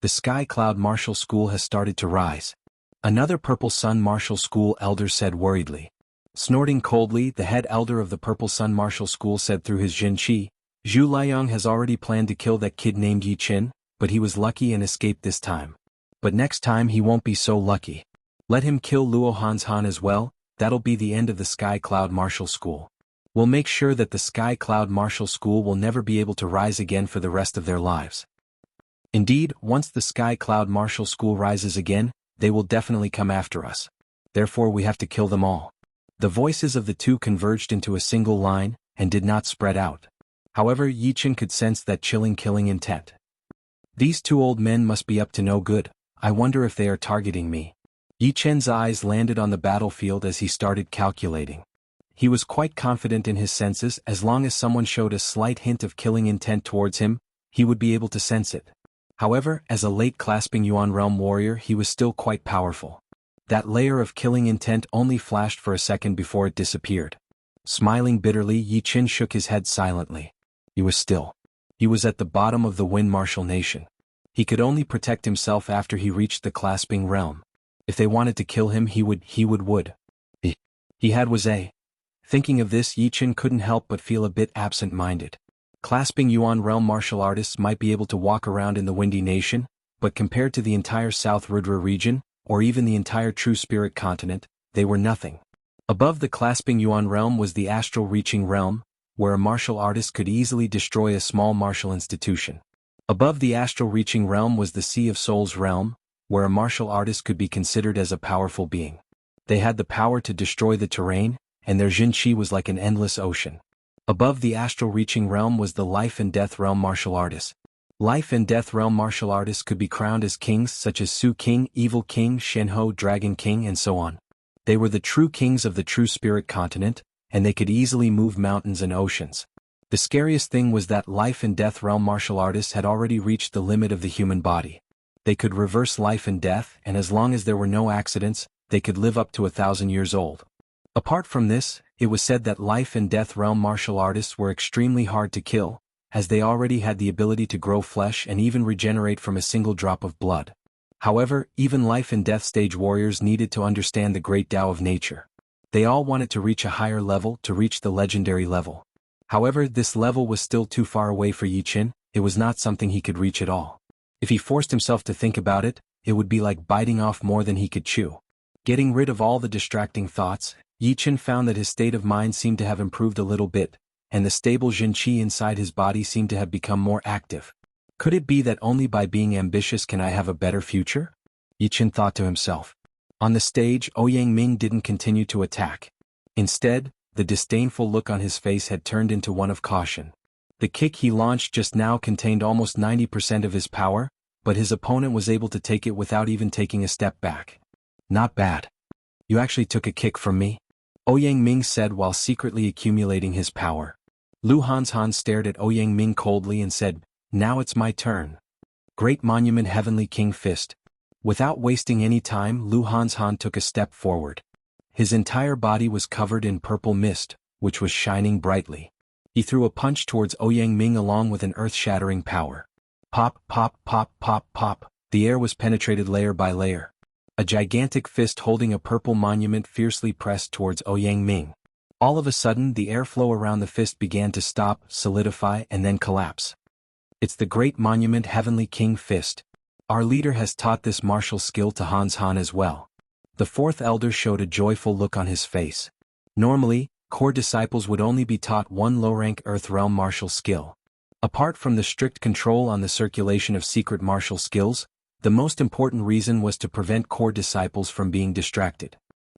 The Sky Cloud Martial School has started to rise. Another Purple Sun Martial School elder said worriedly. Snorting coldly, the head elder of the Purple Sun Martial School said through his Jin Qi, "Zhu Liang has already planned to kill that kid named Yi Chen, but he was lucky and escaped this time. But next time he won't be so lucky. Let him kill Luo Hanshan as well, that'll be the end of the Sky Cloud Martial School. We'll make sure that the Sky Cloud Martial School will never be able to rise again for the rest of their lives." Indeed, once the Sky Cloud Martial School rises again, they will definitely come after us. Therefore we have to kill them all. The voices of the two converged into a single line, and did not spread out. However, Yi Chen could sense that chilling killing intent. These two old men must be up to no good. I wonder if they are targeting me. Yi Chen's eyes landed on the battlefield as he started calculating. He was quite confident in his senses. As long as someone showed a slight hint of killing intent towards him, he would be able to sense it. However, as a late clasping Yuan Realm warrior, he was still quite powerful. That layer of killing intent only flashed for a second before it disappeared. Smiling bitterly, Yi Qin shook his head silently. He was still. He was at the bottom of the wind martial nation. He could only protect himself after he reached the clasping realm. If they wanted to kill him, he would. He had was a. Thinking of this, Yi Qin couldn't help but feel a bit absent-minded. Clasping Yuan realm martial artists might be able to walk around in the Windy Nation, but compared to the entire South Rudra region, or even the entire True Spirit continent, they were nothing. Above the clasping Yuan realm was the astral reaching realm, where a martial artist could easily destroy a small martial institution. Above the astral reaching realm was the Sea of Souls realm, where a martial artist could be considered as a powerful being. They had the power to destroy the terrain, and their Jin Qi was like an endless ocean. Above the astral reaching realm was the life and death realm martial artists. Life and death realm martial artists could be crowned as kings such as Su King, Evil King, Shenhe, Dragon King, and so on. They were the true kings of the True Spirit continent, and they could easily move mountains and oceans. The scariest thing was that life and death realm martial artists had already reached the limit of the human body. They could reverse life and death, and as long as there were no accidents, they could live up to 1,000 years old. Apart from this, it was said that life and death realm martial artists were extremely hard to kill, as they already had the ability to grow flesh and even regenerate from a single drop of blood. However, even life and death stage warriors needed to understand the great Tao of nature. They all wanted to reach a higher level, to reach the legendary level. However, this level was still too far away for Yi Qin. It was not something he could reach at all. If he forced himself to think about it, it would be like biting off more than he could chew. Getting rid of all the distracting thoughts, Yi Qin found that his state of mind seemed to have improved a little bit, and the stable Jin Qi inside his body seemed to have become more active. Could it be that only by being ambitious can I have a better future? Yi Qin thought to himself. On the stage, Ouyang Ming didn't continue to attack. Instead, the disdainful look on his face had turned into one of caution. The kick he launched just now contained almost 90% of his power, but his opponent was able to take it without even taking a step back. Not bad. You actually took a kick from me? Ouyang Ming said while secretly accumulating his power. Lu Hanshan stared at Ouyang Ming coldly and said, "Now it's my turn." Great Monument Heavenly King Fist. Without wasting any time, Lu Hanshan took a step forward. His entire body was covered in purple mist, which was shining brightly. He threw a punch towards Ouyang Ming along with an earth-shattering power. Pop, pop, pop, pop, pop. The air was penetrated layer by layer. A gigantic fist holding a purple monument fiercely pressed towards Ouyang Ming. All of a sudden, the airflow around the fist began to stop, solidify, and then collapse. It's the Great Monument Heavenly King Fist. Our leader has taught this martial skill to Hanshan as well. The fourth elder showed a joyful look on his face. Normally, core disciples would only be taught one low-rank Earth Realm martial skill. Apart from the strict control on the circulation of secret martial skills, the most important reason was to prevent core disciples from being distracted.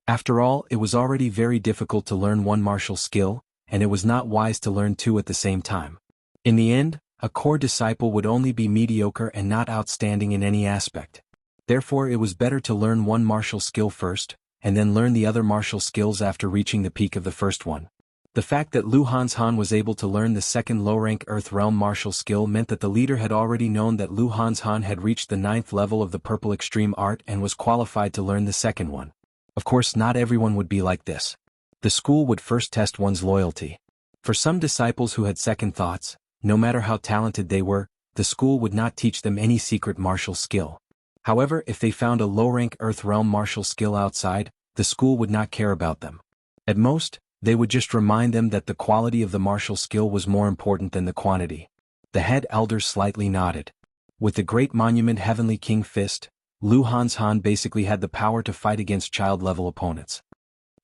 After all, it was already very difficult to learn one martial skill, and it was not wise to learn two at the same time. In the end, a core disciple would only be mediocre and not outstanding in any aspect. Therefore, it was better to learn one martial skill first, and then learn the other martial skills after reaching the peak of the first one. The fact that Lu Hanshan was able to learn the second low-rank Earth Realm martial skill meant that the leader had already known that Lu Hanshan had reached the 9th level of the Purple Extreme Art and was qualified to learn the second one. Of course, not everyone would be like this. The school would first test one's loyalty. For some disciples who had second thoughts, no matter how talented they were, the school would not teach them any secret martial skill. However, if they found a low-rank Earth Realm martial skill outside, the school would not care about them. At most, they would just remind them that the quality of the martial skill was more important than the quantity. The head elder slightly nodded. With the Great Monument Heavenly King Fist, Lu Hanshan basically had the power to fight against child-level opponents.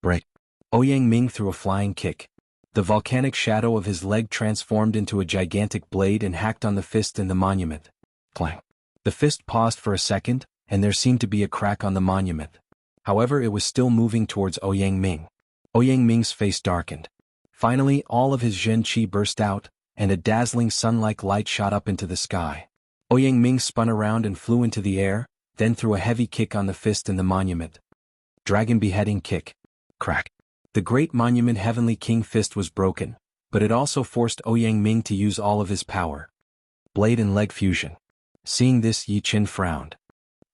Break. Ouyang Ming threw a flying kick. The volcanic shadow of his leg transformed into a gigantic blade and hacked on the fist in the monument. Clang. The fist paused for a second, and there seemed to be a crack on the monument. However, it was still moving towards Ouyang Ming. Ouyang Ming's face darkened. Finally, all of his Zhen Qi burst out, and a dazzling sun-like light shot up into the sky. Ouyang Ming spun around and flew into the air, then threw a heavy kick on the fist in the monument. Dragon Beheading Kick. Crack. The Great Monument Heavenly King Fist was broken, but it also forced Ouyang Ming to use all of his power. Blade and Leg Fusion. Seeing this, Yi Qin frowned.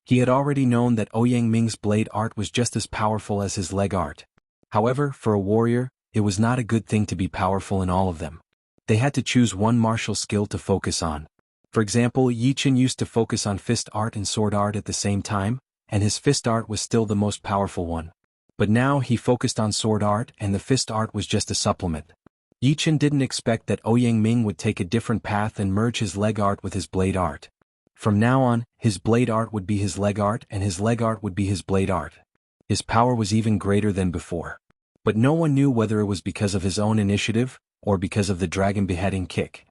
He had already known that Ouyang Ming's blade art was just as powerful as his leg art. However, for a warrior, it was not a good thing to be powerful in all of them. They had to choose one martial skill to focus on. For example, Yi Chen used to focus on fist art and sword art at the same time, and his fist art was still the most powerful one. But now he focused on sword art and the fist art was just a supplement. Yi Chen didn't expect that Ouyang Ming would take a different path and merge his leg art with his blade art. From now on, his blade art would be his leg art and his leg art would be his blade art. His power was even greater than before. But no one knew whether it was because of his own initiative, or because of the dragon beheading kick.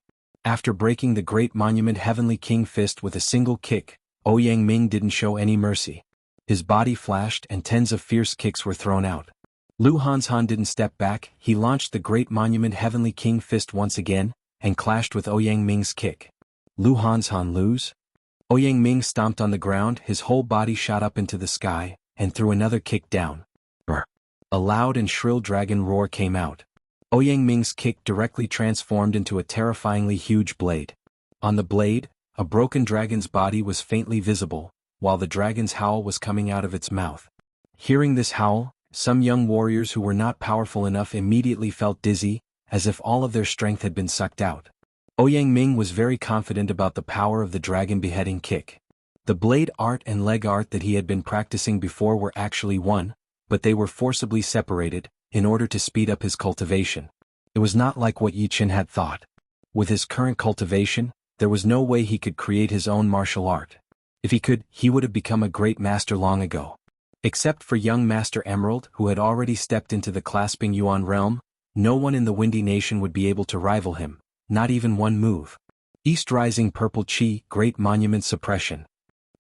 After breaking the Great Monument Heavenly King fist with a single kick, Ouyang Ming didn't show any mercy. His body flashed and tens of fierce kicks were thrown out. Lu Hanshan didn't step back, he launched the Great Monument Heavenly King fist once again, and clashed with Ouyang Ming's kick. Lu Hanshan lose? Ouyang Ming stomped on the ground, his whole body shot up into the sky, and threw another kick down. Brr. A loud and shrill dragon roar came out. Ouyang Ming's kick directly transformed into a terrifyingly huge blade. On the blade, a broken dragon's body was faintly visible, while the dragon's howl was coming out of its mouth. Hearing this howl, some young warriors who were not powerful enough immediately felt dizzy, as if all of their strength had been sucked out. Ouyang Ming was very confident about the power of the dragon beheading kick. The blade art and leg art that he had been practicing before were actually one, but they were forcibly separated, in order to speed up his cultivation. It was not like what Yi Chen had thought. With his current cultivation, there was no way he could create his own martial art. If he could, he would have become a great master long ago. Except for young Master Emerald, who had already stepped into the Clasping Yuan realm, no one in the Windy Nation would be able to rival him, not even one move. East Rising Purple Chi, Great Monument Suppression.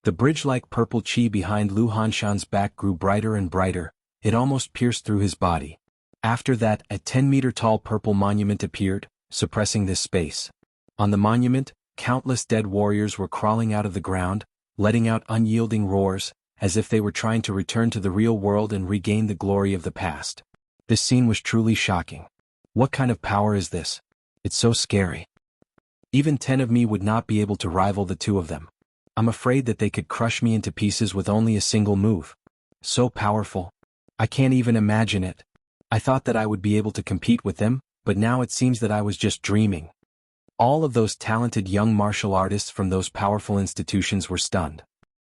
The bridge-like purple chi behind Lu Hanshan's back grew brighter and brighter, it almost pierced through his body. After that, a 10-meter-tall purple monument appeared, suppressing this space. On the monument, countless dead warriors were crawling out of the ground, letting out unyielding roars, as if they were trying to return to the real world and regain the glory of the past. This scene was truly shocking. What kind of power is this? It's so scary. Even 10 of me would not be able to rival the 2 of them. I'm afraid that they could crush me into pieces with only a single move. So powerful. I can't even imagine it. I thought that I would be able to compete with them, but now it seems that I was just dreaming. All of those talented young martial artists from those powerful institutions were stunned.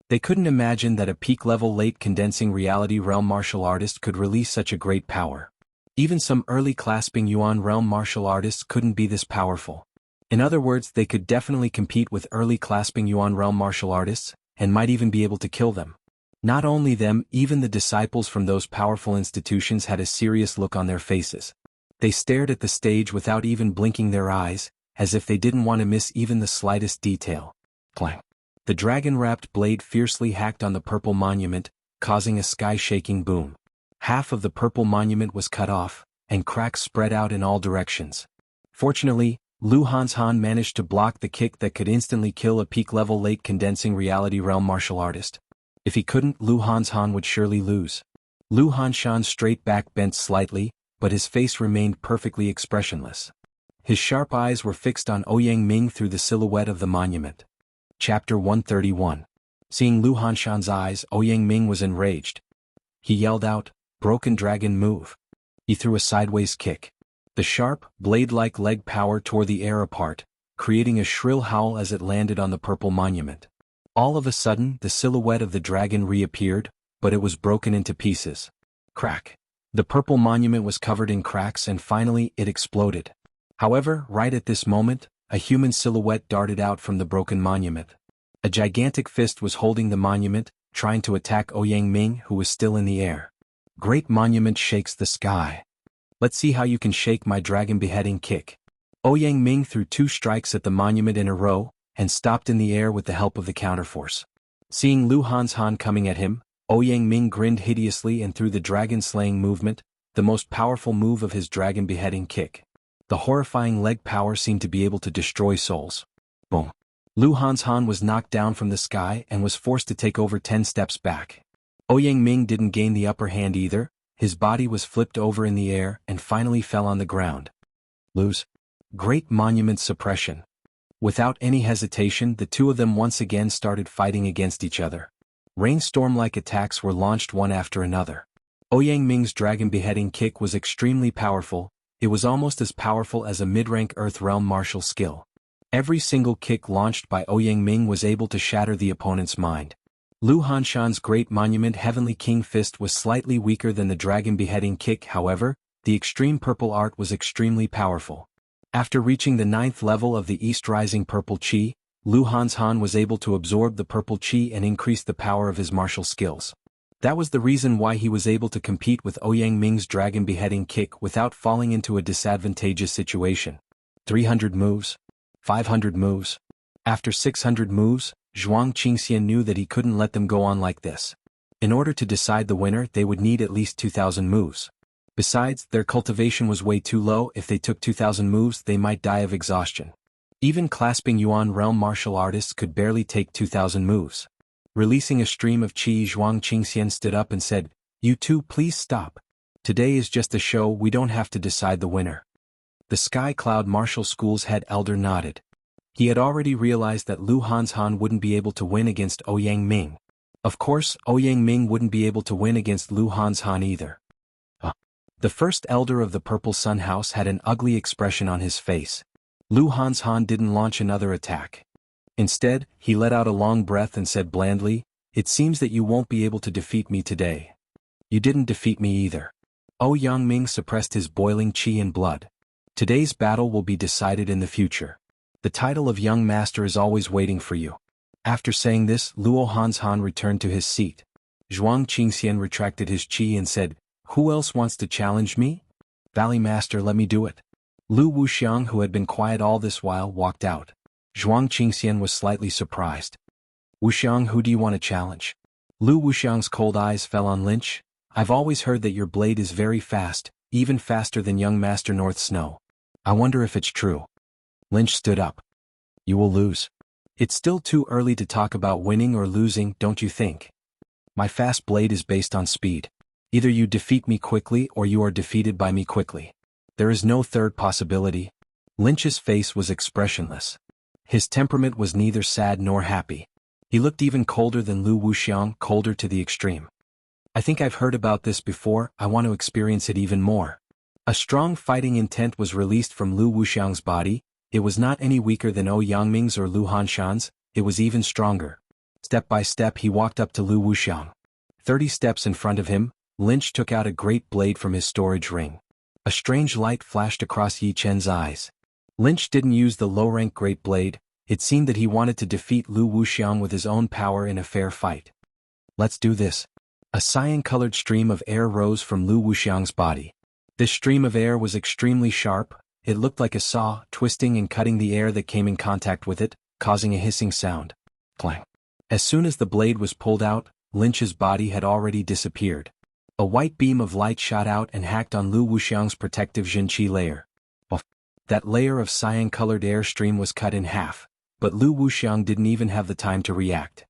They couldn't imagine that a peak-level late condensing reality realm martial artist could release such a great power. Even some early Clasping Yuan realm martial artists couldn't be this powerful. In other words, they could definitely compete with early Clasping Yuan realm martial artists, and might even be able to kill them. Not only them, even the disciples from those powerful institutions had a serious look on their faces. They stared at the stage without even blinking their eyes, as if they didn't want to miss even the slightest detail. Clang. The dragon-wrapped blade fiercely hacked on the purple monument, causing a sky-shaking boom. Half of the purple monument was cut off, and cracks spread out in all directions. Fortunately, Lu Hanshan managed to block the kick that could instantly kill a peak-level late condensing reality realm martial artist. If he couldn't, Lu Hanshan would surely lose. Lu Hanshan's straight back bent slightly, but his face remained perfectly expressionless. His sharp eyes were fixed on Ouyang Ming through the silhouette of the monument. Chapter 131. Seeing Lu Hanshan's eyes, Ouyang Ming was enraged. He yelled out, "Broken dragon move." He threw a sideways kick. The sharp, blade-like leg power tore the air apart, creating a shrill howl as it landed on the purple monument. All of a sudden, the silhouette of the dragon reappeared, but it was broken into pieces. Crack. The purple monument was covered in cracks and finally it exploded. However, right at this moment, a human silhouette darted out from the broken monument. A gigantic fist was holding the monument, trying to attack Ouyang Ming, who was still in the air. Great monument shakes the sky. Let's see how you can shake my dragon beheading kick. Ouyang Ming threw 2 strikes at the monument in a row, and stopped in the air with the help of the counterforce. Seeing Lu Hanshan coming at him, Ouyang Ming grinned hideously and threw the dragon-slaying movement, the most powerful move of his dragon beheading kick. The horrifying leg power seemed to be able to destroy souls. Boom. Lu Hanshan was knocked down from the sky and was forced to take over 10 steps back. Ouyang Ming didn't gain the upper hand either, his body was flipped over in the air and finally fell on the ground. Lose. Great monument suppression. Without any hesitation, the 2 of them once again started fighting against each other. Rainstorm-like attacks were launched one after another. Ouyang Ming's dragon beheading kick was extremely powerful. It was almost as powerful as a mid-rank Earth Realm martial skill. Every single kick launched by Ouyang Ming was able to shatter the opponent's mind. Lu Hanshan's Great Monument Heavenly King Fist was slightly weaker than the dragon beheading kick. However, the extreme purple art was extremely powerful. After reaching the 9th level of the East Rising Purple Chi, Lu Hanshan was able to absorb the purple chi and increase the power of his martial skills. That was the reason why he was able to compete with Ouyang Ming's dragon beheading kick without falling into a disadvantageous situation. 300 moves. 500 moves. After 600 moves, Zhuang Qingxian knew that he couldn't let them go on like this. In order to decide the winner, they would need at least 2,000 moves. Besides, their cultivation was way too low. If they took 2,000 moves, they might die of exhaustion. Even clasping Yuan realm martial artists could barely take 2,000 moves. Releasing a stream of qi, Zhuang Qingxian stood up and said, "You two, please stop. Today is just a show, we don't have to decide the winner." The Sky Cloud Martial School's head elder nodded. He had already realized that Lu Hanshan wouldn't be able to win against Ouyang Ming. Of course, Ouyang Ming wouldn't be able to win against Lu Hanshan either. The first elder of the Purple Sun House had an ugly expression on his face. Lu Hanshan didn't launch another attack. Instead, he let out a long breath and said blandly, "It seems that you won't be able to defeat me today." "You didn't defeat me either." Ouyang Ming suppressed his boiling qi and blood. "Today's battle will be decided in the future. The title of young master is always waiting for you." After saying this, Luo Hanshan returned to his seat. Zhuang Qingxian retracted his qi and said, "Who else wants to challenge me?" "Valley Master, let me do it." Lu Wuxiang, who had been quiet all this while, walked out. Zhuang Qingxian was slightly surprised. "Wuxiang, who do you want to challenge?" Lu Wuxiang's cold eyes fell on Lynch. "I've always heard that your blade is very fast, even faster than young Master North Snow. I wonder if it's true." Lynch stood up. "You will lose. It's still too early to talk about winning or losing, don't you think? My fast blade is based on speed. Either you defeat me quickly or you are defeated by me quickly. There is no third possibility." Lynch's face was expressionless. His temperament was neither sad nor happy. He looked even colder than Lu Wuxiang, colder to the extreme. "I think I've heard about this before, I want to experience it even more." A strong fighting intent was released from Lu Wuxiang's body. It was not any weaker than Ouyang Ming's or Lu Hanshan's, it was even stronger. Step by step he walked up to Lu Wuxiang. 30 steps in front of him, Lynch took out a great blade from his storage ring. A strange light flashed across Yi Chen's eyes. Lynch didn't use the low-rank great blade. It seemed that he wanted to defeat Lu Wuxiang with his own power in a fair fight. "Let's do this." A cyan-colored stream of air rose from Lu Wuxiang's body. This stream of air was extremely sharp. It looked like a saw, twisting and cutting the air that came in contact with it, causing a hissing sound. Clang. As soon as the blade was pulled out, Lynch's body had already disappeared. A white beam of light shot out and hacked on Lu Wuxiang's protective Jinqi layer. That layer of cyan-colored air stream was cut in half, but Lu Wuxiang didn't even have the time to react.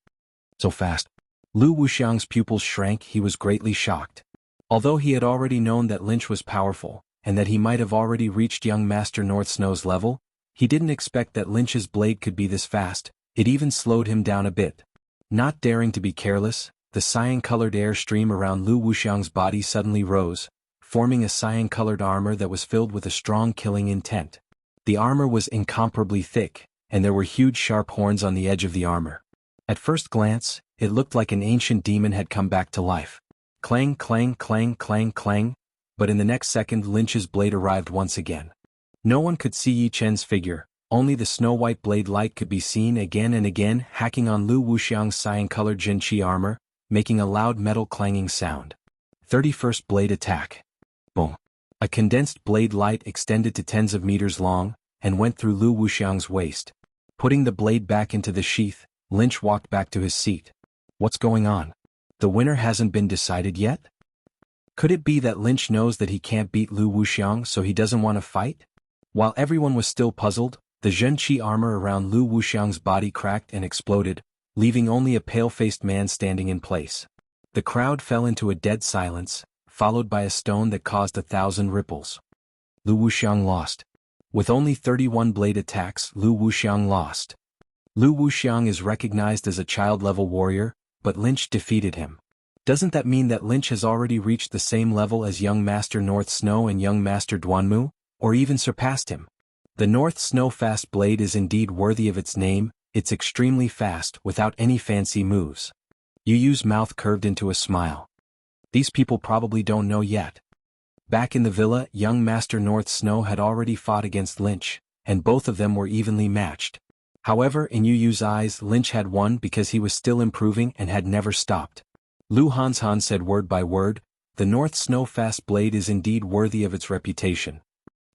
So fast. Lu Wuxiang's pupils shrank. He was greatly shocked. Although he had already known that Lynch was powerful, and that he might have already reached young Master North Snow's level, he didn't expect that Lynch's blade could be this fast. It even slowed him down a bit. Not daring to be careless, the cyan-colored air stream around Lu Wuxiang's body suddenly rose, forming a cyan-colored armor that was filled with a strong killing intent. The armor was incomparably thick, and there were huge sharp horns on the edge of the armor. At first glance, it looked like an ancient demon had come back to life. Clang, clang, clang, clang, clang, but in the next second Lynch's blade arrived once again. No one could see Yi Chen's figure, only the snow-white blade light could be seen again and again hacking on Lu Wuxiang's cyan-colored Jinqi armor, making a loud metal clanging sound. 31st blade attack. Boom. A condensed blade light extended to tens of meters long, and went through Lu Wuxiang's waist. Putting the blade back into the sheath, Lynch walked back to his seat. What's going on? The winner hasn't been decided yet? Could it be that Lynch knows that he can't beat Lu Wuxiang so he doesn't want to fight? While everyone was still puzzled, the Jinqi armor around Lu Wuxiang's body cracked and exploded, leaving only a pale-faced man standing in place. The crowd fell into a dead silence, followed by a stone that caused 1,000 ripples. Lu Wuxiang lost. With only 31 blade attacks, Lu Wuxiang lost. Lu Wuxiang is recognized as a child-level warrior, but Lynch defeated him. Doesn't that mean that Lynch has already reached the same level as young Master North Snow and young Master Duanmu, or even surpassed him? The North Snow fast blade is indeed worthy of its name. It's extremely fast without any fancy moves. Yu Yu's mouth curved into a smile. These people probably don't know yet. Back in the villa, young Master North Snow had already fought against Lynch, and both of them were evenly matched. However, in Yu Yu's eyes, Lynch had won because he was still improving and had never stopped. Lu Hanshan said word by word, "The North Snow fast blade is indeed worthy of its reputation.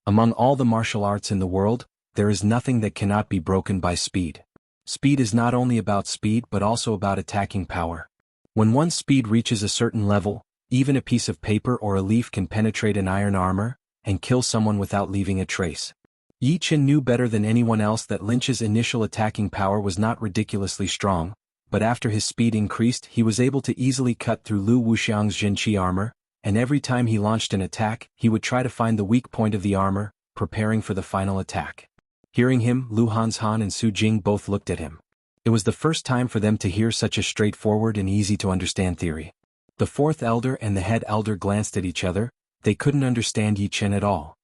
Among all the martial arts in the world, there is nothing that cannot be broken by speed. Speed is not only about speed but also about attacking power. When one's speed reaches a certain level, even a piece of paper or a leaf can penetrate an iron armor and kill someone without leaving a trace." Yi Qin knew better than anyone else that Lynch's initial attacking power was not ridiculously strong, but after his speed increased he was able to easily cut through Lu Wuxiang's Jinqi armor, and every time he launched an attack he would try to find the weak point of the armor, preparing for the final attack. Hearing him, Lu Hanshan and Su Jing both looked at him. It was the first time for them to hear such a straightforward and easy-to-understand theory. The fourth elder and the head elder glanced at each other. They couldn't understand Yi Qin at all.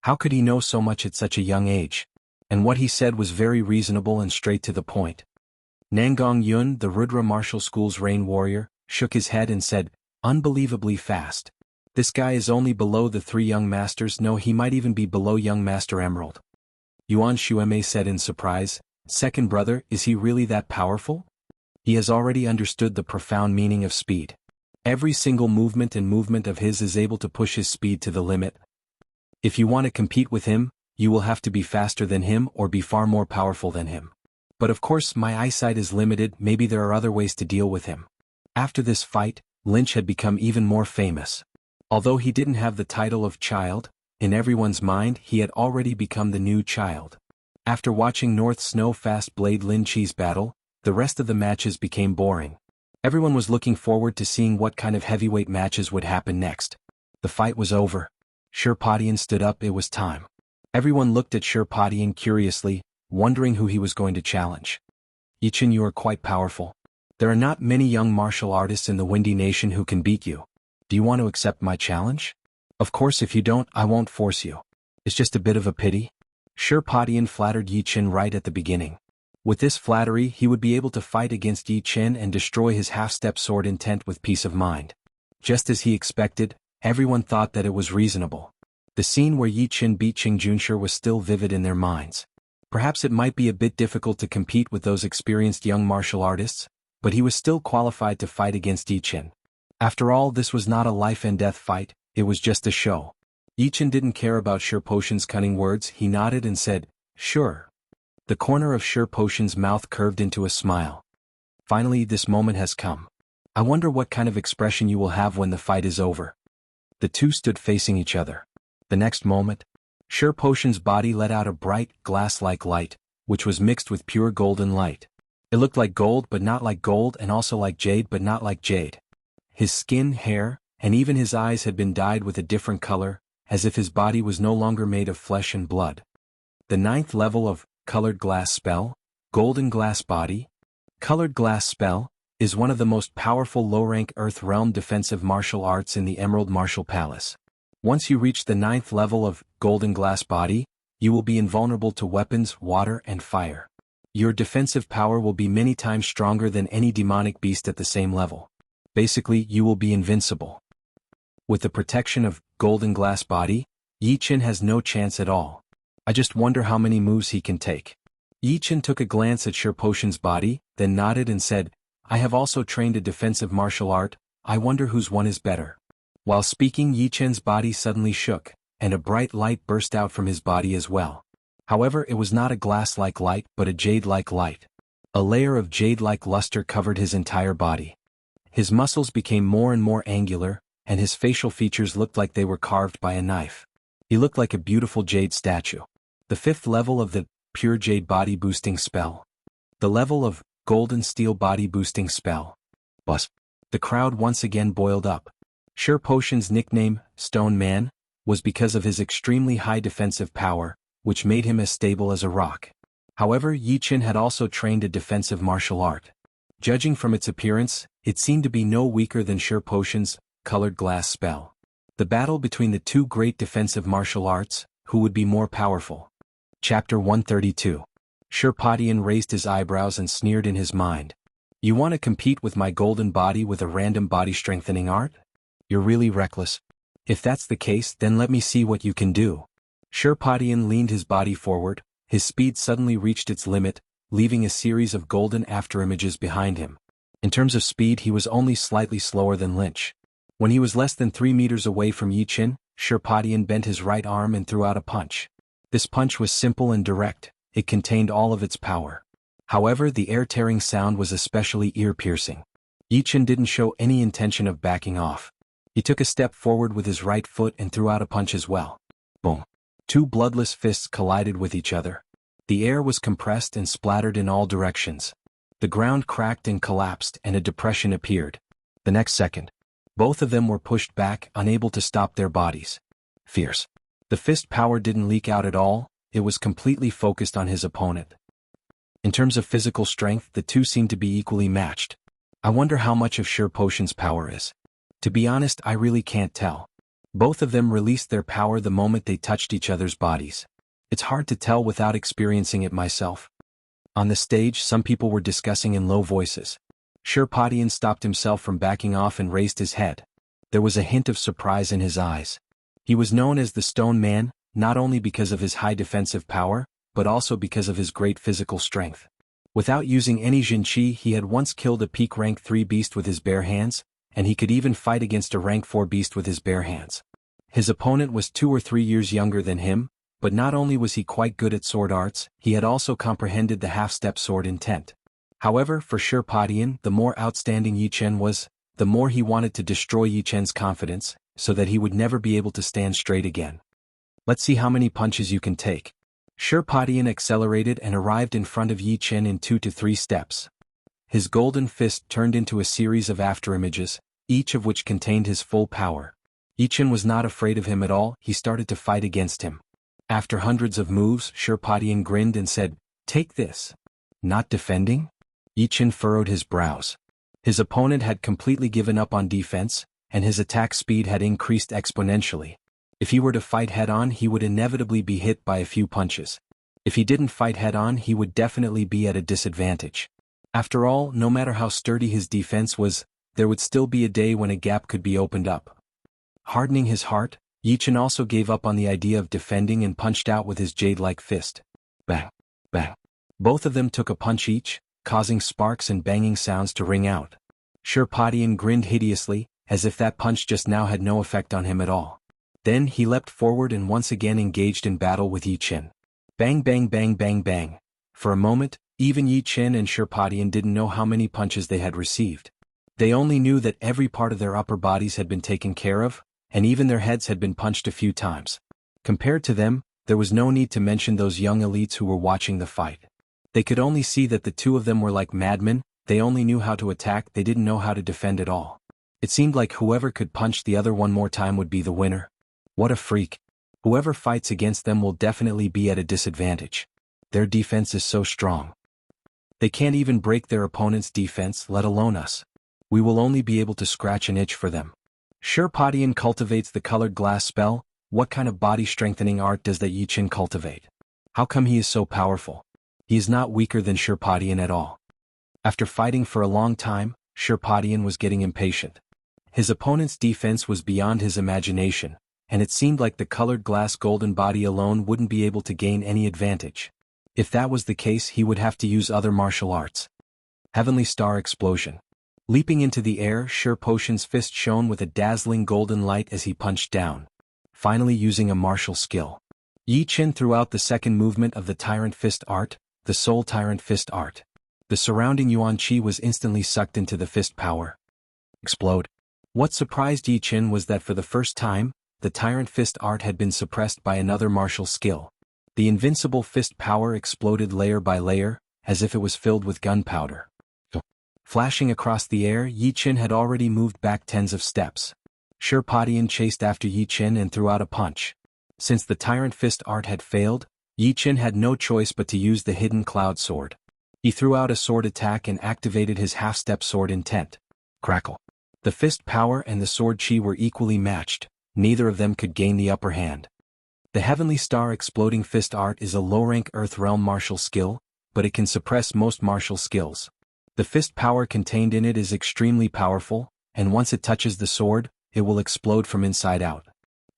How could he know so much at such a young age? And what he said was very reasonable and straight to the point. Nangong Yun, the Rudra Martial School's Rain Warrior, shook his head and said, "Unbelievably fast. This guy is only below the three young masters. No, he might even be below young Master Emerald." Yuan Shuemei said in surprise, "Second brother, is he really that powerful?" He has already understood the profound meaning of speed. Every single movement of his is able to push his speed to the limit. If you want to compete with him, you will have to be faster than him or be far more powerful than him. But of course my eyesight is limited. Maybe there are other ways to deal with him. After this fight, Lynch had become even more famous. Although he didn't have the title of child, in everyone's mind he had already become the new child. After watching North Snow Fast Blade Lin Chi's battle, the rest of the matches became boring. Everyone was looking forward to seeing what kind of heavyweight matches would happen next. The fight was over. Shirpadian stood up. It was time. Everyone looked at Shirpadian curiously, wondering who he was going to challenge. "Yi Qin, you are quite powerful. There are not many young martial artists in the Windy Nation who can beat you. Do you want to accept my challenge?" "Of course, if you don't, I won't force you. It's just a bit of a pity." Shirpadian flattered Yi Qin right at the beginning. With this flattery he would be able to fight against Yi Qin and destroy his half-step sword intent with peace of mind. Just as he expected, everyone thought that it was reasonable. The scene where Yi Qin beat Qing Junshi was still vivid in their minds. Perhaps it might be a bit difficult to compete with those experienced young martial artists, but he was still qualified to fight against Yi Qin. After all, this was not a life-and-death fight, it was just a show. Yi Qin didn't care about Shirpotion's cunning words. He nodded and said, "Sure." The corner of Shirpotion's mouth curved into a smile. "Finally, this moment has come. I wonder what kind of expression you will have when the fight is over." The two stood facing each other. The next moment, Shirpotion's body let out a bright, glass-like light, which was mixed with pure golden light. It looked like gold but not like gold, and also like jade but not like jade. His skin, hair, and even his eyes had been dyed with a different color, as if his body was no longer made of flesh and blood. The 9th level of Colored Glass Spell, Golden Glass Body. Colored Glass Spell is one of the most powerful low-rank Earth Realm defensive martial arts in the Emerald Martial Palace. Once you reach the 9th level of Golden Glass Body, you will be invulnerable to weapons, water, and fire. Your defensive power will be many times stronger than any demonic beast at the same level. Basically, you will be invincible. With the protection of Golden Glass Body, Yi Qin has no chance at all. I just wonder how many moves he can take. Yi Qin took a glance at Shirpotion's body, then nodded and said, "I have also trained a defensive martial art. I wonder whose one is better." While speaking, Yi Qin's body suddenly shook, and a bright light burst out from his body as well. However, it was not a glass-like light but a jade-like light. A layer of jade-like luster covered his entire body. His muscles became more and more angular, and his facial features looked like they were carved by a knife. He looked like a beautiful jade statue. The 5th level of the Pure Jade Body Boosting Spell. The level of Golden Steel Body Boosting Spell. Bus. The crowd once again boiled up. Shirpotion's nickname, Stone Man, was because of his extremely high defensive power, which made him as stable as a rock. However, Yi Qin had also trained a defensive martial art. Judging from its appearance, it seemed to be no weaker than Sure Potion's colored glass spell. The battle between the two great defensive martial arts, who would be more powerful? Chapter 132. Sure Potion raised his eyebrows and sneered in his mind. You want to compete with my golden body with a random body strengthening art? You're really reckless. If that's the case, then let me see what you can do. Sure Potion leaned his body forward, his speed suddenly reached its limit, leaving a series of golden afterimages behind him. In terms of speed, he was only slightly slower than Lynch. When he was less than 3 meters away from Yi Qin, Sure Potion bent his right arm and threw out a punch. This punch was simple and direct, it contained all of its power. However, the air-tearing sound was especially ear-piercing. Yi Qin didn't show any intention of backing off. He took a step forward with his right foot and threw out a punch as well. Boom. 2 bloodless fists collided with each other. The air was compressed and splattered in all directions. The ground cracked and collapsed and a depression appeared. The next second, both of them were pushed back, unable to stop their bodies. Fierce. The fist power didn't leak out at all, it was completely focused on his opponent. In terms of physical strength, the two seemed to be equally matched. I wonder how much of Sure Potion's power is. To be honest, I really can't tell. Both of them released their power the moment they touched each other's bodies. It's hard to tell without experiencing it myself. On the stage, some people were discussing in low voices. Sure Potion stopped himself from backing off and raised his head. There was a hint of surprise in his eyes. He was known as the Stone Man, not only because of his high defensive power, but also because of his great physical strength. Without using any Jinqi, he had once killed a peak rank 3 beast with his bare hands, and he could even fight against a rank 4 beast with his bare hands. His opponent was 2 or 3 years younger than him, but not only was he quite good at sword arts, he had also comprehended the half-step sword intent. However, for Sure Potion, the more outstanding Yi Qin was, the more he wanted to destroy Yi Qin's confidence, so that he would never be able to stand straight again. Let's see how many punches you can take. Sure Potion accelerated and arrived in front of Yi Qin in 2 to 3 steps. His golden fist turned into a series of afterimages, each of which contained his full power. Yi Qin was not afraid of him at all, he started to fight against him. After hundreds of moves, Sure Potion grinned and said, "Take this." Not defending? Yi Qin furrowed his brows. His opponent had completely given up on defense, and his attack speed had increased exponentially. If he were to fight head-on, he would inevitably be hit by a few punches. If he didn't fight head-on, he would definitely be at a disadvantage. After all, no matter how sturdy his defense was, there would still be a day when a gap could be opened up. Hardening his heart, Yi Qin also gave up on the idea of defending and punched out with his jade-like fist. Bang! Bang! Both of them took a punch each, causing sparks and banging sounds to ring out. Sure Potion grinned hideously, as if that punch just now had no effect on him at all. Then he leapt forward and once again engaged in battle with Yi Qin. Bang bang bang bang bang. For a moment, even Yi Qin and Sure Potion didn't know how many punches they had received. They only knew that every part of their upper bodies had been taken care of, and even their heads had been punched a few times. Compared to them, there was no need to mention those young elites who were watching the fight. They could only see that the two of them were like madmen, they only knew how to attack, they didn't know how to defend at all. It seemed like whoever could punch the other one more time would be the winner. What a freak. Whoever fights against them will definitely be at a disadvantage. Their defense is so strong. They can't even break their opponent's defense, let alone us. We will only be able to scratch an itch for them. Sure Potion cultivates the colored glass spell. What kind of body strengthening art does that Yi Qin cultivate? How come he is so powerful? He is not weaker than Sure Potion at all. After fighting for a long time, Sure Potion was getting impatient. His opponent's defense was beyond his imagination, and it seemed like the colored glass golden body alone wouldn't be able to gain any advantage. If that was the case, he would have to use other martial arts. Heavenly Star Explosion. Leaping into the air, Sure Potion's fist shone with a dazzling golden light as he punched down. Finally using a martial skill. Yi Qin threw out the second movement of the Tyrant Fist art, the Soul Tyrant Fist art. The surrounding Yuan Qi was instantly sucked into the fist power. Explode. What surprised Yi Qin was that for the first time, the Tyrant Fist art had been suppressed by another martial skill. The invincible fist power exploded layer by layer, as if it was filled with gunpowder. Flashing across the air, Yi Qin had already moved back tens of steps. Sure Potion chased after Yi Qin and threw out a punch. Since the Tyrant Fist art had failed, Yi Qin had no choice but to use the hidden cloud sword. He threw out a sword attack and activated his half-step sword intent. Crackle. The fist power and the sword chi were equally matched, neither of them could gain the upper hand. The Heavenly Star Exploding Fist art is a low-rank Earth Realm martial skill, but it can suppress most martial skills. The fist power contained in it is extremely powerful, and once it touches the sword, it will explode from inside out.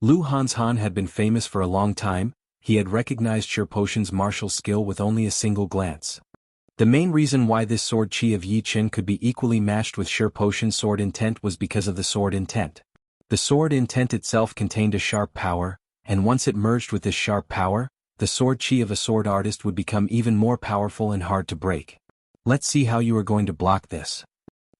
Lu Hanshan had been famous for a long time. He had recognized Shi Potion's martial skill with only a single glance. The main reason why this sword chi of Yi Qin could be equally matched with Shi Potion's sword intent was because of the sword intent. The sword intent itself contained a sharp power, and once it merged with this sharp power, the sword chi of a sword artist would become even more powerful and hard to break. Let's see how you are going to block this.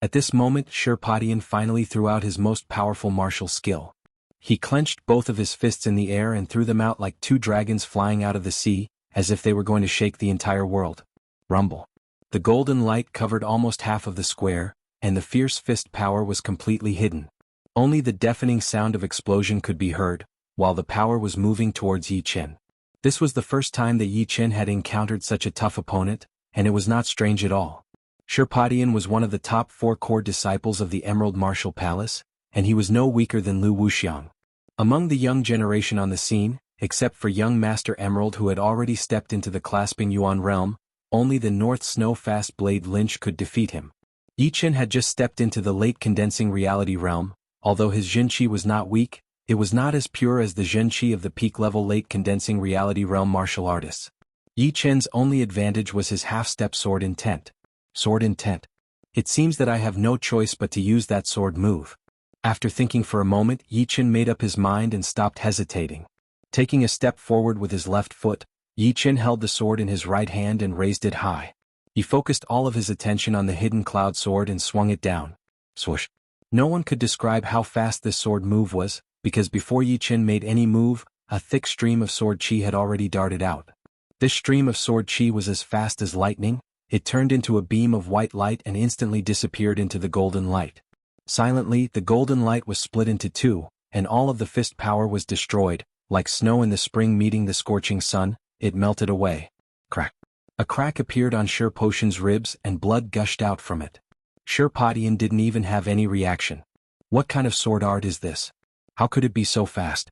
At this moment, Shirpadian finally threw out his most powerful martial skill. He clenched both of his fists in the air and threw them out like two dragons flying out of the sea, as if they were going to shake the entire world. Rumble. The golden light covered almost half of the square, and the fierce fist power was completely hidden. Only the deafening sound of explosion could be heard, while the power was moving towards Yi Qin. This was the first time that Yi Qin had encountered such a tough opponent, and it was not strange at all. Shirpadian was one of the top 4 core disciples of the Emerald Martial Palace, and he was no weaker than Lu Wuxiang. Among the young generation on the scene, except for young Master Emerald who had already stepped into the Clasping Yuan realm, only the North Snow Fast Blade Lynch could defeat him. Yi Qin had just stepped into the late condensing reality realm. Although his Jinqi was not weak, it was not as pure as the Jinqi of the peak-level late condensing reality realm martial artists. Yi Qin's only advantage was his half-step sword intent. Sword intent. It seems that I have no choice but to use that sword move. After thinking for a moment, Yi Qin made up his mind and stopped hesitating. Taking a step forward with his left foot, Yi Qin held the sword in his right hand and raised it high. He focused all of his attention on the hidden cloud sword and swung it down. Swoosh. No one could describe how fast this sword move was, because before Yi Qin made any move, a thick stream of sword chi had already darted out. This stream of sword chi was as fast as lightning. It turned into a beam of white light and instantly disappeared into the golden light. Silently, the golden light was split into two, and all of the fist power was destroyed. Like snow in the spring meeting the scorching sun, it melted away. Crack. A crack appeared on Shi Potion's ribs and blood gushed out from it. Shirpadian didn't even have any reaction. What kind of sword art is this? How could it be so fast?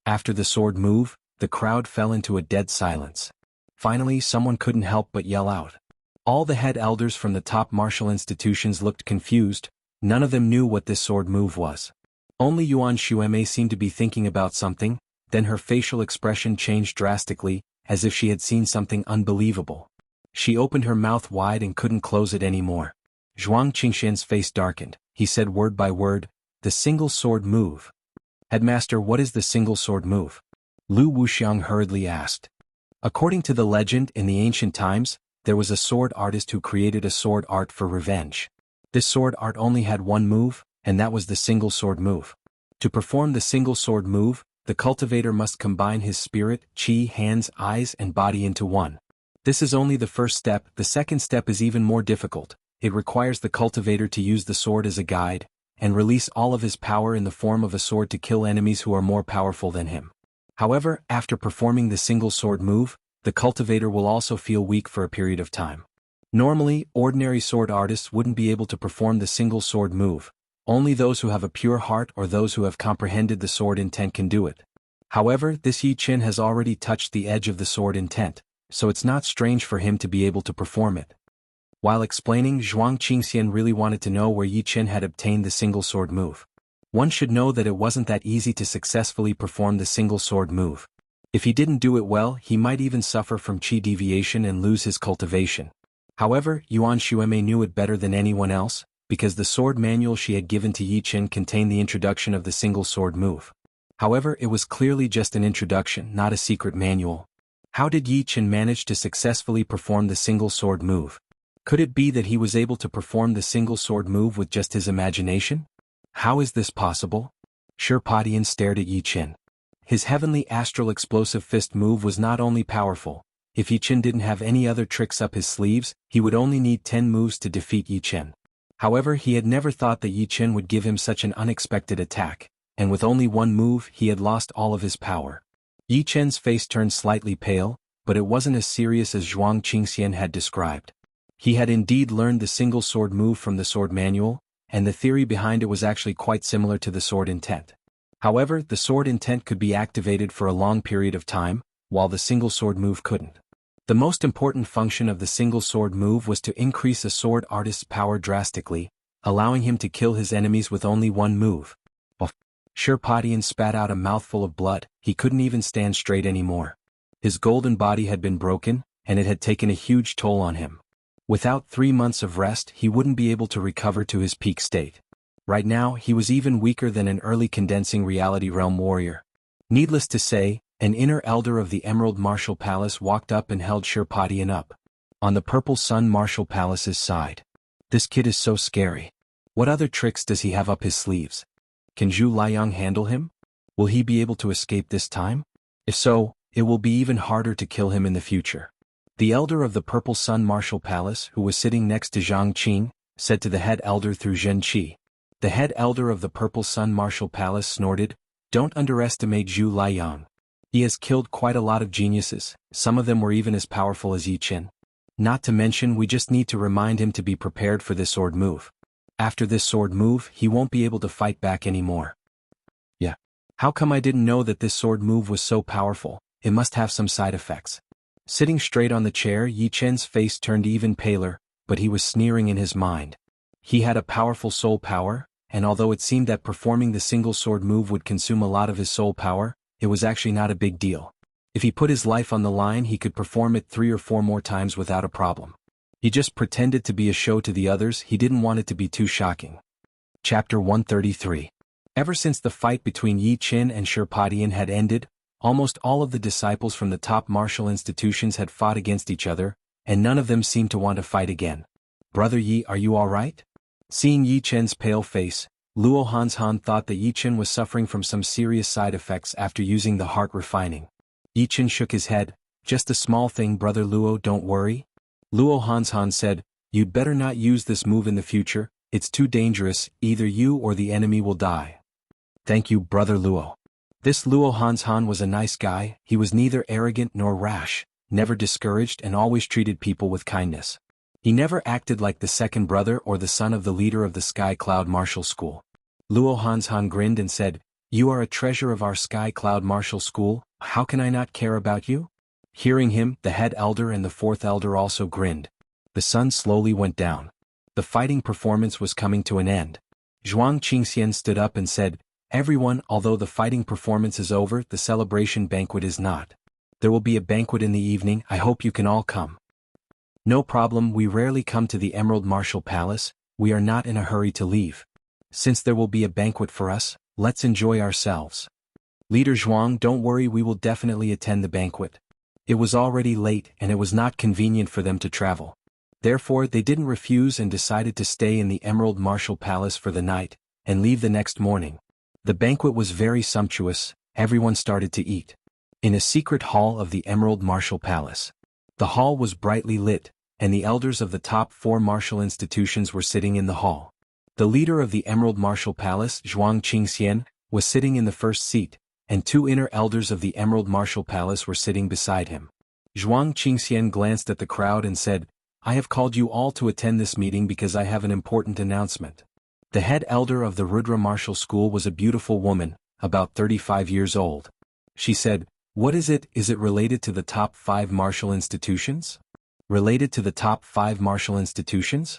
After the sword move, the crowd fell into a dead silence. Finally, someone couldn't help but yell out. All the head elders from the top martial institutions looked confused. None of them knew what this sword move was. Only Yuan Xueme seemed to be thinking about something, then her facial expression changed drastically, as if she had seen something unbelievable. She opened her mouth wide and couldn't close it anymore. Zhuang Qingxian's face darkened. He said word by word, "The single sword move." "Headmaster, what is the single sword move?" Lu Wuxiang hurriedly asked. According to the legend, in the ancient times, there was a sword artist who created a sword art for revenge. This sword art only had one move, and that was the single sword move. To perform the single sword move, the cultivator must combine his spirit, chi, hands, eyes, and body into one. This is only the first step. The second step is even more difficult. It requires the cultivator to use the sword as a guide, and release all of his power in the form of a sword to kill enemies who are more powerful than him. However, after performing the single sword move, the cultivator will also feel weak for a period of time. Normally, ordinary sword artists wouldn't be able to perform the single sword move. Only those who have a pure heart or those who have comprehended the sword intent can do it. However, this Yi Qin has already touched the edge of the sword intent, so it's not strange for him to be able to perform it. While explaining, Zhuang Qingxian really wanted to know where Yi Qin had obtained the single sword move. One should know that it wasn't that easy to successfully perform the single sword move. If he didn't do it well, he might even suffer from chi deviation and lose his cultivation. However, Yuan Xueme knew it better than anyone else, because the sword manual she had given to Yi Qin contained the introduction of the single sword move. However, it was clearly just an introduction, not a secret manual. How did Yi Qin manage to successfully perform the single sword move? Could it be that he was able to perform the single sword move with just his imagination? How is this possible? Shirpadian stared at Yi Qin. His heavenly astral explosive fist move was not only powerful. If Yi Qin didn't have any other tricks up his sleeves, he would only need 10 moves to defeat Yi Qin. However, he had never thought that Yi Qin would give him such an unexpected attack, and with only one move he had lost all of his power. Yi Qin's face turned slightly pale, but it wasn't as serious as Zhuang Qingxian had described. He had indeed learned the single sword move from the sword manual, and the theory behind it was actually quite similar to the sword intent. However, the sword intent could be activated for a long period of time, while the single sword move couldn't. The most important function of the single sword move was to increase a sword artist's power drastically, allowing him to kill his enemies with only one move. Shirpadian spat out a mouthful of blood. He couldn't even stand straight anymore. His golden body had been broken, and it had taken a huge toll on him. Without 3 months of rest, he wouldn't be able to recover to his peak state. Right now, he was even weaker than an early condensing reality realm warrior. Needless to say, an inner elder of the Emerald Martial Palace walked up and held Shirpadian up. On the Purple Sun Martial Palace's side. This kid is so scary. What other tricks does he have up his sleeves? Can Zhu Liang handle him? Will he be able to escape this time? If so, it will be even harder to kill him in the future. The elder of the Purple Sun Martial Palace, who was sitting next to Zhang Qing, said to the head elder through Zhen Qi. The head elder of the Purple Sun Martial Palace snorted, "Don't underestimate Zhu Liang. He has killed quite a lot of geniuses, some of them were even as powerful as Yi Qin. Not to mention we just need to remind him to be prepared for this sword move. After this sword move, he won't be able to fight back anymore." Yeah. How come I didn't know that this sword move was so powerful? It must have some side effects. Sitting straight on the chair, Yi Chen's face turned even paler, but he was sneering in his mind. He had a powerful soul power, and although it seemed that performing the single sword move would consume a lot of his soul power, it was actually not a big deal. If he put his life on the line, he could perform it 3 or 4 more times without a problem. He just pretended to be a show to the others. He didn't want it to be too shocking. Chapter 133. Ever since the fight between Yi Qin and Shirpadian had ended, almost all of the disciples from the top martial institutions had fought against each other, and none of them seemed to want to fight again. "Brother Yi, are you all right?" Seeing Yi Chen's pale face, Luo Hanshan thought that Yi Chen was suffering from some serious side effects after using the heart refining. Yi Chen shook his head. "Just a small thing, Brother Luo, don't worry." Luo Hanshan said, "You'd better not use this move in the future, it's too dangerous, either you or the enemy will die." "Thank you, Brother Luo." This Luo Hanshan was a nice guy. He was neither arrogant nor rash, never discouraged, and always treated people with kindness. He never acted like the second brother or the son of the leader of the Sky Cloud Martial School. Luo Hanshan grinned and said, "You are a treasure of our Sky Cloud Martial School, how can I not care about you?" Hearing him, the head elder and the fourth elder also grinned. The sun slowly went down. The fighting performance was coming to an end. Zhuang Qingxian stood up and said, "Everyone, although the fighting performance is over, the celebration banquet is not. There will be a banquet in the evening, I hope you can all come." "No problem, we rarely come to the Emerald Martial Palace, we are not in a hurry to leave. Since there will be a banquet for us, let's enjoy ourselves." "Leader Zhuang, don't worry, we will definitely attend the banquet." It was already late and it was not convenient for them to travel. Therefore they didn't refuse and decided to stay in the Emerald Martial Palace for the night, and leave the next morning. The banquet was very sumptuous, everyone started to eat. In a secret hall of the Emerald Martial Palace. The hall was brightly lit, and the elders of the top 4 martial institutions were sitting in the hall. The leader of the Emerald Martial Palace, Zhuang Qingxian, was sitting in the first seat, and 2 inner elders of the Emerald Martial Palace were sitting beside him. Zhuang Qingxian glanced at the crowd and said, "I have called you all to attend this meeting because I have an important announcement." The head elder of the Rudra Martial School was a beautiful woman, about 35 years old. She said, "What is it? Is it related to the top 5 martial institutions?" "Related to the top 5 martial institutions?"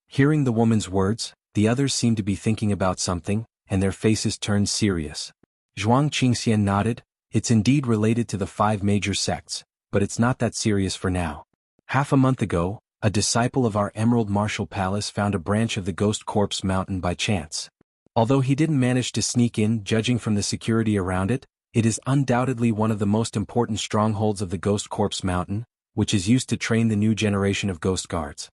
Hearing the woman's words, the others seemed to be thinking about something, and their faces turned serious. Zhuang Qingxian nodded, "It's indeed related to the 5 major sects, but it's not that serious for now. Half a month ago, a disciple of our Emerald Martial Palace found a branch of the Ghost Corpse Mountain by chance. Although he didn't manage to sneak in, judging from the security around it, it is undoubtedly one of the most important strongholds of the Ghost Corpse Mountain, which is used to train the new generation of Ghost Guards.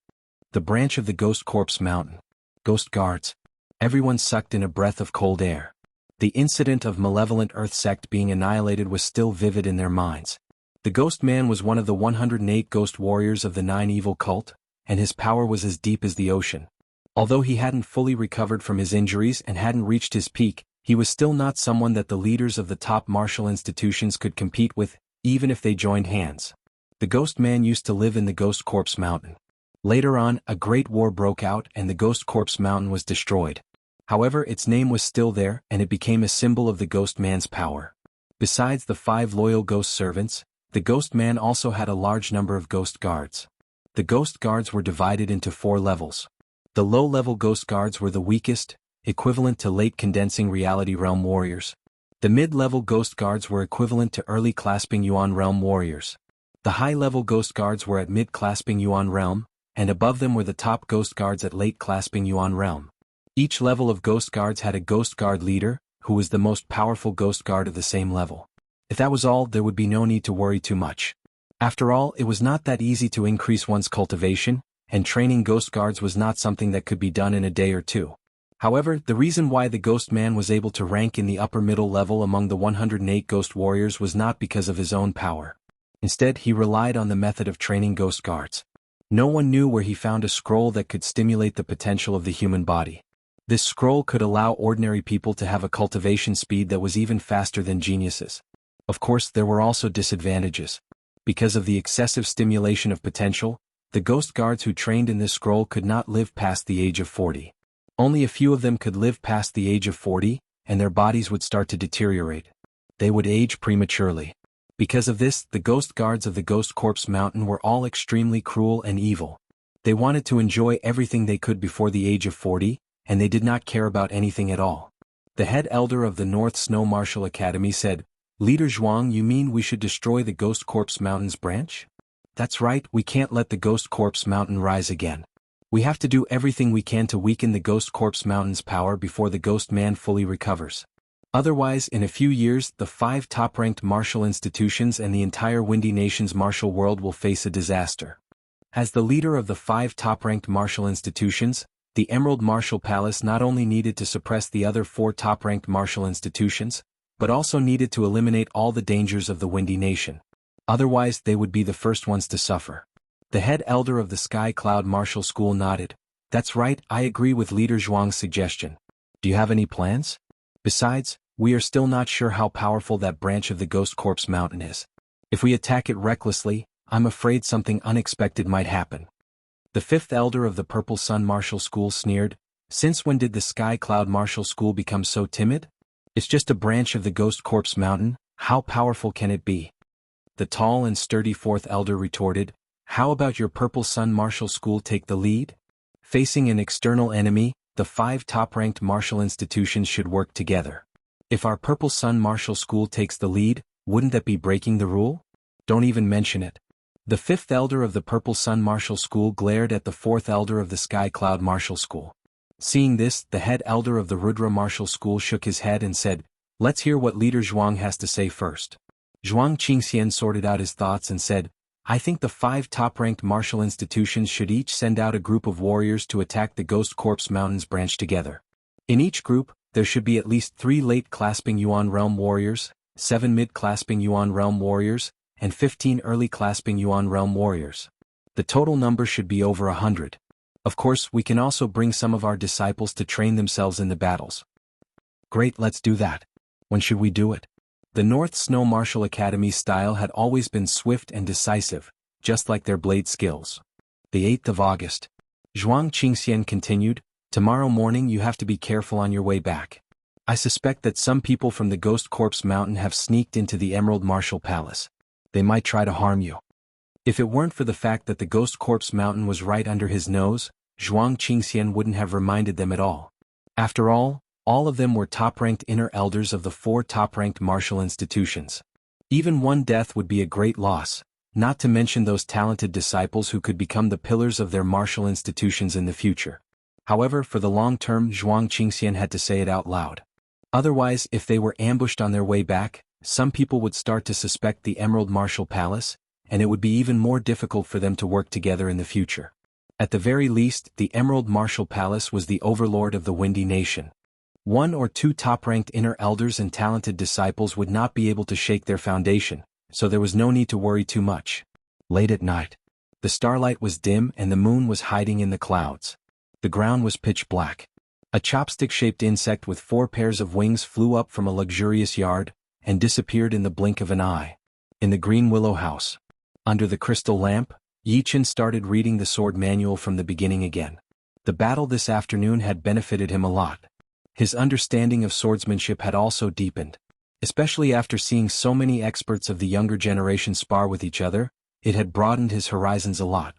The branch of the Ghost Corpse Mountain. Ghost Guards. Everyone sucked in a breath of cold air. The incident of Malevolent Earth Sect being annihilated was still vivid in their minds. The Ghost Man was one of the 108 ghost warriors of the 9 evil cult, and his power was as deep as the ocean. Although he hadn't fully recovered from his injuries and hadn't reached his peak, he was still not someone that the leaders of the top martial institutions could compete with, even if they joined hands. The Ghost Man used to live in the Ghost Corpse Mountain. Later on, a great war broke out and the Ghost Corpse Mountain was destroyed. However, its name was still there and it became a symbol of the Ghost Man's power. Besides the 5 loyal ghost servants, the Ghost Man also had a large number of ghost guards. The ghost guards were divided into 4 levels. The low-level ghost guards were the weakest, equivalent to late condensing reality realm warriors. The mid-level ghost guards were equivalent to early clasping yuan realm warriors. The high-level ghost guards were at mid-clasping yuan realm, and above them were the top ghost guards at late clasping yuan realm. Each level of ghost guards had a ghost guard leader, who was the most powerful ghost guard of the same level. If that was all, there would be no need to worry too much. After all, it was not that easy to increase one's cultivation, and training ghost guards was not something that could be done in a day or two. However, the reason why the Ghost Man was able to rank in the upper middle level among the 108 ghost warriors was not because of his own power. Instead, he relied on the method of training ghost guards. No one knew where he found a scroll that could stimulate the potential of the human body. This scroll could allow ordinary people to have a cultivation speed that was even faster than geniuses. Of course, there were also disadvantages. Because of the excessive stimulation of potential, the ghost guards who trained in this scroll could not live past the age of 40. Only a few of them could live past the age of 40, and their bodies would start to deteriorate. They would age prematurely. Because of this, the ghost guards of the Ghost Corpse Mountain were all extremely cruel and evil. They wanted to enjoy everything they could before the age of 40, and they did not care about anything at all. The head elder of the North Snow Martial Academy said, "Leader Zhuang, you mean we should destroy the Ghost Corpse Mountain's branch? That's right, we can't let the Ghost Corpse Mountain rise again. We have to do everything we can to weaken the Ghost Corpse Mountain's power before the Ghost Man fully recovers. Otherwise, in a few years, the 5 top-ranked martial institutions and the entire Windy Nation's martial world will face a disaster." As the leader of the 5 top-ranked martial institutions, the Emerald Martial Palace not only needed to suppress the other 4 top-ranked martial institutions, but also needed to eliminate all the dangers of the Windy Nation. Otherwise, they would be the first ones to suffer. The head elder of the Sky Cloud Martial School nodded. "That's right, I agree with Leader Zhuang's suggestion. Do you have any plans? Besides, we are still not sure how powerful that branch of the Ghost Corpse Mountain is. If we attack it recklessly, I'm afraid something unexpected might happen." The 5th elder of the Purple Sun Martial School sneered, "Since when did the Sky Cloud Martial School become so timid? It's just a branch of the Ghost Corpse Mountain, how powerful can it be?" The tall and sturdy 4th elder retorted, "How about your Purple Sun Martial School take the lead? Facing an external enemy, the 5 top-ranked martial institutions should work together. If our Purple Sun Martial School takes the lead, wouldn't that be breaking the rule? Don't even mention it." The 5th elder of the Purple Sun Martial School glared at the 4th elder of the Sky Cloud Martial School. Seeing this, the head elder of the Rudra Martial School shook his head and said, "Let's hear what Leader Zhuang has to say first." Zhuang Qingxian sorted out his thoughts and said, "I think the 5 top-ranked martial institutions should each send out a group of warriors to attack the Ghost Corpse Mountains branch together. In each group, there should be at least 3 late-clasping Yuan Realm warriors, 7 mid-clasping Yuan Realm warriors, and 15 early-clasping Yuan Realm warriors. The total number should be over 100. Of course, we can also bring some of our disciples to train themselves in the battles." "Great, let's do that. When should we do it?" The North Snow Martial Academy's style had always been swift and decisive, just like their blade skills. The 8th of August. Zhuang Qingxian continued, "Tomorrow morning you have to be careful on your way back. I suspect that some people from the Ghost Corpse Mountain have sneaked into the Emerald Martial Palace. They might try to harm you." If it weren't for the fact that the Ghost Corpse Mountain was right under his nose, Zhuang Qingxian wouldn't have reminded them at all. After all of them were top-ranked inner elders of the 4 top-ranked martial institutions. Even one death would be a great loss, not to mention those talented disciples who could become the pillars of their martial institutions in the future. However, for the long term, Zhuang Qingxian had to say it out loud. Otherwise, if they were ambushed on their way back, some people would start to suspect the Emerald Martial Palace, and it would be even more difficult for them to work together in the future. At the very least, the Emerald Martial Palace was the overlord of the Windy Nation. 1 or 2 top-ranked inner elders and talented disciples would not be able to shake their foundation, so there was no need to worry too much. Late at night. The starlight was dim and the moon was hiding in the clouds. The ground was pitch black. A chopstick-shaped insect with 4 pairs of wings flew up from a luxurious yard, and disappeared in the blink of an eye. In the green willow house. Under the crystal lamp, Yi Chen started reading the sword manual from the beginning again. The battle this afternoon had benefited him a lot. His understanding of swordsmanship had also deepened. Especially after seeing so many experts of the younger generation spar with each other, it had broadened his horizons a lot.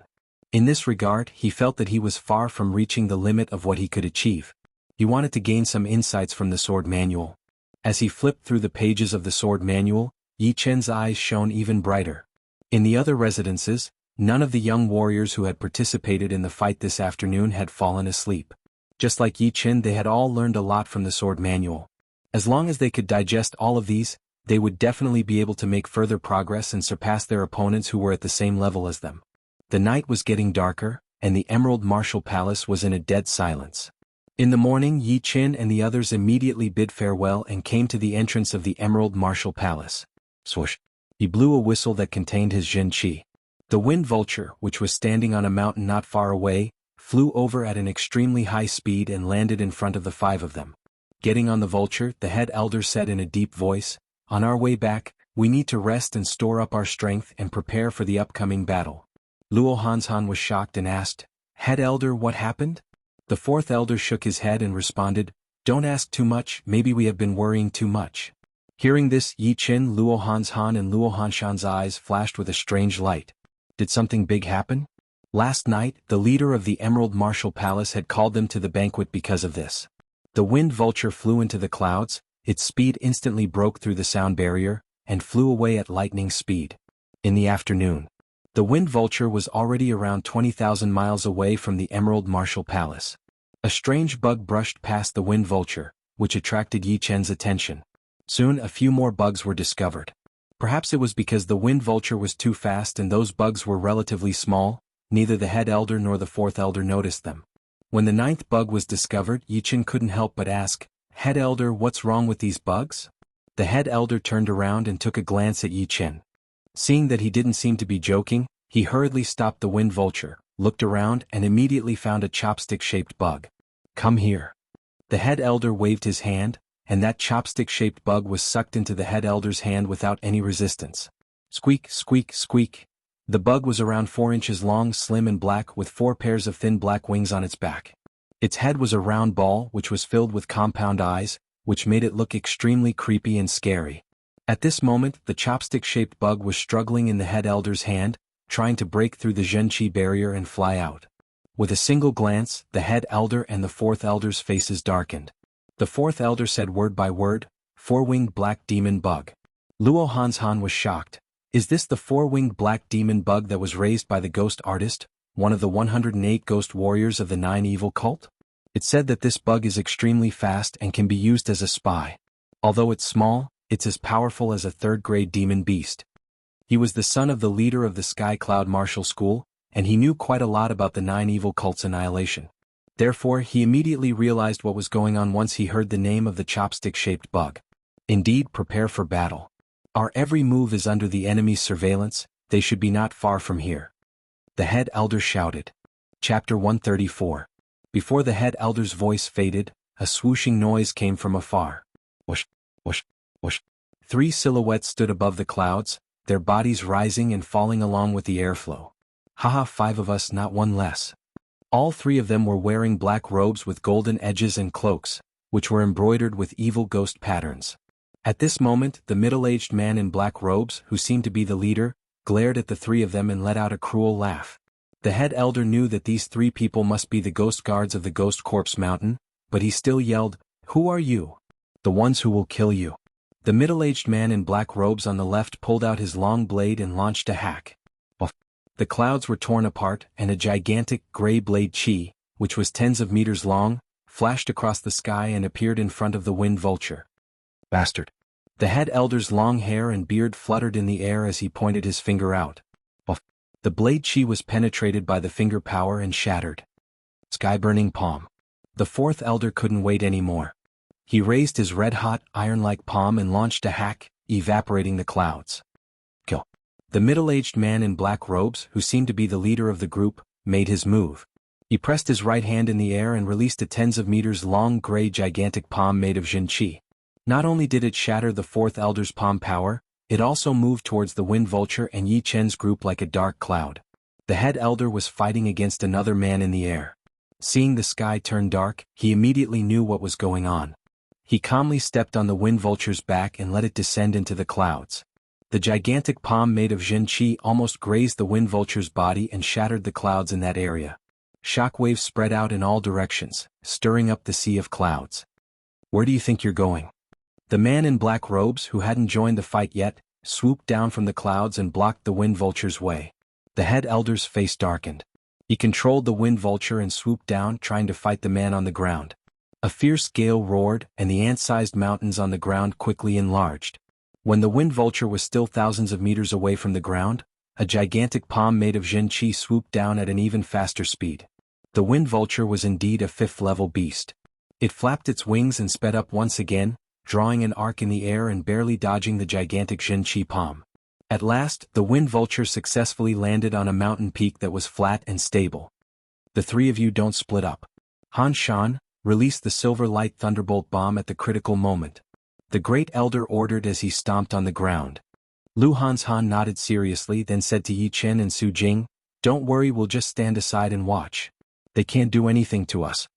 In this regard, he felt that he was far from reaching the limit of what he could achieve. He wanted to gain some insights from the sword manual. As he flipped through the pages of the sword manual, Yi Chen's eyes shone even brighter. In the other residences, none of the young warriors who had participated in the fight this afternoon had fallen asleep. Just like Yi Chen, they had all learned a lot from the sword manual. As long as they could digest all of these, they would definitely be able to make further progress and surpass their opponents who were at the same level as them. The night was getting darker, and the Emerald Martial Palace was in a dead silence. In the morning, Yi Chen and the others immediately bid farewell and came to the entrance of the Emerald Martial Palace. Swoosh! He blew a whistle that contained his Jin Qi. The wind vulture, which was standing on a mountain not far away, flew over at an extremely high speed and landed in front of the five of them. Getting on the vulture, the head elder said in a deep voice, "On our way back, we need to rest and store up our strength and prepare for the upcoming battle." Luo Hanshan was shocked and asked, "Head elder, what happened?" The fourth elder shook his head and responded, "Don't ask too much, maybe we have been worrying too much." Hearing this, Yi Chen, Luo Hanshan and Luo Hanshan's eyes flashed with a strange light. Did something big happen? Last night, the leader of the Emerald Martial Palace had called them to the banquet because of this. The wind vulture flew into the clouds, its speed instantly broke through the sound barrier, and flew away at lightning speed. In the afternoon, the wind vulture was already around 20,000 miles away from the Emerald Martial Palace. A strange bug brushed past the wind vulture, which attracted Yi Chen's attention. Soon a few more bugs were discovered. Perhaps it was because the wind vulture was too fast and those bugs were relatively small, neither the head elder nor the fourth elder noticed them. When the ninth bug was discovered, Yi Chen couldn't help but ask, "Head elder, what's wrong with these bugs?" The head elder turned around and took a glance at Yi Chen. Seeing that he didn't seem to be joking, he hurriedly stopped the wind vulture, looked around and immediately found a chopstick-shaped bug. "Come here." The head elder waved his hand, and that chopstick-shaped bug was sucked into the head elder's hand without any resistance. Squeak, squeak, squeak. The bug was around 4 inches long, slim and black with 4 pairs of thin black wings on its back. Its head was a round ball which was filled with compound eyes, which made it look extremely creepy and scary. At this moment, the chopstick-shaped bug was struggling in the head elder's hand, trying to break through the Zhenqi barrier and fly out. With a single glance, the head elder and the fourth elder's faces darkened. The fourth elder said word by word, "Four-winged black demon bug." Luo Hanshan was shocked. Is this the four-winged black demon bug that was raised by the ghost artist, one of the 108 ghost warriors of the 9 evil cult? It said that this bug is extremely fast and can be used as a spy. Although it's small, it's as powerful as a third-grade demon beast. He was the son of the leader of the Sky Cloud Martial School, and he knew quite a lot about the 9 evil cult's annihilation. Therefore, he immediately realized what was going on once he heard the name of the chopstick-shaped bug. Indeed, prepare for battle. Our every move is under the enemy's surveillance, they should be not far from here. The head elder shouted. Chapter 134. Before the head elder's voice faded, a swooshing noise came from afar. Whoosh, whoosh, whoosh. 3 silhouettes stood above the clouds, their bodies rising and falling along with the airflow. Haha, 5 of us, not one less. All 3 of them were wearing black robes with golden edges and cloaks, which were embroidered with evil ghost patterns. At this moment, the middle-aged man in black robes, who seemed to be the leader, glared at the 3 of them and let out a cruel laugh. The head elder knew that these 3 people must be the ghost guards of the Ghost Corpse Mountain, but he still yelled, "Who are you?" "The ones who will kill you." The middle-aged man in black robes on the left pulled out his long blade and launched a hack. The clouds were torn apart and a gigantic gray blade chi, which was tens of meters long, flashed across the sky and appeared in front of the wind vulture. Bastard. The head elder's long hair and beard fluttered in the air as he pointed his finger out. The blade chi was penetrated by the finger power and shattered. Sky-burning palm. The fourth elder couldn't wait anymore. He raised his red-hot, iron-like palm and launched a hack, evaporating the clouds. Kill. The middle-aged man in black robes, who seemed to be the leader of the group, made his move. He pressed his right hand in the air and released a tens of meters long gray gigantic palm made of Zhenqi. Not only did it shatter the fourth elder's palm power, it also moved towards the wind vulture and Yi Chen's group like a dark cloud. The head elder was fighting against another man in the air. Seeing the sky turn dark, he immediately knew what was going on. He calmly stepped on the wind vulture's back and let it descend into the clouds. The gigantic palm made of Jin Qi almost grazed the wind vulture's body and shattered the clouds in that area. Shockwaves spread out in all directions, stirring up the sea of clouds. "Where do you think you're going?" The man in black robes, who hadn't joined the fight yet, swooped down from the clouds and blocked the wind vulture's way. The head elder's face darkened. He controlled the wind vulture and swooped down, trying to fight the man on the ground. A fierce gale roared, and the ant-sized mountains on the ground quickly enlarged. When the wind vulture was still thousands of meters away from the ground, a gigantic palm made of Jin Qi swooped down at an even faster speed. The wind vulture was indeed a fifth-level beast. It flapped its wings and sped up once again, drawing an arc in the air and barely dodging the gigantic Jin Qi palm. At last, the wind vulture successfully landed on a mountain peak that was flat and stable. "The three of you don't split up." Han Shan released the silver light thunderbolt bomb at the critical moment. The great elder ordered as he stomped on the ground. Lu Hanshan nodded seriously, then said to Yi Chen and Su Jing, "Don't worry, we'll just stand aside and watch. They can't do anything to us."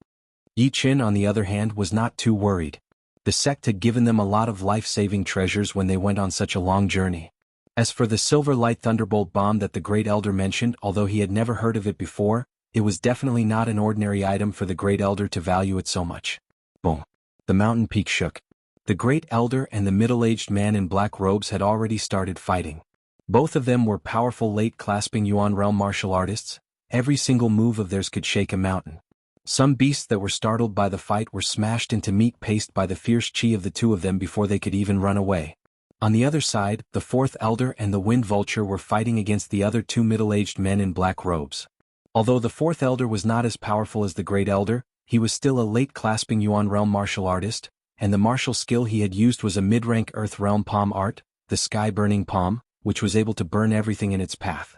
Yi Chen, on the other hand, was not too worried. The sect had given them a lot of life-saving treasures when they went on such a long journey. As for the silver light thunderbolt bomb that the great elder mentioned, although he had never heard of it before, it was definitely not an ordinary item for the great elder to value it so much. Boom! The mountain peak shook. The great elder and the middle-aged man in black robes had already started fighting. Both of them were powerful late-clasping Yuan realm martial artists. Every single move of theirs could shake a mountain. Some beasts that were startled by the fight were smashed into meat paste by the fierce chi of the two of them before they could even run away. On the other side, the fourth elder and the wind vulture were fighting against the other two middle-aged men in black robes. Although the fourth elder was not as powerful as the great elder, he was still a late-clasping Yuan realm martial artist, and the martial skill he had used was a mid-rank earth realm palm art, the sky-burning palm, which was able to burn everything in its path.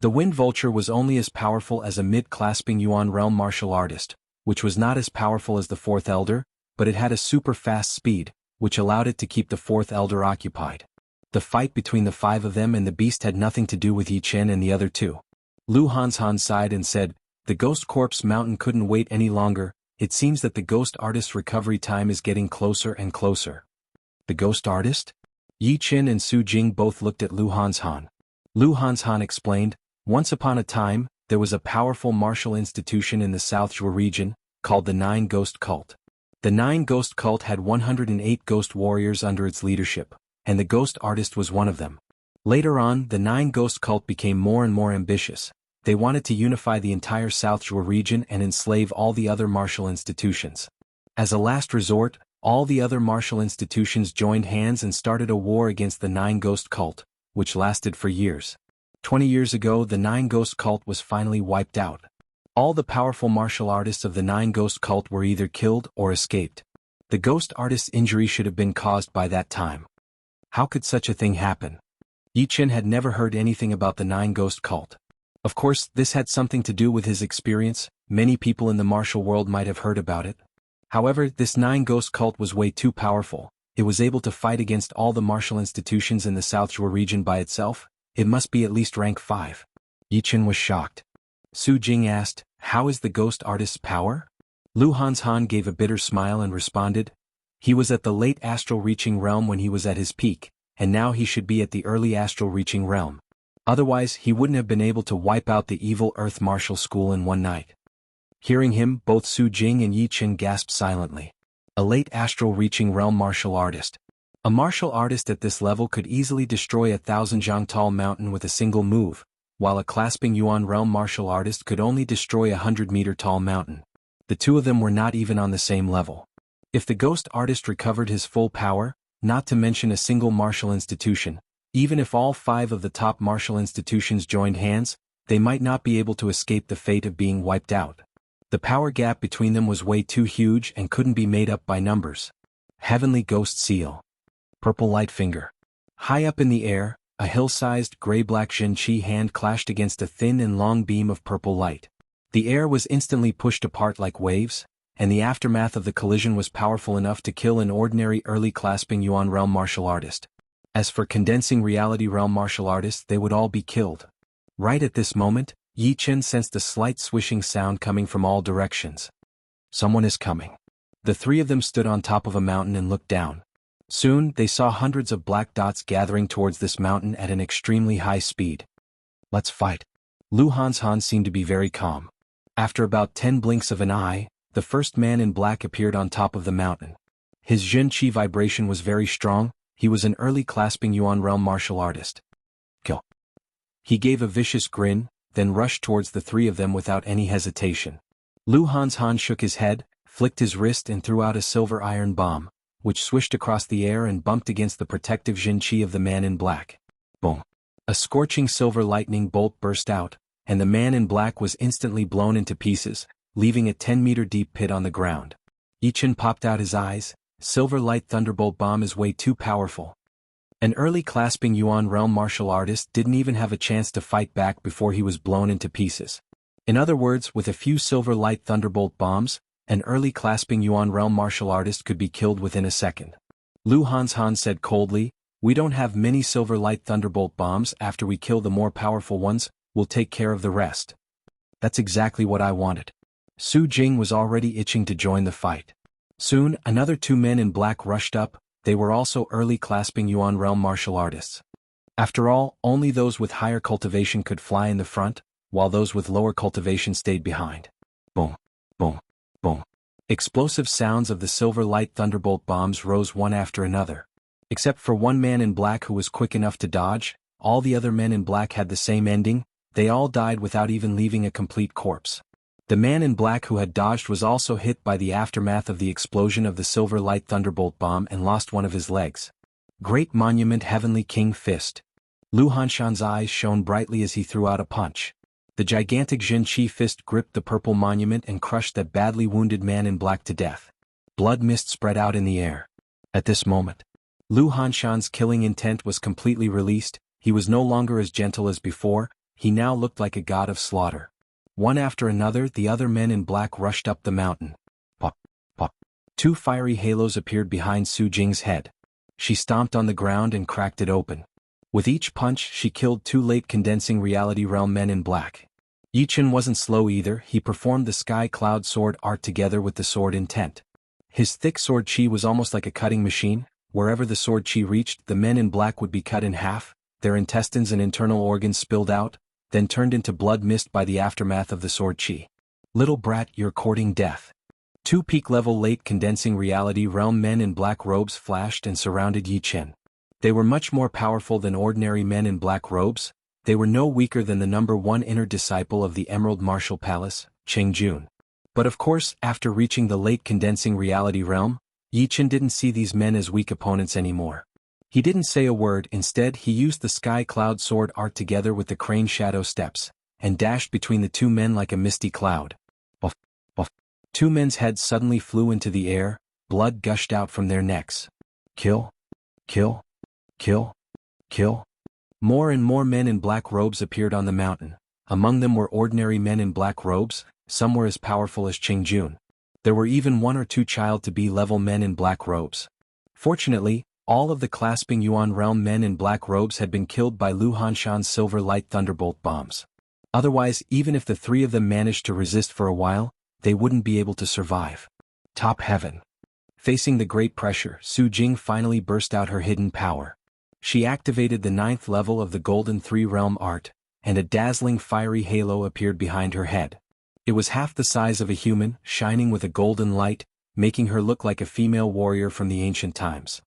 The wind vulture was only as powerful as a mid-clasping Yuan realm martial artist, which was not as powerful as the fourth elder, but it had a super-fast speed, which allowed it to keep the fourth elder occupied. The fight between the five of them and the beast had nothing to do with Yi Chen and the other two. Lu Hanshan sighed and said, "The Ghost Corpse Mountain couldn't wait any longer. It seems that the ghost artist's recovery time is getting closer and closer." "The ghost artist?" Yi Chen and Su Jing both looked at Lu Hanshan. Lu Hanshan explained, "Once upon a time, there was a powerful martial institution in the South Zhuo region, called the Nine Ghost Cult. The Nine Ghost Cult had 108 ghost warriors under its leadership, and the ghost artist was one of them. Later on, the Nine Ghost Cult became more and more ambitious. They wanted to unify the entire South Zhuo region and enslave all the other martial institutions. As a last resort, all the other martial institutions joined hands and started a war against the Nine Ghost Cult, which lasted for years. 20 years ago, the Nine Ghost Cult was finally wiped out. All the powerful martial artists of the Nine Ghost Cult were either killed or escaped. The ghost artist's injury should have been caused by that time. How could such a thing happen?" Yi Chen had never heard anything about the Nine Ghost Cult. Of course, this had something to do with his experience. Many people in the martial world might have heard about it. However, this Nine Ghost Cult was way too powerful. It was able to fight against all the martial institutions in the South Zhuo region by itself. It must be at least rank 5. Yi Chen was shocked. Su Jing asked, "How is the ghost artist's power?" Lu Hanshan gave a bitter smile and responded, "He was at the late astral reaching realm when he was at his peak, and now he should be at the early astral reaching realm. Otherwise, he wouldn't have been able to wipe out the evil Earth Martial School in one night." Hearing him, both Su Jing and Yi Chen gasped silently. A late astral reaching realm martial artist. A martial artist at this level could easily destroy a 1,000-jang-tall mountain with a single move, while a clasping Yuan realm martial artist could only destroy a 100-meter-tall mountain. The two of them were not even on the same level. If the ghost artist recovered his full power, not to mention a single martial institution, even if all 5 of the top martial institutions joined hands, they might not be able to escape the fate of being wiped out. The power gap between them was way too huge and couldn't be made up by numbers. Heavenly Ghost Seal. Purple Light Finger. High up in the air, a hill-sized gray-black Jin Qi hand clashed against a thin and long beam of purple light. The air was instantly pushed apart like waves, and the aftermath of the collision was powerful enough to kill an ordinary early clasping Yuan realm martial artist. As for condensing reality realm martial artists, they would all be killed. Right at this moment, Yi Chen sensed a slight swishing sound coming from all directions. Someone is coming. The three of them stood on top of a mountain and looked down. Soon, they saw hundreds of black dots gathering towards this mountain at an extremely high speed. Let's fight. Lu Hanshan seemed to be very calm. After about 10 blinks of an eye, the first man in black appeared on top of the mountain. His Jin Qi vibration was very strong. He was an early clasping Yuan realm martial artist. Kill. He gave a vicious grin, then rushed towards the three of them without any hesitation. Lu Hanshan shook his head, flicked his wrist and threw out a silver iron bomb, which swished across the air and bumped against the protective Jin Qi of the man in black. Boom. A scorching silver lightning bolt burst out, and the man in black was instantly blown into pieces, leaving a 10-meter deep pit on the ground. Yi Chen popped out his eyes. Silver light thunderbolt bomb is way too powerful. An early clasping Yuan realm martial artist didn't even have a chance to fight back before he was blown into pieces. In other words, with a few silver light thunderbolt bombs, an early clasping Yuan realm martial artist could be killed within a second. Lu Hanshan said coldly, "We don't have many silver light thunderbolt bombs. After we kill the more powerful ones, we'll take care of the rest." That's exactly what I wanted. Su Jing was already itching to join the fight. Soon, another two men in black rushed up. They were also early clasping Yuan realm martial artists. After all, only those with higher cultivation could fly in the front, while those with lower cultivation stayed behind. Boom, boom, boom. Explosive sounds of the silver light thunderbolt bombs rose one after another. Except for one man in black who was quick enough to dodge, all the other men in black had the same ending. They all died without even leaving a complete corpse. The man in black who had dodged was also hit by the aftermath of the explosion of the silver light thunderbolt bomb and lost one of his legs. Great Monument Heavenly King Fist. Lu Hanshan's eyes shone brightly as he threw out a punch. The gigantic Jin Qi fist gripped the purple monument and crushed that badly wounded man in black to death. Blood mist spread out in the air. At this moment, Lu Hanshan's killing intent was completely released. He was no longer as gentle as before. He now looked like a god of slaughter. One after another, the other men in black rushed up the mountain. Pop, pop. Two fiery halos appeared behind Su Jing's head. She stomped on the ground and cracked it open. With each punch, she killed two late condensing reality realm men in black. Yi Chen wasn't slow either. He performed the sky cloud sword art together with the sword intent. His thick sword chi was almost like a cutting machine. Wherever the sword chi reached, the men in black would be cut in half, their intestines and internal organs spilled out, then turned into blood mist by the aftermath of the sword chi. Little brat, you're courting death. Two peak-level late condensing reality realm men in black robes flashed and surrounded Yi Chen. They were much more powerful than ordinary men in black robes. They were no weaker than the number one inner disciple of the Emerald Martial Palace, Cheng Jun. But of course, after reaching the late condensing reality realm, Yi Chen didn't see these men as weak opponents anymore. He didn't say a word. Instead, he used the sky cloud sword art together with the crane shadow steps, and dashed between the two men like a misty cloud. Buff, buff. Two men's heads suddenly flew into the air, blood gushed out from their necks. Kill, kill, kill, kill. More and more men in black robes appeared on the mountain. Among them were ordinary men in black robes. Some were as powerful as Cheng Jun. There were even one or two child-to-be level men in black robes. Fortunately, all of the clasping Yuan realm men in black robes had been killed by Lu Hanshan's silver light thunderbolt bombs. Otherwise, even if the three of them managed to resist for a while, they wouldn't be able to survive. Top heaven. Facing the great pressure, Su Jing finally burst out her hidden power. She activated the 9th level of the Golden 3 realm art, and a dazzling fiery halo appeared behind her head. It was half the size of a human, shining with a golden light, making her look like a female warrior from the ancient times.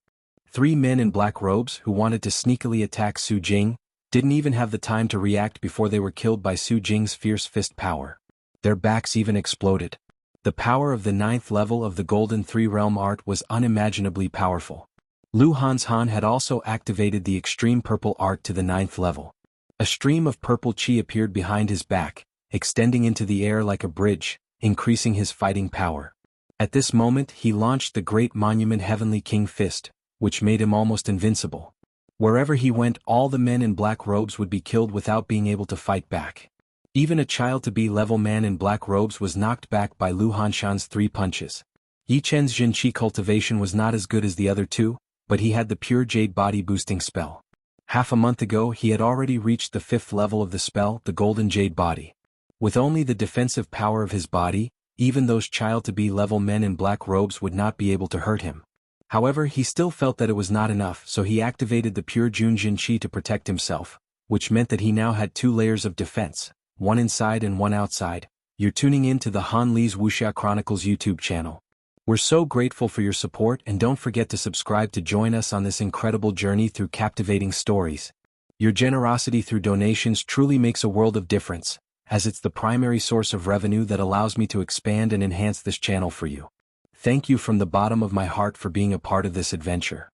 Three men in black robes who wanted to sneakily attack Su Jing didn't even have the time to react before they were killed by Su Jing's fierce fist power. Their backs even exploded. The power of the 9th level of the Golden 3 realm art was unimaginably powerful. Lu Hanshan had also activated the extreme purple art to the 9th level. A stream of purple chi appeared behind his back, extending into the air like a bridge, increasing his fighting power. At this moment he launched the Great Monument Heavenly King Fist, which made him almost invincible. Wherever he went, all the men in black robes would be killed without being able to fight back. Even a child-to-be level man in black robes was knocked back by Lu Hanshan's 3 punches. Yi Chen's Jin Qi cultivation was not as good as the other two, but he had the pure jade body boosting spell. Half a month ago he had already reached the 5th level of the spell, the Golden Jade Body. With only the defensive power of his body, even those child-to-be level men in black robes would not be able to hurt him. However, he still felt that it was not enough, so he activated the pure Junjin Chi to protect himself, which meant that he now had 2 layers of defense, one inside and one outside. You're tuning in to the Han Li's Wuxia Chronicles YouTube channel. We're so grateful for your support, and don't forget to subscribe to join us on this incredible journey through captivating stories. Your generosity through donations truly makes a world of difference, as it's the primary source of revenue that allows me to expand and enhance this channel for you. Thank you from the bottom of my heart for being a part of this adventure.